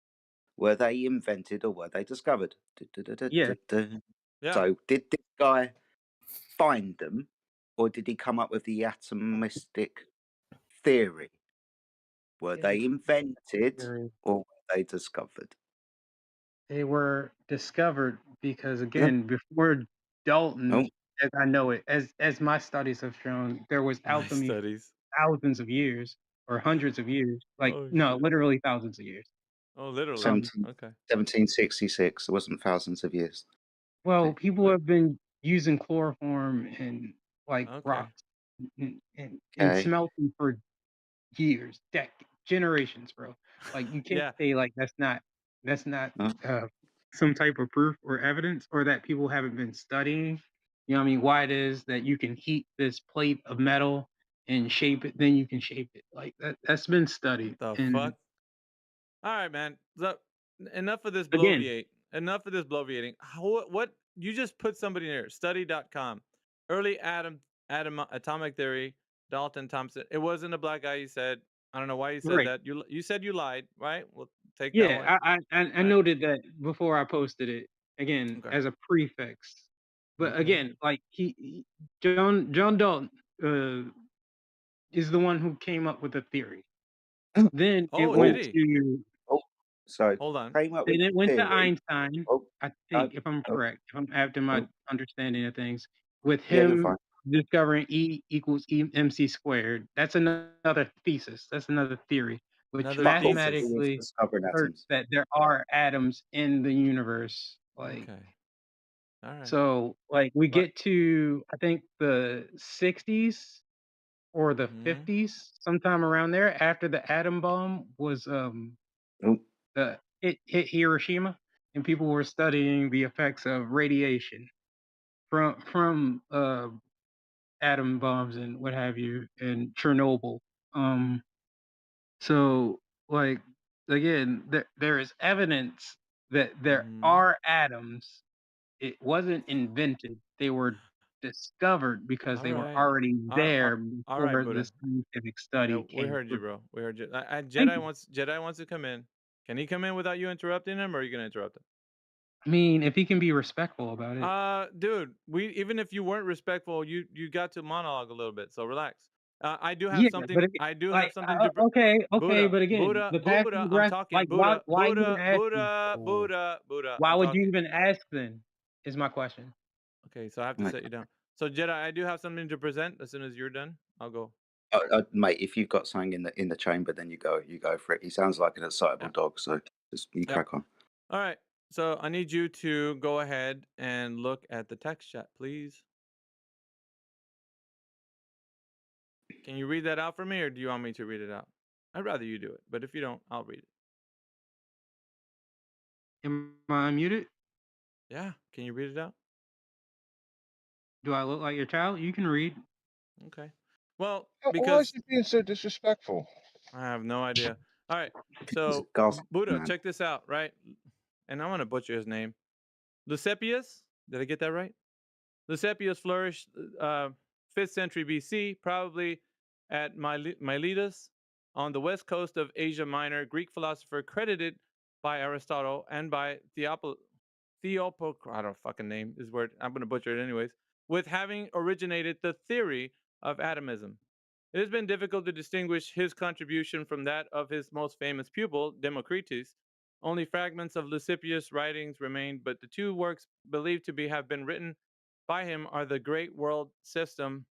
[SPEAKER 7] Were they invented or were they discovered?
[SPEAKER 2] yeah.
[SPEAKER 19] Yeah.
[SPEAKER 7] So did this guy find them or did he come up with the atomistic theory? Were
[SPEAKER 2] Yeah,
[SPEAKER 7] they invented
[SPEAKER 2] theory.
[SPEAKER 7] or were they discovered?
[SPEAKER 2] They were discovered because,
[SPEAKER 7] Yeah.
[SPEAKER 2] again, before Dalton,
[SPEAKER 7] Oh,
[SPEAKER 2] as I know it, as my studies have shown, there was
[SPEAKER 19] My
[SPEAKER 2] alchemy for
[SPEAKER 19] studies.
[SPEAKER 2] thousands of years or hundreds of years. Like,
[SPEAKER 19] Oh
[SPEAKER 2] no,
[SPEAKER 19] shit.
[SPEAKER 2] literally thousands of years.
[SPEAKER 19] Oh, literally.
[SPEAKER 7] 17,
[SPEAKER 19] Okay.
[SPEAKER 7] 1766. It wasn't thousands of years.
[SPEAKER 2] Well,
[SPEAKER 7] Okay.
[SPEAKER 2] people have been using chloroform and like
[SPEAKER 19] Okay.
[SPEAKER 2] rocks and
[SPEAKER 7] Okay.
[SPEAKER 2] smelting for years, generations, bro. Like you can't
[SPEAKER 19] Yeah.
[SPEAKER 2] say like that's not
[SPEAKER 7] Oh,
[SPEAKER 2] some type of proof or evidence or that people haven't been studying. You know what I mean? Why it is that you can heat this plate of metal and shape it, then you can shape it. Like that's been studied.
[SPEAKER 19] The
[SPEAKER 2] And
[SPEAKER 19] fuck. All right, man. Look, enough of this
[SPEAKER 2] again,
[SPEAKER 19] bloviate. Enough of this bloviating. What you just put somebody there. Study.com. Early atom atomic theory. Dalton Thompson. It wasn't a black guy. You said. I don't know why you said
[SPEAKER 2] right.
[SPEAKER 19] that. You said you lied, right? We'll take that one.
[SPEAKER 2] Yeah, I
[SPEAKER 19] Right.
[SPEAKER 2] noted that before I posted it again
[SPEAKER 19] Okay.
[SPEAKER 2] as a prefix. But
[SPEAKER 19] Okay.
[SPEAKER 2] again, like John Dalton is the one who came up with the theory. Then it
[SPEAKER 19] Oh, did
[SPEAKER 2] went
[SPEAKER 19] he?
[SPEAKER 2] to
[SPEAKER 7] oh, so
[SPEAKER 19] Hold on.
[SPEAKER 7] came up with
[SPEAKER 2] then it went to
[SPEAKER 7] theory.
[SPEAKER 2] Einstein.
[SPEAKER 7] Oh,
[SPEAKER 2] I
[SPEAKER 7] oh,
[SPEAKER 2] think if I'm
[SPEAKER 7] oh,
[SPEAKER 2] correct, if I'm after my
[SPEAKER 7] oh.
[SPEAKER 2] understanding of things, with
[SPEAKER 7] Yeah, you're
[SPEAKER 2] him
[SPEAKER 7] fine.
[SPEAKER 2] discovering E equals MC squared. That's another thesis. That's another theory, which
[SPEAKER 19] Another
[SPEAKER 7] Fuck all to
[SPEAKER 19] thesis.
[SPEAKER 7] do with
[SPEAKER 2] mathematically
[SPEAKER 7] discovering
[SPEAKER 2] asserts
[SPEAKER 7] atoms.
[SPEAKER 2] that there are atoms in the universe. Like
[SPEAKER 19] Okay. All right.
[SPEAKER 2] so, like we
[SPEAKER 19] But
[SPEAKER 2] get to I think the 60s or the
[SPEAKER 19] mhm.
[SPEAKER 2] 50s, sometime around there, after the atom bomb was
[SPEAKER 7] Oh,
[SPEAKER 2] hit Hiroshima, and people were studying the effects of radiation from atom bombs and what have you, and Chernobyl. Um, so like again, there is evidence that there
[SPEAKER 19] Mhm.
[SPEAKER 2] are atoms. It wasn't invented; they were discovered because
[SPEAKER 19] All
[SPEAKER 2] they were
[SPEAKER 19] right.
[SPEAKER 2] already there
[SPEAKER 19] All right,
[SPEAKER 2] before the
[SPEAKER 19] Buddha.
[SPEAKER 2] scientific
[SPEAKER 19] Yeah,
[SPEAKER 2] study
[SPEAKER 19] we
[SPEAKER 2] came
[SPEAKER 19] heard you,
[SPEAKER 2] through.
[SPEAKER 19] bro. We heard you.
[SPEAKER 2] Thank you.
[SPEAKER 19] Jedi wants to come in. Can he come in without you interrupting him, or are you gonna interrupt him?
[SPEAKER 2] I mean, if he can be respectful about it.
[SPEAKER 19] Dude, even if you weren't respectful, you got to monologue a little bit. So relax. I do have
[SPEAKER 2] Yeah,
[SPEAKER 19] something.
[SPEAKER 2] but
[SPEAKER 19] I do have
[SPEAKER 2] like,
[SPEAKER 19] something to.
[SPEAKER 2] okay,
[SPEAKER 19] Buddha,
[SPEAKER 2] but again,
[SPEAKER 19] Buddha,
[SPEAKER 2] the passive
[SPEAKER 19] Buddha. I'm
[SPEAKER 2] aggressive,
[SPEAKER 19] talking
[SPEAKER 2] like, why,
[SPEAKER 19] Buddha,
[SPEAKER 2] why you even
[SPEAKER 19] Buddha,
[SPEAKER 2] asking?
[SPEAKER 19] Buddha, Buddha, Buddha.
[SPEAKER 2] Why
[SPEAKER 19] I'm
[SPEAKER 2] would you
[SPEAKER 19] talking.
[SPEAKER 2] even ask then? Is my question.
[SPEAKER 19] Okay, so I have to
[SPEAKER 7] Right.
[SPEAKER 19] set you down. So Jedi, I do have something to present. As soon as you're done, I'll go.
[SPEAKER 7] Mate, if you've got something in the chamber, then you go for it. He sounds like an excitable dog, so just you
[SPEAKER 19] Yep.
[SPEAKER 7] crack on.
[SPEAKER 19] All right. So I need you to go ahead and look at the text chat, please. Can you read that out for me, or do you want me to read it out? I'd rather you do it, but if you don't, I'll read it.
[SPEAKER 2] Am I unmuted?
[SPEAKER 19] Yeah. Can you read it out?
[SPEAKER 2] Do I look like your child? You can read.
[SPEAKER 19] Okay. Well,
[SPEAKER 5] Why
[SPEAKER 19] because
[SPEAKER 5] is he being so disrespectful?
[SPEAKER 19] I have no idea. All right.
[SPEAKER 7] He's a
[SPEAKER 19] So
[SPEAKER 7] ghastly
[SPEAKER 19] Buddha,
[SPEAKER 7] man.
[SPEAKER 19] check this out, right? And I'm gonna butcher his name. Leucippus. Did I get that right? Leucippus flourished 5th century BC, probably at Miletus on the west coast of Asia Minor. Greek philosopher credited by Aristotle and by I don't fucking name this word. I'm gonna butcher it anyways. With having originated the theory of atomism. It has been difficult to distinguish his contribution from that of his most famous pupil, Democritus. Only fragments of Leucippus' writings remain, but the two works believed to have been written by him are the Great World System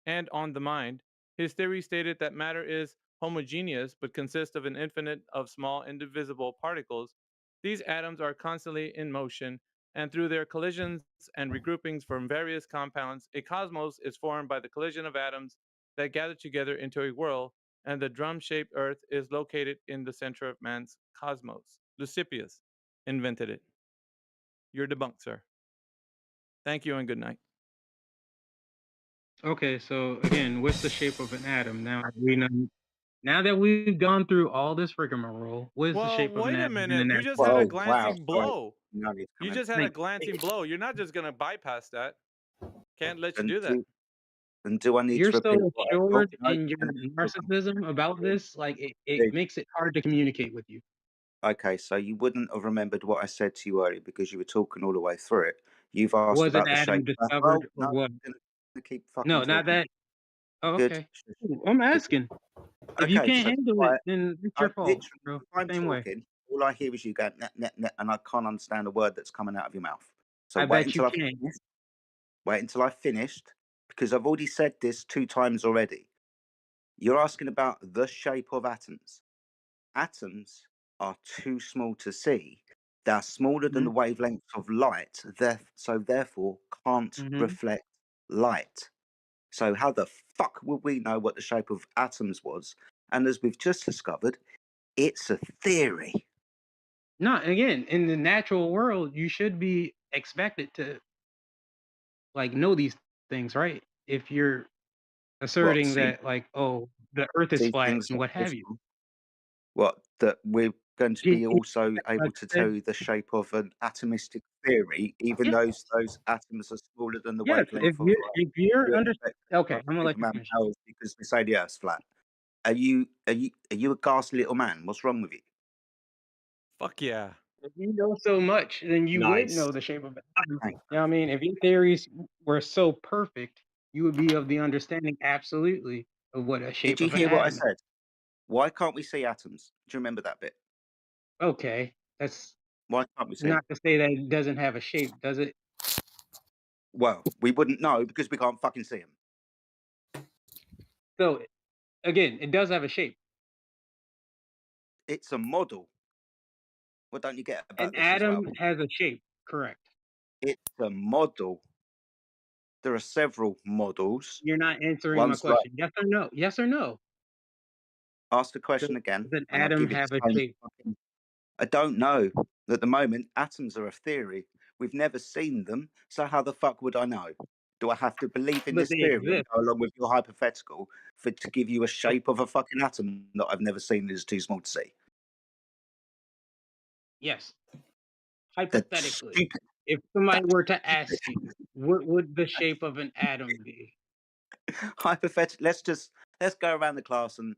[SPEAKER 19] and On the Mind. His theory stated that matter is homogeneous but consists of an infinite of small indivisible particles. These atoms are constantly in motion, and through their collisions and regroupings from various compounds, a cosmos is formed by the collision of atoms that gather together into a whirl, and the drum-shaped Earth is located in the center of man's cosmos. Leucippus invented it. You're debunked, sir. Thank you and good night.
[SPEAKER 2] Okay, so again, what's the shape of an atom? Now that we've gone through all this rigmarole, what is the
[SPEAKER 19] Well,
[SPEAKER 2] shape of an
[SPEAKER 19] wait a
[SPEAKER 2] atom in
[SPEAKER 19] minute.
[SPEAKER 2] the
[SPEAKER 19] You
[SPEAKER 2] natural
[SPEAKER 19] just had a
[SPEAKER 2] world?
[SPEAKER 7] Wow,
[SPEAKER 19] glancing
[SPEAKER 7] sorry.
[SPEAKER 19] blow.
[SPEAKER 7] No need to
[SPEAKER 19] You
[SPEAKER 7] come in.
[SPEAKER 19] just had a glancing blow. You're not just gonna bypass that. Can't let you
[SPEAKER 7] And
[SPEAKER 19] do that.
[SPEAKER 7] do I need
[SPEAKER 2] You're
[SPEAKER 7] to repeat
[SPEAKER 2] so
[SPEAKER 7] what I thought?
[SPEAKER 2] assured
[SPEAKER 7] No,
[SPEAKER 2] in your narcissism about
[SPEAKER 7] dude,
[SPEAKER 2] this, like it
[SPEAKER 7] dude.
[SPEAKER 2] makes it hard to communicate with you.
[SPEAKER 7] Okay, so you wouldn't have remembered what I said to you earlier because you were talking all the way through it. You've asked
[SPEAKER 2] Was an
[SPEAKER 7] about the
[SPEAKER 2] atom
[SPEAKER 7] shape.
[SPEAKER 2] discovered
[SPEAKER 7] Well,
[SPEAKER 2] or
[SPEAKER 7] no,
[SPEAKER 2] what?
[SPEAKER 7] I'm gonna keep fucking
[SPEAKER 2] No, not
[SPEAKER 7] talking.
[SPEAKER 2] that. Oh,
[SPEAKER 7] Good.
[SPEAKER 2] okay. Ooh, I'm asking. If you
[SPEAKER 7] Okay,
[SPEAKER 2] can't
[SPEAKER 7] so
[SPEAKER 2] handle it,
[SPEAKER 7] quiet.
[SPEAKER 2] then it's
[SPEAKER 7] I
[SPEAKER 2] your fault,
[SPEAKER 7] literally,
[SPEAKER 2] bro.
[SPEAKER 7] if I'm
[SPEAKER 2] Same way.
[SPEAKER 7] talking, all I hear is you going net, net, net, and I can't understand a word that's coming out of your mouth. So
[SPEAKER 2] I
[SPEAKER 7] wait
[SPEAKER 2] bet you
[SPEAKER 7] until I've
[SPEAKER 2] can.
[SPEAKER 7] finished. Wait until I've finished, because I've already said this 2 times already. You're asking about the shape of atoms. Atoms are too small to see. They're smaller than the
[SPEAKER 2] Mm-hmm.
[SPEAKER 7] wavelengths of light, so therefore can't
[SPEAKER 2] Mm-hmm.
[SPEAKER 7] reflect light. So how the fuck would we know what the shape of atoms was? And as we've just discovered, it's a theory.
[SPEAKER 2] No, again, in the natural world, you should be expected to like know these things, right? If you're
[SPEAKER 7] What
[SPEAKER 2] asserting that, like, oh, the Earth is
[SPEAKER 7] see
[SPEAKER 2] flat
[SPEAKER 7] things
[SPEAKER 2] and what have you.
[SPEAKER 7] what that we're going to
[SPEAKER 2] Did
[SPEAKER 7] be
[SPEAKER 2] you
[SPEAKER 7] also
[SPEAKER 2] like
[SPEAKER 7] able to
[SPEAKER 2] said,
[SPEAKER 7] tell you the shape of an atomistic theory, even
[SPEAKER 2] yeah,
[SPEAKER 7] though those atoms are smaller than the
[SPEAKER 2] yes.
[SPEAKER 7] wavelength of light.
[SPEAKER 2] If you're
[SPEAKER 7] You
[SPEAKER 2] under,
[SPEAKER 7] expect
[SPEAKER 2] okay,
[SPEAKER 7] fucking
[SPEAKER 2] I'm gonna let you
[SPEAKER 7] Superman
[SPEAKER 2] finish.
[SPEAKER 7] powers because we say the Earth's flat. Are you a ghastly little man? What's wrong with you?
[SPEAKER 19] Fuck yeah.
[SPEAKER 2] If you know so much, then you would
[SPEAKER 7] Nice.
[SPEAKER 2] know the shape of an atom.
[SPEAKER 7] Thanks.
[SPEAKER 2] You know what I mean? If your theories were so perfect, you would be of the understanding absolutely of what a
[SPEAKER 7] Did
[SPEAKER 2] shape
[SPEAKER 7] you
[SPEAKER 2] of an
[SPEAKER 7] hear what I
[SPEAKER 2] atom is.
[SPEAKER 7] said? Why can't we see atoms? Do you remember that bit?
[SPEAKER 2] Okay, that's
[SPEAKER 7] Why can't we see them?
[SPEAKER 2] not to say that it doesn't have a shape, does it?
[SPEAKER 7] Well, we wouldn't know because we can't fucking see them.
[SPEAKER 2] So again, it does have a shape.
[SPEAKER 7] It's a model. What don't you get
[SPEAKER 2] An
[SPEAKER 7] about this as well?
[SPEAKER 2] atom has a shape, correct?
[SPEAKER 7] It's a model. There are several models.
[SPEAKER 2] You're not answering my
[SPEAKER 7] One's like,
[SPEAKER 2] question. Yes or no? Yes or no?
[SPEAKER 7] ask the
[SPEAKER 2] Does
[SPEAKER 7] question again,
[SPEAKER 2] an
[SPEAKER 7] and I'll
[SPEAKER 2] atom
[SPEAKER 7] give you the
[SPEAKER 2] have a
[SPEAKER 7] same
[SPEAKER 2] shape?
[SPEAKER 7] fucking. I don't know. At the moment, atoms are a theory. We've never seen them, so how the fuck would I know? Do I have to believe in
[SPEAKER 2] But
[SPEAKER 7] this
[SPEAKER 2] they
[SPEAKER 7] theory and
[SPEAKER 2] exist.
[SPEAKER 7] go along with your hypothetical for to give you a shape of a fucking atom that I've never seen that is too small to see?
[SPEAKER 2] Yes.
[SPEAKER 7] That's
[SPEAKER 2] Hypothetically,
[SPEAKER 7] stupid.
[SPEAKER 2] if somebody
[SPEAKER 7] That's
[SPEAKER 2] were to
[SPEAKER 7] stupid.
[SPEAKER 2] ask you, what would the shape of an atom be?
[SPEAKER 7] Hypothetical. Let's go around the class and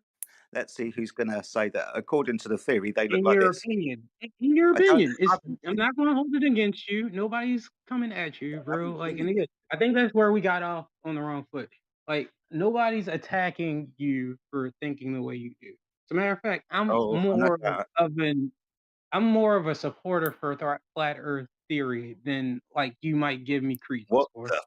[SPEAKER 7] Let's see who's going to say that. According to the theory, they look
[SPEAKER 2] In
[SPEAKER 7] like
[SPEAKER 2] your
[SPEAKER 7] this.
[SPEAKER 2] opinion. In your
[SPEAKER 7] I don't
[SPEAKER 2] opinion. It's
[SPEAKER 7] have.
[SPEAKER 2] I'm not gonna hold it against you. Nobody's coming at you, bro. Like, and again, I think that's where we got off on the wrong foot. Like, nobody's attacking you for thinking the way you do. As a matter of fact,
[SPEAKER 7] Oh, I know that.
[SPEAKER 2] I'm more of a supporter for flat Earth theory than like you might give me credence
[SPEAKER 7] What
[SPEAKER 2] for.
[SPEAKER 7] the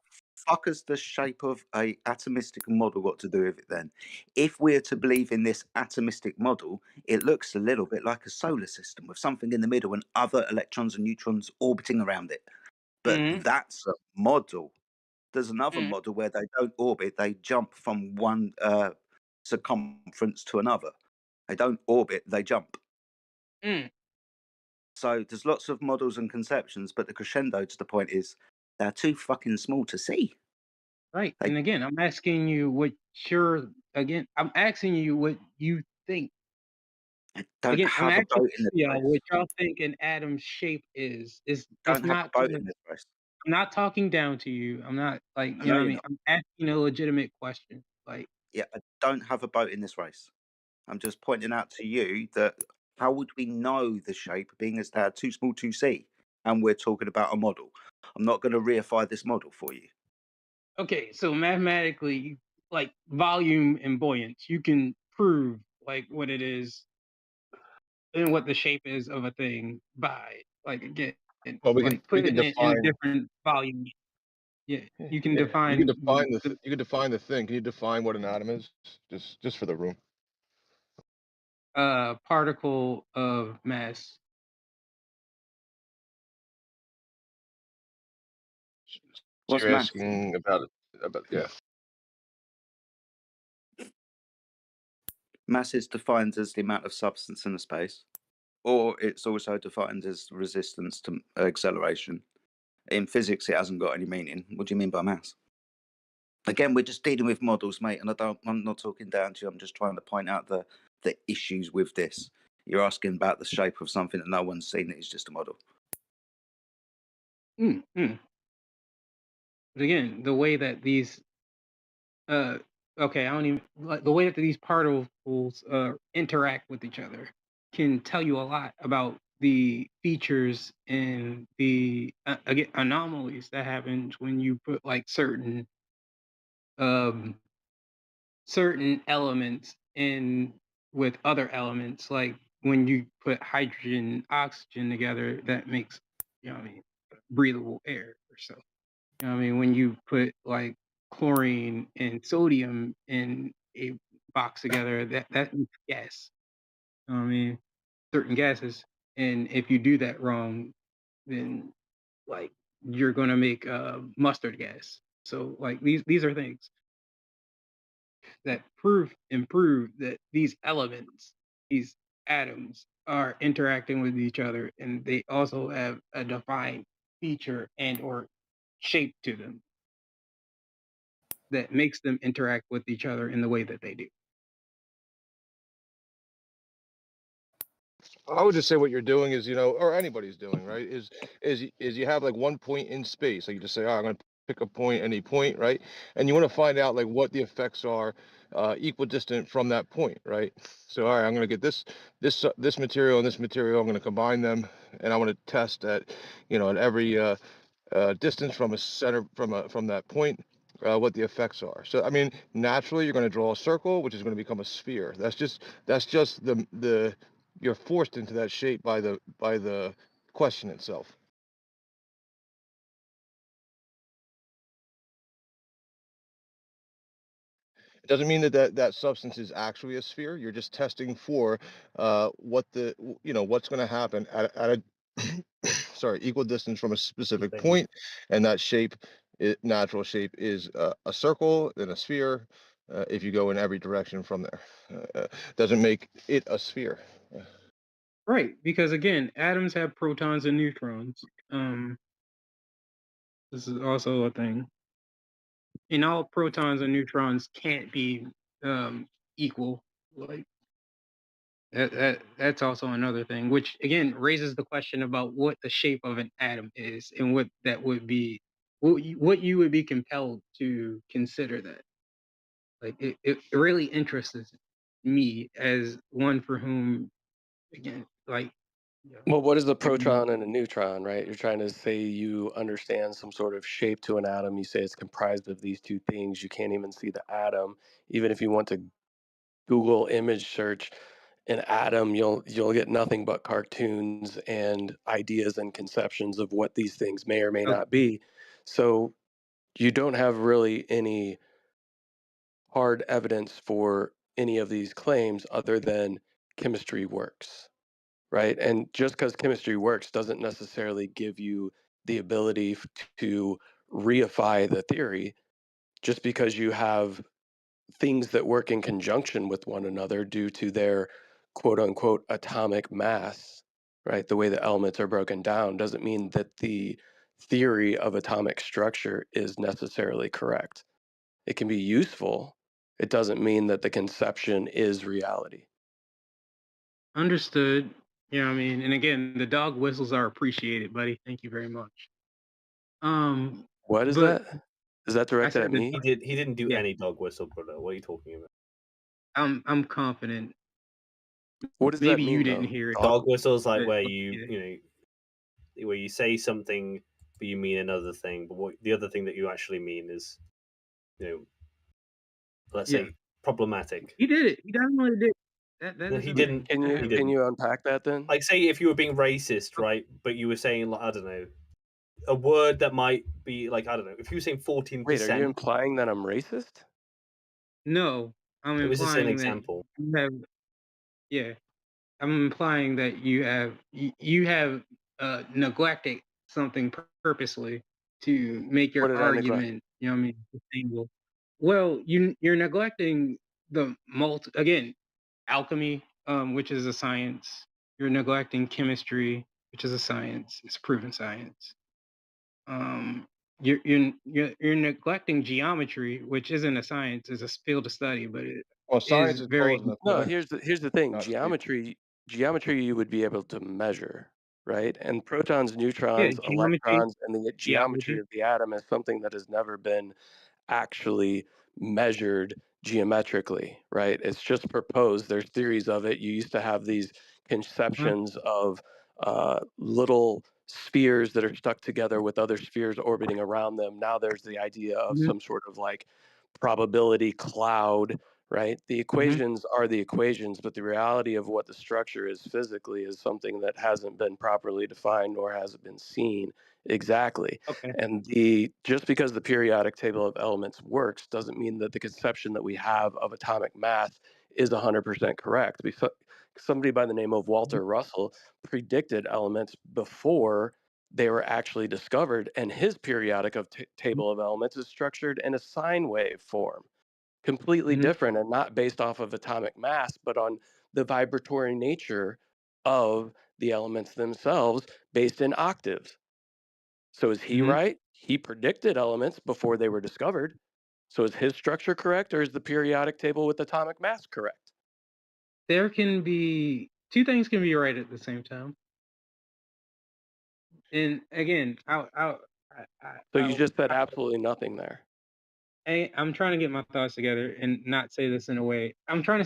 [SPEAKER 7] fuck has the shape of a atomistic model got to do with it then? If we're to believe in this atomistic model, it looks a little bit like a solar system with something in the middle and other electrons and neutrons orbiting around it. But
[SPEAKER 2] Mm-hmm.
[SPEAKER 7] that's a model. There's another
[SPEAKER 2] Mm-hmm.
[SPEAKER 7] model where they don't orbit, they jump from one circumference to another. They don't orbit, they jump.
[SPEAKER 2] Mm.
[SPEAKER 7] So there's lots of models and conceptions, but the crescendo to the point is they're too fucking small to see.
[SPEAKER 2] Right.
[SPEAKER 7] They
[SPEAKER 2] And again, I'm asking you I'm asking you what you think.
[SPEAKER 7] don't
[SPEAKER 2] Again, I'm
[SPEAKER 7] have a
[SPEAKER 2] asking
[SPEAKER 7] boat in this
[SPEAKER 2] y'all
[SPEAKER 7] race.
[SPEAKER 2] what y'all think an atom's shape is. It's
[SPEAKER 7] Don't have a
[SPEAKER 2] not
[SPEAKER 7] boat
[SPEAKER 2] gonna
[SPEAKER 7] in this race.
[SPEAKER 2] I'm not talking down to you. I'm not like,
[SPEAKER 7] I
[SPEAKER 2] you know
[SPEAKER 7] know
[SPEAKER 2] what I
[SPEAKER 7] you're
[SPEAKER 2] mean?
[SPEAKER 7] not.
[SPEAKER 2] I'm asking a legitimate question. Like,
[SPEAKER 7] Yeah, I don't have a boat in this race. I'm just pointing out to you that how would we know the shape, being as they're too small to see? And we're talking about a model. I'm not going to reify this model for you.
[SPEAKER 2] okay, so mathematically, like volume and buoyance, you can prove like what it is and what the shape is of a thing by like again,
[SPEAKER 5] Well,
[SPEAKER 2] like
[SPEAKER 5] we can
[SPEAKER 2] putting it in a
[SPEAKER 5] define.
[SPEAKER 2] different volume. Yeah, you can
[SPEAKER 5] Yeah, you can
[SPEAKER 2] define
[SPEAKER 5] define the
[SPEAKER 2] the
[SPEAKER 5] you can define the thing. Can you define what an atom is? Just for the room.
[SPEAKER 2] particle of mass.
[SPEAKER 5] So
[SPEAKER 7] What's
[SPEAKER 5] you're
[SPEAKER 7] mass?
[SPEAKER 5] asking about it, about yeah.
[SPEAKER 7] Mass is defined as the amount of substance in a space, or it's also defined as resistance to acceleration. In physics, it hasn't got any meaning. What do you mean by mass? Again, we're just dealing with models, mate, and I'm not talking down to you. I'm just trying to point out the issues with this. You're asking about the shape of something that no one's seen. It's just a model.
[SPEAKER 2] Mm. But again, the way that these okay, I don't even like the way that these particles interact with each other can tell you a lot about the features and the again anomalies that happens when you put like um certain elements in with other elements. Like when you put hydrogen and oxygen together, that makes, you know what I mean, breathable air or so. You know what I mean? When you put like chlorine and sodium in a box together, that makes gas. You know what I mean? Certain gases. And if you do that wrong, then like you're gonna make mustard gas. So like these are things that prove that these elements, these atoms, are interacting with each other, and they also have a defined feature and or shape to them that makes them interact with each other in the way that they do.
[SPEAKER 5] I would just say what you're doing is, or anybody's doing, right? Is you have like one point in space. Like you just say, oh, I'm going to pick a point, any point, right? And you want to find out like what the effects are equidistant from that point, right? So, all right, I'm going to get this material and this material. I'm going to combine them, and I want to test at every distance from a center from that point. What the effects are. So I mean, naturally, you're going to draw a circle, which is going to become a sphere. That's just the you're forced into that shape by the question itself. It doesn't mean that substance is actually a sphere. You're just testing for what's going to happen at a sorry, equal distance from a specific point, and that shape, natural shape, is a circle, then a sphere. If you go in every direction from there, doesn't make it a sphere.
[SPEAKER 2] Right, because again, atoms have protons and neutrons. This is also a thing. And all protons and neutrons can't be equal. Like that's also another thing, which again raises the question about what the shape of an atom is and what that would be, what you would be compelled to consider that. Like it really interests me as one for whom, again, like,
[SPEAKER 9] Well, what is a
[SPEAKER 2] again,
[SPEAKER 9] proton and a neutron, right? You're trying to say you understand some sort of shape to an atom. You say it's comprised of these two things. You can't even see the atom. Even if you want to Google image search an atom, you'll get nothing but cartoons and ideas and conceptions of what these things may or may not
[SPEAKER 2] okay.
[SPEAKER 9] be. So you don't have really any hard evidence for any of these claims other than chemistry works, right? And just because chemistry works doesn't necessarily give you the ability to reify the theory. Just because you have things that work in conjunction with one another due to their quote unquote atomic mass, right? The way the elements are broken down doesn't mean that the theory of atomic structure is necessarily correct. It can be useful. It doesn't mean that the conception is reality.
[SPEAKER 2] Understood. You know what I mean? And again, the dog whistles are appreciated, buddy. Thank you very much.
[SPEAKER 9] What is
[SPEAKER 2] But
[SPEAKER 9] that? Is that
[SPEAKER 2] I
[SPEAKER 9] directed
[SPEAKER 2] said
[SPEAKER 9] at
[SPEAKER 2] the
[SPEAKER 9] me?
[SPEAKER 4] He didn't do
[SPEAKER 2] yeah,
[SPEAKER 4] any dog whistle, brother. What are you talking about?
[SPEAKER 2] I'm confident.
[SPEAKER 9] What does that
[SPEAKER 2] Maybe you
[SPEAKER 9] mean
[SPEAKER 2] didn't
[SPEAKER 9] though?
[SPEAKER 2] hear it,
[SPEAKER 9] Dog?
[SPEAKER 4] Dog whistles like
[SPEAKER 2] but
[SPEAKER 4] where
[SPEAKER 2] yeah,
[SPEAKER 4] where you say something but you mean another thing, but what the other thing that you actually mean is, you know, let's
[SPEAKER 2] yeah.
[SPEAKER 4] say problematic.
[SPEAKER 2] He did it. He definitely did. That
[SPEAKER 4] No,
[SPEAKER 2] is
[SPEAKER 4] he
[SPEAKER 2] a
[SPEAKER 4] didn't.
[SPEAKER 2] thing.
[SPEAKER 9] Can
[SPEAKER 2] That
[SPEAKER 9] you
[SPEAKER 4] He
[SPEAKER 2] happened.
[SPEAKER 9] can
[SPEAKER 4] didn't.
[SPEAKER 9] you unpack that then?
[SPEAKER 4] Like, say if you were being racist, right? But you were saying, like, I don't know, a word that might be like, I don't know, if you were saying
[SPEAKER 9] Wait, are you
[SPEAKER 4] 14%,
[SPEAKER 9] implying that I'm racist?
[SPEAKER 2] No, I'm
[SPEAKER 4] it was just an
[SPEAKER 2] implying that
[SPEAKER 4] example.
[SPEAKER 2] you have. Yeah, I'm implying that you have neglected something purposely to make
[SPEAKER 9] What
[SPEAKER 2] your
[SPEAKER 9] did I neglect?
[SPEAKER 2] argument. You know what I mean? Sustainable. Well, you're neglecting the again, alchemy, which is a science. You're neglecting chemistry, which is a science. It's a proven science. Um, you're neglecting geometry, which isn't a science. It's a field of study, but it
[SPEAKER 5] Well,
[SPEAKER 2] is
[SPEAKER 5] science is
[SPEAKER 2] very
[SPEAKER 5] cause and
[SPEAKER 2] important.
[SPEAKER 9] No,
[SPEAKER 5] effect,
[SPEAKER 9] here's the thing.
[SPEAKER 5] not statement.
[SPEAKER 9] Geometry you would be able to measure, right? And protons,
[SPEAKER 2] Yeah,
[SPEAKER 9] neutrons,
[SPEAKER 2] geometry,
[SPEAKER 9] electrons, and the geometry
[SPEAKER 2] geology.
[SPEAKER 9] of the atom is something that has never been actually measured geometrically, right? It's just proposed. There's theories of it. You used to have these
[SPEAKER 2] Uh-huh.
[SPEAKER 9] conceptions of little spheres that are stuck together with other spheres orbiting around them. Now there's the idea of
[SPEAKER 2] Mhm,
[SPEAKER 9] some sort of like probability cloud, right? The
[SPEAKER 2] mhm.
[SPEAKER 9] equations are the equations, but the reality of what the structure is physically is something that hasn't been properly defined nor has it been seen exactly.
[SPEAKER 2] Okay.
[SPEAKER 9] And the just because the periodic table of elements works doesn't mean that the conception that we have of atomic mass is 100% correct. Somebody by the name of
[SPEAKER 2] Mhm,
[SPEAKER 9] Walter Russell predicted elements before they were actually discovered, and his periodic
[SPEAKER 2] mhm,
[SPEAKER 9] table of elements is structured in a sine wave form, completely
[SPEAKER 2] mhm,
[SPEAKER 9] different and not based off of atomic mass, but on the vibratory nature of the elements themselves based in octaves. So is he
[SPEAKER 2] mhm.
[SPEAKER 9] right? He predicted elements before they were discovered. So is his structure correct, or is the periodic table with atomic mass correct?
[SPEAKER 2] There can be two things can be right at the same time. And again,
[SPEAKER 9] So you just said
[SPEAKER 2] I,
[SPEAKER 9] absolutely nothing there.
[SPEAKER 2] I'm trying to get my thoughts together and not say this in a way. I'm trying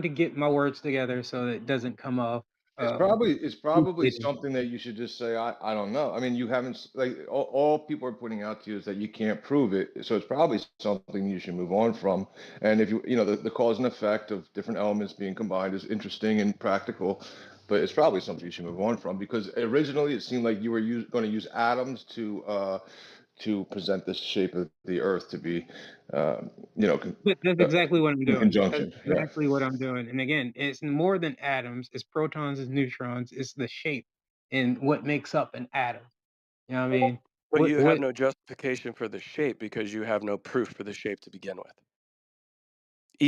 [SPEAKER 2] to get my words together so that it doesn't come off
[SPEAKER 5] It's probably
[SPEAKER 2] stupid.
[SPEAKER 5] something that you should just say, I don't know. I mean, you haven't like all people are pointing out to you is that you can't prove it. So it's probably something you should move on from. And if you know the cause and effect of different elements being combined is interesting and practical, but it's probably something you should move on from because originally it seemed like you were going to use atoms to present the shape of the Earth to be, um, you know,
[SPEAKER 2] But that's
[SPEAKER 5] uh,
[SPEAKER 2] exactly what I'm
[SPEAKER 5] in
[SPEAKER 2] doing. That's
[SPEAKER 5] conjunction. Yeah.
[SPEAKER 2] exactly what I'm doing. And again, it's more than atoms. It's protons, it's neutrons. It's the shape and what makes up an atom. You know what I mean?
[SPEAKER 9] But you have
[SPEAKER 2] What
[SPEAKER 9] no justification for the shape because you have no proof for the shape to begin with.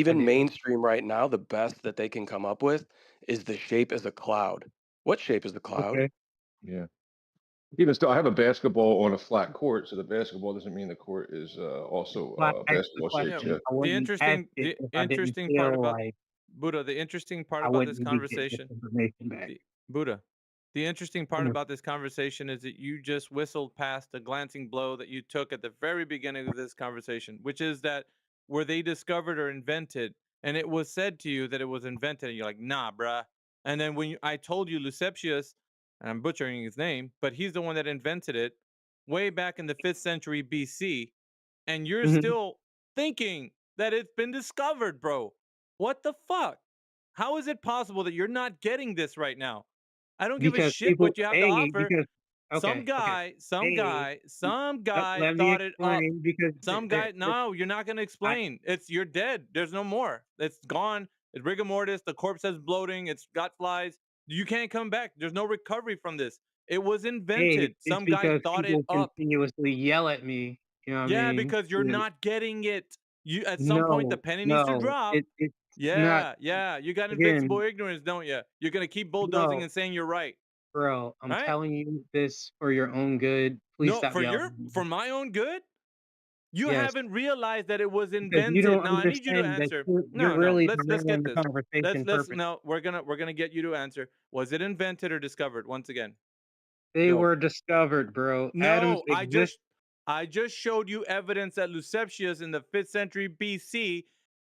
[SPEAKER 2] I
[SPEAKER 9] Even
[SPEAKER 2] do.
[SPEAKER 9] mainstream right now, the best that they can come up with is the shape as a cloud. What shape is the cloud?
[SPEAKER 2] Okay.
[SPEAKER 5] Yeah. Even still, I have a basketball on a flat court, so the basketball doesn't mean the court is also
[SPEAKER 2] Well, I asked the
[SPEAKER 5] basketball shaped
[SPEAKER 19] Yeah,
[SPEAKER 2] question.
[SPEAKER 5] yet.
[SPEAKER 2] I
[SPEAKER 19] the
[SPEAKER 2] wouldn't ask
[SPEAKER 19] interesting
[SPEAKER 2] it
[SPEAKER 19] the
[SPEAKER 2] if I didn't
[SPEAKER 19] interesting part
[SPEAKER 2] feel
[SPEAKER 19] about
[SPEAKER 2] like
[SPEAKER 19] Buddha, the interesting part
[SPEAKER 2] I
[SPEAKER 19] about this
[SPEAKER 2] wouldn't be getting this
[SPEAKER 19] conversation,
[SPEAKER 2] information back.
[SPEAKER 19] the Buddha, the interesting part
[SPEAKER 2] Mhm.
[SPEAKER 19] about this conversation is that you just whistled past a glancing blow that you took at the very beginning of this conversation, which is that were they discovered or invented? and it was said to you that it was invented, and you're like, nah, bruh. And then when I told you Luciptius, and I'm butchering his name, but he's the one that invented it way back in the 5th century BC, and you're
[SPEAKER 2] Mhm.
[SPEAKER 19] still thinking that it's been discovered, bro. What the fuck? How is it possible that you're not getting this right now? I don't give a
[SPEAKER 2] Because
[SPEAKER 19] shit
[SPEAKER 2] people,
[SPEAKER 19] what you have to
[SPEAKER 2] hey,
[SPEAKER 19] offer.
[SPEAKER 2] because
[SPEAKER 19] Some
[SPEAKER 2] okay, okay,
[SPEAKER 19] guy,
[SPEAKER 2] hey,
[SPEAKER 19] some guy
[SPEAKER 2] let me
[SPEAKER 19] thought it up.
[SPEAKER 2] explain because
[SPEAKER 19] Some guy, no, you're not gonna
[SPEAKER 2] I
[SPEAKER 19] explain. You're dead. There's no more. It's gone. It's rigor mortis. The corpse has bloating. It's got flies. You can't come back. There's no recovery from this. It was
[SPEAKER 2] hey,
[SPEAKER 19] invented.
[SPEAKER 2] it's
[SPEAKER 19] Some guy
[SPEAKER 2] because
[SPEAKER 19] thought it
[SPEAKER 2] people
[SPEAKER 19] up.
[SPEAKER 2] continuously yell at me. You know what I
[SPEAKER 19] Yeah,
[SPEAKER 2] mean?
[SPEAKER 19] because you're
[SPEAKER 2] And
[SPEAKER 19] not getting it. You at some point the
[SPEAKER 2] no,
[SPEAKER 19] penny needs to
[SPEAKER 2] no,
[SPEAKER 19] drop.
[SPEAKER 2] it's not.
[SPEAKER 19] Yeah, yeah. You got invincible
[SPEAKER 2] Again,
[SPEAKER 19] ignorance, don't you? You're gonna keep bulldozing
[SPEAKER 2] no,
[SPEAKER 19] and saying you're right,
[SPEAKER 2] bro. I'm
[SPEAKER 19] right?
[SPEAKER 2] telling you this for your own good. Please
[SPEAKER 19] No,
[SPEAKER 2] stop yelling at me.
[SPEAKER 19] for my own good. You
[SPEAKER 2] Yes,
[SPEAKER 19] haven't realized that it was
[SPEAKER 2] because you
[SPEAKER 19] invented.
[SPEAKER 2] don't
[SPEAKER 19] Now I need you to
[SPEAKER 2] understand that
[SPEAKER 19] answer.
[SPEAKER 2] you're
[SPEAKER 19] No, no.
[SPEAKER 2] really
[SPEAKER 19] Let's
[SPEAKER 2] derailing
[SPEAKER 19] get
[SPEAKER 2] the
[SPEAKER 19] this.
[SPEAKER 2] conversation
[SPEAKER 19] Let's
[SPEAKER 2] purpose.
[SPEAKER 19] no. We're gonna get you to answer. Was it invented or discovered? Once again,
[SPEAKER 2] They
[SPEAKER 19] go.
[SPEAKER 2] were discovered, bro. Atoms
[SPEAKER 19] No,
[SPEAKER 2] exist.
[SPEAKER 19] I just showed you evidence that Luciptius in the 5th century BC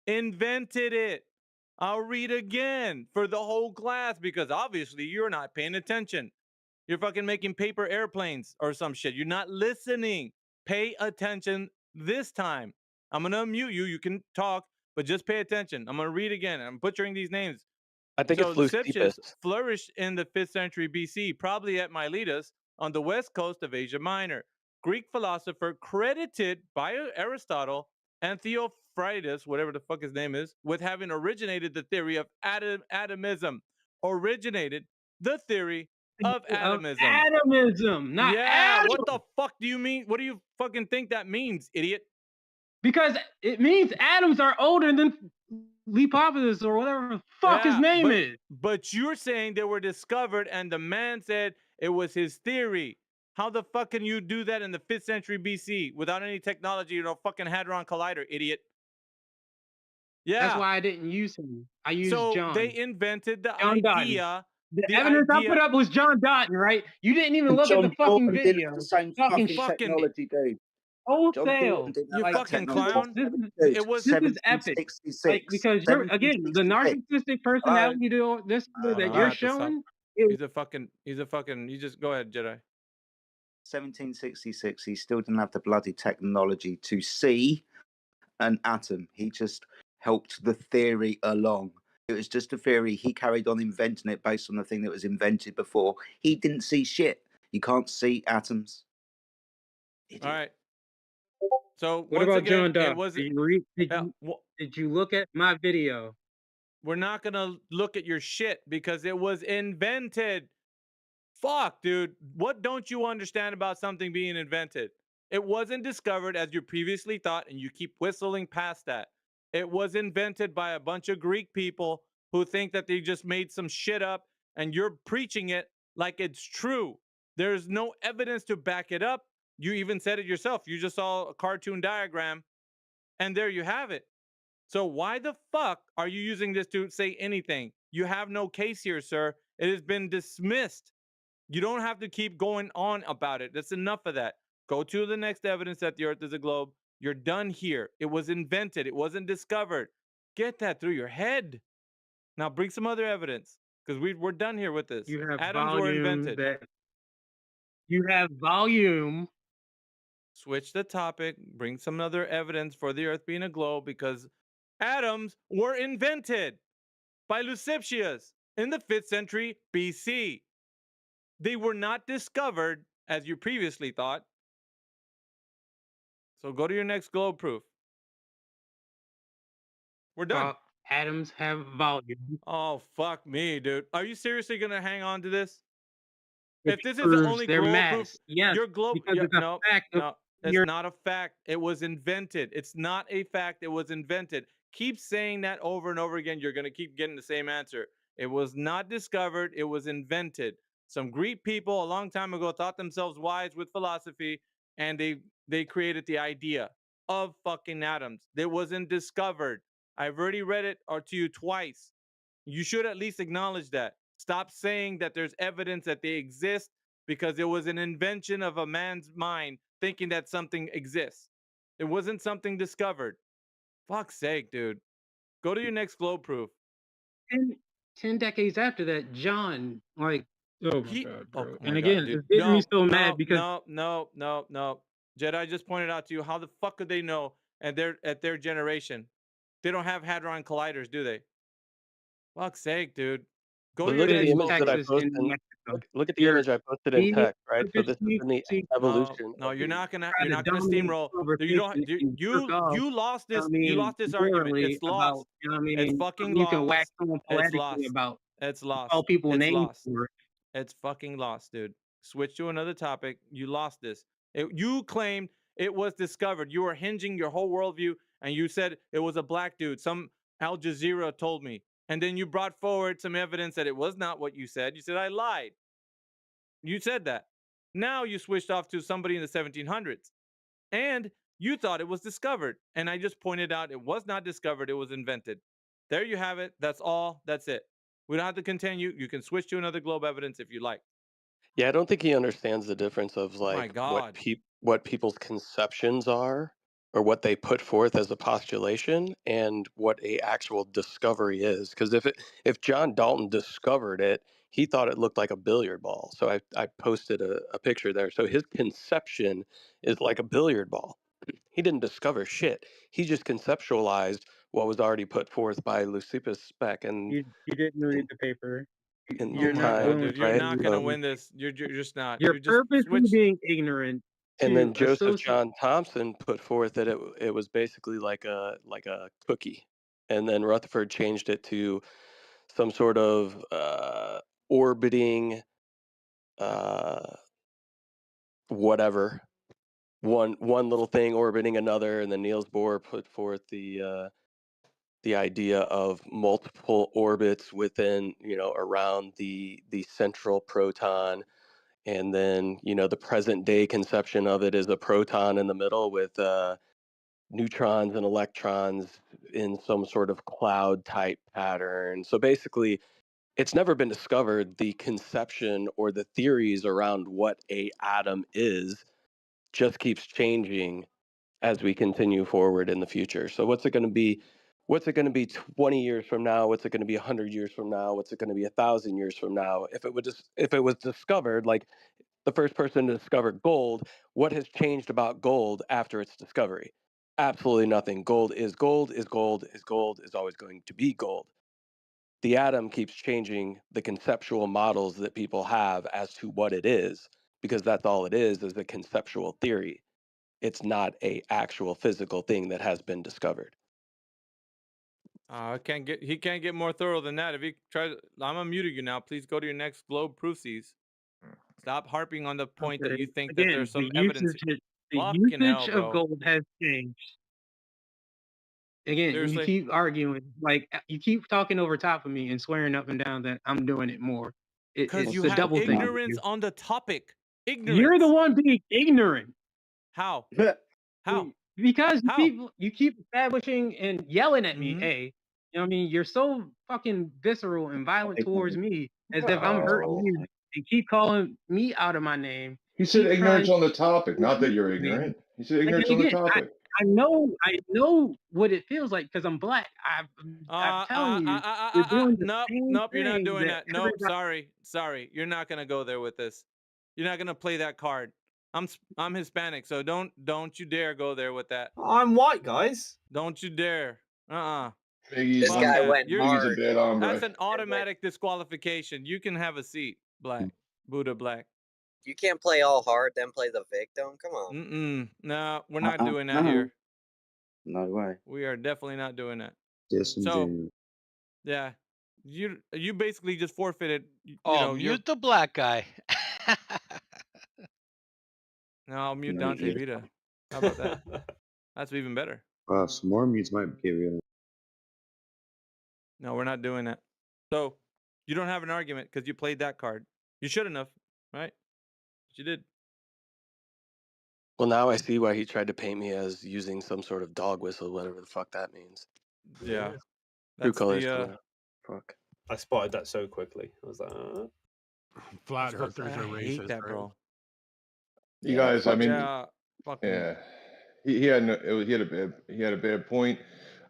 [SPEAKER 19] invented it. I'll read again for the whole class because obviously you're not paying attention. You're fucking making paper airplanes or some shit. You're not listening. Pay attention this time. I'm going to unmute you. You can talk, but just pay attention. I'm going to read again. I'm butchering these names.
[SPEAKER 9] I think
[SPEAKER 19] So
[SPEAKER 9] it's
[SPEAKER 19] Luciptius
[SPEAKER 9] Lucipus.
[SPEAKER 19] flourished in the 5th century BC, probably at Miletus on the west coast of Asia Minor. Greek philosopher credited by Aristotle and Theophritus, whatever the fuck his name is, with having originated the theory of atomism. Originated the theory of
[SPEAKER 2] Of
[SPEAKER 19] atomism.
[SPEAKER 2] atomism, not
[SPEAKER 19] Yeah, what
[SPEAKER 2] atom.
[SPEAKER 19] the fuck do you mean? What do you fucking think that means, idiot?
[SPEAKER 2] Because it means atoms are older than Leopoldus or whatever the fuck his
[SPEAKER 19] Yeah,
[SPEAKER 2] name is.
[SPEAKER 19] but you're saying they were discovered and the man said it was his theory. How the fuck can you do that in the 5th century BC without any technology or no fucking Hadron Collider, idiot?
[SPEAKER 2] That's
[SPEAKER 19] Yeah.
[SPEAKER 2] why I didn't use him. I used
[SPEAKER 19] So they
[SPEAKER 2] John.
[SPEAKER 19] invented the
[SPEAKER 2] John Dotton.
[SPEAKER 19] idea.
[SPEAKER 2] The
[SPEAKER 19] The
[SPEAKER 2] evidence I put
[SPEAKER 19] idea.
[SPEAKER 2] up was John Dotton, right? You didn't even
[SPEAKER 7] And
[SPEAKER 2] look at the
[SPEAKER 7] John
[SPEAKER 2] fucking
[SPEAKER 7] Norton didn't have the
[SPEAKER 2] video.
[SPEAKER 7] same
[SPEAKER 2] Fucking
[SPEAKER 7] fucking
[SPEAKER 19] fucking
[SPEAKER 7] technology, dude. John Norton
[SPEAKER 2] wholesale.
[SPEAKER 7] didn't
[SPEAKER 19] you
[SPEAKER 7] have
[SPEAKER 2] Like
[SPEAKER 7] that
[SPEAKER 19] fucking
[SPEAKER 7] technology.
[SPEAKER 19] clown.
[SPEAKER 7] Dude,
[SPEAKER 19] It was
[SPEAKER 2] this is epic. Like
[SPEAKER 7] 1766.
[SPEAKER 2] because you're again the
[SPEAKER 7] 1766.
[SPEAKER 2] narcissistic
[SPEAKER 7] Hello?
[SPEAKER 2] personality disorder
[SPEAKER 19] Hold
[SPEAKER 2] that
[SPEAKER 19] on, I
[SPEAKER 2] you're
[SPEAKER 19] have to stop.
[SPEAKER 2] showing. Is,
[SPEAKER 19] He's a fucking you just go ahead, Jedi.
[SPEAKER 7] 1766, he still didn't have the bloody technology to see an atom. He just helped the theory along. It was just a theory. He carried on inventing it based on the thing that was invented before. He didn't see shit. You can't see atoms. Idiot.
[SPEAKER 19] All right. So
[SPEAKER 2] what
[SPEAKER 19] once
[SPEAKER 2] about
[SPEAKER 19] again,
[SPEAKER 2] John
[SPEAKER 19] it
[SPEAKER 2] Dotton?
[SPEAKER 19] was
[SPEAKER 2] Did you look at my video?
[SPEAKER 19] we're not gonna look at your shit because it was invented. Fuck, dude. What don't you understand about something being invented? It wasn't discovered as you previously thought, and you keep whistling past that. It was invented by a bunch of Greek people who think that they just made some shit up, and you're preaching it like it's true. There's no evidence to back it up. You even said it yourself. You just saw a cartoon diagram, and there you have it. So why the fuck are you using this to say anything? You have no case here, sir. It has been dismissed. You don't have to keep going on about it. That's enough of that. Go to the next evidence that the earth is a globe. You're done here. It was invented. It wasn't discovered. Get that through your head. Now bring some other evidence because we're done here with this.
[SPEAKER 2] You have
[SPEAKER 19] Atoms were
[SPEAKER 2] volume
[SPEAKER 19] invented.
[SPEAKER 2] that you have volume.
[SPEAKER 19] Switch the topic. Bring some other evidence for the earth being a globe because atoms were invented by Luciptius in the 5th century BC. They were not discovered as you previously thought. So go to your next globe proof. We're done.
[SPEAKER 2] Atoms have volume.
[SPEAKER 19] Oh, fuck me, dude. Are you seriously going to hang on to this?
[SPEAKER 2] Which
[SPEAKER 19] If this is the
[SPEAKER 2] proves
[SPEAKER 19] only
[SPEAKER 2] their
[SPEAKER 19] globe proof,
[SPEAKER 2] mass. Yes,
[SPEAKER 19] your globe,
[SPEAKER 2] because it's a
[SPEAKER 19] no,
[SPEAKER 2] fact of
[SPEAKER 19] no, it's
[SPEAKER 2] your
[SPEAKER 19] not a fact. It was invented. It's not a fact. It was invented. Keep saying that over and over again. You're going to keep getting the same answer. It was not discovered. It was invented. Some Greek people a long time ago thought themselves wise with philosophy, and they created the idea of fucking atoms. It wasn't discovered. I've already read it or to you twice. You should at least acknowledge that. Stop saying that there's evidence that they exist because it was an invention of a man's mind thinking that something exists. It wasn't something discovered. Fuck's sake, dude. Go to your next globe proof.
[SPEAKER 2] 10 decades after that, John, like, oh my God,
[SPEAKER 19] Oh
[SPEAKER 2] bro.
[SPEAKER 19] my
[SPEAKER 2] And
[SPEAKER 19] God,
[SPEAKER 2] again,
[SPEAKER 19] dude.
[SPEAKER 2] it's getting me so
[SPEAKER 19] No,
[SPEAKER 2] mad because
[SPEAKER 19] no. Jedi just pointed out to you, how the fuck could they know at their generation? They don't have hadron colliders, do they? Fuck's sake, dude. Go to
[SPEAKER 9] But
[SPEAKER 19] your
[SPEAKER 9] look at the
[SPEAKER 19] next
[SPEAKER 2] in
[SPEAKER 9] image
[SPEAKER 19] globe
[SPEAKER 9] that I
[SPEAKER 19] proof.
[SPEAKER 2] Texas and
[SPEAKER 9] posted.
[SPEAKER 2] Mexico.
[SPEAKER 9] Look at the
[SPEAKER 2] You're
[SPEAKER 9] image I posted in
[SPEAKER 2] being
[SPEAKER 9] text, right? So this is in the evolution
[SPEAKER 19] No,
[SPEAKER 9] of
[SPEAKER 19] you're
[SPEAKER 9] the.
[SPEAKER 19] not gonna
[SPEAKER 2] try to dominate
[SPEAKER 19] steamroll.
[SPEAKER 2] the
[SPEAKER 19] You don't
[SPEAKER 2] conversation and jerk off,
[SPEAKER 19] you lost
[SPEAKER 2] you know what
[SPEAKER 19] this
[SPEAKER 2] I mean,
[SPEAKER 19] argument.
[SPEAKER 2] morally
[SPEAKER 19] It's
[SPEAKER 2] about,
[SPEAKER 19] lost.
[SPEAKER 2] you know what I
[SPEAKER 19] It's
[SPEAKER 2] mean,
[SPEAKER 19] fucking
[SPEAKER 2] you can wax
[SPEAKER 19] lost.
[SPEAKER 2] someone
[SPEAKER 19] It's
[SPEAKER 2] poetically
[SPEAKER 19] lost.
[SPEAKER 2] about
[SPEAKER 19] It's
[SPEAKER 2] call
[SPEAKER 19] lost.
[SPEAKER 2] people
[SPEAKER 19] It's
[SPEAKER 2] names
[SPEAKER 19] lost.
[SPEAKER 2] for it.
[SPEAKER 19] It's fucking lost, dude. Switch to another topic. You lost this. You claimed it was discovered. You were hinging your whole worldview, and you said it was a black dude. Some Al Jazeera told me. And then you brought forward some evidence that it was not what you said. You said, I lied. You said that. Now you switched off to somebody in the 1700s. And you thought it was discovered. And I just pointed out it was not discovered, it was invented. There you have it. That's all. That's it. We don't have to continue. You can switch to another globe evidence if you like.
[SPEAKER 9] Yeah, I don't think he understands the difference of
[SPEAKER 19] Oh my
[SPEAKER 9] like
[SPEAKER 19] God.
[SPEAKER 9] what people's conceptions are or what they put forth as a postulation and what a actual discovery is. Because if John Dalton discovered it, he thought it looked like a billiard ball. So I posted a picture there. So his conception is like a billiard ball. He didn't discover shit. He just conceptualized what was already put forth by Leucippus Spec and
[SPEAKER 2] You didn't read the paper.
[SPEAKER 9] in
[SPEAKER 19] Oh
[SPEAKER 2] You're
[SPEAKER 19] my
[SPEAKER 2] not
[SPEAKER 19] God,
[SPEAKER 2] willing
[SPEAKER 19] dude.
[SPEAKER 9] times,
[SPEAKER 2] to
[SPEAKER 19] You're
[SPEAKER 9] right?
[SPEAKER 19] not
[SPEAKER 2] read
[SPEAKER 19] going to
[SPEAKER 9] So,
[SPEAKER 2] it.
[SPEAKER 19] win this. You're just not.
[SPEAKER 2] You're
[SPEAKER 19] You just
[SPEAKER 2] purposely
[SPEAKER 19] switch.
[SPEAKER 2] being ignorant
[SPEAKER 9] and
[SPEAKER 2] to
[SPEAKER 9] then Joseph
[SPEAKER 2] associate.
[SPEAKER 9] John Thompson put forth that it was basically like a cookie, and then Rutherford changed it to some sort of orbiting whatever, one little thing orbiting another, and then Niels Bohr put forth the idea of multiple orbits within, around the central proton. And then, the present day conception of it is a proton in the middle with neutrons and electrons in some sort of cloud type pattern. So basically, it's never been discovered. The conception or the theories around what a atom is just keeps changing as we continue forward in the future. So what's it going to be? What's it going to be 20 years from now? What's it going to be 100 years from now? What's it going to be 1,000 years from now? If it was discovered, like the first person to discover gold, what has changed about gold after its discovery? Absolutely nothing. Gold is gold, is gold, is gold, is always going to be gold. The atom keeps changing the conceptual models that people have as to what it is, because that's all it is a conceptual theory. It's not a actual physical thing that has been discovered.
[SPEAKER 19] He can't get more thorough than that. If he tries, I'm unmuting you now. Please go to your next globe proofsies. Stop harping on the point that
[SPEAKER 2] Okay.
[SPEAKER 19] you think that there's
[SPEAKER 2] Again,
[SPEAKER 19] some evidence.
[SPEAKER 2] the
[SPEAKER 19] Fucking hell,
[SPEAKER 2] usage of
[SPEAKER 19] bro.
[SPEAKER 2] gold has changed. Again, you
[SPEAKER 19] Seriously?
[SPEAKER 2] keep arguing, like you keep talking over top of me and swearing up and down that I'm doing it more.
[SPEAKER 19] Because
[SPEAKER 2] It's
[SPEAKER 19] you
[SPEAKER 2] a
[SPEAKER 19] have
[SPEAKER 2] double thing with
[SPEAKER 19] ignorance
[SPEAKER 2] you.
[SPEAKER 19] on the topic.
[SPEAKER 2] You're the
[SPEAKER 19] Ignorance.
[SPEAKER 2] one being ignorant.
[SPEAKER 19] How? How?
[SPEAKER 2] Because
[SPEAKER 19] How?
[SPEAKER 2] you keep establishing and yelling at me,
[SPEAKER 19] Mhm.
[SPEAKER 2] A. You know what I mean? You're so fucking visceral and violent towards me as if I'm hurting
[SPEAKER 15] Wow.
[SPEAKER 2] you and keep calling me out of my name.
[SPEAKER 15] He said
[SPEAKER 2] Keep trying
[SPEAKER 15] ignorance
[SPEAKER 2] to
[SPEAKER 15] on the topic, not that you're
[SPEAKER 2] me.
[SPEAKER 15] ignorant. He said ignorance on the
[SPEAKER 2] Again,
[SPEAKER 15] topic.
[SPEAKER 2] I know what it feels like because I'm black. I'm telling you, you're doing the same
[SPEAKER 19] Nope, you're not
[SPEAKER 2] thing
[SPEAKER 19] doing
[SPEAKER 2] that
[SPEAKER 19] that. Nope,
[SPEAKER 2] everybody.
[SPEAKER 19] sorry. You're not gonna go there with this. You're not gonna play that card. I'm Hispanic, so don't you dare go there with that.
[SPEAKER 17] I'm white, guys.
[SPEAKER 19] Don't you dare.
[SPEAKER 15] Biggie's
[SPEAKER 17] This
[SPEAKER 19] Fuck
[SPEAKER 17] guy
[SPEAKER 19] that.
[SPEAKER 17] went
[SPEAKER 15] Biggie's a
[SPEAKER 17] hard.
[SPEAKER 15] bad hombre.
[SPEAKER 19] That's an automatic disqualification. You can have a seat, Black. Buddha Black.
[SPEAKER 11] You can't play all hard, then play the victim. Come on.
[SPEAKER 19] No, we're not doing that here.
[SPEAKER 23] No way.
[SPEAKER 19] We are definitely not doing that.
[SPEAKER 23] Disingenuous.
[SPEAKER 19] Yeah, you basically just forfeited.
[SPEAKER 24] Mute the black guy.
[SPEAKER 19] No, I'll mute
[SPEAKER 23] No,
[SPEAKER 19] Dante
[SPEAKER 23] yeah.
[SPEAKER 19] Vita. How about that? That's even better.
[SPEAKER 23] Some more mutes might give you.
[SPEAKER 19] No, we're not doing that. So you don't have an argument because you played that card. You shouldn't have, right? But you did.
[SPEAKER 9] Well, now I see why he tried to paint me as using some sort of dog whistle, whatever the fuck that means.
[SPEAKER 19] Yeah.
[SPEAKER 9] True
[SPEAKER 19] That's
[SPEAKER 9] colors
[SPEAKER 19] the
[SPEAKER 9] coming out. Fuck.
[SPEAKER 4] I spotted that so quickly. I was like,
[SPEAKER 12] Flat earthers
[SPEAKER 19] I
[SPEAKER 12] are
[SPEAKER 19] hate
[SPEAKER 12] racist,
[SPEAKER 19] that,
[SPEAKER 12] right?
[SPEAKER 19] bro.
[SPEAKER 15] You guys, I mean,
[SPEAKER 19] Yeah, fucking
[SPEAKER 15] yeah, he had no, he had a bad point.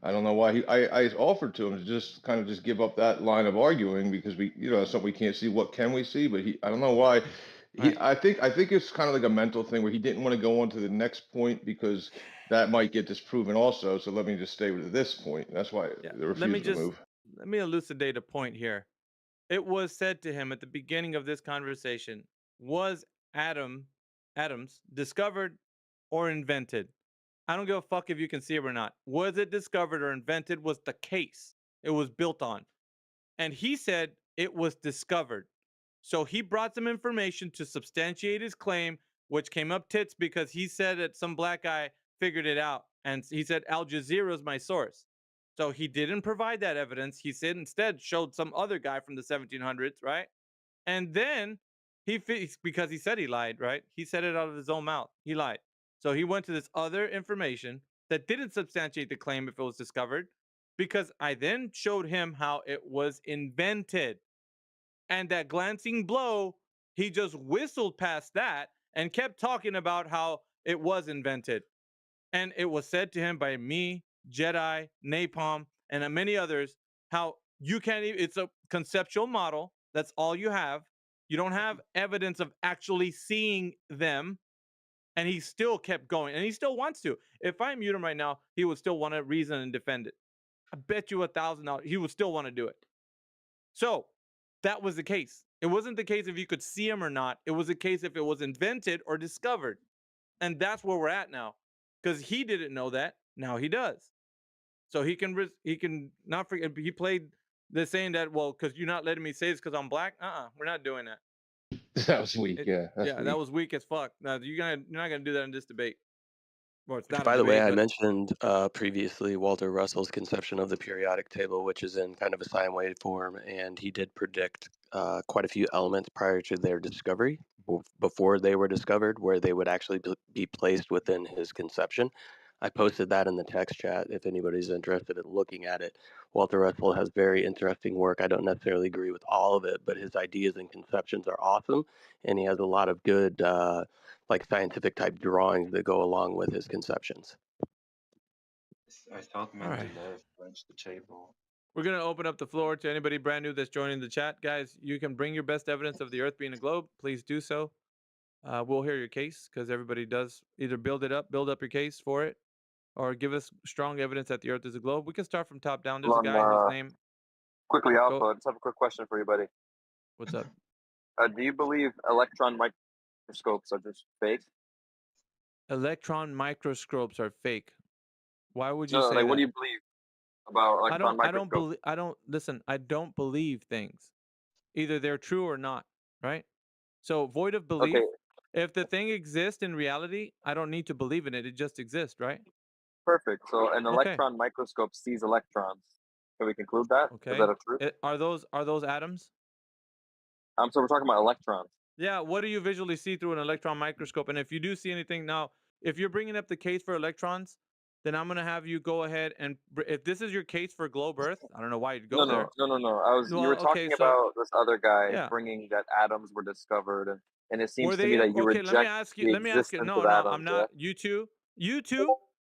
[SPEAKER 15] I don't know why I offered to him to just kind of just give up that line of arguing because we, that's something we can't see. What can we see? But I don't know why. I think it's kind of like a mental thing where he didn't want to go on to the next point because that might get disproven also. So let me just stay with this point. That's why the refusal to move.
[SPEAKER 19] Let me elucidate a point here. It was said to him at the beginning of this conversation, was Adams discovered or invented? I don't give a fuck if you can see it or not. Was it discovered or invented was the case it was built on. And he said it was discovered. So he brought some information to substantiate his claim, which came up tits because he said that some black guy figured it out. And he said Al Jazeera is my source. So he didn't provide that evidence. He said instead showed some other guy from the 1700s, right? And then because he said he lied, right? He said it out of his own mouth. He lied. So he went to this other information that didn't substantiate the claim if it was discovered, because I then showed him how it was invented. And that glancing blow, he just whistled past that and kept talking about how it was invented. And it was said to him by me, Jedi, Napalm, and many others, how you can't even, it's a conceptual model. That's all you have. You don't have evidence of actually seeing them. And he still kept going, and he still wants to. If I mute him right now, he would still want to reason and defend it. I bet you $1,000 he would still want to do it. So that was the case. It wasn't the case if you could see him or not. It was a case if it was invented or discovered. And that's where we're at now, because he didn't know that. Now he does. So he can not forget. He played the saying that, well, because you're not letting me say this because I'm black. We're not doing that.
[SPEAKER 15] That was weak. That's
[SPEAKER 19] weak. That was weak as fuck. Now you're not gonna do that in this debate. Well, it's not
[SPEAKER 9] By
[SPEAKER 19] a
[SPEAKER 9] the way,
[SPEAKER 19] debate,
[SPEAKER 9] I
[SPEAKER 19] but
[SPEAKER 9] mentioned previously Walter Russell's conception of the periodic table, which is in kind of a sine wave form, and he did predict quite a few elements prior to their discovery, before they were discovered, where they would actually be placed within his conception. I posted that in the text chat if anybody's interested in looking at it. Walter Russell has very interesting work. I don't necessarily agree with all of it, but his ideas and conceptions are awesome, and he has a lot of good like scientific type drawings that go along with his conceptions.
[SPEAKER 6] I thought Mendeleev runs the table.
[SPEAKER 19] We're going to open up the floor to anybody brand new that's joining the chat. Guys, you can bring your best evidence of the Earth being a globe. Please do so. We'll hear your case because everybody does either build up your case for it, or give us strong evidence that the Earth is a globe. We can start from top down. There's a guy whose name.
[SPEAKER 17] Quickly, Alpha, I just have a quick question for you, buddy.
[SPEAKER 19] What's up?
[SPEAKER 17] Do you believe electron microscopes are just fake?
[SPEAKER 19] Electron microscopes are fake. Why would you say
[SPEAKER 17] like,
[SPEAKER 19] that?
[SPEAKER 17] what do you believe about electron microscopes?
[SPEAKER 19] I don't believe things. Either they're true or not, right? So void of belief.
[SPEAKER 17] Okay.
[SPEAKER 19] If the thing exists in reality, I don't need to believe in it. It just exists, right?
[SPEAKER 17] Perfect. So an electron microscope sees electrons. Can we conclude that?
[SPEAKER 19] Okay.
[SPEAKER 17] Is that a truth?
[SPEAKER 19] Are those atoms?
[SPEAKER 17] So we're talking about electrons.
[SPEAKER 19] Yeah. What do you visually see through an electron microscope? And if you do see anything now, if you're bringing up the case for electrons, then I'm gonna have you go ahead and if this is your case for globe Earth, I don't know why you'd go there.
[SPEAKER 17] No. You were talking about this other guy bringing that atoms were discovered, and it seems to me that you reject
[SPEAKER 19] let me ask you. No,
[SPEAKER 17] atoms,
[SPEAKER 19] I'm not. You two.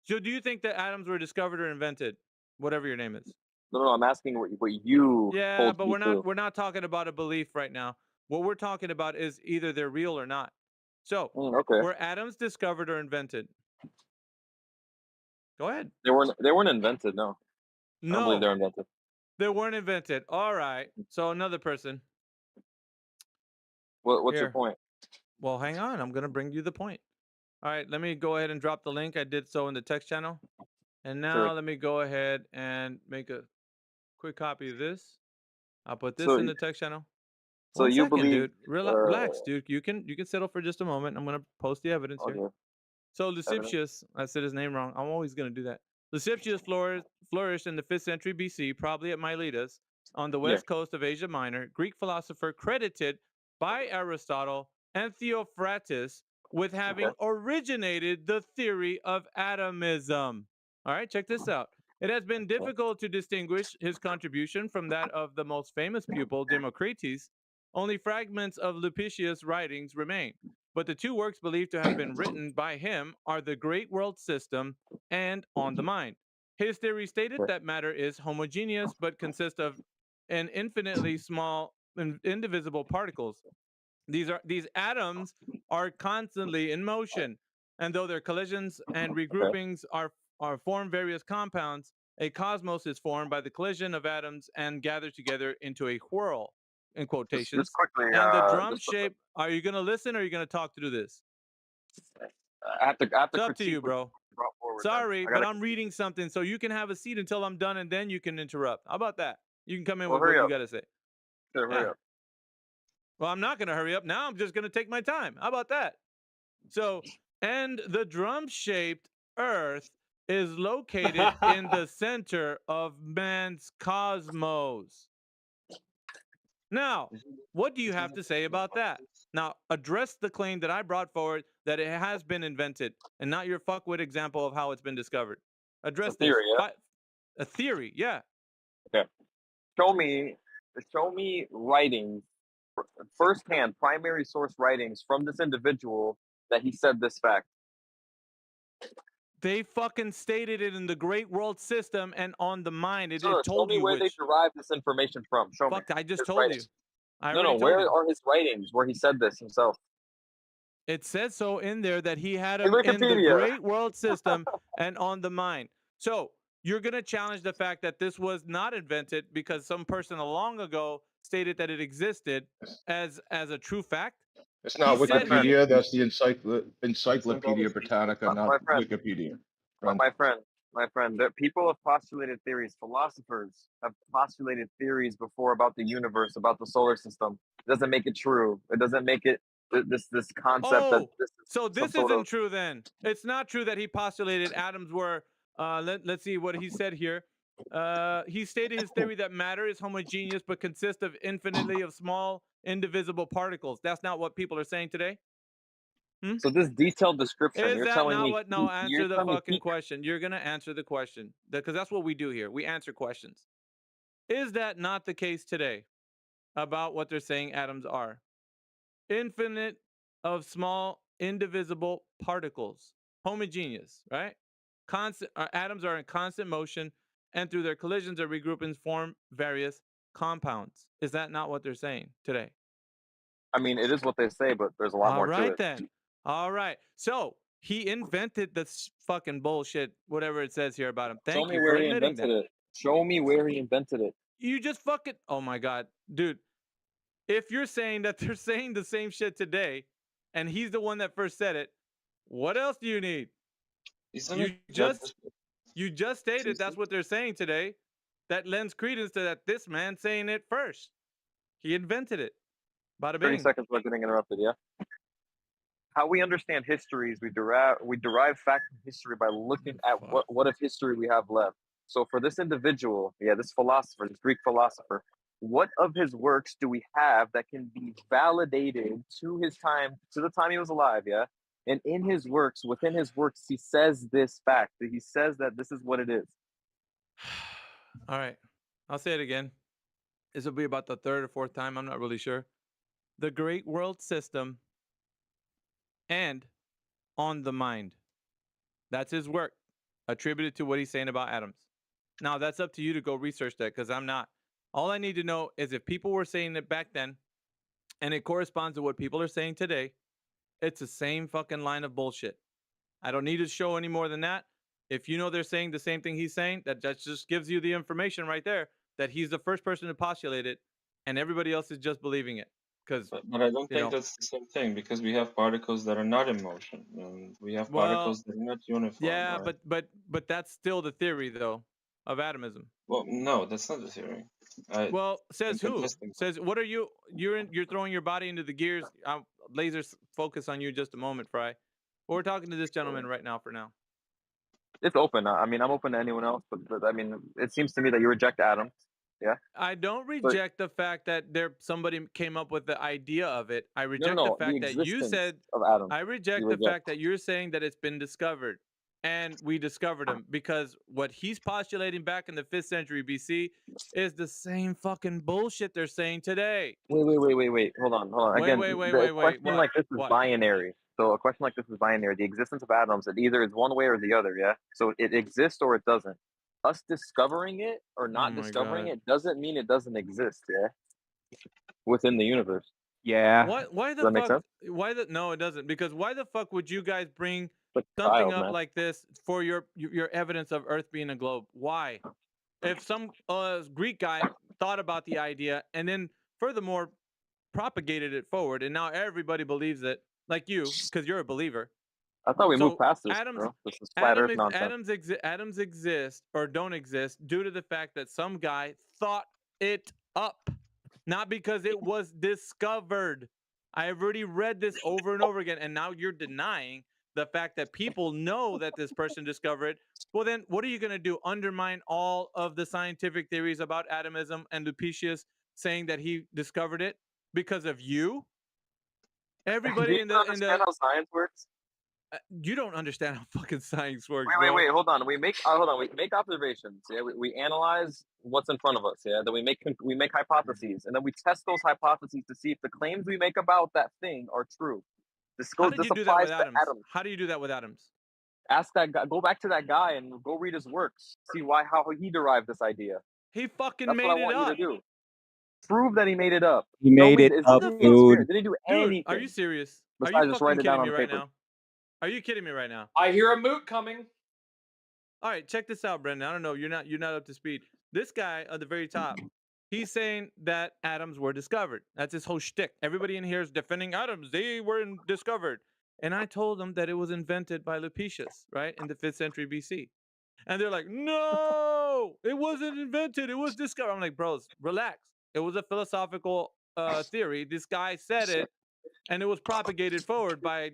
[SPEAKER 19] So do you think that atoms were discovered or invented? Whatever your name is.
[SPEAKER 17] No. I'm asking what you.
[SPEAKER 19] Yeah, but we're not talking about a belief right now. What we're talking about is either they're real or not. So were atoms discovered or invented? Go ahead.
[SPEAKER 17] They weren't invented. No. I don't believe they're invented.
[SPEAKER 19] They weren't invented. All right. So another person.
[SPEAKER 17] What's your point?
[SPEAKER 19] Well, hang on. I'm gonna bring you the point. All right. Let me go ahead and drop the link. I did so in the text channel. And now let me go ahead and make a quick copy of this. I'll put this in the text channel.
[SPEAKER 17] So you believe,
[SPEAKER 19] dude. Relax, dude. You can settle for just a moment. I'm gonna post the evidence here. So Luciptius, I said his name wrong. I'm always gonna do that. Luciptius flourished in the 5th century BC, probably at Miletus, on the west coast of Asia Minor. Greek philosopher credited by Aristotle and Theophrastus with having originated the theory of atomism. All right, check this out. It has been difficult to distinguish his contribution from that of the most famous pupil, Democritus. Only fragments of Lupicius' writings remain, but the two works believed to have been written by him are The Great World System and On the Mind. His theory stated that matter is homogeneous but consists of an infinitely small indivisible particles. These atoms are constantly in motion, and though their collisions and regroupings are form various compounds, a cosmos is formed by the collision of atoms and gathered together into a whirl, in quotations.
[SPEAKER 17] Just quickly,
[SPEAKER 19] And the drum shape. Are you gonna listen or are you gonna talk through this?
[SPEAKER 17] I have to
[SPEAKER 19] It's up to
[SPEAKER 17] critique
[SPEAKER 19] you,
[SPEAKER 17] what
[SPEAKER 19] bro.
[SPEAKER 17] you brought forward.
[SPEAKER 19] Sorry,
[SPEAKER 17] I
[SPEAKER 19] but
[SPEAKER 17] gotta
[SPEAKER 19] I'm reading something, so you can have a seat until I'm done, and then you can interrupt. How about that? You can come in
[SPEAKER 17] Well,
[SPEAKER 19] with what
[SPEAKER 17] hurry
[SPEAKER 19] you
[SPEAKER 17] up.
[SPEAKER 19] got to say.
[SPEAKER 17] Sure, hurry
[SPEAKER 19] Yeah.
[SPEAKER 17] up.
[SPEAKER 19] Well, I'm not going to hurry up. Now I'm just going to take my time. How about that? So, and the drum-shaped Earth is located in the center of man's cosmos. Now, what do you have to say about that? Now, address the claim that I brought forward that it has been invented, and not your fuckwit example of how it's been discovered. Address
[SPEAKER 17] It's a theory,
[SPEAKER 19] this.
[SPEAKER 17] yeah?
[SPEAKER 19] A theory, yeah.
[SPEAKER 17] Okay. Show me writings, firsthand, primary source writings from this individual that he said this fact.
[SPEAKER 19] They fucking stated it in the Great World System and on the mind. It
[SPEAKER 17] Sir,
[SPEAKER 19] told
[SPEAKER 17] show me
[SPEAKER 19] you
[SPEAKER 17] where they
[SPEAKER 19] which.
[SPEAKER 17] derived this information from. Show me.
[SPEAKER 19] Fuck, I just
[SPEAKER 17] His
[SPEAKER 19] told you.
[SPEAKER 17] writings.
[SPEAKER 19] I
[SPEAKER 17] No,
[SPEAKER 19] already told
[SPEAKER 17] where
[SPEAKER 19] you.
[SPEAKER 17] are his writings where he said this himself?
[SPEAKER 19] It says so in there that he had
[SPEAKER 17] In
[SPEAKER 19] them in the
[SPEAKER 17] Wikipedia.
[SPEAKER 19] Great World System and on the mind. So you're going to challenge the fact that this was not invented because some person long ago stated that it existed as a true fact?
[SPEAKER 15] It's not
[SPEAKER 19] He said
[SPEAKER 15] Wikipedia. That's the Encyclopedia Britannica,
[SPEAKER 17] My
[SPEAKER 15] not
[SPEAKER 17] friend,
[SPEAKER 15] Wikipedia.
[SPEAKER 17] my friend, that people have postulated theories. Philosophers have postulated theories before about the universe, about the solar system. It doesn't make it true. It doesn't make it this concept that this is
[SPEAKER 19] so
[SPEAKER 17] some
[SPEAKER 19] this
[SPEAKER 17] sort
[SPEAKER 19] isn't
[SPEAKER 17] of.
[SPEAKER 19] true then. It's not true that he postulated atoms were. Let's see what he said here. He stated his theory that matter is homogeneous but consists of infinitely of small indivisible particles. That's not what people are saying today.
[SPEAKER 17] So this detailed description,
[SPEAKER 19] Is
[SPEAKER 17] you're
[SPEAKER 19] that
[SPEAKER 17] telling
[SPEAKER 19] not
[SPEAKER 17] me?
[SPEAKER 19] what? No, answer
[SPEAKER 17] You're
[SPEAKER 19] the
[SPEAKER 17] telling me
[SPEAKER 19] fucking question. You're gonna answer the question because that's what we do here. We answer questions. Is that not the case today about what they're saying atoms are? Infinite of small indivisible particles, homogeneous, right? Constant atoms are in constant motion, and through their collisions or regroupings form various compounds. Is that not what they're saying today?
[SPEAKER 17] I mean, it is what they say, but there's a lot
[SPEAKER 19] All
[SPEAKER 17] more to
[SPEAKER 19] right
[SPEAKER 17] it.
[SPEAKER 19] then. All right. So he invented this fucking bullshit, whatever it says here about him. Thank
[SPEAKER 17] Show me
[SPEAKER 19] you
[SPEAKER 17] where
[SPEAKER 19] for
[SPEAKER 17] he
[SPEAKER 19] admitting
[SPEAKER 17] invented
[SPEAKER 19] that.
[SPEAKER 17] it. Show me where he invented it.
[SPEAKER 19] You just fucking. Oh my god, dude. If you're saying that they're saying the same shit today, and he's the one that first said it, what else do you need? You just stated that's what they're saying today. That lends credence to that this man saying it first. He invented it. Bada
[SPEAKER 17] 30
[SPEAKER 19] bing.
[SPEAKER 17] seconds without getting interrupted, yeah? How we understand history is we derive fact from history by looking at what of history we have left. So for this individual, this philosopher, this Greek philosopher, what of his works do we have that can be validated to his time, to the time he was alive, yeah? And in his works, within his works, he says this fact, that he says that this is what it is.
[SPEAKER 19] All right. I'll say it again. This will be about the third or fourth time. I'm not really sure. The Great World System and on the mind. That's his work, attributed to what he's saying about atoms. Now, that's up to you to go research that because I'm not. All I need to know is if people were saying it back then and it corresponds to what people are saying today, it's the same fucking line of bullshit. I don't need to show any more than that. If you know they're saying the same thing he's saying, that just gives you the information right there that he's the first person to postulate it and everybody else is just believing it. Because
[SPEAKER 6] But I don't think that's the same thing because we have particles that are not in motion and we have particles that are not uniform.
[SPEAKER 19] Yeah,
[SPEAKER 6] right?
[SPEAKER 19] but that's still the theory though of atomism.
[SPEAKER 6] Well, no, that's not the theory.
[SPEAKER 19] Well, says
[SPEAKER 6] I'm
[SPEAKER 19] who?
[SPEAKER 6] contesting.
[SPEAKER 19] Says what are you? You're throwing your body into the gears. I'll laser focus on you just a moment, Fry. We're talking to this gentleman right now. For now,
[SPEAKER 17] It's open. I mean, I'm open to anyone else, but I mean, it seems to me that you reject atoms. Yeah.
[SPEAKER 19] I don't reject the fact that somebody came up with the idea of it. I reject
[SPEAKER 17] No,
[SPEAKER 19] the fact that you said
[SPEAKER 17] of atoms.
[SPEAKER 19] I reject the fact that you're saying that it's been discovered and we discovered them because what he's postulating back in the 5th century BC is the same fucking bullshit they're saying today.
[SPEAKER 17] Wait. Hold on. Again, a question like this is binary. So a question like this is binary. The existence of atoms, it either is one way or the other, yeah? So it exists or it doesn't. us discovering it or
[SPEAKER 19] Oh
[SPEAKER 17] not
[SPEAKER 19] my
[SPEAKER 17] discovering
[SPEAKER 19] God.
[SPEAKER 17] it doesn't mean it doesn't exist, yeah, within the universe.
[SPEAKER 1] Yeah.
[SPEAKER 19] Why
[SPEAKER 17] Does
[SPEAKER 19] the
[SPEAKER 17] that make
[SPEAKER 19] fuck?
[SPEAKER 17] sense?
[SPEAKER 19] No, it doesn't. Because why the fuck would you guys bring
[SPEAKER 17] But
[SPEAKER 19] something
[SPEAKER 17] child,
[SPEAKER 19] up
[SPEAKER 17] man.
[SPEAKER 19] like this for your evidence of Earth being a globe? Why? If some Greek guy thought about the idea and then furthermore propagated it forward, and now everybody believes it, like you, because you're a believer.
[SPEAKER 17] I thought we moved
[SPEAKER 19] So
[SPEAKER 17] past this,
[SPEAKER 19] atoms,
[SPEAKER 17] bro. This is flat Earth nonsense.
[SPEAKER 19] atoms exist or don't exist due to the fact that some guy thought it up, not because it was discovered. I have already read this over and over again, and now you're denying the fact that people know that this person discovered it. Well, then what are you going to do? Undermine all of the scientific theories about atomism and Lupicius saying that he discovered it because of you?
[SPEAKER 17] Do
[SPEAKER 19] Everybody
[SPEAKER 17] you
[SPEAKER 19] in the
[SPEAKER 17] understand how science works?
[SPEAKER 19] You don't understand how fucking science works,
[SPEAKER 17] Wait,
[SPEAKER 19] bro.
[SPEAKER 17] hold on. We make We make observations. Yeah, we analyze what's in front of us. Yeah, then we make hypotheses, and then we test those hypotheses to see if the claims we make about that thing are true. This
[SPEAKER 19] How did you do that
[SPEAKER 17] applies
[SPEAKER 19] with
[SPEAKER 17] to
[SPEAKER 19] atoms?
[SPEAKER 17] atoms.
[SPEAKER 19] How do you do that with atoms?
[SPEAKER 17] Ask that guy. Go back to that guy and go read his works. See how he derived this idea.
[SPEAKER 19] He fucking
[SPEAKER 17] That's what I
[SPEAKER 19] made it
[SPEAKER 17] want you to
[SPEAKER 19] up.
[SPEAKER 17] do. Prove that he made it up.
[SPEAKER 1] He
[SPEAKER 17] Show
[SPEAKER 1] made
[SPEAKER 17] me
[SPEAKER 1] it
[SPEAKER 17] this.
[SPEAKER 1] up,
[SPEAKER 17] Did he
[SPEAKER 1] dude.
[SPEAKER 17] Did he do
[SPEAKER 19] Dude,
[SPEAKER 17] anything?
[SPEAKER 19] are you serious? Are
[SPEAKER 17] Besides
[SPEAKER 19] you
[SPEAKER 17] just
[SPEAKER 19] fucking
[SPEAKER 17] write it down
[SPEAKER 19] kidding
[SPEAKER 17] on
[SPEAKER 19] me
[SPEAKER 17] a
[SPEAKER 19] right
[SPEAKER 17] paper.
[SPEAKER 19] now? Are you kidding me right now?
[SPEAKER 18] I hear a moot coming.
[SPEAKER 19] All right, check this out, Brendan. I don't know. You're not up to speed. This guy at the very top, he's saying that atoms were discovered. That's his whole shtick. Everybody in here is defending atoms. They were discovered. And I told them that it was invented by Lupicius, right, in the 5th century BC. And they're like, no, it wasn't invented. It was discovered. I'm like, bros, relax. It was a philosophical theory. This guy said it, and it was propagated forward by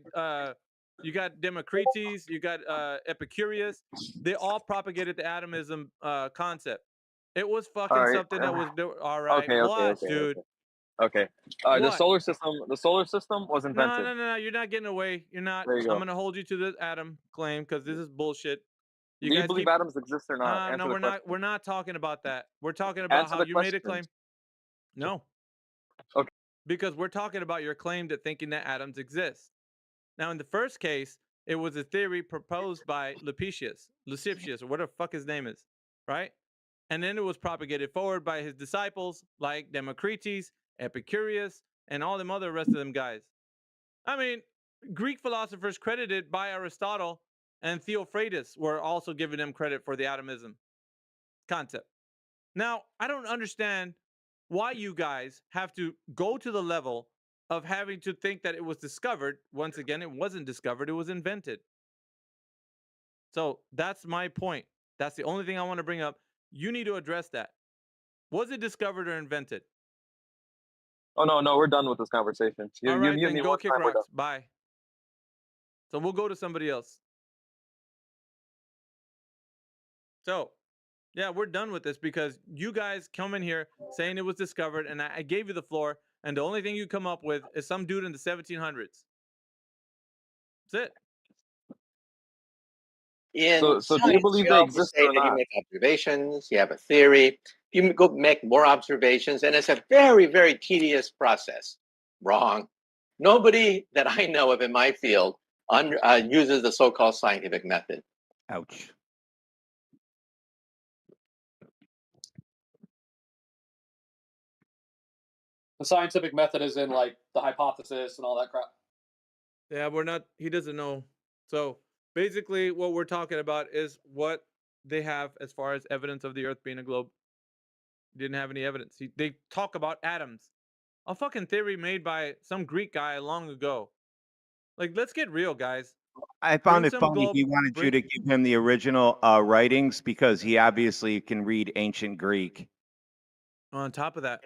[SPEAKER 19] you got Democritus, you got Epicurus. They all propagated the atomism concept. It was fucking
[SPEAKER 17] All right.
[SPEAKER 19] something that was all right. What, dude?
[SPEAKER 17] Okay. The
[SPEAKER 19] What?
[SPEAKER 17] solar system was invented.
[SPEAKER 19] No. You're not getting away. You're not.
[SPEAKER 17] There you go.
[SPEAKER 19] I'm gonna hold you to the atom claim because this is bullshit.
[SPEAKER 17] Do you believe atoms exist or not? Answer
[SPEAKER 19] No,
[SPEAKER 17] the
[SPEAKER 19] we're
[SPEAKER 17] question.
[SPEAKER 19] not. We're not talking about that. We're talking about
[SPEAKER 17] Answer
[SPEAKER 19] how
[SPEAKER 17] the
[SPEAKER 19] you made a
[SPEAKER 17] question.
[SPEAKER 19] claim. No.
[SPEAKER 17] Okay.
[SPEAKER 19] Because we're talking about your claim to thinking that atoms exist. Now, in the first case, it was a theory proposed by Lupicius, or whatever the fuck his name is, right? And then it was propagated forward by his disciples like Democritus, Epicurus, and all them other rest of them guys. I mean, Greek philosophers credited by Aristotle and Theophrastus were also giving them credit for the atomism concept. Now, I don't understand why you guys have to go to the level of having to think that it was discovered. Once again, it wasn't discovered, it was invented. So that's my point. That's the only thing I want to bring up. You need to address that. Was it discovered or invented?
[SPEAKER 17] Oh no, we're done with this conversation.
[SPEAKER 19] All right, then
[SPEAKER 17] me
[SPEAKER 19] go
[SPEAKER 17] one
[SPEAKER 19] kick
[SPEAKER 17] time, we're done.
[SPEAKER 19] rocks. Bye. So we'll go to somebody else. So, yeah, we're done with this because you guys come in here saying it was discovered, and I gave you the floor, and the only thing you come up with is some dude in the 1700s. That's it.
[SPEAKER 20] In
[SPEAKER 17] So do you
[SPEAKER 20] science,
[SPEAKER 17] believe
[SPEAKER 20] you
[SPEAKER 17] they
[SPEAKER 20] always
[SPEAKER 17] exist
[SPEAKER 20] say
[SPEAKER 17] or
[SPEAKER 20] that you
[SPEAKER 17] not?
[SPEAKER 20] make observations, you have a theory, you go make more observations, and it's a very, very tedious process. Wrong. Nobody that I know of in my field uses the so-called scientific method.
[SPEAKER 1] Ouch.
[SPEAKER 18] The scientific method is in like the hypothesis and all that crap.
[SPEAKER 19] Yeah, we're not. He doesn't know. So basically, what we're talking about is what they have as far as evidence of the Earth being a globe. Didn't have any evidence. They talk about atoms, a fucking theory made by some Greek guy long ago. Like, let's get real, guys.
[SPEAKER 1] I found
[SPEAKER 19] Bring
[SPEAKER 1] it
[SPEAKER 19] some
[SPEAKER 1] funny
[SPEAKER 19] globe.
[SPEAKER 1] he wanted you
[SPEAKER 19] Bring.
[SPEAKER 1] to give him the original writings because he obviously can read ancient Greek.
[SPEAKER 19] On top of that,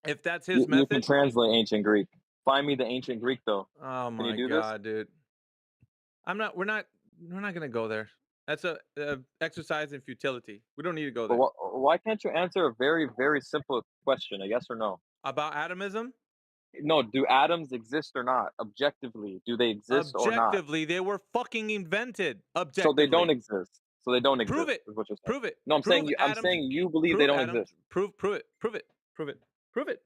[SPEAKER 19] if that's his
[SPEAKER 17] You can
[SPEAKER 19] method,
[SPEAKER 17] translate ancient Greek. Find me the ancient Greek though.
[SPEAKER 19] oh
[SPEAKER 17] Can you
[SPEAKER 19] my
[SPEAKER 17] do
[SPEAKER 19] god, dude. We're not gonna go there. That's a exercise in futility. We don't need to go
[SPEAKER 17] But
[SPEAKER 19] there.
[SPEAKER 17] why can't you answer a very, very simple question, a yes or no?
[SPEAKER 19] About atomism?
[SPEAKER 17] No, do atoms exist or not? Objectively, do they exist or not?
[SPEAKER 19] Objectively, they were fucking invented.
[SPEAKER 17] So
[SPEAKER 19] Objectively.
[SPEAKER 17] they don't exist. So they don't exist.
[SPEAKER 19] Prove it.
[SPEAKER 17] Is what you're saying.
[SPEAKER 19] Prove it.
[SPEAKER 17] No, I'm
[SPEAKER 19] Prove
[SPEAKER 17] saying
[SPEAKER 19] atoms.
[SPEAKER 17] I'm saying you believe they
[SPEAKER 19] Prove
[SPEAKER 17] don't
[SPEAKER 19] atoms.
[SPEAKER 17] exist.
[SPEAKER 19] Prove it. Prove it. Prove it. Prove it.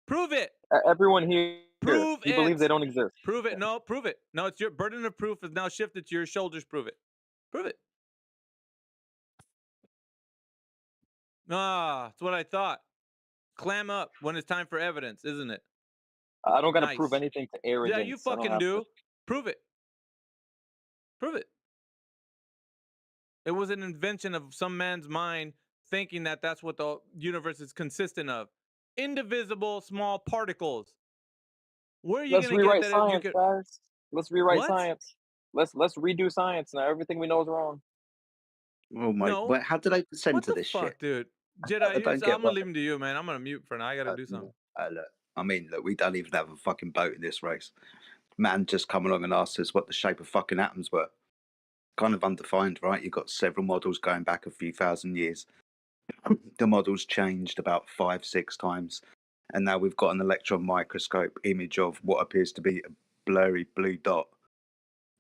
[SPEAKER 19] Prove it.
[SPEAKER 17] Everyone here,
[SPEAKER 19] Prove
[SPEAKER 17] you
[SPEAKER 19] it.
[SPEAKER 17] believe they don't exist.
[SPEAKER 19] Prove it. No, prove it. No, it's your burden of proof is now shifted to your shoulders. Prove it. Prove it. That's what I thought. Clam up when it's time for evidence, isn't it?
[SPEAKER 17] I don't got to
[SPEAKER 19] Nice.
[SPEAKER 17] prove anything to arrogance.
[SPEAKER 19] Yeah, you
[SPEAKER 17] I don't
[SPEAKER 19] fucking
[SPEAKER 17] have
[SPEAKER 19] do.
[SPEAKER 17] to.
[SPEAKER 19] Prove it. Prove it. It was an invention of some man's mind thinking that that's what the universe is consistent of. Indivisible small particles. Where are you
[SPEAKER 17] Let's
[SPEAKER 19] going to get
[SPEAKER 17] rewrite
[SPEAKER 19] that you
[SPEAKER 17] science,
[SPEAKER 19] could...
[SPEAKER 17] guys. Let's rewrite
[SPEAKER 19] What?
[SPEAKER 17] science. Let's redo science now. Everything we know is wrong.
[SPEAKER 7] Oh my!
[SPEAKER 19] No.
[SPEAKER 7] Well, how did they descend
[SPEAKER 19] What
[SPEAKER 7] to
[SPEAKER 19] the
[SPEAKER 7] this
[SPEAKER 19] fuck,
[SPEAKER 7] shit?
[SPEAKER 19] dude?
[SPEAKER 7] I
[SPEAKER 19] Jedi,
[SPEAKER 7] don't
[SPEAKER 19] I'm
[SPEAKER 7] get
[SPEAKER 19] going
[SPEAKER 7] why.
[SPEAKER 19] to leave him to you, man. I'm going to mute for now. I got to do something.
[SPEAKER 7] Look, I mean, look, we don't even have a fucking boat in this race. Man just come along and asked us what the shape of fucking atoms were. Kind of undefined, right? You've got several models going back a few thousand years. The models changed about 5-6 times. And now we've got an electron microscope image of what appears to be a blurry blue dot.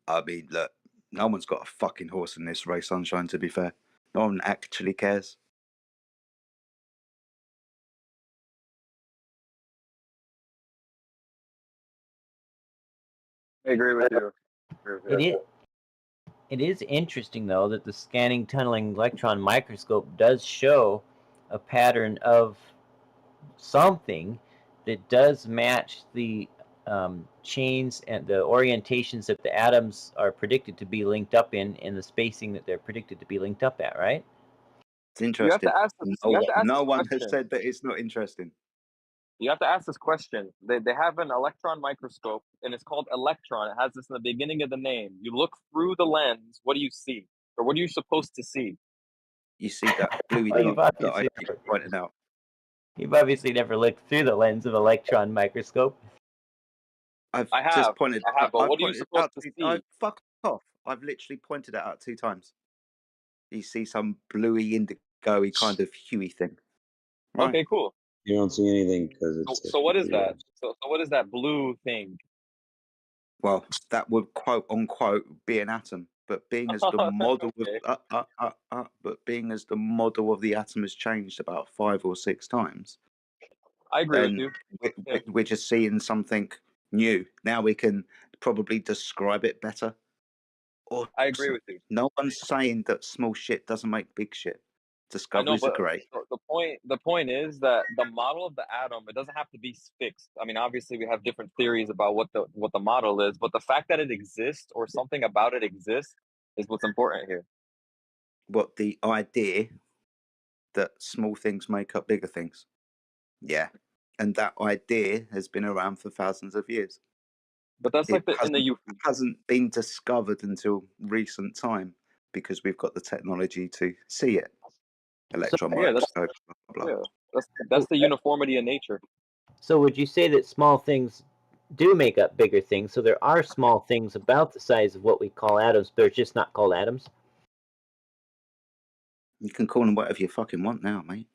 [SPEAKER 7] I mean, look, no one's got a fucking horse in this race, Sunshine, to be fair. No one actually cares.
[SPEAKER 17] I agree with you.
[SPEAKER 10] It is interesting, though, that the scanning tunneling electron microscope does show a pattern of something that does match the chains and the orientations that the atoms are predicted to be linked up in the spacing that they're predicted to be linked up at, right?
[SPEAKER 7] It's interesting. No one has
[SPEAKER 17] question.
[SPEAKER 7] said that it's not interesting.
[SPEAKER 17] You have to ask this question. They have an electron microscope, and it's called electron. It has this in the beginning of the name. You look through the lens. What do you see, or what are you supposed to see?
[SPEAKER 7] You see that bluey
[SPEAKER 10] Well,
[SPEAKER 7] dot that I pointed out.
[SPEAKER 10] You've obviously never looked through the lens of an electron microscope.
[SPEAKER 17] I have, but what are you supposed to see?
[SPEAKER 7] Fuck off. I've literally pointed it out 2 times. You see some bluey indigo-y kind of huey thing. Right.
[SPEAKER 17] Okay, cool.
[SPEAKER 23] You don't see anything because it's.
[SPEAKER 17] So what is that? So what is that blue thing?
[SPEAKER 7] Well, that would quote unquote be an atom, but being as the model but being as the model of the atom has changed about 5 or 6 times,
[SPEAKER 17] I agree with
[SPEAKER 7] then
[SPEAKER 17] you.
[SPEAKER 7] we're just seeing something new. Now we can probably describe it better. Awesome.
[SPEAKER 17] I agree with you.
[SPEAKER 7] No one's saying that small shit doesn't make big shit.
[SPEAKER 17] I know,
[SPEAKER 7] Discoveries
[SPEAKER 17] but
[SPEAKER 7] are great.
[SPEAKER 17] the point is that the model of the atom, it doesn't have to be fixed. I mean, obviously we have different theories about what the model is, but the fact that it exists or something about it exists is what's important here.
[SPEAKER 7] What the idea that small things make up bigger things. Yeah. And that idea has been around for thousands of years.
[SPEAKER 17] But that's like
[SPEAKER 7] hasn't been discovered until recent time because we've got the technology to see it. Electron microscope, blah, blah.
[SPEAKER 17] Yeah, that's the uniformity in nature.
[SPEAKER 10] So would you say that small things do make up bigger things? So there are small things about the size of what we call atoms, but they're just not called atoms?
[SPEAKER 7] You can call them whatever you fucking want now, mate.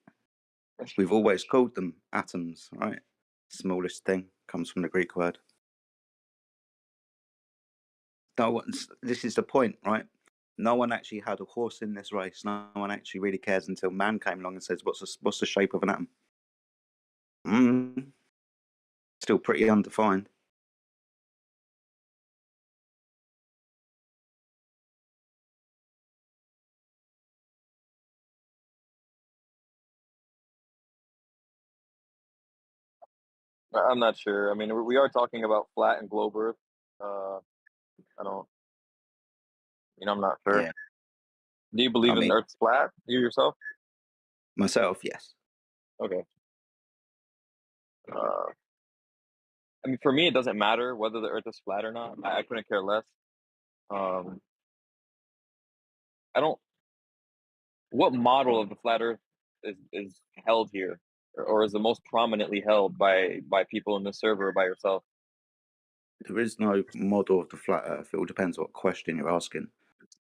[SPEAKER 7] We've always called them atoms, right? Smallest thing comes from the Greek word. This is the point, right? No one actually had a horse in this race. No one actually really cares until man came along and says, "What's the shape of an atom?" Still pretty undefined.
[SPEAKER 17] I'm not sure. I mean, we are talking about flat and globe Earth. I don't. I'm not sure.
[SPEAKER 7] Yeah.
[SPEAKER 17] Do you believe in Earth's flat? You yourself?
[SPEAKER 7] Myself, yes.
[SPEAKER 17] Okay. I mean, for me, it doesn't matter whether the Earth is flat or not. I couldn't care less. I don't. What model of the flat Earth is held here, or is the most prominently held by people in the server or by yourself?
[SPEAKER 7] There is no model of the flat Earth. It all depends what question you're asking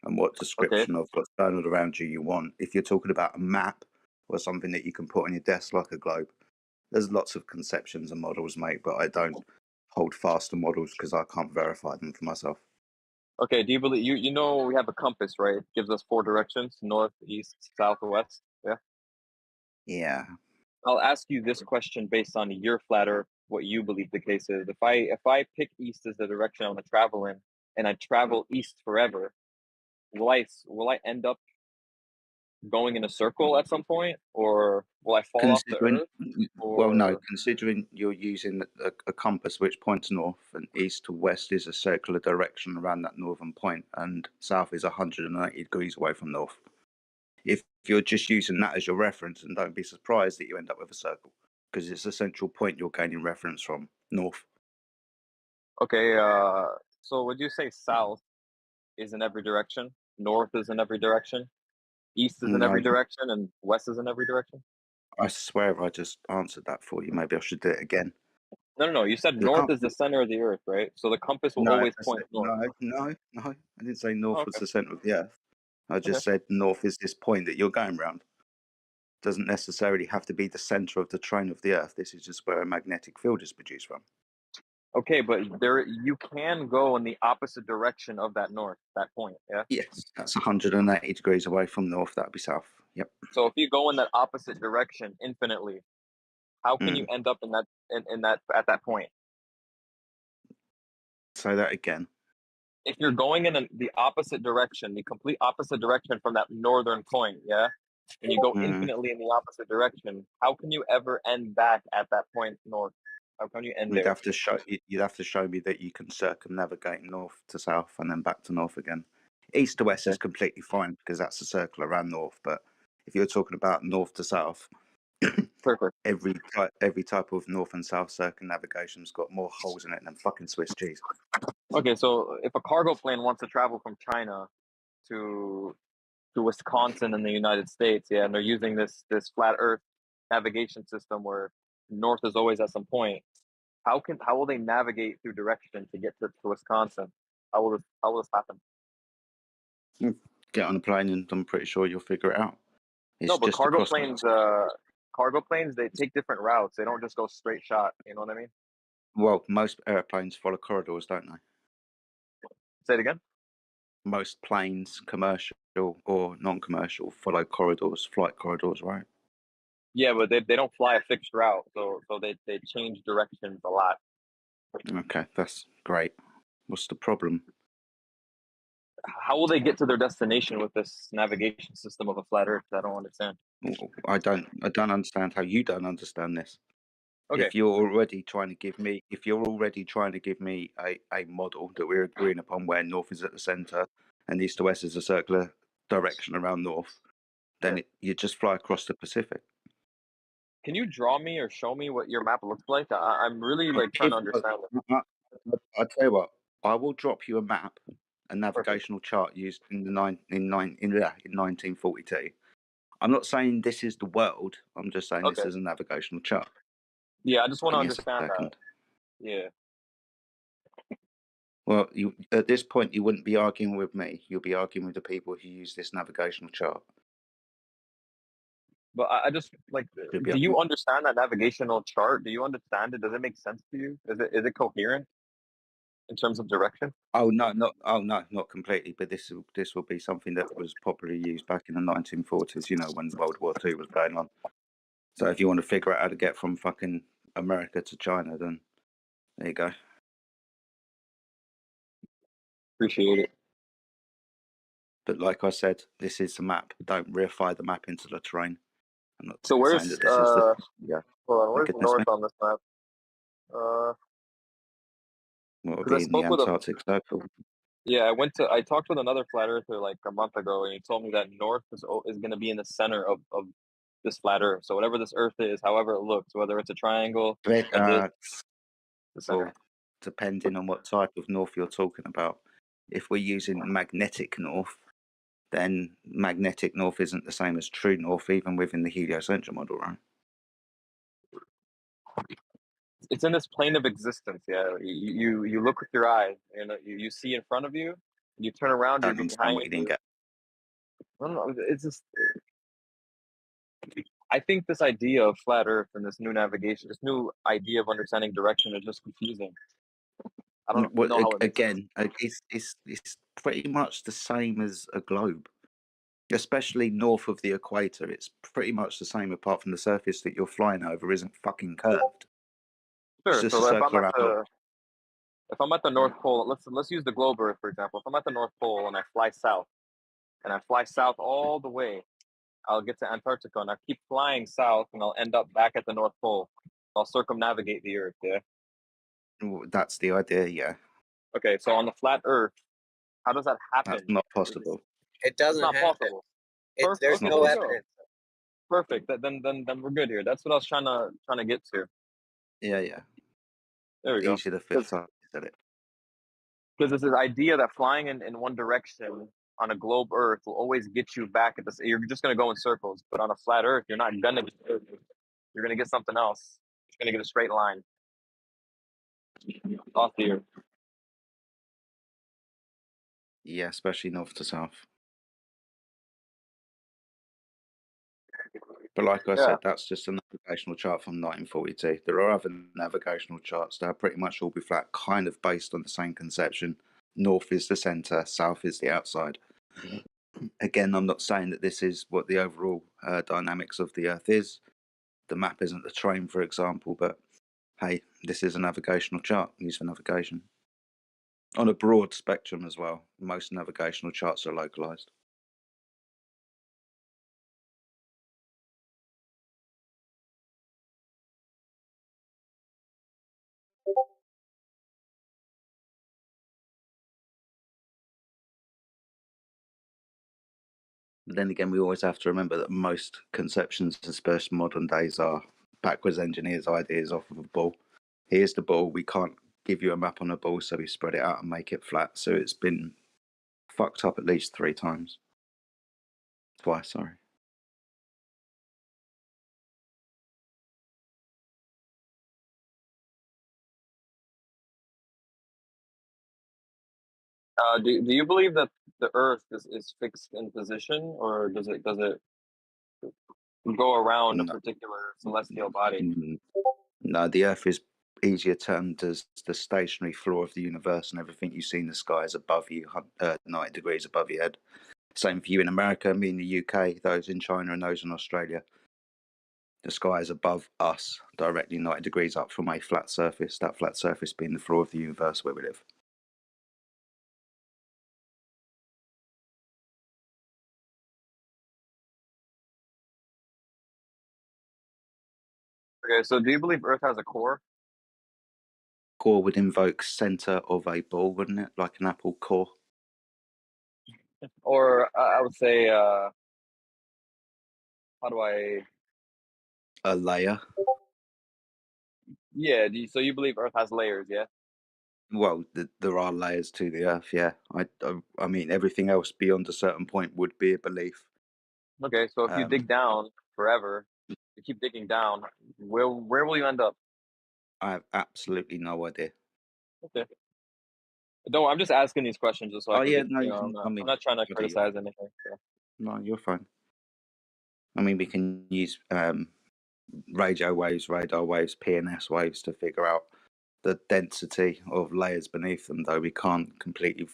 [SPEAKER 7] and what description of what's going on around you want. If you're talking about a map or something that you can put on your desk like a globe, there's lots of conceptions and models, mate, but I don't hold fast to models because I can't verify them for myself.
[SPEAKER 17] Okay, do you believe you know we have a compass, right? It gives us 4 directions: north, east, south, west. Yeah.
[SPEAKER 7] Yeah.
[SPEAKER 17] I'll ask you this question based on your flat Earth, what you believe the case is. If I pick east as the direction I want to travel in, and I travel east forever, will I end up going in a circle at some point, or will I fall off the
[SPEAKER 7] Considering,
[SPEAKER 17] Earth?
[SPEAKER 7] well, no,
[SPEAKER 17] Or
[SPEAKER 7] considering you're using a compass which points north and east to west is a circular direction around that northern point, and south is 180 degrees away from north. If you're just using that as your reference, and don't be surprised that you end up with a circle, because it's the central point you're gaining reference from, north.
[SPEAKER 17] okay, so would you say south is in every direction, north is in every direction, east is in
[SPEAKER 7] No,
[SPEAKER 17] every direction, and west is in every direction?
[SPEAKER 7] I swear I just answered that for you. Maybe I should do it again.
[SPEAKER 17] No. You said
[SPEAKER 7] The
[SPEAKER 17] north is the center of the Earth, right? So the compass will
[SPEAKER 7] No,
[SPEAKER 17] always
[SPEAKER 7] I
[SPEAKER 17] point
[SPEAKER 7] said,
[SPEAKER 17] north.
[SPEAKER 7] no. I didn't say north
[SPEAKER 17] Oh,
[SPEAKER 7] was
[SPEAKER 17] okay.
[SPEAKER 7] the center of the earth. I
[SPEAKER 17] Okay.
[SPEAKER 7] just said north is this point that you're going round. Doesn't necessarily have to be the center of the train of the earth. This is just where a magnetic field is produced from.
[SPEAKER 17] Okay, but there you can go in the opposite direction of that north, that point, yeah?
[SPEAKER 7] Yes, that's 180 degrees away from north. That'd be south. Yep.
[SPEAKER 17] So if you go in that opposite direction infinitely, how can you
[SPEAKER 7] Mm.
[SPEAKER 17] end up in that at that point?
[SPEAKER 7] Say that again.
[SPEAKER 17] If you're going in the opposite direction, the complete opposite direction from that northern point, yeah, and you go infinitely in the opposite direction, how can you ever end back at that point north? How can you end
[SPEAKER 7] You'd
[SPEAKER 17] there?
[SPEAKER 7] have to show me that you can circumnavigate north to south and then back to north again. East to west is completely fine because that's a circle around north. But if you're talking about north to south,
[SPEAKER 17] perfect.
[SPEAKER 7] Every type of north and south circumnavigation's got more holes in it than fucking Swiss cheese.
[SPEAKER 17] Okay, so if a cargo plane wants to travel from China to Wisconsin in the United States, yeah, and they're using this flat Earth navigation system where north is always at some point, how will they navigate through direction to get to Wisconsin? How will this happen?
[SPEAKER 7] Get on a plane and I'm pretty sure you'll figure it out. It's
[SPEAKER 17] No, but
[SPEAKER 7] just across
[SPEAKER 17] cargo planes, they take different routes. They don't just go straight shot. You know what I mean?
[SPEAKER 7] Well, most airplanes follow corridors, don't they?
[SPEAKER 17] Say it again.
[SPEAKER 7] Most planes, commercial or non-commercial, follow corridors, flight corridors, right?
[SPEAKER 17] Yeah, but they don't fly a fixed route, so they change directions a lot.
[SPEAKER 7] Okay, that's great. What's the problem?
[SPEAKER 17] How will they get to their destination with this navigation system of a flat Earth? I don't understand.
[SPEAKER 7] I don't understand how you don't understand this.
[SPEAKER 17] Okay.
[SPEAKER 7] If you're already trying to give me a model that we're agreeing upon where north is at the center and east to west is a circular direction around north, then you just fly across the Pacific.
[SPEAKER 17] Can you draw me or show me what your map looks like? I'm really like trying to understand it.
[SPEAKER 7] I'll tell you what. I will drop you a map, a navigational chart used in 1942. I'm not saying this is the world. I'm just saying this is a navigational chart.
[SPEAKER 17] Yeah, I just want to
[SPEAKER 7] Give me a
[SPEAKER 17] understand that.
[SPEAKER 7] second.
[SPEAKER 17] Yeah.
[SPEAKER 7] Well, at this point, you wouldn't be arguing with me. You'll be arguing with the people who use this navigational chart.
[SPEAKER 17] But I just like, do you understand that navigational chart? Do you understand it? Does it make sense to you? Is it coherent in terms of direction?
[SPEAKER 7] Not completely. But this will be something that was popularly used back in the 1940s. You know, when World War II was going on. So if you want to figure out how to get from fucking America to China, then there you go.
[SPEAKER 17] Appreciate it.
[SPEAKER 7] But like I said, this is the map. Don't reify the map into the terrain. I'm not
[SPEAKER 17] So
[SPEAKER 7] saying
[SPEAKER 17] where's
[SPEAKER 7] that this is the
[SPEAKER 17] hold on, where's
[SPEAKER 7] goodness
[SPEAKER 17] north
[SPEAKER 7] me.
[SPEAKER 17] on this map?
[SPEAKER 7] What would
[SPEAKER 17] Because I
[SPEAKER 7] be in the
[SPEAKER 17] spoke with
[SPEAKER 7] Antarctic Circle?
[SPEAKER 17] Yeah, I talked with another flat earther like a month ago, and he told me that north is going to be in the center of this flat Earth. So whatever this Earth is, however it looks, whether it's a triangle, a disc, the center.
[SPEAKER 7] Well, depending on what type of north you're talking about. If we're using magnetic north, then magnetic north isn't the same as true north, even within the heliocentric model, right?
[SPEAKER 17] It's in this plane of existence. Yeah, you look with your eyes, and you see in front of you. You turn around, you're
[SPEAKER 7] Don't understand
[SPEAKER 17] behind
[SPEAKER 7] what you didn't get.
[SPEAKER 17] No, it's just. I think this idea of flat Earth and this new navigation, this new idea of understanding direction is just confusing. I don't know how it makes sense.
[SPEAKER 7] It's pretty much the same as a globe, especially north of the equator. It's pretty much the same, apart from the surface that you're flying over isn't fucking curved.
[SPEAKER 17] Sure.
[SPEAKER 7] It's just
[SPEAKER 17] So
[SPEAKER 7] a circle around.
[SPEAKER 17] if I'm at the North Pole, let's use the globe Earth for example. If I'm at the North Pole and I fly south all the way, I'll get to Antarctica and I'll keep flying south and I'll end up back at the North Pole. I'll circumnavigate the Earth, yeah?
[SPEAKER 7] That's the idea, yeah.
[SPEAKER 17] Okay, so on the flat Earth, how does that happen?
[SPEAKER 7] That's not possible.
[SPEAKER 11] It
[SPEAKER 17] It's
[SPEAKER 11] doesn't
[SPEAKER 17] not
[SPEAKER 11] happen.
[SPEAKER 17] possible.
[SPEAKER 11] There's
[SPEAKER 17] Okay,
[SPEAKER 11] no
[SPEAKER 17] there you go.
[SPEAKER 11] evidence.
[SPEAKER 17] Perfect. Then we're good here. That's what I was trying to get to.
[SPEAKER 7] Yeah.
[SPEAKER 17] There we go.
[SPEAKER 7] Easy the fifth time you said it.
[SPEAKER 17] Because there's this idea that flying in one direction on a globe Earth will always get you back at this. You're just going to go in circles. But on a flat Earth, you're not going to get Earth. You're going to get something else. You're going to get a straight line off the Earth.
[SPEAKER 7] Yeah, especially north to south. But like I
[SPEAKER 17] Yeah.
[SPEAKER 7] said, that's just a navigational chart from 1942. There are other navigational charts that are pretty much all be flat, kind of based on the same conception. North is the centre, south is the outside. Again, I'm not saying that this is what the overall dynamics of the Earth is. The map isn't the train, for example, but hey, this is a navigational chart used for navigation. On a broad spectrum as well. Most navigational charts are localised. But then again, we always have to remember that most conceptions, especially modern days, are backwards engineers' ideas off of a ball. Here's the ball. We can't give you a map on a ball, so we spread it out and make it flat. So it's been fucked up at least 3 times. Twice, sorry.
[SPEAKER 17] Do you believe that the Earth is fixed in position, or does it go around a
[SPEAKER 7] No.
[SPEAKER 17] particular celestial body?
[SPEAKER 7] No, the Earth is easier termed as the stationary floor of the universe, and everything you see in the sky is above you, 90 degrees above your head. Same for you in America, me in the UK, those in China and those in Australia. The sky is above us, directly 90 degrees up from a flat surface, that flat surface being the floor of the universe where we live.
[SPEAKER 17] Okay, so do you believe Earth has a core?
[SPEAKER 7] Core would invoke center of a ball, wouldn't it? Like an apple core.
[SPEAKER 17] Or I would say, how do I?
[SPEAKER 7] A layer.
[SPEAKER 17] Yeah. So you believe Earth has layers? Yeah.
[SPEAKER 7] Well, there are layers to the Earth, yeah. I mean, everything else beyond a certain point would be a belief.
[SPEAKER 17] Okay, so if you dig down forever, you keep digging down, where will you end up?
[SPEAKER 7] I have absolutely no idea.
[SPEAKER 17] Okay. Don't. I'm just asking these questions just so I
[SPEAKER 7] Oh
[SPEAKER 17] can
[SPEAKER 7] yeah,
[SPEAKER 17] get.
[SPEAKER 7] no,
[SPEAKER 17] I'm not trying to criticize anything. So.
[SPEAKER 7] No, you're fine. I mean, we can use radio waves, radar waves, PNS waves to figure out the density of layers beneath them, though we can't completely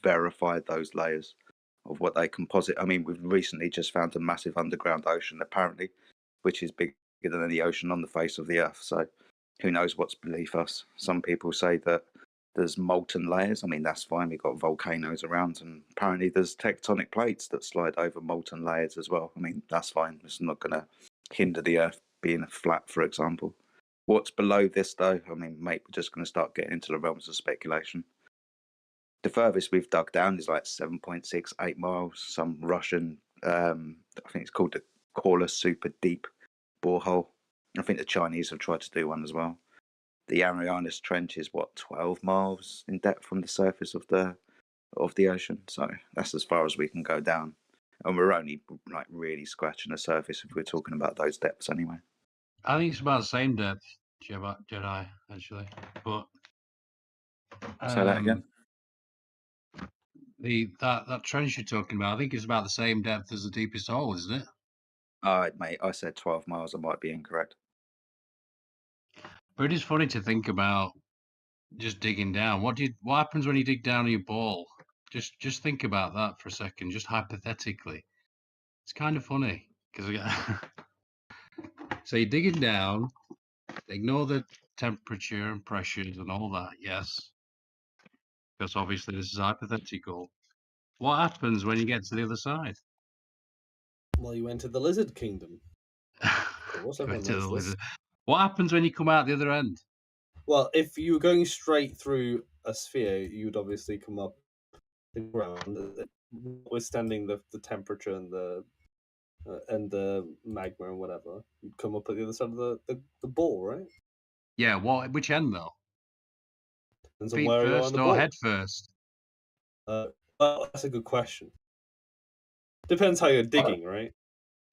[SPEAKER 7] verify those layers of what they composite. I mean, we've recently just found a massive underground ocean, apparently, which is bigger than any ocean on the face of the Earth. So who knows what's beneath us? Some people say that there's molten layers. I mean, that's fine. We've got volcanoes around, and apparently there's tectonic plates that slide over molten layers as well. I mean, that's fine. It's not going to hinder the Earth being flat, for example. What's below this, though? I mean, mate, we're just going to start getting into the realms of speculation. The furthest we've dug down is like 7.68 miles. Some Russian, I think it's called the Kola Super Deep borehole. I think the Chinese have tried to do one as well. The Marianas Trench is what, 12 miles in depth from the surface of the ocean. So that's as far as we can go down, and we're only like really scratching the surface if we're talking about those depths anyway.
[SPEAKER 12] I think it's about the same depth, Jedi, actually. But
[SPEAKER 7] say that again.
[SPEAKER 12] That trench you're talking about, I think it's about the same depth as the deepest hole, isn't it?
[SPEAKER 7] All right, mate. I said 12 miles. I might be incorrect.
[SPEAKER 12] But it is funny to think about just digging down. What happens when you dig down your ball? Just think about that for a second, just hypothetically. It's kind of funny because so you're digging down. Ignore the temperature and pressures and all that. Yes, because obviously this is hypothetical. What happens when you get to the other side?
[SPEAKER 4] Well, you enter the lizard kingdom. Of course,
[SPEAKER 12] Go
[SPEAKER 4] everyone
[SPEAKER 12] into the
[SPEAKER 4] knows this.
[SPEAKER 12] lizard. What happens when you come out the other end?
[SPEAKER 4] Well, if you were going straight through a sphere, you'd obviously come up the ground, notwithstanding the temperature and the magma and whatever. You'd come up at the other side of the ball, right?
[SPEAKER 12] Yeah, which end though?
[SPEAKER 4] Depends on
[SPEAKER 12] Feet
[SPEAKER 4] where you are on
[SPEAKER 12] first
[SPEAKER 4] the
[SPEAKER 12] or
[SPEAKER 4] ball.
[SPEAKER 12] head first?
[SPEAKER 4] Well, that's a good question. Depends how you're digging, right?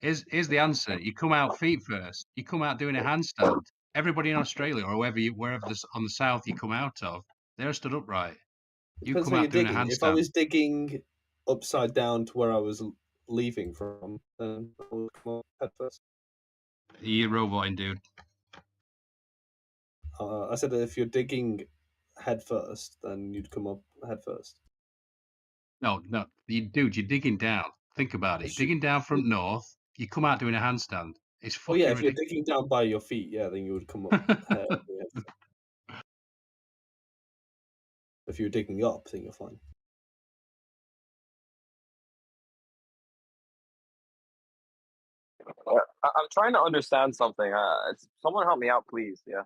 [SPEAKER 12] Here's the answer. You come out feet first. You come out doing a handstand. Everybody in Australia or wherever on the south you come out of, they're stood upright. You
[SPEAKER 4] Depends
[SPEAKER 12] come
[SPEAKER 4] how you're
[SPEAKER 12] out doing a
[SPEAKER 4] digging. If I
[SPEAKER 12] handstand.
[SPEAKER 4] was digging upside down to where I was leaving from, then I would come up head first.
[SPEAKER 12] You're roboting, dude.
[SPEAKER 4] I said that if you're digging head first, then you'd come up head first.
[SPEAKER 12] No, dude, you're digging down. Think about it. You're digging down from north. You come out doing a handstand. It's
[SPEAKER 4] Oh
[SPEAKER 12] fucking
[SPEAKER 4] yeah, if you're
[SPEAKER 12] ridiculous.
[SPEAKER 4] digging down by your feet, yeah, then you would come up head. If you're digging up, then you're fine.
[SPEAKER 17] I'm trying to understand something. Someone help me out, please. Yeah,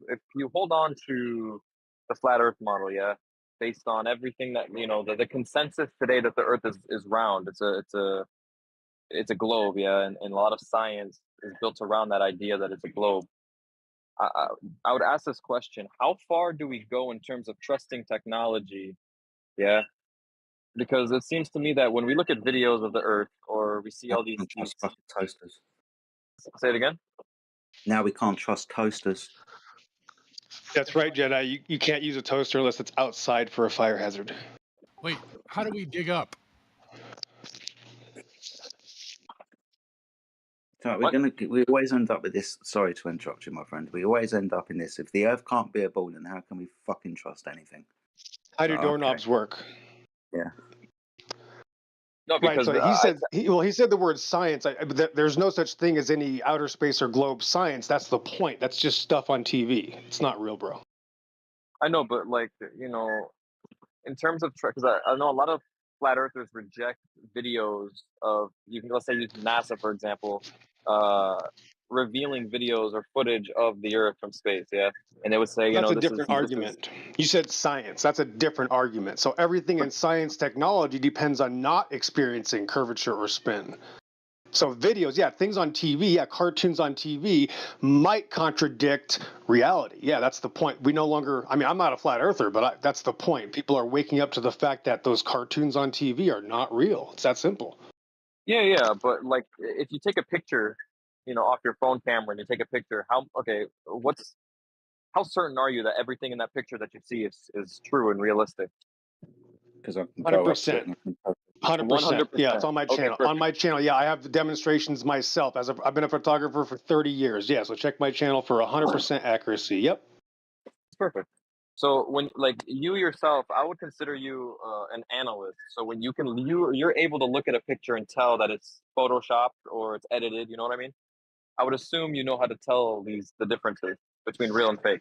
[SPEAKER 17] if you hold on to the flat Earth model, yeah, based on everything that the consensus today that the Earth is round. It's a globe, yeah, and a lot of science is built around that idea that it's a globe. I, I would ask this question: how far do we go in terms of trusting technology? Yeah, because it seems to me that when we look at videos of the Earth or we see
[SPEAKER 7] Now
[SPEAKER 17] all
[SPEAKER 7] we can't
[SPEAKER 17] these
[SPEAKER 7] trust fucking toasters.
[SPEAKER 17] say it again.
[SPEAKER 7] Now we can't trust toasters.
[SPEAKER 14] That's right, Jedi. You can't use a toaster unless it's outside for a fire hazard.
[SPEAKER 16] Wait, how do we dig up?
[SPEAKER 7] So we always end up with this. Sorry to interrupt you, my friend. We always end up in this. If the Earth can't be a ball, then how can we fucking trust anything?
[SPEAKER 14] How do doorknobs work?
[SPEAKER 7] Yeah.
[SPEAKER 17] No,
[SPEAKER 14] Right.
[SPEAKER 17] because
[SPEAKER 14] So he said he said the word science. There's no such thing as any outer space or globe science. That's the point. That's just stuff on TV. It's not real, bro.
[SPEAKER 17] I know, but in terms of because I know a lot of flat earthers reject videos of let's say use NASA for example, revealing videos or footage of the Earth from space, yeah, and they would say
[SPEAKER 14] That's a
[SPEAKER 17] this is
[SPEAKER 14] different argument. You said science. That's a different argument. So everything in science technology depends on not experiencing curvature or spin. So videos, yeah, things on TV, yeah, cartoons on TV might contradict reality. Yeah, that's the point. We no longer, I mean, I'm not a flat earther, but that's the point. People are waking up to the fact that those cartoons on TV are not real. It's that simple.
[SPEAKER 17] Yeah, but if you take a picture, off your phone camera and you take a picture, how certain are you that everything in that picture that you see is true and realistic?
[SPEAKER 7] Because I can
[SPEAKER 14] 100%. 100%. Yeah, it's on my
[SPEAKER 17] Okay,
[SPEAKER 14] channel. On my channel, yeah, I have the demonstrations myself. I've been a photographer for 30 years. Yeah, so check my channel for 100% accuracy. Yep.
[SPEAKER 17] It's perfect. So when you yourself, I would consider you an analyst. So when you're able to look at a picture and tell that it's photoshopped or it's edited. You know what I mean? I would assume you know how to tell the differences between real and fake.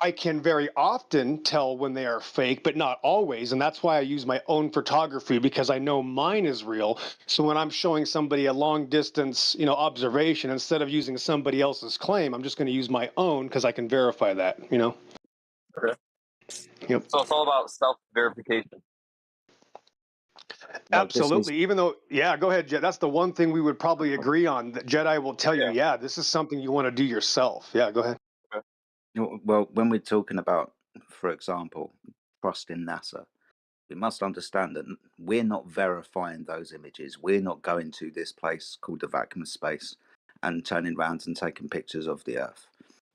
[SPEAKER 14] I can very often tell when they are fake, but not always. And that's why I use my own photography, because I know mine is real. So when I'm showing somebody a long distance, observation, instead of using somebody else's claim, I'm just going to use my own because I can verify that,
[SPEAKER 17] Okay.
[SPEAKER 14] Yep.
[SPEAKER 17] So it's all about self-verification.
[SPEAKER 14] Absolutely. Even though, yeah, go ahead, Jed. That's the one thing we would probably agree on. That Jedi will tell you, yeah, this is something you want to do yourself. Yeah, go ahead.
[SPEAKER 7] Well, when we're talking about, for example, trust in NASA, we must understand that we're not verifying those images. We're not going to this place called the vacuum of space and turning around and taking pictures of the Earth.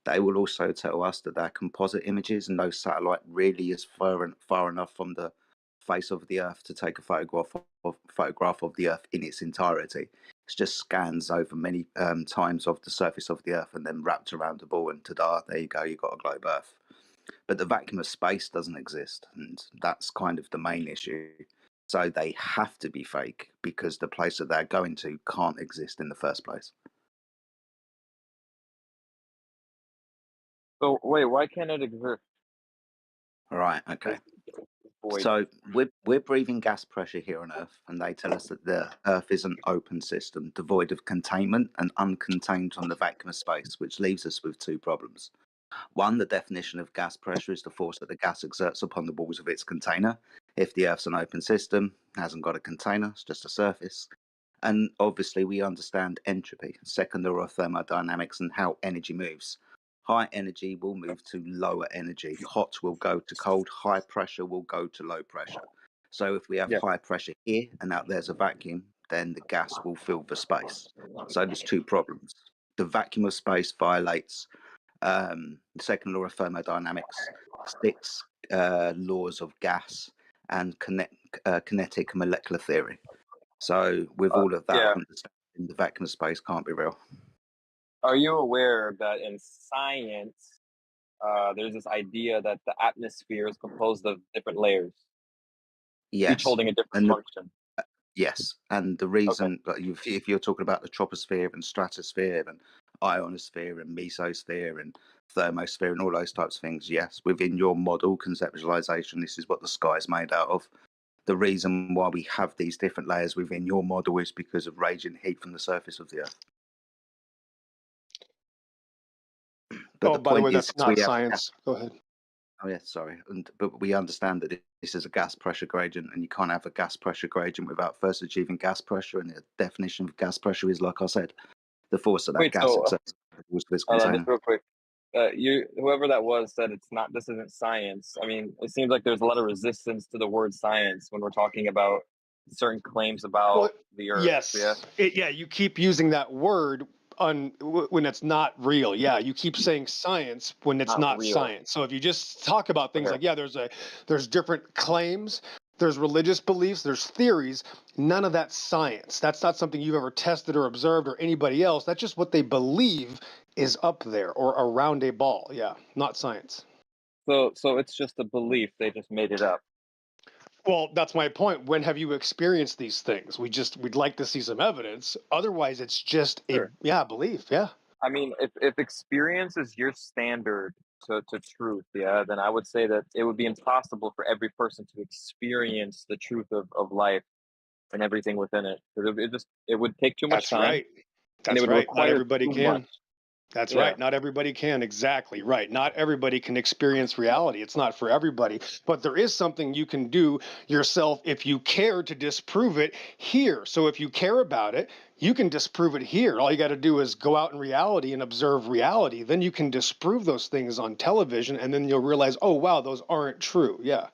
[SPEAKER 7] They will also tell us that they're composite images, and no satellite really is far enough from the face of the Earth to take a photograph of the Earth in its entirety. It's just scans over many times of the surface of the Earth and then wrapped around a ball, and ta-da, there you go, you've got a globe Earth. But the vacuum of space doesn't exist, and that's kind of the main issue. So they have to be fake because the place that they're going to can't exist in the first place.
[SPEAKER 17] So wait, why can't it exist?
[SPEAKER 7] Right, okay.
[SPEAKER 17] void.
[SPEAKER 7] So we're breathing gas pressure here on Earth, and they tell us that the Earth is an open system, devoid of containment and uncontained from the vacuum of space, which leaves us with two problems. One, the definition of gas pressure is the force that the gas exerts upon the walls of its container. If the Earth's an open system, it hasn't got a container, it's just a surface. And obviously, we understand entropy, second law of thermodynamics, and how energy moves. High energy will move to lower energy. Hot will go to cold. High pressure will go to low pressure. So if we have high pressure here and out there's a vacuum, then the gas will fill the space. So there's two problems. The vacuum of space violates the second law of thermodynamics, six laws of gas, and kinetic molecular theory. So with all of that, understanding the vacuum of space can't be real.
[SPEAKER 17] Are you aware that in science, there's this idea that the atmosphere is composed of different layers,
[SPEAKER 7] Yes.
[SPEAKER 17] each holding a different function?
[SPEAKER 7] Yes, and the reason that if you're talking about the troposphere and stratosphere and ionosphere and mesosphere and thermosphere and all those types of things, yes, within your model conceptualization, this is what the sky is made out of. The reason why we have these different layers within your model is because of radiant heat from the surface of the Earth. But
[SPEAKER 14] by the way, that's not science. Go ahead.
[SPEAKER 7] Oh yeah, sorry. But we understand that this is a gas pressure gradient, and you can't have a gas pressure gradient without first achieving gas pressure. And the definition of gas pressure is, like I said, the force that that gas exerts towards this container.
[SPEAKER 17] Just real quick, whoever that was said it's not. This isn't science. I mean, it seems like there's a lot of resistance to the word science when we're talking about certain claims about the Earth.
[SPEAKER 14] Yes. Yeah. You keep using that word when it's not real. Yeah, you keep saying science when it's not science. So if you just talk about things like, there's different claims, there's religious beliefs, there's theories, none of that's science. That's not something you've ever tested or observed or anybody else. That's just what they believe is up there or around a ball. Yeah, not science.
[SPEAKER 17] So it's just a belief. They just made it up.
[SPEAKER 14] Well, that's my point. When have you experienced these things? We'd like to see some evidence. Otherwise, it's just a belief. Yeah.
[SPEAKER 17] I mean, if experience is your standard to truth, then I would say that it would be impossible for every person to experience the truth of life and everything within it. It would take too much time.
[SPEAKER 14] Right. That's right. Not everybody can.
[SPEAKER 17] Much.
[SPEAKER 14] That's right. Not everybody can. Exactly right. Not everybody can experience reality. It's not for everybody. But there is something you can do yourself if you care to disprove it here. So if you care about it, you can disprove it here. All you got to do is go out in reality and observe reality. Then you can disprove those things on television, and then you'll realize, oh, wow, those aren't true. Yeah.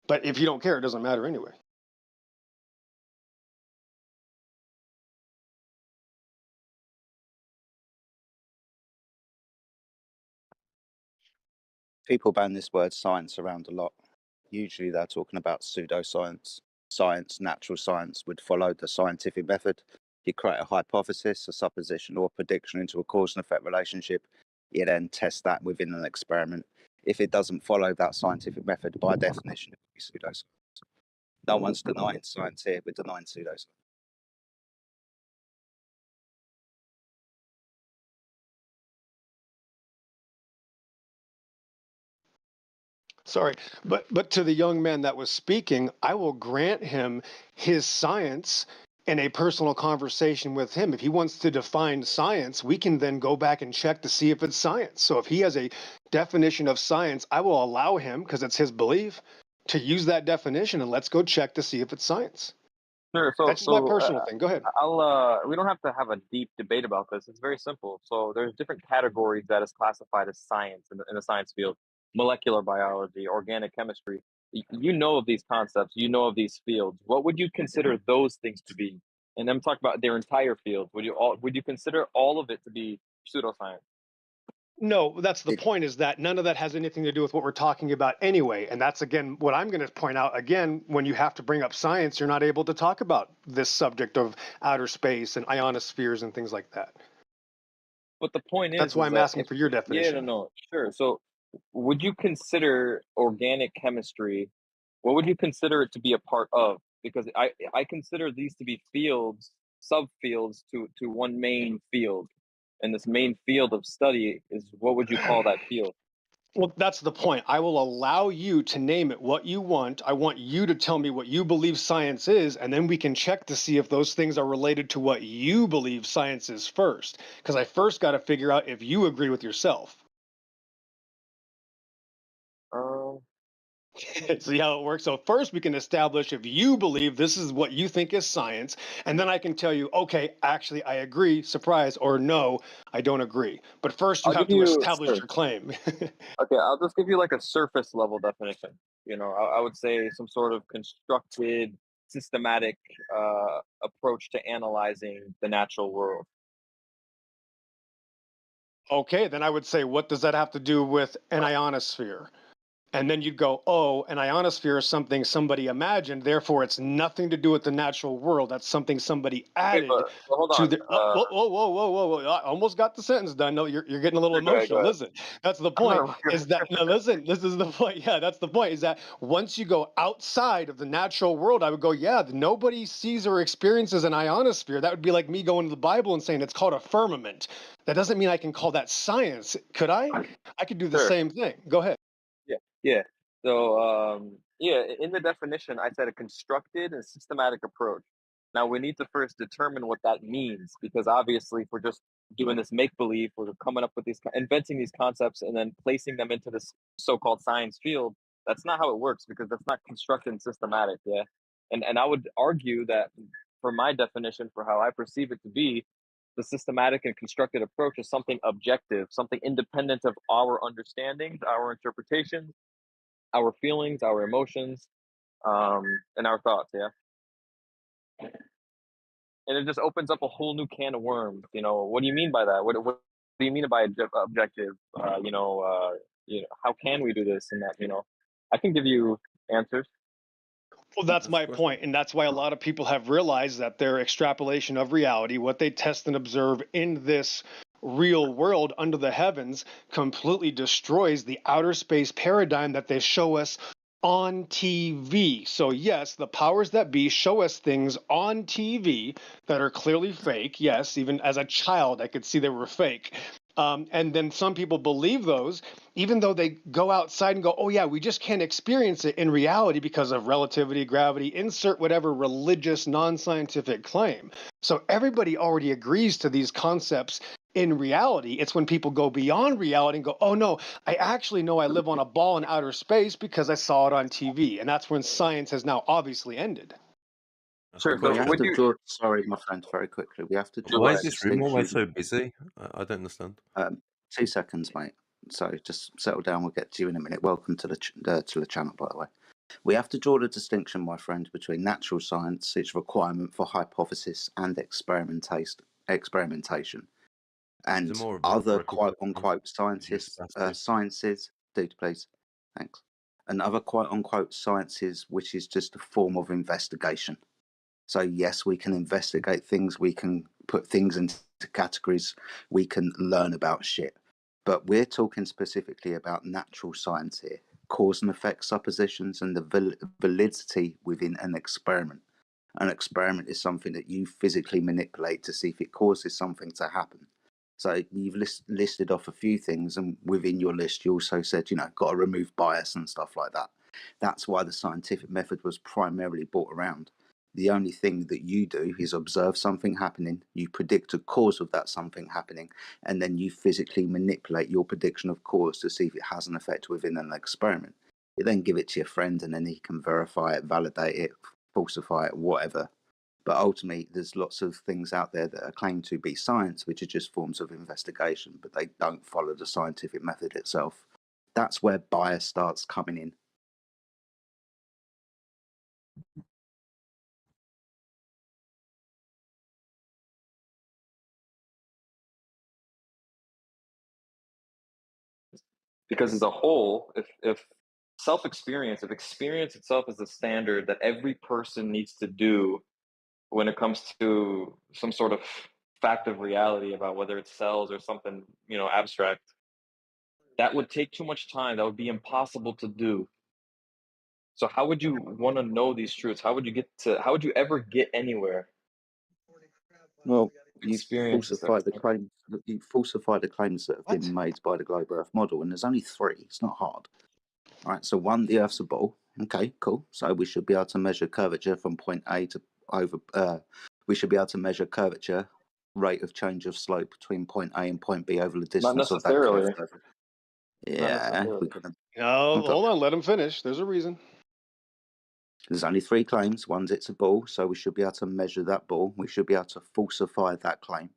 [SPEAKER 14] But if you don't care, it doesn't matter anyway.
[SPEAKER 7] People ban this word science around a lot. Usually they're talking about pseudoscience. Science, natural science would follow the scientific method. You create a hypothesis, a supposition, or a prediction into a cause and effect relationship. You then test that within an experiment. If it doesn't follow that scientific method, by definition, it would be pseudoscience. No one's denying science here, we're denying pseudoscience.
[SPEAKER 14] Sorry, but to the young man that was speaking, I will grant him his science in a personal conversation with him. If he wants to define science, we can then go back and check to see if it's science. So if he has a definition of science, I will allow him, because it's his belief, to use that definition, and let's go check to see if it's science.
[SPEAKER 17] Sure. So
[SPEAKER 14] that's just my personal thing. Go ahead.
[SPEAKER 17] We don't have to have a deep debate about this. It's very simple. So there's different categories that is classified as science in the science field: molecular biology, organic chemistry. You know of these concepts. You know of these fields. What would you consider those things to be? And I'm talking about their entire field. Would you consider all of it to be pseudoscience?
[SPEAKER 14] No, that's the point, is that none of that has anything to do with what we're talking about anyway. And that's, again, what I'm going to point out again. When you have to bring up science, you're not able to talk about this subject of outer space and ionospheres and things like that.
[SPEAKER 17] But the point is,
[SPEAKER 14] that's why I'm asking for your definition.
[SPEAKER 17] Yeah, no, sure. So would you consider organic chemistry, what would you consider it to be a part of? Because I consider these to be fields, subfields to one main field. And this main field of study is, what would you call that field?
[SPEAKER 14] Well, that's the point. I will allow you to name it what you want. I want you to tell me what you believe science is, and then we can check to see if those things are related to what you believe science is first. Because I first got to figure out if you agree with yourself. See how it works? So first we can establish if you believe this is what you think is science, and then I can tell you, okay, actually I agree, surprise, or no, I don't agree. But first you
[SPEAKER 17] I'll
[SPEAKER 14] have
[SPEAKER 17] give
[SPEAKER 14] to
[SPEAKER 17] you
[SPEAKER 14] establish
[SPEAKER 17] sure.
[SPEAKER 14] your claim.
[SPEAKER 17] Okay, I'll just give you like a surface level definition. You know, I would say some sort of constructed, systematic approach to analyzing the natural world.
[SPEAKER 14] Okay, then I would say, what does that have to do with an ionosphere? And then you'd go, oh, an ionosphere is something somebody imagined, therefore it's nothing to do with the natural world. That's something somebody
[SPEAKER 17] Okay,
[SPEAKER 14] added
[SPEAKER 17] but hold
[SPEAKER 14] to
[SPEAKER 17] on.
[SPEAKER 14] the. Whoa, whoa, whoa, whoa, whoa, whoa! I almost got the sentence done. No, you're getting a little
[SPEAKER 17] Go ahead, go
[SPEAKER 14] emotional.
[SPEAKER 17] ahead.
[SPEAKER 14] Listen, that's the
[SPEAKER 17] I'm
[SPEAKER 14] point.
[SPEAKER 17] not.
[SPEAKER 14] Is that no? Listen, this is the point. Yeah, that's the point. Is that once you go outside of the natural world, I would go, yeah, nobody sees or experiences an ionosphere. That would be like me going to the Bible and saying it's called a firmament. That doesn't mean I can call that science, could I? I could do the
[SPEAKER 17] Sure.
[SPEAKER 14] same thing. Go ahead.
[SPEAKER 17] Yeah, yeah. So, yeah, in the definition, I said a constructed and systematic approach. Now, we need to first determine what that means, because obviously, if we're just doing this make believe, we're coming up with these, inventing these concepts, and then placing them into this so-called science field. That's not how it works, because that's not constructed and systematic. Yeah, and I would argue that for my definition, for how I perceive it to be, the systematic and constructed approach is something objective, something independent of our understandings, our interpretations, our feelings, our emotions, and our thoughts. Yeah, and it just opens up a whole new can of worms. You know, what do you mean by that? What do you mean by objective? You know, how can we do this and that? You know, I can give you answers.
[SPEAKER 14] Well, that's my point, and that's why a lot of people have realized that their extrapolation of reality, what they test and observe in this real world under the heavens, completely destroys the outer space paradigm that they show us on TV. So yes, the powers that be show us things on TV that are clearly fake. Yes, even as a child, I could see they were fake. And then some people believe those, even though they go outside and go, oh, yeah, we just can't experience it in reality because of relativity, gravity, insert whatever religious, non-scientific claim. So everybody already agrees to these concepts in reality. It's when people go beyond reality and go, oh, no, I actually know I live on a ball in outer space because I saw it on TV. And that's when science has now obviously ended.
[SPEAKER 17] Sure.
[SPEAKER 7] We
[SPEAKER 17] So
[SPEAKER 7] have
[SPEAKER 17] would
[SPEAKER 7] to
[SPEAKER 17] you?
[SPEAKER 7] draw. Sorry, my friend. Very quickly, we have to draw
[SPEAKER 17] Go
[SPEAKER 7] a
[SPEAKER 3] Why
[SPEAKER 17] ahead.
[SPEAKER 3] is this room always
[SPEAKER 7] distinction.
[SPEAKER 3] so busy? I don't understand.
[SPEAKER 7] 2 seconds, mate. So just settle down. We'll get to you in a minute. Welcome to the channel, by the way. We have to draw the distinction, my friend, between natural science, its requirement for hypothesis and experimentation, and
[SPEAKER 3] more of a
[SPEAKER 7] other
[SPEAKER 3] rhetorical
[SPEAKER 7] quote
[SPEAKER 3] question?
[SPEAKER 7] unquote sciences, dude, please, thanks, and other quote unquote sciences, which is just a form of investigation. So yes, we can investigate things, we can put things into categories, we can learn about shit. But we're talking specifically about natural science here, cause and effect suppositions and the validity within an experiment. An experiment is something that you physically manipulate to see if it causes something to happen. So you've listed off a few things, and within your list you also said, you know, got to remove bias and stuff like that. That's why the scientific method was primarily brought around. The only thing that you do is observe something happening, you predict a cause of that something happening, and then you physically manipulate your prediction of cause to see if it has an effect within an experiment. You then give it to your friend, and then he can verify it, validate it, falsify it, whatever. But ultimately, there's lots of things out there that are claimed to be science, which are just forms of investigation, but they don't follow the scientific method itself. That's where bias starts coming in.
[SPEAKER 17] Because as a whole, if self-experience, if experience itself is the standard that every person needs to do when it comes to some sort of fact of reality about whether it's cells or something, you know, abstract, that would take too much time. That would be impossible to do. So how would you want to know these truths? How would you ever get anywhere?
[SPEAKER 7] Well, you falsify the claims. You falsify the claims that have been made by the Globe Earth model, and there's only 3. It's not hard. All right. So 1, the Earth's a ball. Okay, cool. So we should be able to measure curvature from point A to over. We should be able to measure curvature rate of change of slope between point A and point B over the distance of that curve. Yeah, we're gonna.
[SPEAKER 14] No, hold on. Let him finish. There's a reason.
[SPEAKER 7] There's only 3 claims. One's it's a ball, so we should be able to measure that ball. We should be able to falsify that claim.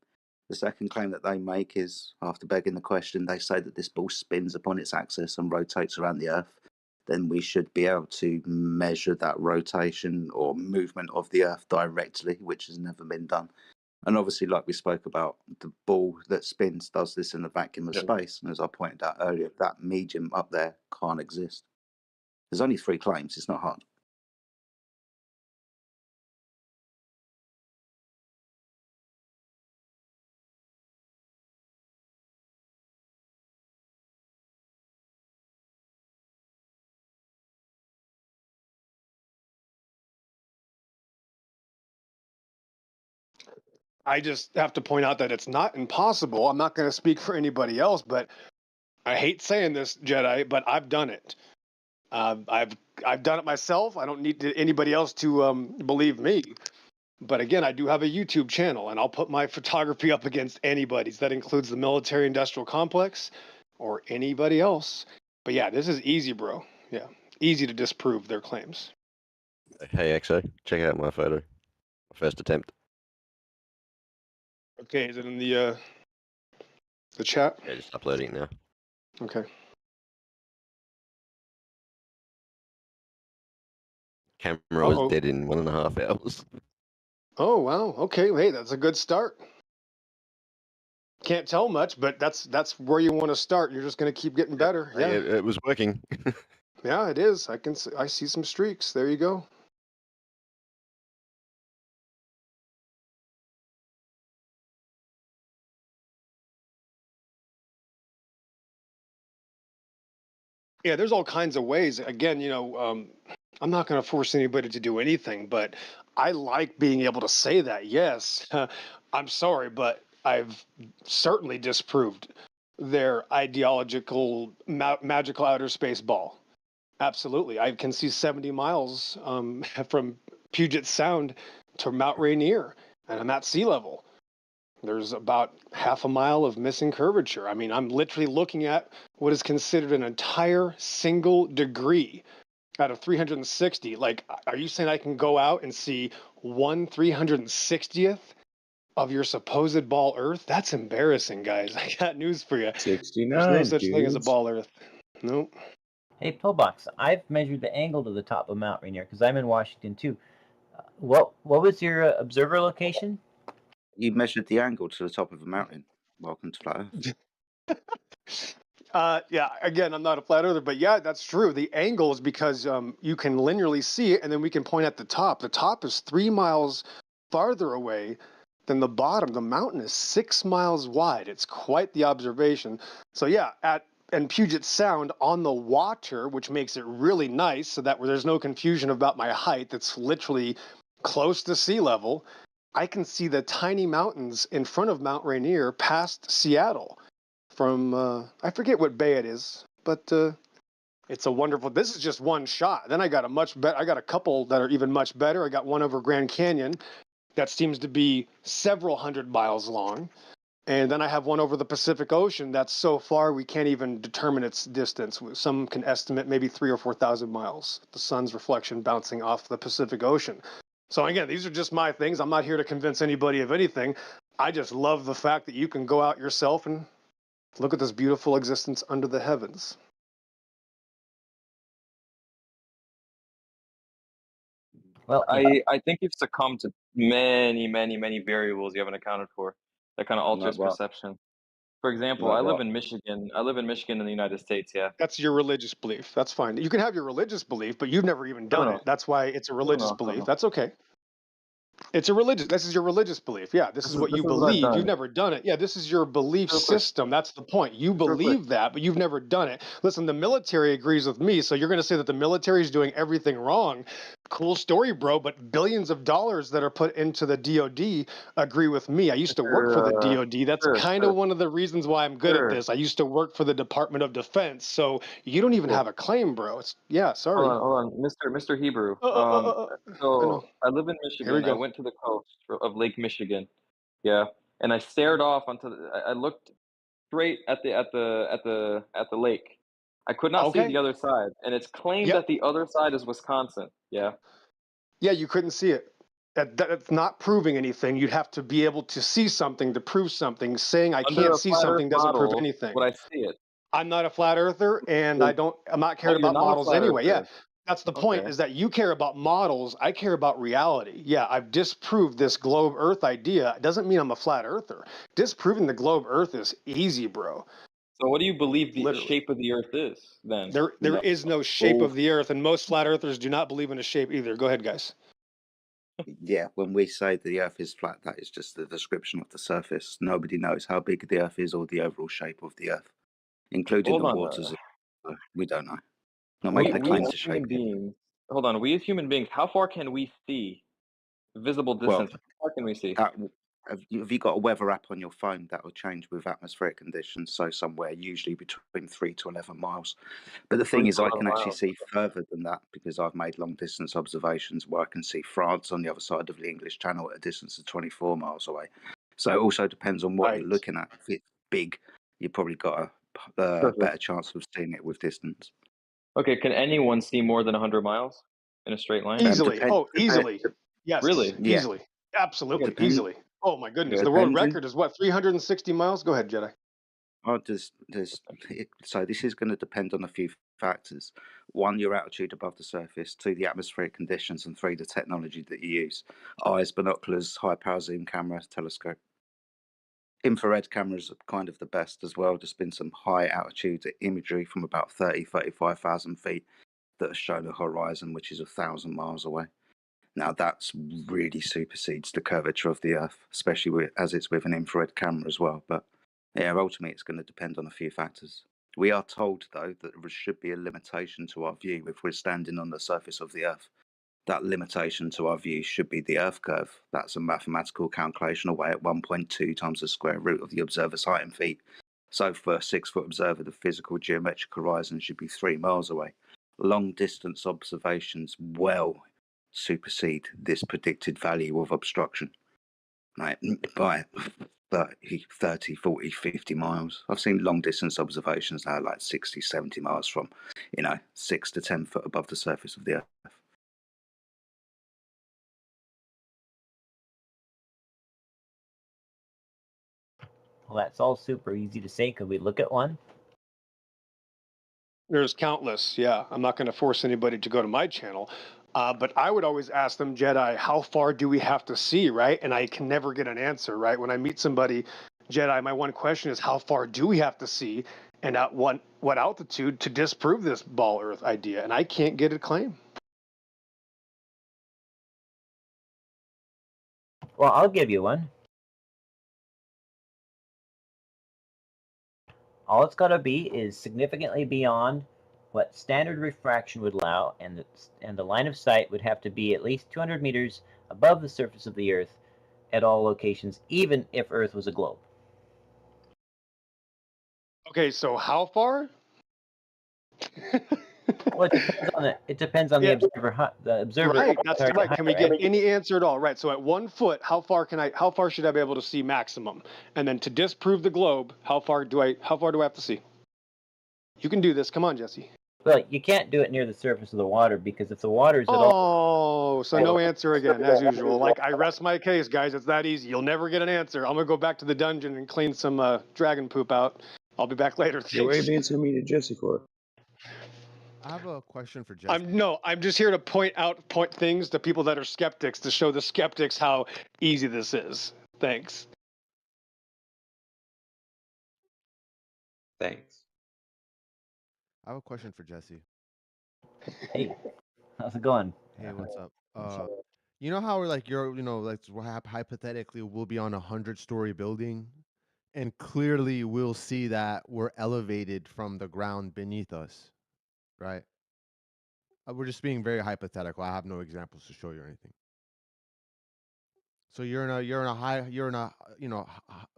[SPEAKER 7] The second claim that they make is, after begging the question, they say that this ball spins upon its axis and rotates around the Earth. Then we should be able to measure that rotation or movement of the Earth directly, which has never been done. And obviously, like we spoke about, the ball that spins does this in a vacuum of space. And as I pointed out earlier, that medium up there can't exist. There's only 3 claims. It's not hard.
[SPEAKER 14] I just have to point out that it's not impossible. I'm not going to speak for anybody else, but I hate saying this, Jedi, but I've done it. I've done it myself. I don't need anybody else to believe me. But again, I do have a YouTube channel, and I'll put my photography up against anybody's. That includes the military-industrial complex or anybody else. But yeah, this is easy, bro. Yeah, easy to disprove their claims.
[SPEAKER 8] Hey, XO, check out my photo. First attempt.
[SPEAKER 14] Okay, is it in the chat?
[SPEAKER 8] Yeah, just uploading it now.
[SPEAKER 14] Okay.
[SPEAKER 8] Camera was dead in 1.5 hours.
[SPEAKER 14] Oh wow. Okay, hey, that's a good start. Can't tell much, but that's where you want to start. You're just going to keep getting better. Yeah.
[SPEAKER 8] It was working.
[SPEAKER 14] Yeah, it is. I see some streaks. There you go. Yeah, there's all kinds of ways. Again, I'm not going to force anybody to do anything, but I like being able to say that. Yes, I'm sorry, but I've certainly disproved their ideological magical outer space ball. Absolutely. I can see 70 miles from Puget Sound to Mount Rainier, and I'm at sea level. There's about half a mile of missing curvature. I mean, I'm literally looking at what is considered an entire single degree out of 360. Like, are you saying I can go out and see 1/360th of your supposed ball Earth? That's embarrassing, guys. I got news for you.
[SPEAKER 23] 69.
[SPEAKER 14] There's no such thing as a
[SPEAKER 23] dudes.
[SPEAKER 14] ball Earth. Nope.
[SPEAKER 10] Hey, Pillbox, I've measured the angle to the top of Mount Rainier because I'm in Washington too. What was your observer location?
[SPEAKER 7] You measured the angle to the top of a mountain. Welcome to Flat Earth.
[SPEAKER 14] Yeah, again, I'm not a flat earther, but yeah, that's true. The angle is because you can linearly see it, and then we can point at the top. The top is 3 miles farther away than the bottom. The mountain is 6 miles wide. It's quite the observation. So yeah, and Puget Sound on the water, which makes it really nice so that there's no confusion about my height. That's literally close to sea level. I can see the tiny mountains in front of Mount Rainier past Seattle from, I forget what bay it is, but it's a wonderful, this is just one shot. Then I got I got a couple that are even much better. I got one over Grand Canyon that seems to be several hundred miles long. And then I have one over the Pacific Ocean that's so far we can't even determine its distance. Some can estimate maybe 3,000 or 4,000 miles, the sun's reflection bouncing off the Pacific Ocean. So again, these are just my things. I'm not here to convince anybody of anything. I just love the fact that you can go out yourself and look at this beautiful existence under the heavens.
[SPEAKER 17] Well, I think you've succumbed to many, many, many variables you haven't accounted for that kind of alters perception. For example, I live in Michigan. I live in Michigan in the United States. Yeah.
[SPEAKER 14] That's your religious belief. That's fine. You can have your religious belief, but you've never even done it. That's why it's a religious belief. That's okay. This is your religious belief. Yeah, this is what you believe. You've never done it. Yeah, this is your belief system. That's the point. You believe that, but you've never done it. Listen, the military agrees with me, so you're going to say that the military is doing everything wrong. cool story, bro, but billions of dollars that are put into the DoD agree with me. I used to work for the DoD. That's
[SPEAKER 17] Sure,
[SPEAKER 14] kind of one of the reasons why I'm good at this. I used to work for the Department of Defense, so you don't even
[SPEAKER 17] Cool.
[SPEAKER 14] have a claim, bro. Yeah, sorry.
[SPEAKER 17] Hold on, Mr. Hebrew.
[SPEAKER 14] I know.
[SPEAKER 17] So I live in
[SPEAKER 14] Here we
[SPEAKER 17] Michigan. I
[SPEAKER 14] go.
[SPEAKER 17] went to the coast of Lake Michigan. Yeah, and I stared off onto I looked straight at the lake. I could not see
[SPEAKER 14] Okay.
[SPEAKER 17] the other side, and it's claimed
[SPEAKER 14] Yep.
[SPEAKER 17] that the other side is Wisconsin. Yeah.
[SPEAKER 14] Yeah, you couldn't see it. That's not proving anything. You'd have to be able to see something to prove something. Saying I
[SPEAKER 17] Under
[SPEAKER 14] can't
[SPEAKER 17] a
[SPEAKER 14] see
[SPEAKER 17] flat Earth
[SPEAKER 14] something doesn't prove
[SPEAKER 17] model,
[SPEAKER 14] anything.
[SPEAKER 17] would I see it?
[SPEAKER 14] I'm not a flat earther, and
[SPEAKER 17] So-
[SPEAKER 14] I'm not
[SPEAKER 17] Oh,
[SPEAKER 14] cared
[SPEAKER 17] you're
[SPEAKER 14] about
[SPEAKER 17] not a
[SPEAKER 14] models
[SPEAKER 17] flat
[SPEAKER 14] anyway. Yeah,
[SPEAKER 17] earther.
[SPEAKER 14] that's the point,
[SPEAKER 17] Okay.
[SPEAKER 14] is that you care about models. I care about reality. Yeah, I've disproved this globe Earth idea. It doesn't mean I'm a flat earther. Disproving the globe Earth is easy, bro.
[SPEAKER 17] So what do you believe the
[SPEAKER 14] Literally.
[SPEAKER 17] shape of the Earth is then?
[SPEAKER 14] There is no shape of the Earth, and most flat earthers do not believe in a shape either. Go ahead, guys.
[SPEAKER 7] Yeah, when we say the Earth is flat, that is just the description of the surface. Nobody knows how big the Earth is or the overall shape of the Earth, including
[SPEAKER 17] Hold
[SPEAKER 7] the
[SPEAKER 17] on.
[SPEAKER 7] waters. We don't know. Not
[SPEAKER 17] We
[SPEAKER 7] making a claim
[SPEAKER 17] as
[SPEAKER 7] to shape
[SPEAKER 17] human
[SPEAKER 7] it.
[SPEAKER 17] beings. Hold on. We as human beings, how far can we see? Visible distance. How far can we see?
[SPEAKER 7] Have you got a weather app on your phone that will change with atmospheric conditions? So somewhere usually between 3 to 11 miles. But the
[SPEAKER 17] 3
[SPEAKER 7] thing is,
[SPEAKER 17] to
[SPEAKER 7] I
[SPEAKER 17] 11
[SPEAKER 7] can actually
[SPEAKER 17] miles.
[SPEAKER 7] see further than that because I've made long distance observations where I can see France on the other side of the English Channel at a distance of 24 miles away. So it also depends on what you're looking at. If it's big, you've probably got a better chance of seeing it with distance.
[SPEAKER 17] Okay, can anyone see more than 100 miles in a straight line?
[SPEAKER 14] Easily. Easily. Yes.
[SPEAKER 17] Really?
[SPEAKER 7] Yeah.
[SPEAKER 14] Easily. Absolutely.
[SPEAKER 17] Depend-
[SPEAKER 14] Easily. Oh my goodness.
[SPEAKER 17] Okay.
[SPEAKER 14] The world
[SPEAKER 7] Depending-
[SPEAKER 14] record is what, 360 miles? Go ahead, Jedi.
[SPEAKER 7] So this is going to depend on a few factors. 1, your altitude above the surface. 2, the atmospheric conditions. And 3, the technology that you use. Eyes, binoculars, high power zoom camera, telescope. Infrared cameras are kind of the best as well. There's been some high altitude imagery from about 35,000 feet that has shown a horizon which is 1,000 miles away. Now that's really supersedes the curvature of the Earth, especially as it's with an infrared camera as well. But yeah, ultimately it's going to depend on a few factors. We are told, though, that there should be a limitation to our view if we're standing on the surface of the Earth. That limitation to our view should be the Earth curve. That's a mathematical calculation away at 1.2 times the square root of the observer's height in feet. So for a 6-foot observer, the physical geometric horizon should be 3 miles away. Long distance observations well supersede this predicted value of obstruction, like by 30, 40, 50 miles. I've seen long distance observations now like 60, 70 miles from, 6 to 10 foot above the surface of the Earth.
[SPEAKER 10] Well, that's all super easy to say. Could we look at one?
[SPEAKER 14] There's countless. Yeah, I'm not going to force anybody to go to my channel. But I would always ask them, Jedi, how far do we have to see, right? And I can never get an answer, right? When I meet somebody, Jedi, my one question is, how far do we have to see, and at what altitude to disprove this ball Earth idea? And I can't get a claim.
[SPEAKER 10] Well, I'll give you one. All it's got to be is significantly beyond what standard refraction would allow, and the line of sight would have to be at least 200 meters above the surface of the Earth at all locations, even if Earth was a globe.
[SPEAKER 14] Okay, so how far?
[SPEAKER 10] Well, it depends on the observer. The observer.
[SPEAKER 14] Right, that's right. Can we get any answer at all? Right. So at 1 foot, how far should I be able to see maximum? And then to disprove the globe, how far do I have to see? You can do this. Come on, Jesse.
[SPEAKER 10] Well, you can't do it near the surface of the water because if the water is at all.
[SPEAKER 14] Oh, so no answer again, as usual. Like, I rest my case, guys. It's that easy. You'll never get an answer. I'm gonna go back to the dungeon and clean some dragon poop out. I'll be back later.
[SPEAKER 23] Yeah, what are you being so mean to Jesse for?
[SPEAKER 5] I have a question for Jesse.
[SPEAKER 14] I'm just here to point things to people that are skeptics to show the skeptics how easy this is. Thanks.
[SPEAKER 3] Thanks.
[SPEAKER 5] I have a question for Jesse.
[SPEAKER 10] Hey, how's it going?
[SPEAKER 5] Hey, what's up? You know how we're like hypothetically we'll be on a 100-story building, and clearly we'll see that we're elevated from the ground beneath us, right? we're just being very hypothetical. I have no examples to show you or anything. So you're in a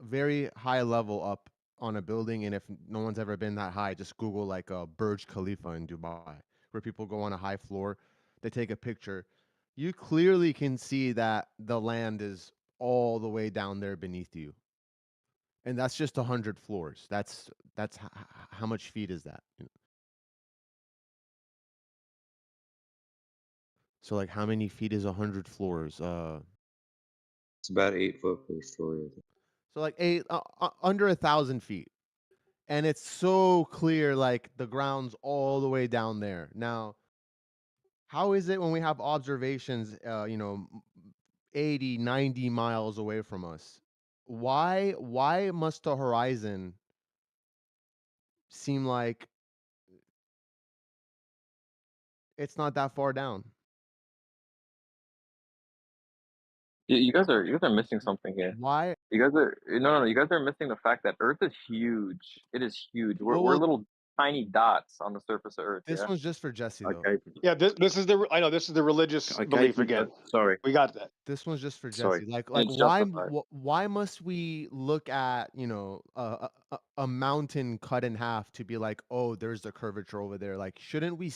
[SPEAKER 5] very high level up on a building, and if no one's ever been that high, just Google like Burj Khalifa in Dubai, where people go on a high floor, they take a picture. You clearly can see that the land is all the way down there beneath you, and that's just 100 floors. That's how much feet is that? So like, how many feet is 100 floors?
[SPEAKER 23] It's about 8 foot per story. I think.
[SPEAKER 5] So like under 1,000 feet, and it's so clear, like the ground's all the way down there. Now, how is it when we have observations, 80, 90 miles away from us? Why must the horizon seem like it's not that far down?
[SPEAKER 17] You guys are missing something here.
[SPEAKER 5] Why?
[SPEAKER 17] You guys are no. You guys are missing the fact that Earth is huge. It is huge. We're
[SPEAKER 5] Well,
[SPEAKER 17] little tiny dots on the surface of Earth.
[SPEAKER 5] this
[SPEAKER 17] Yeah.
[SPEAKER 5] one's just for Jesse though.
[SPEAKER 14] Yeah, this is the I know this is the religious
[SPEAKER 7] I gave
[SPEAKER 14] belief
[SPEAKER 7] you
[SPEAKER 14] again.
[SPEAKER 7] sorry.
[SPEAKER 14] We got that.
[SPEAKER 5] This one's just for
[SPEAKER 7] Sorry.
[SPEAKER 5] Jesse. Like
[SPEAKER 17] It's
[SPEAKER 5] why
[SPEAKER 17] justified.
[SPEAKER 5] why must we look at a mountain cut in half to be like, oh, there's the curvature over there? Like, shouldn't we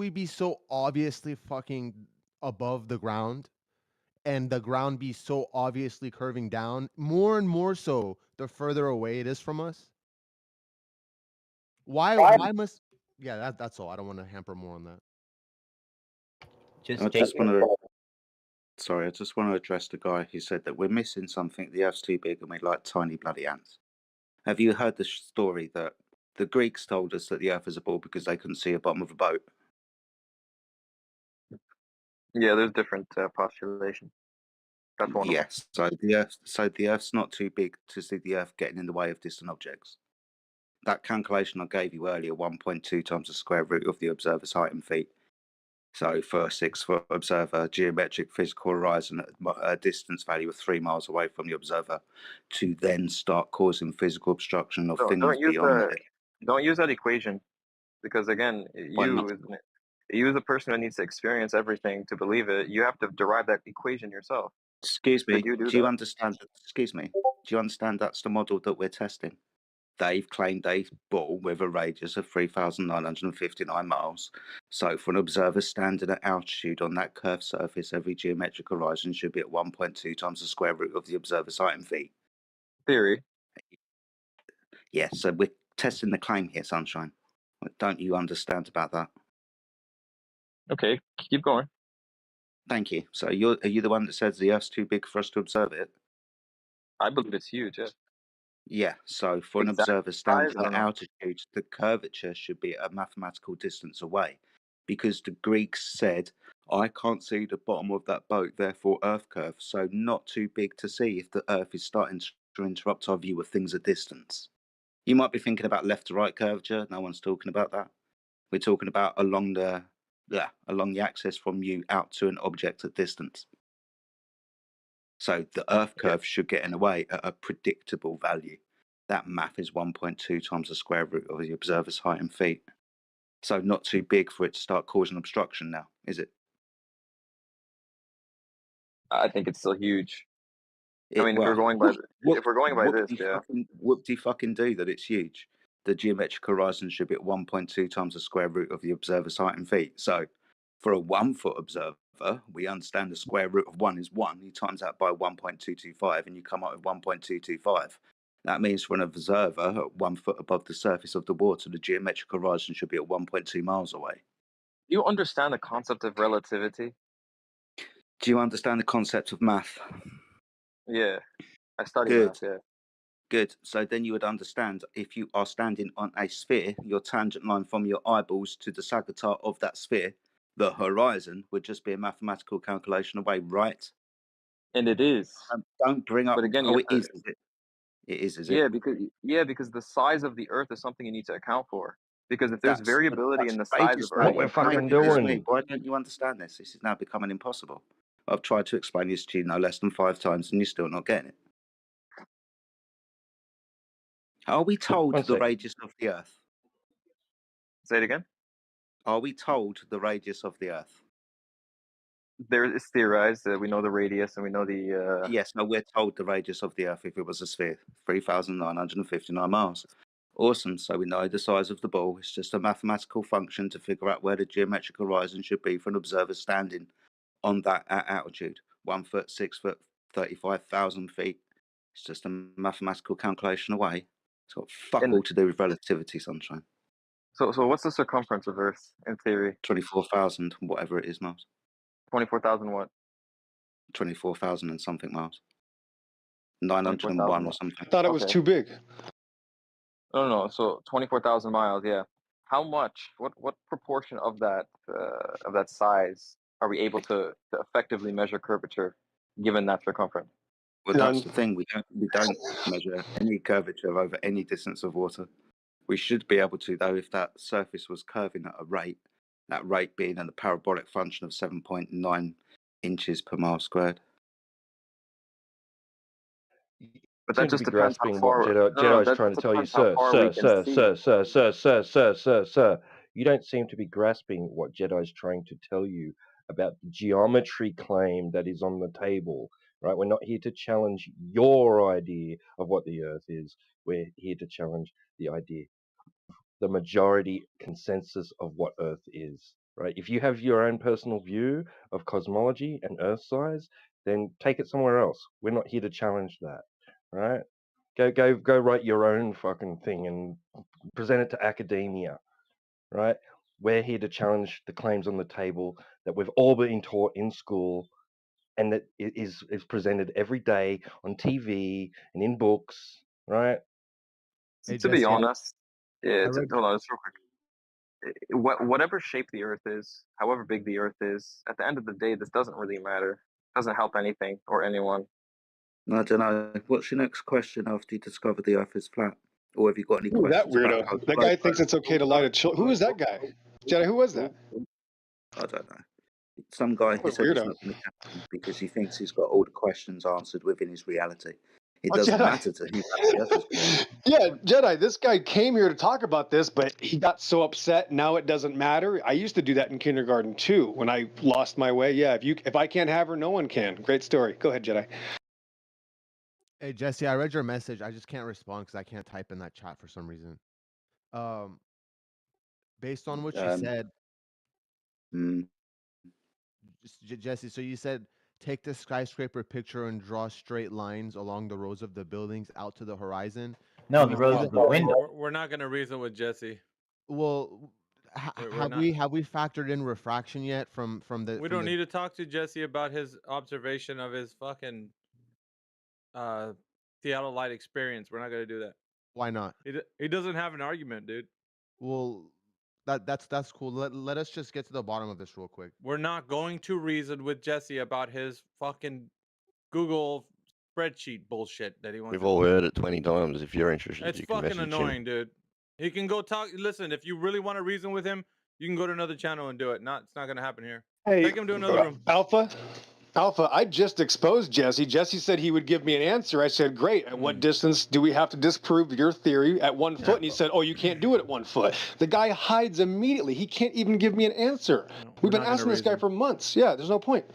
[SPEAKER 5] be so obviously fucking above the ground, and the ground be so obviously curving down more and more so the further away it is from us? Why must that's all. I don't want to hamper more on that.
[SPEAKER 7] I just want to. Sorry, I just want to address the guy who said that we're missing something. The Earth's too big and we like tiny bloody ants. Have you heard the story that the Greeks told us that the Earth is a ball because they couldn't see the bottom of a boat?
[SPEAKER 17] Yeah, there's different postulations. That's one of them.
[SPEAKER 7] Yes. So the Earth's not too big to see the Earth getting in the way of distant objects. That calculation I gave you earlier, 1.2 times the square root of the observer's height in feet. So for a 6-foot observer, geometric physical horizon at a distance value of 3 miles away from the observer, to then start causing physical obstruction of things beyond it.
[SPEAKER 17] Don't use that equation, because again,
[SPEAKER 7] Why not?
[SPEAKER 17] you as a person who needs to experience everything to believe it, you have to derive that equation yourself.
[SPEAKER 7] Excuse me.
[SPEAKER 17] Could you do
[SPEAKER 7] Do you
[SPEAKER 17] that?
[SPEAKER 7] understand? Excuse me. Do you understand that's the model that we're testing? They've claimed a ball with a radius of 3,959 miles. So for an observer standing at altitude on that curved surface, every geometric horizon should be at 1.2 times the square root of the observer's height in feet.
[SPEAKER 17] Theory.
[SPEAKER 7] Yeah, so we're testing the claim here, Sunshine. Don't you understand about that?
[SPEAKER 17] Okay, keep going.
[SPEAKER 7] Thank you. So are you the one that says the Earth's too big for us to observe it?
[SPEAKER 17] I believe it's huge. Yeah.
[SPEAKER 7] Yeah, so for an
[SPEAKER 17] Exact
[SPEAKER 7] observer
[SPEAKER 17] size,
[SPEAKER 7] standing
[SPEAKER 17] I don't
[SPEAKER 7] at
[SPEAKER 17] know.
[SPEAKER 7] altitude, the curvature should be at a mathematical distance away, because the Greeks said, I can't see the bottom of that boat, therefore Earth curve, so not too big to see if the Earth is starting to interrupt our view of things at distance. You might be thinking about left to right curvature, no one's talking about that. We're talking about along the axis from you out to an object at distance. So the Earth curve should get in the way at a predictable value. That math is 1.2 times the square root of the observer's height in feet. So not too big for it to start causing obstruction now, is it?
[SPEAKER 17] I think it's still huge. I mean, if we're
[SPEAKER 7] Well,
[SPEAKER 17] going by this, yeah.
[SPEAKER 7] Whoop-de-fucking do that it's huge. The geometric horizon should be at 1.2 times the square root of the observer's height in feet. So for a 1-foot observer, we understand the square root of 1 is 1. You times that by 1.225 and you come up with 1.225. That means for an observer at 1 foot above the surface of the water, the geometric horizon should be at 1.2 miles away.
[SPEAKER 17] You understand the concept of relativity?
[SPEAKER 7] Do you understand the concept of math?
[SPEAKER 17] Yeah, I study
[SPEAKER 7] Good.
[SPEAKER 17] math. Yeah.
[SPEAKER 7] Good. So then you would understand, if you are standing on a sphere, your tangent line from your eyeballs to the sagittar of that sphere, the horizon would just be a mathematical calculation away, right?
[SPEAKER 17] And it is.
[SPEAKER 7] Don't bring up.
[SPEAKER 17] But again,
[SPEAKER 7] Oh, it is it? It is it?
[SPEAKER 17] because the size of the Earth is something you need to account for. Because if there's
[SPEAKER 7] That's
[SPEAKER 17] variability in the size of
[SPEAKER 7] What
[SPEAKER 17] Earth,
[SPEAKER 7] we're fucking doing. Why don't you understand this? This is now becoming impossible. I've tried to explain this to you no less than 5 times, and you're still not getting it. Are we told the radius of the Earth?
[SPEAKER 17] Say it again.
[SPEAKER 7] Are we told the radius of the Earth?
[SPEAKER 17] There is theorized that we know the radius and we know the.
[SPEAKER 7] Yes, no, we're told the radius of the Earth if it was a sphere, 3,959 miles. Awesome. So we know the size of the ball. It's just a mathematical function to figure out where the geometric horizon should be for an observer standing on that at altitude. 1 foot, 6 foot, 35,000 feet. It's just a mathematical calculation away. It's got fuck all to do with relativity, sunshine.
[SPEAKER 17] So what's the circumference of Earth in theory?
[SPEAKER 7] 24,000, whatever it is, miles.
[SPEAKER 17] 24,000 what?
[SPEAKER 7] 24,000 and something miles.
[SPEAKER 17] 24,000
[SPEAKER 7] 901 or
[SPEAKER 17] miles.
[SPEAKER 7] something.
[SPEAKER 14] I thought it was too big.
[SPEAKER 17] No. So 24,000 miles. Yeah. How much? What proportion of that size are we able to effectively measure curvature, given that circumference?
[SPEAKER 7] Well, that's the thing. We don't measure any curvature over any distance of water. We should be able to, though, if that surface was curving at a rate, that rate being a parabolic function of 7.9 inches per mile squared.
[SPEAKER 17] But
[SPEAKER 8] Seem
[SPEAKER 17] that
[SPEAKER 8] to
[SPEAKER 17] just
[SPEAKER 8] be
[SPEAKER 17] depends how
[SPEAKER 8] grasping
[SPEAKER 17] far.
[SPEAKER 8] what
[SPEAKER 17] No,
[SPEAKER 8] Jedi's
[SPEAKER 17] that
[SPEAKER 8] trying to
[SPEAKER 17] just
[SPEAKER 8] tell you,
[SPEAKER 17] depends how far we can see.
[SPEAKER 8] sir. You don't seem to be grasping what Jedi's trying to tell you about the geometry claim that is on the table, right? We're not here to challenge your idea of what the Earth is. We're here to challenge the idea, the majority consensus of what Earth is, right? If you have your own personal view of cosmology and Earth size, then take it somewhere else. We're not here to challenge that, right? Go write your own fucking thing and present it to academia, right? We're here to challenge the claims on the table that we've all been taught in school and that is presented every day on TV and in books, right?
[SPEAKER 5] Hey,
[SPEAKER 17] To be
[SPEAKER 5] Jesse,
[SPEAKER 17] honest, yeah.
[SPEAKER 5] I read.
[SPEAKER 17] Hold on, just real quick. Whatever shape the Earth is, however big the Earth is, at the end of the day, this doesn't really matter. It doesn't help anything or anyone.
[SPEAKER 7] I don't know. What's your next question after you discover the Earth is flat? Or have you got any
[SPEAKER 14] Who is that
[SPEAKER 7] questions about
[SPEAKER 14] weirdo? That guy thinks it's okay to lie to children. Who is that guy? Jedi, who was that?
[SPEAKER 7] I don't know. Some guy who
[SPEAKER 14] What a
[SPEAKER 7] said he's
[SPEAKER 14] weirdo.
[SPEAKER 7] not going to challenge because he thinks he's got all the questions answered within his reality. It
[SPEAKER 14] Oh,
[SPEAKER 7] doesn't
[SPEAKER 14] Jedi.
[SPEAKER 7] matter to him that the Earth is flat.
[SPEAKER 14] Yeah, Jedi, this guy came here to talk about this, but he got so upset. Now it doesn't matter. I used to do that in kindergarten too when I lost my way. Yeah, if I can't have her, no one can. Great story. Go ahead, Jedi.
[SPEAKER 5] Hey, Jesse, I read your message. I just can't respond because I can't type in that chat for some reason. Based on what you said, Jesse, so you said take the skyscraper picture and draw straight lines along the rows of the buildings out to the horizon.
[SPEAKER 10] No,
[SPEAKER 5] Do
[SPEAKER 10] the
[SPEAKER 5] you
[SPEAKER 10] rows
[SPEAKER 5] see
[SPEAKER 10] of the window.
[SPEAKER 19] We're not going to reason with Jesse.
[SPEAKER 5] Well,
[SPEAKER 19] We're
[SPEAKER 5] have
[SPEAKER 19] not.
[SPEAKER 5] we factored in refraction yet from the?
[SPEAKER 19] We don't need to talk to Jesse about his observation of his fucking theodolite experience. We're not going to do that.
[SPEAKER 5] Why not?
[SPEAKER 19] He doesn't have an argument, dude.
[SPEAKER 5] Well, that's cool. Let us just get to the bottom of this real quick.
[SPEAKER 19] We're not going to reason with Jesse about his fucking Google spreadsheet bullshit that he wants.
[SPEAKER 8] We've all heard it 20 times. If you're interested,
[SPEAKER 19] It's
[SPEAKER 8] you can
[SPEAKER 19] fucking
[SPEAKER 8] message
[SPEAKER 19] annoying,
[SPEAKER 8] him.
[SPEAKER 19] dude. He can go talk. Listen, if you really want to reason with him, you can go to another channel and do it. It's not going to happen here.
[SPEAKER 14] Hey,
[SPEAKER 19] Take him to another room.
[SPEAKER 14] Alpha, I just exposed Jesse. Jesse said he would give me an answer. I said, great. At what distance do we have to disprove your theory at 1 foot? And he said, oh, you can't do it at 1 foot. The guy hides immediately. He can't even give me an answer. We've been asking this guy for months. Yeah, there's no point.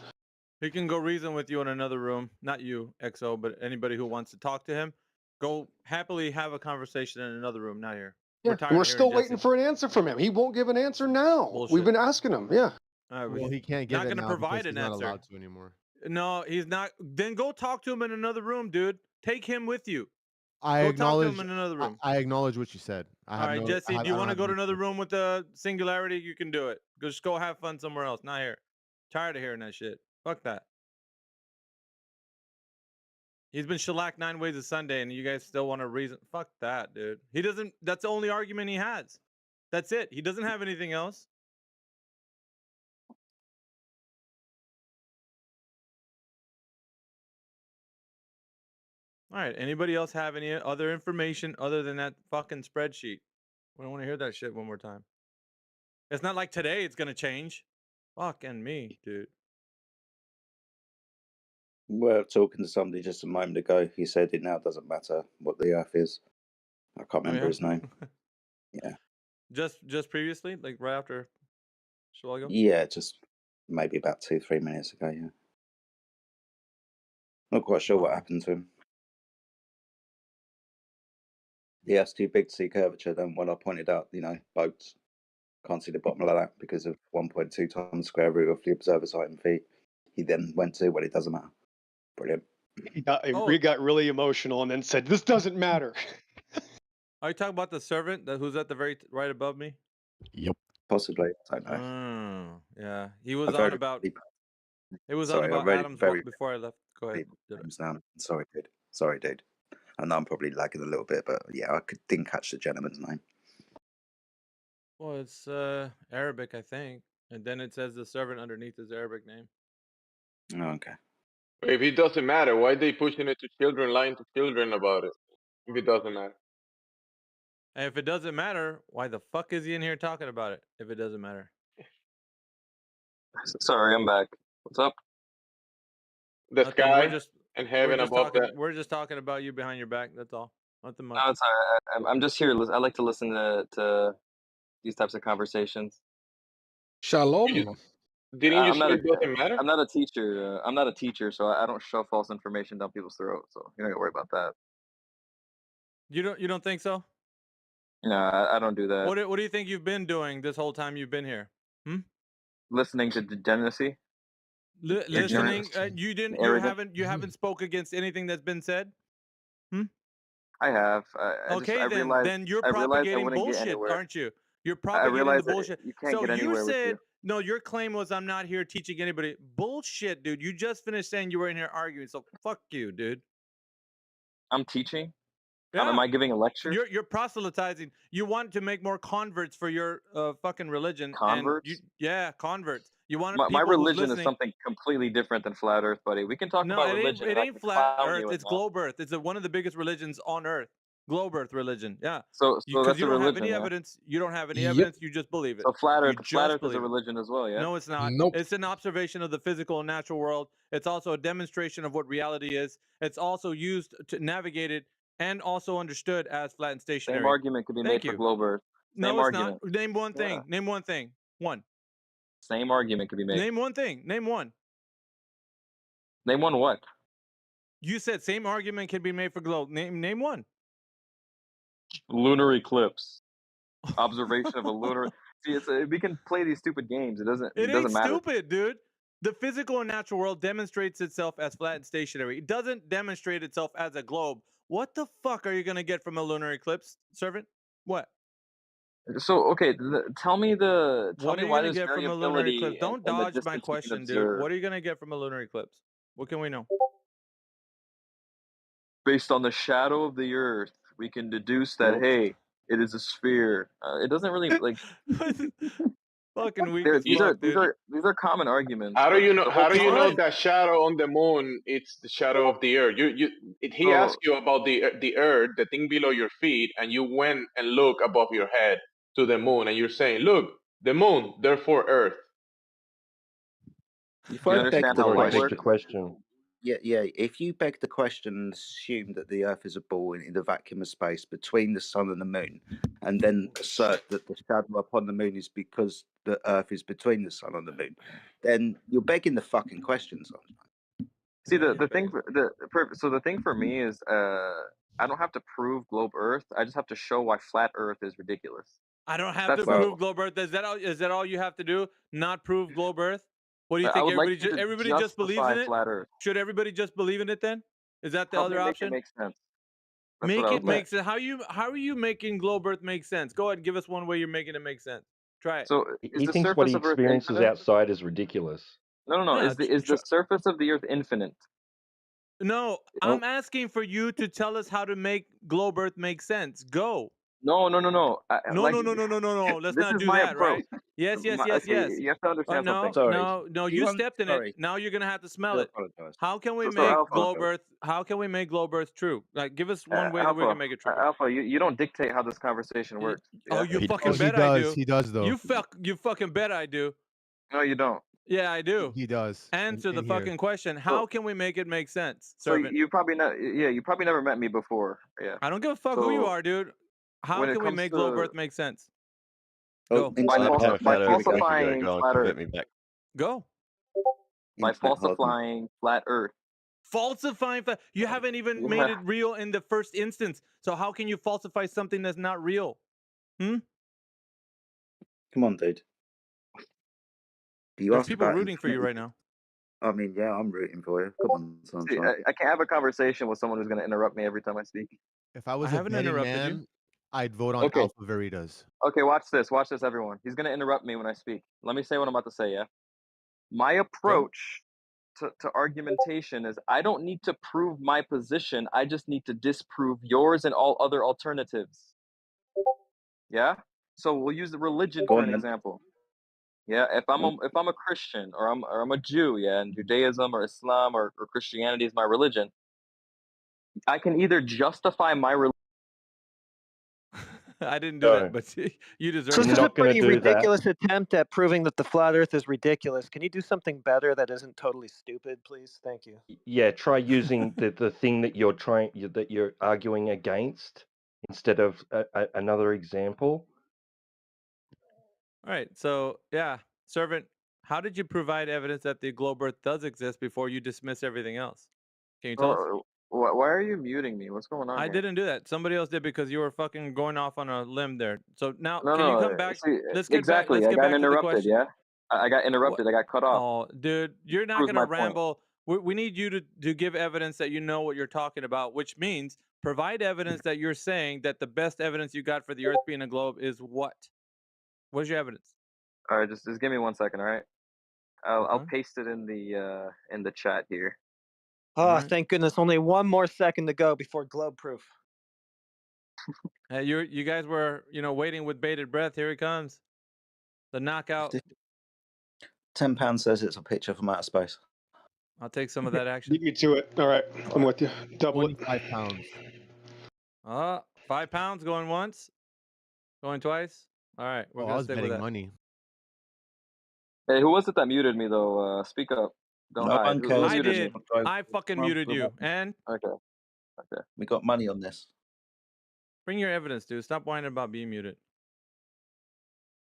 [SPEAKER 19] He can go reason with you in another room. Not you, XO, but anybody who wants to talk to him. Go happily have a conversation in another room, not here.
[SPEAKER 14] Yeah, we're still waiting for an answer from him. He won't give an answer now.
[SPEAKER 19] Bullshit.
[SPEAKER 14] We've been asking him. Yeah.
[SPEAKER 5] Well, he can't give
[SPEAKER 19] not
[SPEAKER 5] it
[SPEAKER 19] going to
[SPEAKER 5] now
[SPEAKER 19] provide
[SPEAKER 5] because
[SPEAKER 19] an
[SPEAKER 5] he's not
[SPEAKER 19] answer.
[SPEAKER 5] allowed to anymore.
[SPEAKER 19] No, he's not. Then go talk to him in another room, dude. Take him with you.
[SPEAKER 5] I
[SPEAKER 19] Go
[SPEAKER 5] acknowledge.
[SPEAKER 19] talk to him in another room.
[SPEAKER 5] I acknowledge what you said.
[SPEAKER 19] All right, Jesse, do you want to go to another room with the singularity? You can do it. Just go have fun somewhere else, not here. Tired of hearing that shit. Fuck that. He's been shellacked 9 ways of Sunday, and you guys still want to reason? Fuck that, dude. He doesn't. That's the only argument he has. That's it. He doesn't have anything else. All right. Anybody else have any other information other than that fucking spreadsheet? We don't want to hear that shit one more time. It's not like today it's gonna change. Fucking me, dude.
[SPEAKER 7] We're talking to somebody just a moment ago. He said it now doesn't matter what the Earth is. I can't remember his name. Yeah.
[SPEAKER 19] Just previously, like right after. Shall I go?
[SPEAKER 7] Yeah, just maybe about 2-3 minutes ago. Yeah, not quite sure what happened to him. The Earth's too big to see curvature. Then when I pointed out, boats can't see the bottom of that because of 1.2 times square root of the observer's height in feet. He then went to, well, it doesn't matter. Brilliant.
[SPEAKER 14] He got really emotional and then said, "This doesn't matter."
[SPEAKER 19] Are you talking about the servant who's at the right above me?
[SPEAKER 16] Yep.
[SPEAKER 7] Possibly. I don't know.
[SPEAKER 19] Oh, yeah. He was
[SPEAKER 7] I
[SPEAKER 19] on
[SPEAKER 7] very
[SPEAKER 19] about.
[SPEAKER 7] deep-
[SPEAKER 19] It was on
[SPEAKER 7] Sorry, I
[SPEAKER 19] about
[SPEAKER 7] very,
[SPEAKER 19] Adam's
[SPEAKER 7] very
[SPEAKER 19] before I left. Go ahead.
[SPEAKER 7] people names now. Sorry, dude. I know I'm probably lagging a little bit, but yeah, didn't catch the gentleman's name.
[SPEAKER 19] Well, it's Arabic, I think, and then it says the servant underneath his Arabic name.
[SPEAKER 7] Oh, okay.
[SPEAKER 2] If it doesn't matter, why they pushing it to children, lying to children about it? If it doesn't matter.
[SPEAKER 19] And if it doesn't matter, why the fuck is he in here talking about it? If it doesn't matter.
[SPEAKER 17] Sorry, I'm back. What's up?
[SPEAKER 2] The
[SPEAKER 19] Nothing. We're
[SPEAKER 2] sky
[SPEAKER 19] just
[SPEAKER 2] and heaven above
[SPEAKER 19] talking.
[SPEAKER 2] that.
[SPEAKER 19] We're just talking about you behind your back. That's all. Nothing much.
[SPEAKER 17] No, it's all right. I'm just here. I like to listen to these types of conversations.
[SPEAKER 16] Shalom.
[SPEAKER 2] Didn't you
[SPEAKER 17] I'm
[SPEAKER 2] say
[SPEAKER 17] not a
[SPEAKER 2] it doesn't matter?
[SPEAKER 17] I'm not a teacher. I'm not a teacher, so I don't shove false information down people's throats. So you're not gonna worry about that.
[SPEAKER 19] You don't think so?
[SPEAKER 17] No, I don't do that.
[SPEAKER 19] What do you think you've been doing this whole time you've been here?
[SPEAKER 17] Listening to degeneracy.
[SPEAKER 19] Listening. You didn't. You
[SPEAKER 17] Arrogant.
[SPEAKER 19] haven't spoke against anything that's been said.
[SPEAKER 17] I have.
[SPEAKER 19] Okay,
[SPEAKER 17] I realized,
[SPEAKER 19] then you're
[SPEAKER 17] I realized I
[SPEAKER 19] propagating
[SPEAKER 17] wouldn't get
[SPEAKER 19] bullshit,
[SPEAKER 17] anywhere.
[SPEAKER 19] aren't you? You're
[SPEAKER 17] I
[SPEAKER 19] propagating the
[SPEAKER 17] realized that
[SPEAKER 19] bullshit.
[SPEAKER 17] you can't
[SPEAKER 19] So
[SPEAKER 17] get
[SPEAKER 19] you
[SPEAKER 17] anywhere with
[SPEAKER 19] said
[SPEAKER 17] you.
[SPEAKER 19] no. Your claim was I'm not here teaching anybody. Bullshit, dude. You just finished saying you were in here arguing. So fuck you, dude.
[SPEAKER 17] I'm teaching.
[SPEAKER 19] Yeah.
[SPEAKER 17] Am I giving a lecture?
[SPEAKER 19] You're proselytizing. You want to make more converts for your fucking religion.
[SPEAKER 17] Converts?
[SPEAKER 19] And converts. You want
[SPEAKER 17] My
[SPEAKER 19] people who's
[SPEAKER 17] religion is
[SPEAKER 19] listening.
[SPEAKER 17] something completely different than flat Earth, buddy. We can talk
[SPEAKER 19] No,
[SPEAKER 17] about
[SPEAKER 19] it ain't.
[SPEAKER 17] religion.
[SPEAKER 19] It
[SPEAKER 17] and I
[SPEAKER 19] ain't
[SPEAKER 17] can
[SPEAKER 19] flat
[SPEAKER 17] clown
[SPEAKER 19] Earth.
[SPEAKER 17] you
[SPEAKER 19] It's
[SPEAKER 17] enough.
[SPEAKER 19] globe Earth. It's one of the biggest religions on Earth. Globe Earth religion. Yeah.
[SPEAKER 17] So
[SPEAKER 19] Because
[SPEAKER 17] that's
[SPEAKER 19] you
[SPEAKER 17] a
[SPEAKER 19] don't have
[SPEAKER 17] religion,
[SPEAKER 19] any
[SPEAKER 17] yeah?
[SPEAKER 19] evidence. You don't have any
[SPEAKER 16] Yep.
[SPEAKER 19] evidence. You just believe it.
[SPEAKER 17] So flat
[SPEAKER 19] You
[SPEAKER 17] Earth, flat
[SPEAKER 19] just
[SPEAKER 17] Earth is
[SPEAKER 19] believe
[SPEAKER 17] a
[SPEAKER 19] it.
[SPEAKER 17] religion as well, yeah?
[SPEAKER 19] No, it's not.
[SPEAKER 16] Nope.
[SPEAKER 19] It's an observation of the physical and natural world. It's also a demonstration of what reality is. It's also used to navigate it and also understood as flat and stationary.
[SPEAKER 17] Same argument could be
[SPEAKER 19] Thank
[SPEAKER 17] made for
[SPEAKER 19] you.
[SPEAKER 17] globe Earth.
[SPEAKER 19] No,
[SPEAKER 17] Same
[SPEAKER 19] it's
[SPEAKER 17] argument.
[SPEAKER 19] not. Name one thing.
[SPEAKER 17] Yeah.
[SPEAKER 19] Name one thing. One.
[SPEAKER 17] Same argument could be made.
[SPEAKER 19] Name one thing. Name one.
[SPEAKER 17] Name one what?
[SPEAKER 19] You said same argument can be made for globe. Name one.
[SPEAKER 17] Lunar eclipse. Observation of a lunar. See, we can play these stupid games. It doesn't
[SPEAKER 19] Ain't
[SPEAKER 17] matter.
[SPEAKER 19] stupid, dude. The physical and natural world demonstrates itself as flat and stationary. It doesn't demonstrate itself as a globe. What the fuck are you gonna get from a lunar eclipse, servant? What?
[SPEAKER 17] So okay, tell me
[SPEAKER 19] What are
[SPEAKER 17] why
[SPEAKER 19] you gonna
[SPEAKER 17] there's
[SPEAKER 19] get from a lunar
[SPEAKER 17] variability
[SPEAKER 19] eclipse? Don't
[SPEAKER 17] in the
[SPEAKER 19] dodge my
[SPEAKER 17] distance we can
[SPEAKER 19] question, dude.
[SPEAKER 17] observe
[SPEAKER 19] What are you gonna get from a lunar eclipse? What can we know?
[SPEAKER 17] based on the shadow of the Earth. We can deduce that hey, it is a sphere. It doesn't really like.
[SPEAKER 19] Fucking weak as
[SPEAKER 17] These
[SPEAKER 19] fuck, dude.
[SPEAKER 17] are common arguments.
[SPEAKER 2] How do you know?
[SPEAKER 17] The whole
[SPEAKER 2] How do you know
[SPEAKER 17] point-
[SPEAKER 2] that shadow on the moon? It's the shadow of the Earth. He
[SPEAKER 17] So-
[SPEAKER 2] asked you about the Earth, the thing below your feet, and you went and look above your head to the moon, and you're saying, "Look, the moon, therefore Earth."
[SPEAKER 7] If
[SPEAKER 17] Do you
[SPEAKER 7] I beg
[SPEAKER 17] understand
[SPEAKER 7] the
[SPEAKER 17] how light
[SPEAKER 7] question,
[SPEAKER 17] works?
[SPEAKER 8] question.
[SPEAKER 7] Yeah. If you beg the question and assume that the Earth is a ball in the vacuum of space between the sun and the moon, and then assert that the shadow upon the moon is because the Earth is between the sun and the moon, then you're begging the fucking question, son.
[SPEAKER 17] See the thing so the thing for me is I don't have to prove globe Earth. I just have to show why flat Earth is ridiculous.
[SPEAKER 19] I don't have
[SPEAKER 17] That's
[SPEAKER 19] to
[SPEAKER 17] the-
[SPEAKER 19] prove globe Earth. Is that all you have to do? Not prove globe Earth? What do you
[SPEAKER 17] I
[SPEAKER 19] think?
[SPEAKER 17] would like
[SPEAKER 19] Everybody,
[SPEAKER 17] you to
[SPEAKER 19] everybody just believes
[SPEAKER 17] justify
[SPEAKER 19] in it?
[SPEAKER 17] flat Earth.
[SPEAKER 19] Should everybody just believe in it then? Is that the
[SPEAKER 17] Help
[SPEAKER 19] other
[SPEAKER 17] me make
[SPEAKER 19] option?
[SPEAKER 17] it make sense. That's
[SPEAKER 19] Make
[SPEAKER 17] what I
[SPEAKER 19] it
[SPEAKER 17] would like.
[SPEAKER 19] make sense. How are you making globe Earth make sense? Go ahead and give us one way you're making it make sense. Try it.
[SPEAKER 17] So is
[SPEAKER 8] He
[SPEAKER 17] the
[SPEAKER 8] thinks what
[SPEAKER 17] surface
[SPEAKER 8] he
[SPEAKER 17] of Earth
[SPEAKER 8] experiences
[SPEAKER 17] infinite?
[SPEAKER 8] outside is ridiculous.
[SPEAKER 17] No.
[SPEAKER 19] Yeah,
[SPEAKER 17] Is the surface of the Earth infinite?
[SPEAKER 19] No, I'm asking for you to tell us how to make globe Earth make sense. Go.
[SPEAKER 17] No.
[SPEAKER 19] No. Let's
[SPEAKER 17] This
[SPEAKER 19] not
[SPEAKER 17] is
[SPEAKER 19] do
[SPEAKER 17] my
[SPEAKER 19] that,
[SPEAKER 17] approach.
[SPEAKER 19] right? Yes.
[SPEAKER 17] Okay, you have to understand something.
[SPEAKER 19] No. You stepped in it. Now you're gonna have to smell it. How can we
[SPEAKER 17] So
[SPEAKER 19] make
[SPEAKER 17] Alpha-
[SPEAKER 19] globe Earth? How can we make globe Earth true? Like, give us one way that we
[SPEAKER 17] Alpha,
[SPEAKER 19] can make it true.
[SPEAKER 17] Alpha, you don't dictate how this conversation works.
[SPEAKER 19] Oh,
[SPEAKER 17] yeah?
[SPEAKER 19] you fucking
[SPEAKER 5] he
[SPEAKER 19] bet I
[SPEAKER 5] does.
[SPEAKER 19] do.
[SPEAKER 5] He does, though.
[SPEAKER 19] You fucking bet I do.
[SPEAKER 17] No, you don't.
[SPEAKER 19] Yeah, I do.
[SPEAKER 5] He does.
[SPEAKER 19] Answer the
[SPEAKER 5] in here.
[SPEAKER 19] fucking question. How can we make it make sense,
[SPEAKER 17] So
[SPEAKER 19] servant?
[SPEAKER 17] you probably you probably never met me before. Yeah.
[SPEAKER 19] I don't give a fuck who you
[SPEAKER 17] So
[SPEAKER 19] are, dude. How
[SPEAKER 17] when it
[SPEAKER 19] can we
[SPEAKER 17] comes
[SPEAKER 19] make
[SPEAKER 17] to-
[SPEAKER 19] globe Earth make sense?
[SPEAKER 7] Oh,
[SPEAKER 19] Go.
[SPEAKER 17] By,
[SPEAKER 7] internet hard
[SPEAKER 17] by
[SPEAKER 7] mode. Here we go.
[SPEAKER 17] falsifying
[SPEAKER 3] Go on,
[SPEAKER 17] flat
[SPEAKER 3] convert
[SPEAKER 17] Earth.
[SPEAKER 3] me back.
[SPEAKER 19] Go.
[SPEAKER 17] By
[SPEAKER 7] Internet hard mode.
[SPEAKER 17] falsifying flat Earth.
[SPEAKER 19] Falsifying. You haven't even made it real in the first instance. So how can you falsify something that's not real?
[SPEAKER 7] Come on, dude. You
[SPEAKER 19] There's
[SPEAKER 7] asked
[SPEAKER 19] people
[SPEAKER 7] about
[SPEAKER 19] rooting for you
[SPEAKER 7] infinity.
[SPEAKER 19] right now.
[SPEAKER 7] I mean, yeah, I'm rooting for you. Come on,
[SPEAKER 17] See,
[SPEAKER 7] sunshine.
[SPEAKER 17] I can't have a conversation with someone who's going to interrupt me every time I speak.
[SPEAKER 5] If I was a
[SPEAKER 19] haven't
[SPEAKER 5] betting
[SPEAKER 19] interrupted you.
[SPEAKER 5] man, I'd vote on
[SPEAKER 17] Okay.
[SPEAKER 5] Alpha Veritas.
[SPEAKER 17] Okay, watch this. Watch this, everyone. He's going to interrupt me when I speak. Let me say what I'm about to say, yeah? My approach to argumentation is I don't need to prove my position. I just need to disprove yours and all other alternatives. Yeah? So we'll use the religion
[SPEAKER 7] Go
[SPEAKER 17] for
[SPEAKER 7] on
[SPEAKER 17] an
[SPEAKER 7] then.
[SPEAKER 17] example. Yeah, if I'm a Christian or I'm a Jew, yeah, and Judaism or Islam or Christianity is my religion, I can either justify my religion.
[SPEAKER 19] I didn't do
[SPEAKER 8] No.
[SPEAKER 19] that, but you deserve
[SPEAKER 13] So
[SPEAKER 19] it.
[SPEAKER 13] this is
[SPEAKER 8] Not
[SPEAKER 13] a
[SPEAKER 8] gonna
[SPEAKER 13] pretty
[SPEAKER 8] do that.
[SPEAKER 13] ridiculous attempt at proving that the flat Earth is ridiculous. Can you do something better that isn't totally stupid, please? Thank you.
[SPEAKER 8] Yeah, try using the thing that you're arguing against instead of another example.
[SPEAKER 19] All right. So yeah, servant, how did you provide evidence that the globe Earth does exist before you dismiss everything else? Can you tell us?
[SPEAKER 17] Why are you muting me? What's going on
[SPEAKER 19] I
[SPEAKER 17] here?
[SPEAKER 19] didn't do that. Somebody else did because you were fucking going off on a limb there. So now,
[SPEAKER 17] No,
[SPEAKER 19] can you
[SPEAKER 17] no.
[SPEAKER 19] come back?
[SPEAKER 17] See,
[SPEAKER 19] Let's get back.
[SPEAKER 17] exactly.
[SPEAKER 19] Let's
[SPEAKER 17] I
[SPEAKER 19] get
[SPEAKER 17] got
[SPEAKER 19] back to the
[SPEAKER 17] interrupted.
[SPEAKER 19] question.
[SPEAKER 17] Yeah, I got interrupted. I got cut off.
[SPEAKER 19] Oh, dude, you're not
[SPEAKER 17] Proves
[SPEAKER 19] gonna
[SPEAKER 17] my point.
[SPEAKER 19] ramble. We need you to give evidence that you know what you're talking about, which means provide evidence that you're saying that the best evidence you got for the Earth being a globe is what? What's your evidence?
[SPEAKER 17] All right, just give me 1 second. All right, I'll
[SPEAKER 19] Okay.
[SPEAKER 17] paste it in the chat here.
[SPEAKER 13] Oh,
[SPEAKER 19] Alright.
[SPEAKER 13] thank goodness! Only one more second to go before globe proof.
[SPEAKER 19] You guys were waiting with bated breath. Here he comes, the knockout.
[SPEAKER 7] £10 says it's a picture from outer space.
[SPEAKER 19] I'll take some of that action.
[SPEAKER 14] Beat me to it. All right, I'm with you. Double it.
[SPEAKER 5] 25 pounds.
[SPEAKER 19] 5 pounds going once, going twice. All right, we're
[SPEAKER 5] I
[SPEAKER 19] gonna
[SPEAKER 5] was
[SPEAKER 19] stick with
[SPEAKER 5] betting
[SPEAKER 19] that.
[SPEAKER 5] money.
[SPEAKER 17] Hey, who was it that muted me though? Speak up. Don't
[SPEAKER 7] No
[SPEAKER 17] hide.
[SPEAKER 7] one
[SPEAKER 17] Who
[SPEAKER 7] cares.
[SPEAKER 19] I
[SPEAKER 17] muted
[SPEAKER 19] did.
[SPEAKER 17] me?
[SPEAKER 19] I fucking muted you. And
[SPEAKER 17] Okay.
[SPEAKER 7] We got money on this.
[SPEAKER 19] bring your evidence, dude. Stop whining about being muted.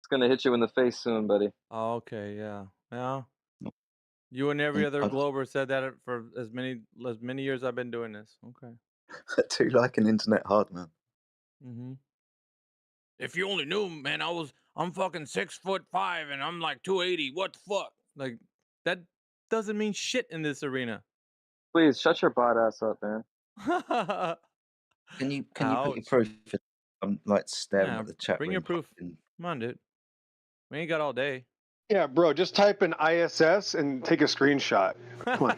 [SPEAKER 17] It's gonna hit you in the face soon, buddy.
[SPEAKER 19] Oh, okay, yeah. You and every other Glober said that for as many years I've been doing this. Okay.
[SPEAKER 7] I do like an internet hard man.
[SPEAKER 19] Mm-hmm. If you only knew, man, I'm fucking 6'5" and I'm like 280. What the fuck? Like that doesn't mean shit in this arena.
[SPEAKER 17] Please shut your bot ass up, man.
[SPEAKER 7] Can you put your proof? I'm like staring
[SPEAKER 19] Yeah,
[SPEAKER 7] at the chat
[SPEAKER 19] bring
[SPEAKER 7] room.
[SPEAKER 19] your proof. Come on, dude. We ain't got all day.
[SPEAKER 14] Yeah, bro, just type in ISS and take a screenshot. Come on.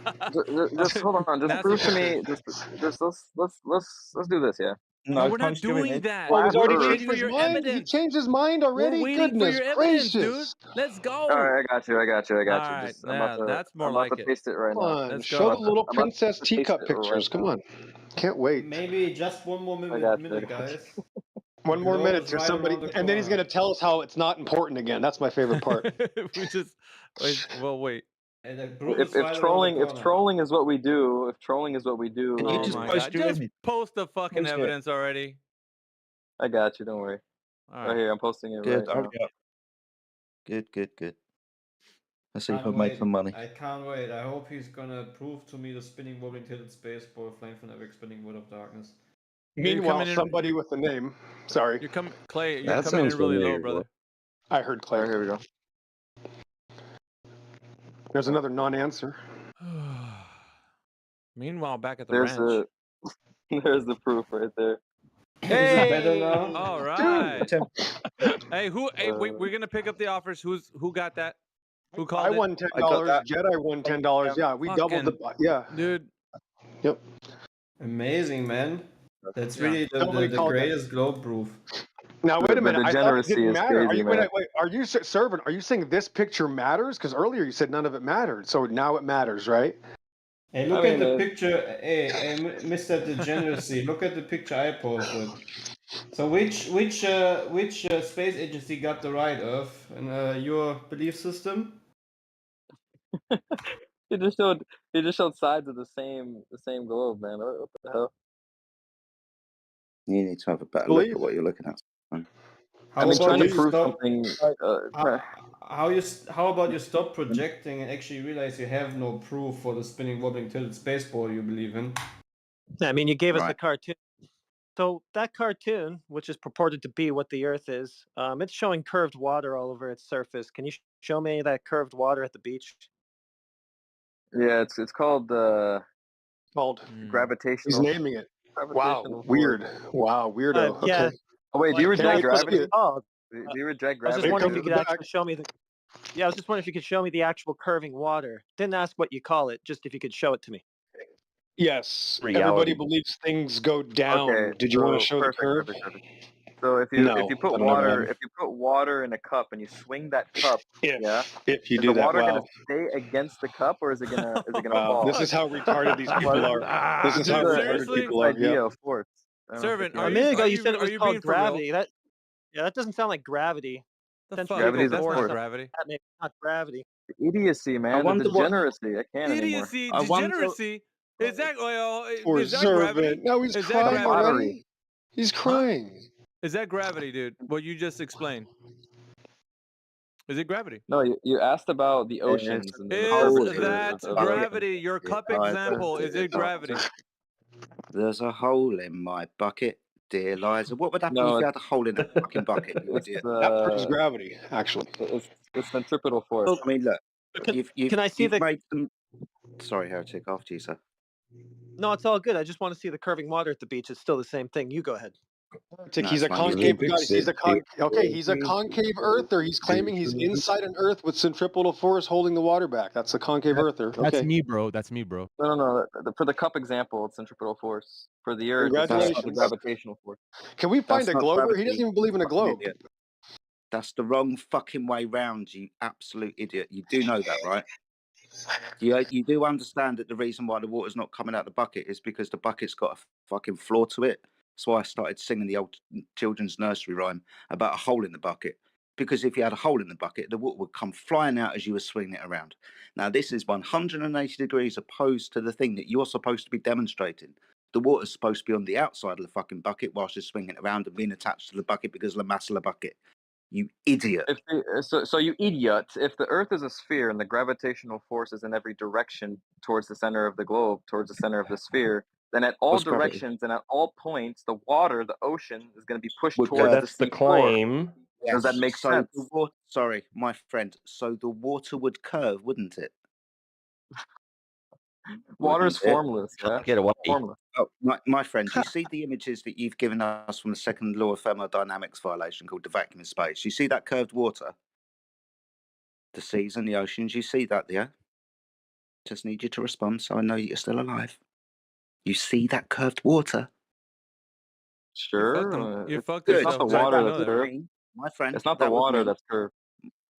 [SPEAKER 17] Just hold on. Just prove to me. Just let's do this. Yeah.
[SPEAKER 19] No, we're not doing that.
[SPEAKER 14] Oh, he's already
[SPEAKER 19] We're waiting
[SPEAKER 14] changed
[SPEAKER 19] for
[SPEAKER 14] his
[SPEAKER 19] your
[SPEAKER 14] mind?
[SPEAKER 19] evidence.
[SPEAKER 14] He changed his mind already?
[SPEAKER 19] We're waiting
[SPEAKER 14] Goodness
[SPEAKER 19] for your evidence,
[SPEAKER 14] gracious.
[SPEAKER 19] dude. Let's go.
[SPEAKER 17] All right, I got you.
[SPEAKER 19] All
[SPEAKER 17] Just,
[SPEAKER 19] right,
[SPEAKER 17] I'm about to,
[SPEAKER 19] that's more
[SPEAKER 17] I'm about
[SPEAKER 19] like
[SPEAKER 17] to
[SPEAKER 19] it.
[SPEAKER 17] paste it right
[SPEAKER 14] Come
[SPEAKER 17] now.
[SPEAKER 14] on,
[SPEAKER 19] Let's
[SPEAKER 14] show
[SPEAKER 19] go.
[SPEAKER 14] the little
[SPEAKER 17] I'm about
[SPEAKER 14] princess
[SPEAKER 17] to paste
[SPEAKER 14] teacup
[SPEAKER 17] it
[SPEAKER 14] pictures.
[SPEAKER 17] right
[SPEAKER 14] Come
[SPEAKER 17] now.
[SPEAKER 14] on. Can't wait.
[SPEAKER 21] Maybe just one more
[SPEAKER 17] I got
[SPEAKER 21] minute,
[SPEAKER 17] you.
[SPEAKER 21] guys.
[SPEAKER 14] One more
[SPEAKER 21] globe
[SPEAKER 14] minute
[SPEAKER 21] is
[SPEAKER 14] to
[SPEAKER 21] right
[SPEAKER 14] somebody,
[SPEAKER 21] around the
[SPEAKER 14] and then he's
[SPEAKER 21] corner.
[SPEAKER 14] going to tell us how it's not important again. That's my favorite part.
[SPEAKER 19] We just wait.
[SPEAKER 21] And the proof
[SPEAKER 17] If
[SPEAKER 21] is right around the corner.
[SPEAKER 17] trolling is what we do,
[SPEAKER 7] Can you
[SPEAKER 19] Oh
[SPEAKER 7] just
[SPEAKER 19] my
[SPEAKER 7] post
[SPEAKER 19] god.
[SPEAKER 7] your
[SPEAKER 19] Just
[SPEAKER 7] image?
[SPEAKER 19] post the fucking
[SPEAKER 7] Post it.
[SPEAKER 19] evidence already.
[SPEAKER 17] I got you. Don't worry.
[SPEAKER 19] All
[SPEAKER 17] Right
[SPEAKER 19] right.
[SPEAKER 17] here, I'm posting it
[SPEAKER 7] Good.
[SPEAKER 17] right
[SPEAKER 7] Hurry
[SPEAKER 17] now.
[SPEAKER 7] up. Good. Let's see if
[SPEAKER 21] Can't
[SPEAKER 7] I make
[SPEAKER 21] wait.
[SPEAKER 7] some money.
[SPEAKER 21] I can't wait. I hope he's gonna prove to me the spinning wobbling tilted space ball flame from epic spinning wood of darkness.
[SPEAKER 14] Meanwhile, somebody with a name. Sorry.
[SPEAKER 19] You're coming, Clay. You're
[SPEAKER 23] That
[SPEAKER 19] coming in
[SPEAKER 23] sounds
[SPEAKER 19] really low,
[SPEAKER 23] familiar,
[SPEAKER 19] brother.
[SPEAKER 14] I heard Clay.
[SPEAKER 17] All right, here we go.
[SPEAKER 14] There's another non-answer.
[SPEAKER 19] Meanwhile, back at the
[SPEAKER 17] There's
[SPEAKER 19] ranch.
[SPEAKER 17] there's the proof right there.
[SPEAKER 21] Is it better now?
[SPEAKER 19] All right. Hey, wait, we're gonna pick up the offers. Who got that? Who called
[SPEAKER 14] I
[SPEAKER 19] it?
[SPEAKER 14] won $10. Jedi won $10. Yeah, we doubled the.
[SPEAKER 19] Dude.
[SPEAKER 14] Yep.
[SPEAKER 21] Amazing, man. That's
[SPEAKER 19] Yeah.
[SPEAKER 21] really
[SPEAKER 14] Somebody
[SPEAKER 21] the
[SPEAKER 14] called that.
[SPEAKER 21] greatest globe proof.
[SPEAKER 14] Now wait a minute. I thought it
[SPEAKER 17] degeneracy
[SPEAKER 14] didn't
[SPEAKER 17] is
[SPEAKER 14] matter. Are
[SPEAKER 17] crazy,
[SPEAKER 14] you
[SPEAKER 17] man.
[SPEAKER 14] wait? Are you servant? Are you saying this picture matters? Because earlier you said none of it mattered. So now it matters, right?
[SPEAKER 21] Hey, look at the picture. Hey, Mr. Degeneracy, look at the picture I posted. So which space agency got the right, Earth, in your belief system?
[SPEAKER 17] He just showed sides of the same globe, man. What the hell?
[SPEAKER 7] You need to have a better look at what you're looking at.
[SPEAKER 21] How
[SPEAKER 17] mean, trying
[SPEAKER 21] about
[SPEAKER 17] to
[SPEAKER 21] you
[SPEAKER 17] prove
[SPEAKER 21] stop?
[SPEAKER 17] something.
[SPEAKER 21] How about you stop projecting and actually realize you have no proof for the spinning, wobbling, tilted space ball you believe in?
[SPEAKER 13] I mean, you gave us the
[SPEAKER 7] Right.
[SPEAKER 13] cartoon. So that cartoon, which is purported to be what the Earth is, it's showing curved water all over its surface. Can you show me that curved water at the beach?
[SPEAKER 17] Yeah, it's called
[SPEAKER 14] Called. He's
[SPEAKER 17] gravitational.
[SPEAKER 14] naming it. Wow,
[SPEAKER 17] Gravitational force.
[SPEAKER 14] weird. Wow, weirdo.
[SPEAKER 13] Yeah.
[SPEAKER 14] Okay.
[SPEAKER 17] Oh wait, do you
[SPEAKER 13] Like,
[SPEAKER 14] Can't
[SPEAKER 17] reject
[SPEAKER 14] wait to see
[SPEAKER 17] gravity?
[SPEAKER 14] it.
[SPEAKER 13] Oh,
[SPEAKER 17] Do you reject
[SPEAKER 13] I was just
[SPEAKER 17] gravity?
[SPEAKER 13] wondering if
[SPEAKER 14] comes
[SPEAKER 13] you
[SPEAKER 14] to
[SPEAKER 13] could
[SPEAKER 14] the
[SPEAKER 13] actually
[SPEAKER 14] back.
[SPEAKER 13] show me the. Yeah, I was just wondering if you could show me the actual curving water. Didn't ask what you call it, just if you could show it to me.
[SPEAKER 14] Yes.
[SPEAKER 8] Reality.
[SPEAKER 14] Everybody believes things go down.
[SPEAKER 17] Okay,
[SPEAKER 14] Did you want to
[SPEAKER 17] so
[SPEAKER 14] show the curve?
[SPEAKER 17] perfect. So if
[SPEAKER 14] No,
[SPEAKER 17] you put
[SPEAKER 14] that'll never
[SPEAKER 17] water
[SPEAKER 14] happen.
[SPEAKER 17] in a cup and you swing that cup, yeah,
[SPEAKER 14] If you
[SPEAKER 17] is
[SPEAKER 14] do
[SPEAKER 17] the
[SPEAKER 14] that,
[SPEAKER 17] water gonna
[SPEAKER 14] wow.
[SPEAKER 17] stay against the cup or is it gonna
[SPEAKER 14] Wow. This
[SPEAKER 17] fall?
[SPEAKER 14] is how retarded these people are. This is how
[SPEAKER 19] Dude,
[SPEAKER 14] retarded
[SPEAKER 19] seriously?
[SPEAKER 14] people are.
[SPEAKER 17] idea
[SPEAKER 14] Yep.
[SPEAKER 17] of force. I don't know if
[SPEAKER 19] Servant,
[SPEAKER 17] they
[SPEAKER 19] are
[SPEAKER 13] A
[SPEAKER 17] can.
[SPEAKER 19] you
[SPEAKER 13] minute ago,
[SPEAKER 19] are
[SPEAKER 13] you said it
[SPEAKER 19] are
[SPEAKER 13] was
[SPEAKER 19] you
[SPEAKER 13] called
[SPEAKER 19] being for real?
[SPEAKER 13] gravity. That doesn't sound like gravity.
[SPEAKER 19] The fuck?
[SPEAKER 17] Gravity's a
[SPEAKER 19] That's
[SPEAKER 17] force.
[SPEAKER 19] not gravity.
[SPEAKER 13] That maybe not gravity.
[SPEAKER 17] The idiocy, man. The
[SPEAKER 7] wonder what.
[SPEAKER 17] degeneracy. I can't anymore.
[SPEAKER 19] Idiocy,
[SPEAKER 7] I wonder.
[SPEAKER 19] degeneracy. Is that
[SPEAKER 14] Poor
[SPEAKER 19] is that gravity?
[SPEAKER 14] servant. Now he's
[SPEAKER 19] Is that
[SPEAKER 14] crying
[SPEAKER 19] gravity?
[SPEAKER 14] already. He's crying.
[SPEAKER 19] Is that gravity, dude? What you just explained? Is it gravity?
[SPEAKER 17] No, you asked about the
[SPEAKER 7] There's
[SPEAKER 17] oceans and the
[SPEAKER 19] Is
[SPEAKER 17] curvature
[SPEAKER 19] that
[SPEAKER 17] of the ocean.
[SPEAKER 19] gravity? Your cup example, is it gravity?
[SPEAKER 7] There's a hole in my bucket, dear Liza. What would happen
[SPEAKER 17] No,
[SPEAKER 7] if you had a hole in that fucking bucket, you
[SPEAKER 17] it's
[SPEAKER 7] idiot?
[SPEAKER 14] That proves gravity, actually.
[SPEAKER 17] it's centripetal force.
[SPEAKER 7] I mean, look,
[SPEAKER 13] Can I see
[SPEAKER 7] you've
[SPEAKER 13] the?
[SPEAKER 7] made them. Sorry, Heretic. After you, sir.
[SPEAKER 13] No, it's all good. I just want to see the curving water at the beach. It's still the same thing. You go ahead.
[SPEAKER 14] Heretic, he's a concave guy. He's a concave earther. He's claiming he's inside an earth with centripetal force holding the water back. That's a concave earther.
[SPEAKER 5] That's
[SPEAKER 14] Okay.
[SPEAKER 5] me, bro. That's me, bro.
[SPEAKER 17] No. For the cup example, it's centripetal force. For the Earth, it's the
[SPEAKER 14] Congratulations.
[SPEAKER 17] gravitational force.
[SPEAKER 14] Can we find
[SPEAKER 7] That's
[SPEAKER 14] a
[SPEAKER 7] not
[SPEAKER 14] globe? He
[SPEAKER 7] gravity,
[SPEAKER 14] doesn't even believe in a
[SPEAKER 7] fucking
[SPEAKER 14] globe.
[SPEAKER 7] idiot. That's the wrong fucking way round, you absolute idiot. You do know that, right? You do understand that the reason why the water's not coming out the bucket is because the bucket's got a fucking floor to it. That's why I started singing the old children's nursery rhyme about a hole in the bucket. Because if you had a hole in the bucket, the water would come flying out as you were swinging it around. Now, this is 180 degrees opposed to the thing that you're supposed to be demonstrating. The water's supposed to be on the outside of the fucking bucket whilst you're swinging it around and being attached to the bucket because of the mass of the bucket. You idiot.
[SPEAKER 17] So you idiot. If the Earth is a sphere and the gravitational force is in every direction towards the center of the globe, towards the center of the sphere, then at all
[SPEAKER 7] What's gravity?
[SPEAKER 17] directions and at all points, the water, the ocean, is going to be pushed
[SPEAKER 8] Well,
[SPEAKER 17] towards the
[SPEAKER 8] that's the
[SPEAKER 17] sea floor.
[SPEAKER 8] claim.
[SPEAKER 17] Does that
[SPEAKER 7] Yes,
[SPEAKER 17] make
[SPEAKER 7] so
[SPEAKER 17] sense?
[SPEAKER 7] the water, sorry, my friend. So the water would curve, wouldn't it?
[SPEAKER 17] Water is
[SPEAKER 7] Wouldn't it?
[SPEAKER 17] formless. Yeah,
[SPEAKER 8] Get away.
[SPEAKER 17] formless.
[SPEAKER 7] Oh, my friend, you see the images that you've given us from the second law of thermodynamics violation called the vacuum of space. You see that curved water? The seas and the oceans, you see that, yeah? Just need you to respond so I know you're still alive. You see that curved water?
[SPEAKER 17] Sure.
[SPEAKER 19] You fucked
[SPEAKER 7] Good.
[SPEAKER 17] It's not the
[SPEAKER 19] yourself,
[SPEAKER 7] So
[SPEAKER 19] Jack.
[SPEAKER 17] water
[SPEAKER 19] You
[SPEAKER 7] that
[SPEAKER 19] know
[SPEAKER 17] that's
[SPEAKER 7] would
[SPEAKER 19] that, right?
[SPEAKER 17] curved.
[SPEAKER 7] mean, my friend,
[SPEAKER 17] It's not the
[SPEAKER 7] that would
[SPEAKER 17] water
[SPEAKER 7] mean,
[SPEAKER 17] that's curved.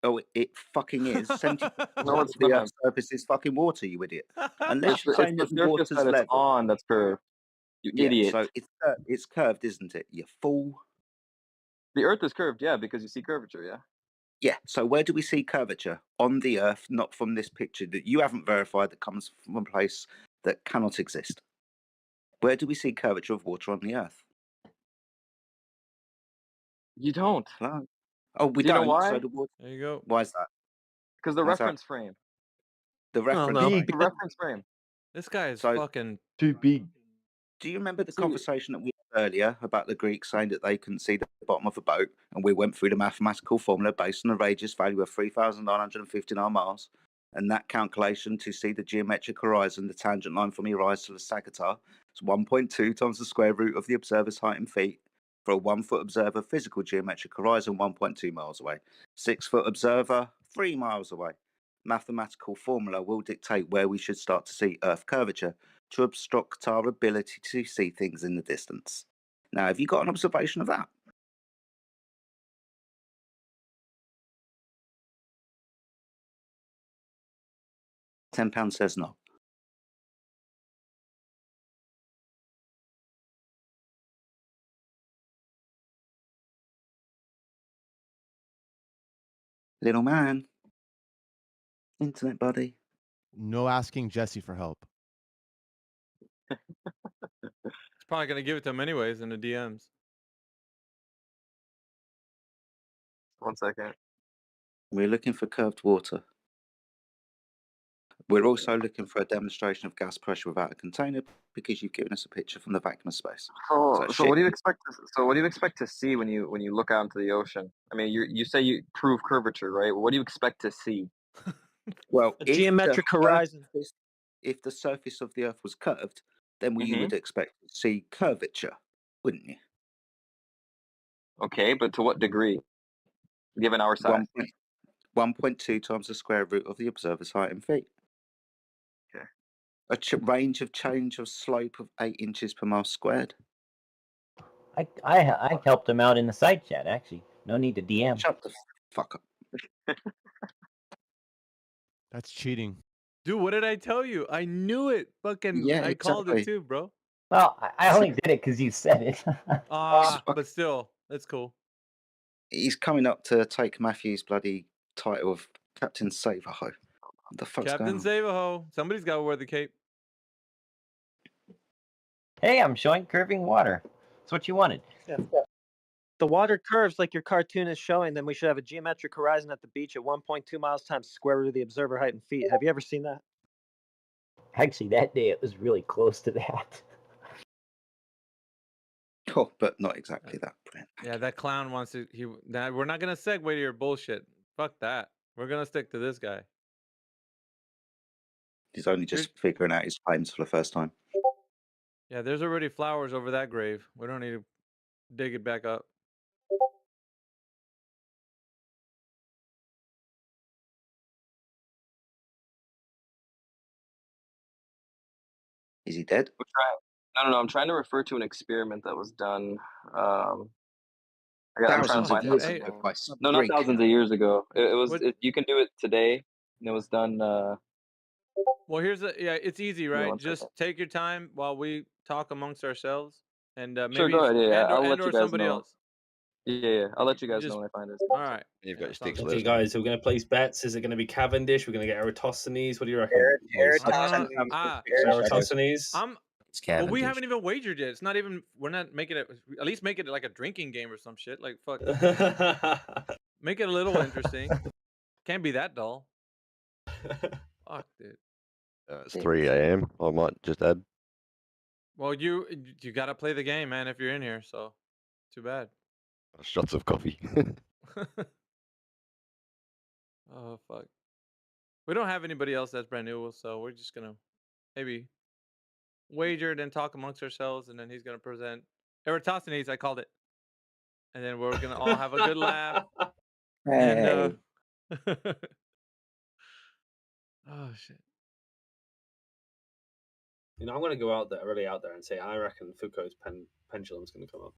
[SPEAKER 7] oh, it fucking is. 70%
[SPEAKER 17] No,
[SPEAKER 7] of
[SPEAKER 17] it's
[SPEAKER 7] the
[SPEAKER 17] not.
[SPEAKER 7] Earth's surface is fucking water, you idiot. Unless you
[SPEAKER 17] It's
[SPEAKER 7] claim
[SPEAKER 17] the
[SPEAKER 7] that the
[SPEAKER 17] surface
[SPEAKER 7] water's
[SPEAKER 17] that it's
[SPEAKER 7] level.
[SPEAKER 17] on that's curved. You
[SPEAKER 7] Yeah,
[SPEAKER 17] idiot.
[SPEAKER 7] so it's curved, isn't it? You fool.
[SPEAKER 17] The Earth is curved, yeah, because you see curvature, yeah.
[SPEAKER 7] Yeah, so where do we see curvature? On the Earth, not from this picture that you haven't verified that comes from a place that cannot exist. Where do we see curvature of water on the Earth?
[SPEAKER 17] You don't.
[SPEAKER 7] Hello? Oh, we
[SPEAKER 17] Do you know
[SPEAKER 7] don't.
[SPEAKER 17] why?
[SPEAKER 7] So the water.
[SPEAKER 19] There you go.
[SPEAKER 7] Why is that?
[SPEAKER 17] Because the
[SPEAKER 7] Why's that?
[SPEAKER 17] reference frame.
[SPEAKER 7] The reference.
[SPEAKER 13] no.
[SPEAKER 7] frame.
[SPEAKER 17] The reference frame.
[SPEAKER 19] This guy is
[SPEAKER 7] So
[SPEAKER 19] fucking
[SPEAKER 8] Too big.
[SPEAKER 7] do you remember the conversation that we had earlier about the Greeks saying that they couldn't see the bottom of a boat, and we went through the mathematical formula based on a radius value of 3,959 miles, and that calculation to see the geometric horizon, the tangent line from Urias to the Sagittar, is 1.2 times the square root of the observer's height in feet. For a 1 foot observer, physical geometric horizon 1.2 miles away. 6 foot observer 3 miles away. Mathematical formula will dictate where we should start to see Earth curvature to obstruct our ability to see things in the distance. Now, have you got an observation of that? £10 says no. Little man. Internet buddy.
[SPEAKER 5] No asking Jesse for help.
[SPEAKER 19] He's probably gonna give it to him anyways in the DMs.
[SPEAKER 17] 1 second.
[SPEAKER 7] We're looking for curved water. We're also looking for a demonstration of gas pressure without a container because you've given us a picture from the vacuum of space.
[SPEAKER 17] So what do you expect? What do you expect to see when you look out into the ocean? I mean, you say you prove curvature, right? What do you expect to see?
[SPEAKER 7] Well,
[SPEAKER 13] A geometric horizon.
[SPEAKER 7] If the surface of the Earth was curved, then you
[SPEAKER 17] Mhm.
[SPEAKER 7] would expect to see curvature, wouldn't you?
[SPEAKER 17] Okay, but to what degree? Given our size.
[SPEAKER 7] 1.2 times the square root of the observer's height in feet.
[SPEAKER 17] Okay.
[SPEAKER 7] A range of change of slope of 8 inches per mile squared.
[SPEAKER 10] I helped him out in the side chat, actually. No need to DM.
[SPEAKER 7] Shut the fuck up.
[SPEAKER 5] That's cheating.
[SPEAKER 19] Dude, what did I tell you? I knew it. Fucking,
[SPEAKER 7] Yeah,
[SPEAKER 19] I called it
[SPEAKER 7] exactly.
[SPEAKER 19] too, bro.
[SPEAKER 10] Well, I only did it because you said it.
[SPEAKER 19] But still, that's cool.
[SPEAKER 7] He's coming up to take Matthew's bloody title of Captain Save-A-Ho. What the fuck's
[SPEAKER 19] Captain
[SPEAKER 7] going on?
[SPEAKER 19] Save-A-Ho. Somebody's got to wear the cape.
[SPEAKER 10] Hey, I'm showing curving water. That's what you wanted.
[SPEAKER 13] Yeah. The water curves like your cartoon is showing, then we should have a geometric horizon at the beach at 1.2 miles times square root of the observer height in feet. Have you ever seen that?
[SPEAKER 10] Actually, that day it was really close to that.
[SPEAKER 7] Oh, but not exactly that, Brent.
[SPEAKER 19] Yeah, that clown wants to. We're not gonna segue to your bullshit. Fuck that. We're gonna stick to this guy.
[SPEAKER 7] He's only just figuring out his claims for the first time.
[SPEAKER 19] Yeah, there's already flowers over that grave. We don't need to dig it back up.
[SPEAKER 7] Is he dead?
[SPEAKER 17] No. I'm trying to refer to an experiment that was done. I'm
[SPEAKER 7] Thousands of
[SPEAKER 17] trying to
[SPEAKER 7] years
[SPEAKER 17] find
[SPEAKER 7] ago by some
[SPEAKER 17] No, not
[SPEAKER 7] Greek.
[SPEAKER 17] thousands of years ago. It was.
[SPEAKER 19] What-
[SPEAKER 17] You can do it today, and it was done.
[SPEAKER 19] Well, it's easy, right?
[SPEAKER 17] one
[SPEAKER 19] Just take your time while we talk amongst ourselves, and
[SPEAKER 17] Sure,
[SPEAKER 19] maybe
[SPEAKER 17] go ahead. Yeah, I'll let you
[SPEAKER 19] or
[SPEAKER 17] guys
[SPEAKER 19] somebody
[SPEAKER 17] know.
[SPEAKER 19] else.
[SPEAKER 17] Yeah. I'll let you guys
[SPEAKER 19] just-
[SPEAKER 17] know when I find it.
[SPEAKER 19] All right.
[SPEAKER 4] You've got sticks. Okay, guys, we're going to place bets. Is it going to be Cavendish? We're going to get Eratosthenes. What do you reckon? Eratosthenes.
[SPEAKER 19] Well, we haven't even wagered yet. It's not even. We're not making it. At least make it like a drinking game or some shit. Like fuck. Make it a little interesting. Can't be that dull. Fuck, dude.
[SPEAKER 3] It's 3 a.m. I might just add.
[SPEAKER 19] Well, you got to play the game, man. If you're in here, so too bad.
[SPEAKER 3] Shots of coffee.
[SPEAKER 19] Oh fuck. We don't have anybody else that's brand new, so we're just gonna maybe wager and talk amongst ourselves, and then he's gonna present Eratosthenes. I called it, and then we're gonna all have a good laugh. And oh shit.
[SPEAKER 4] You know, I'm going to go out there, really out there, and say I reckon Foucault's pendulum's going to come up.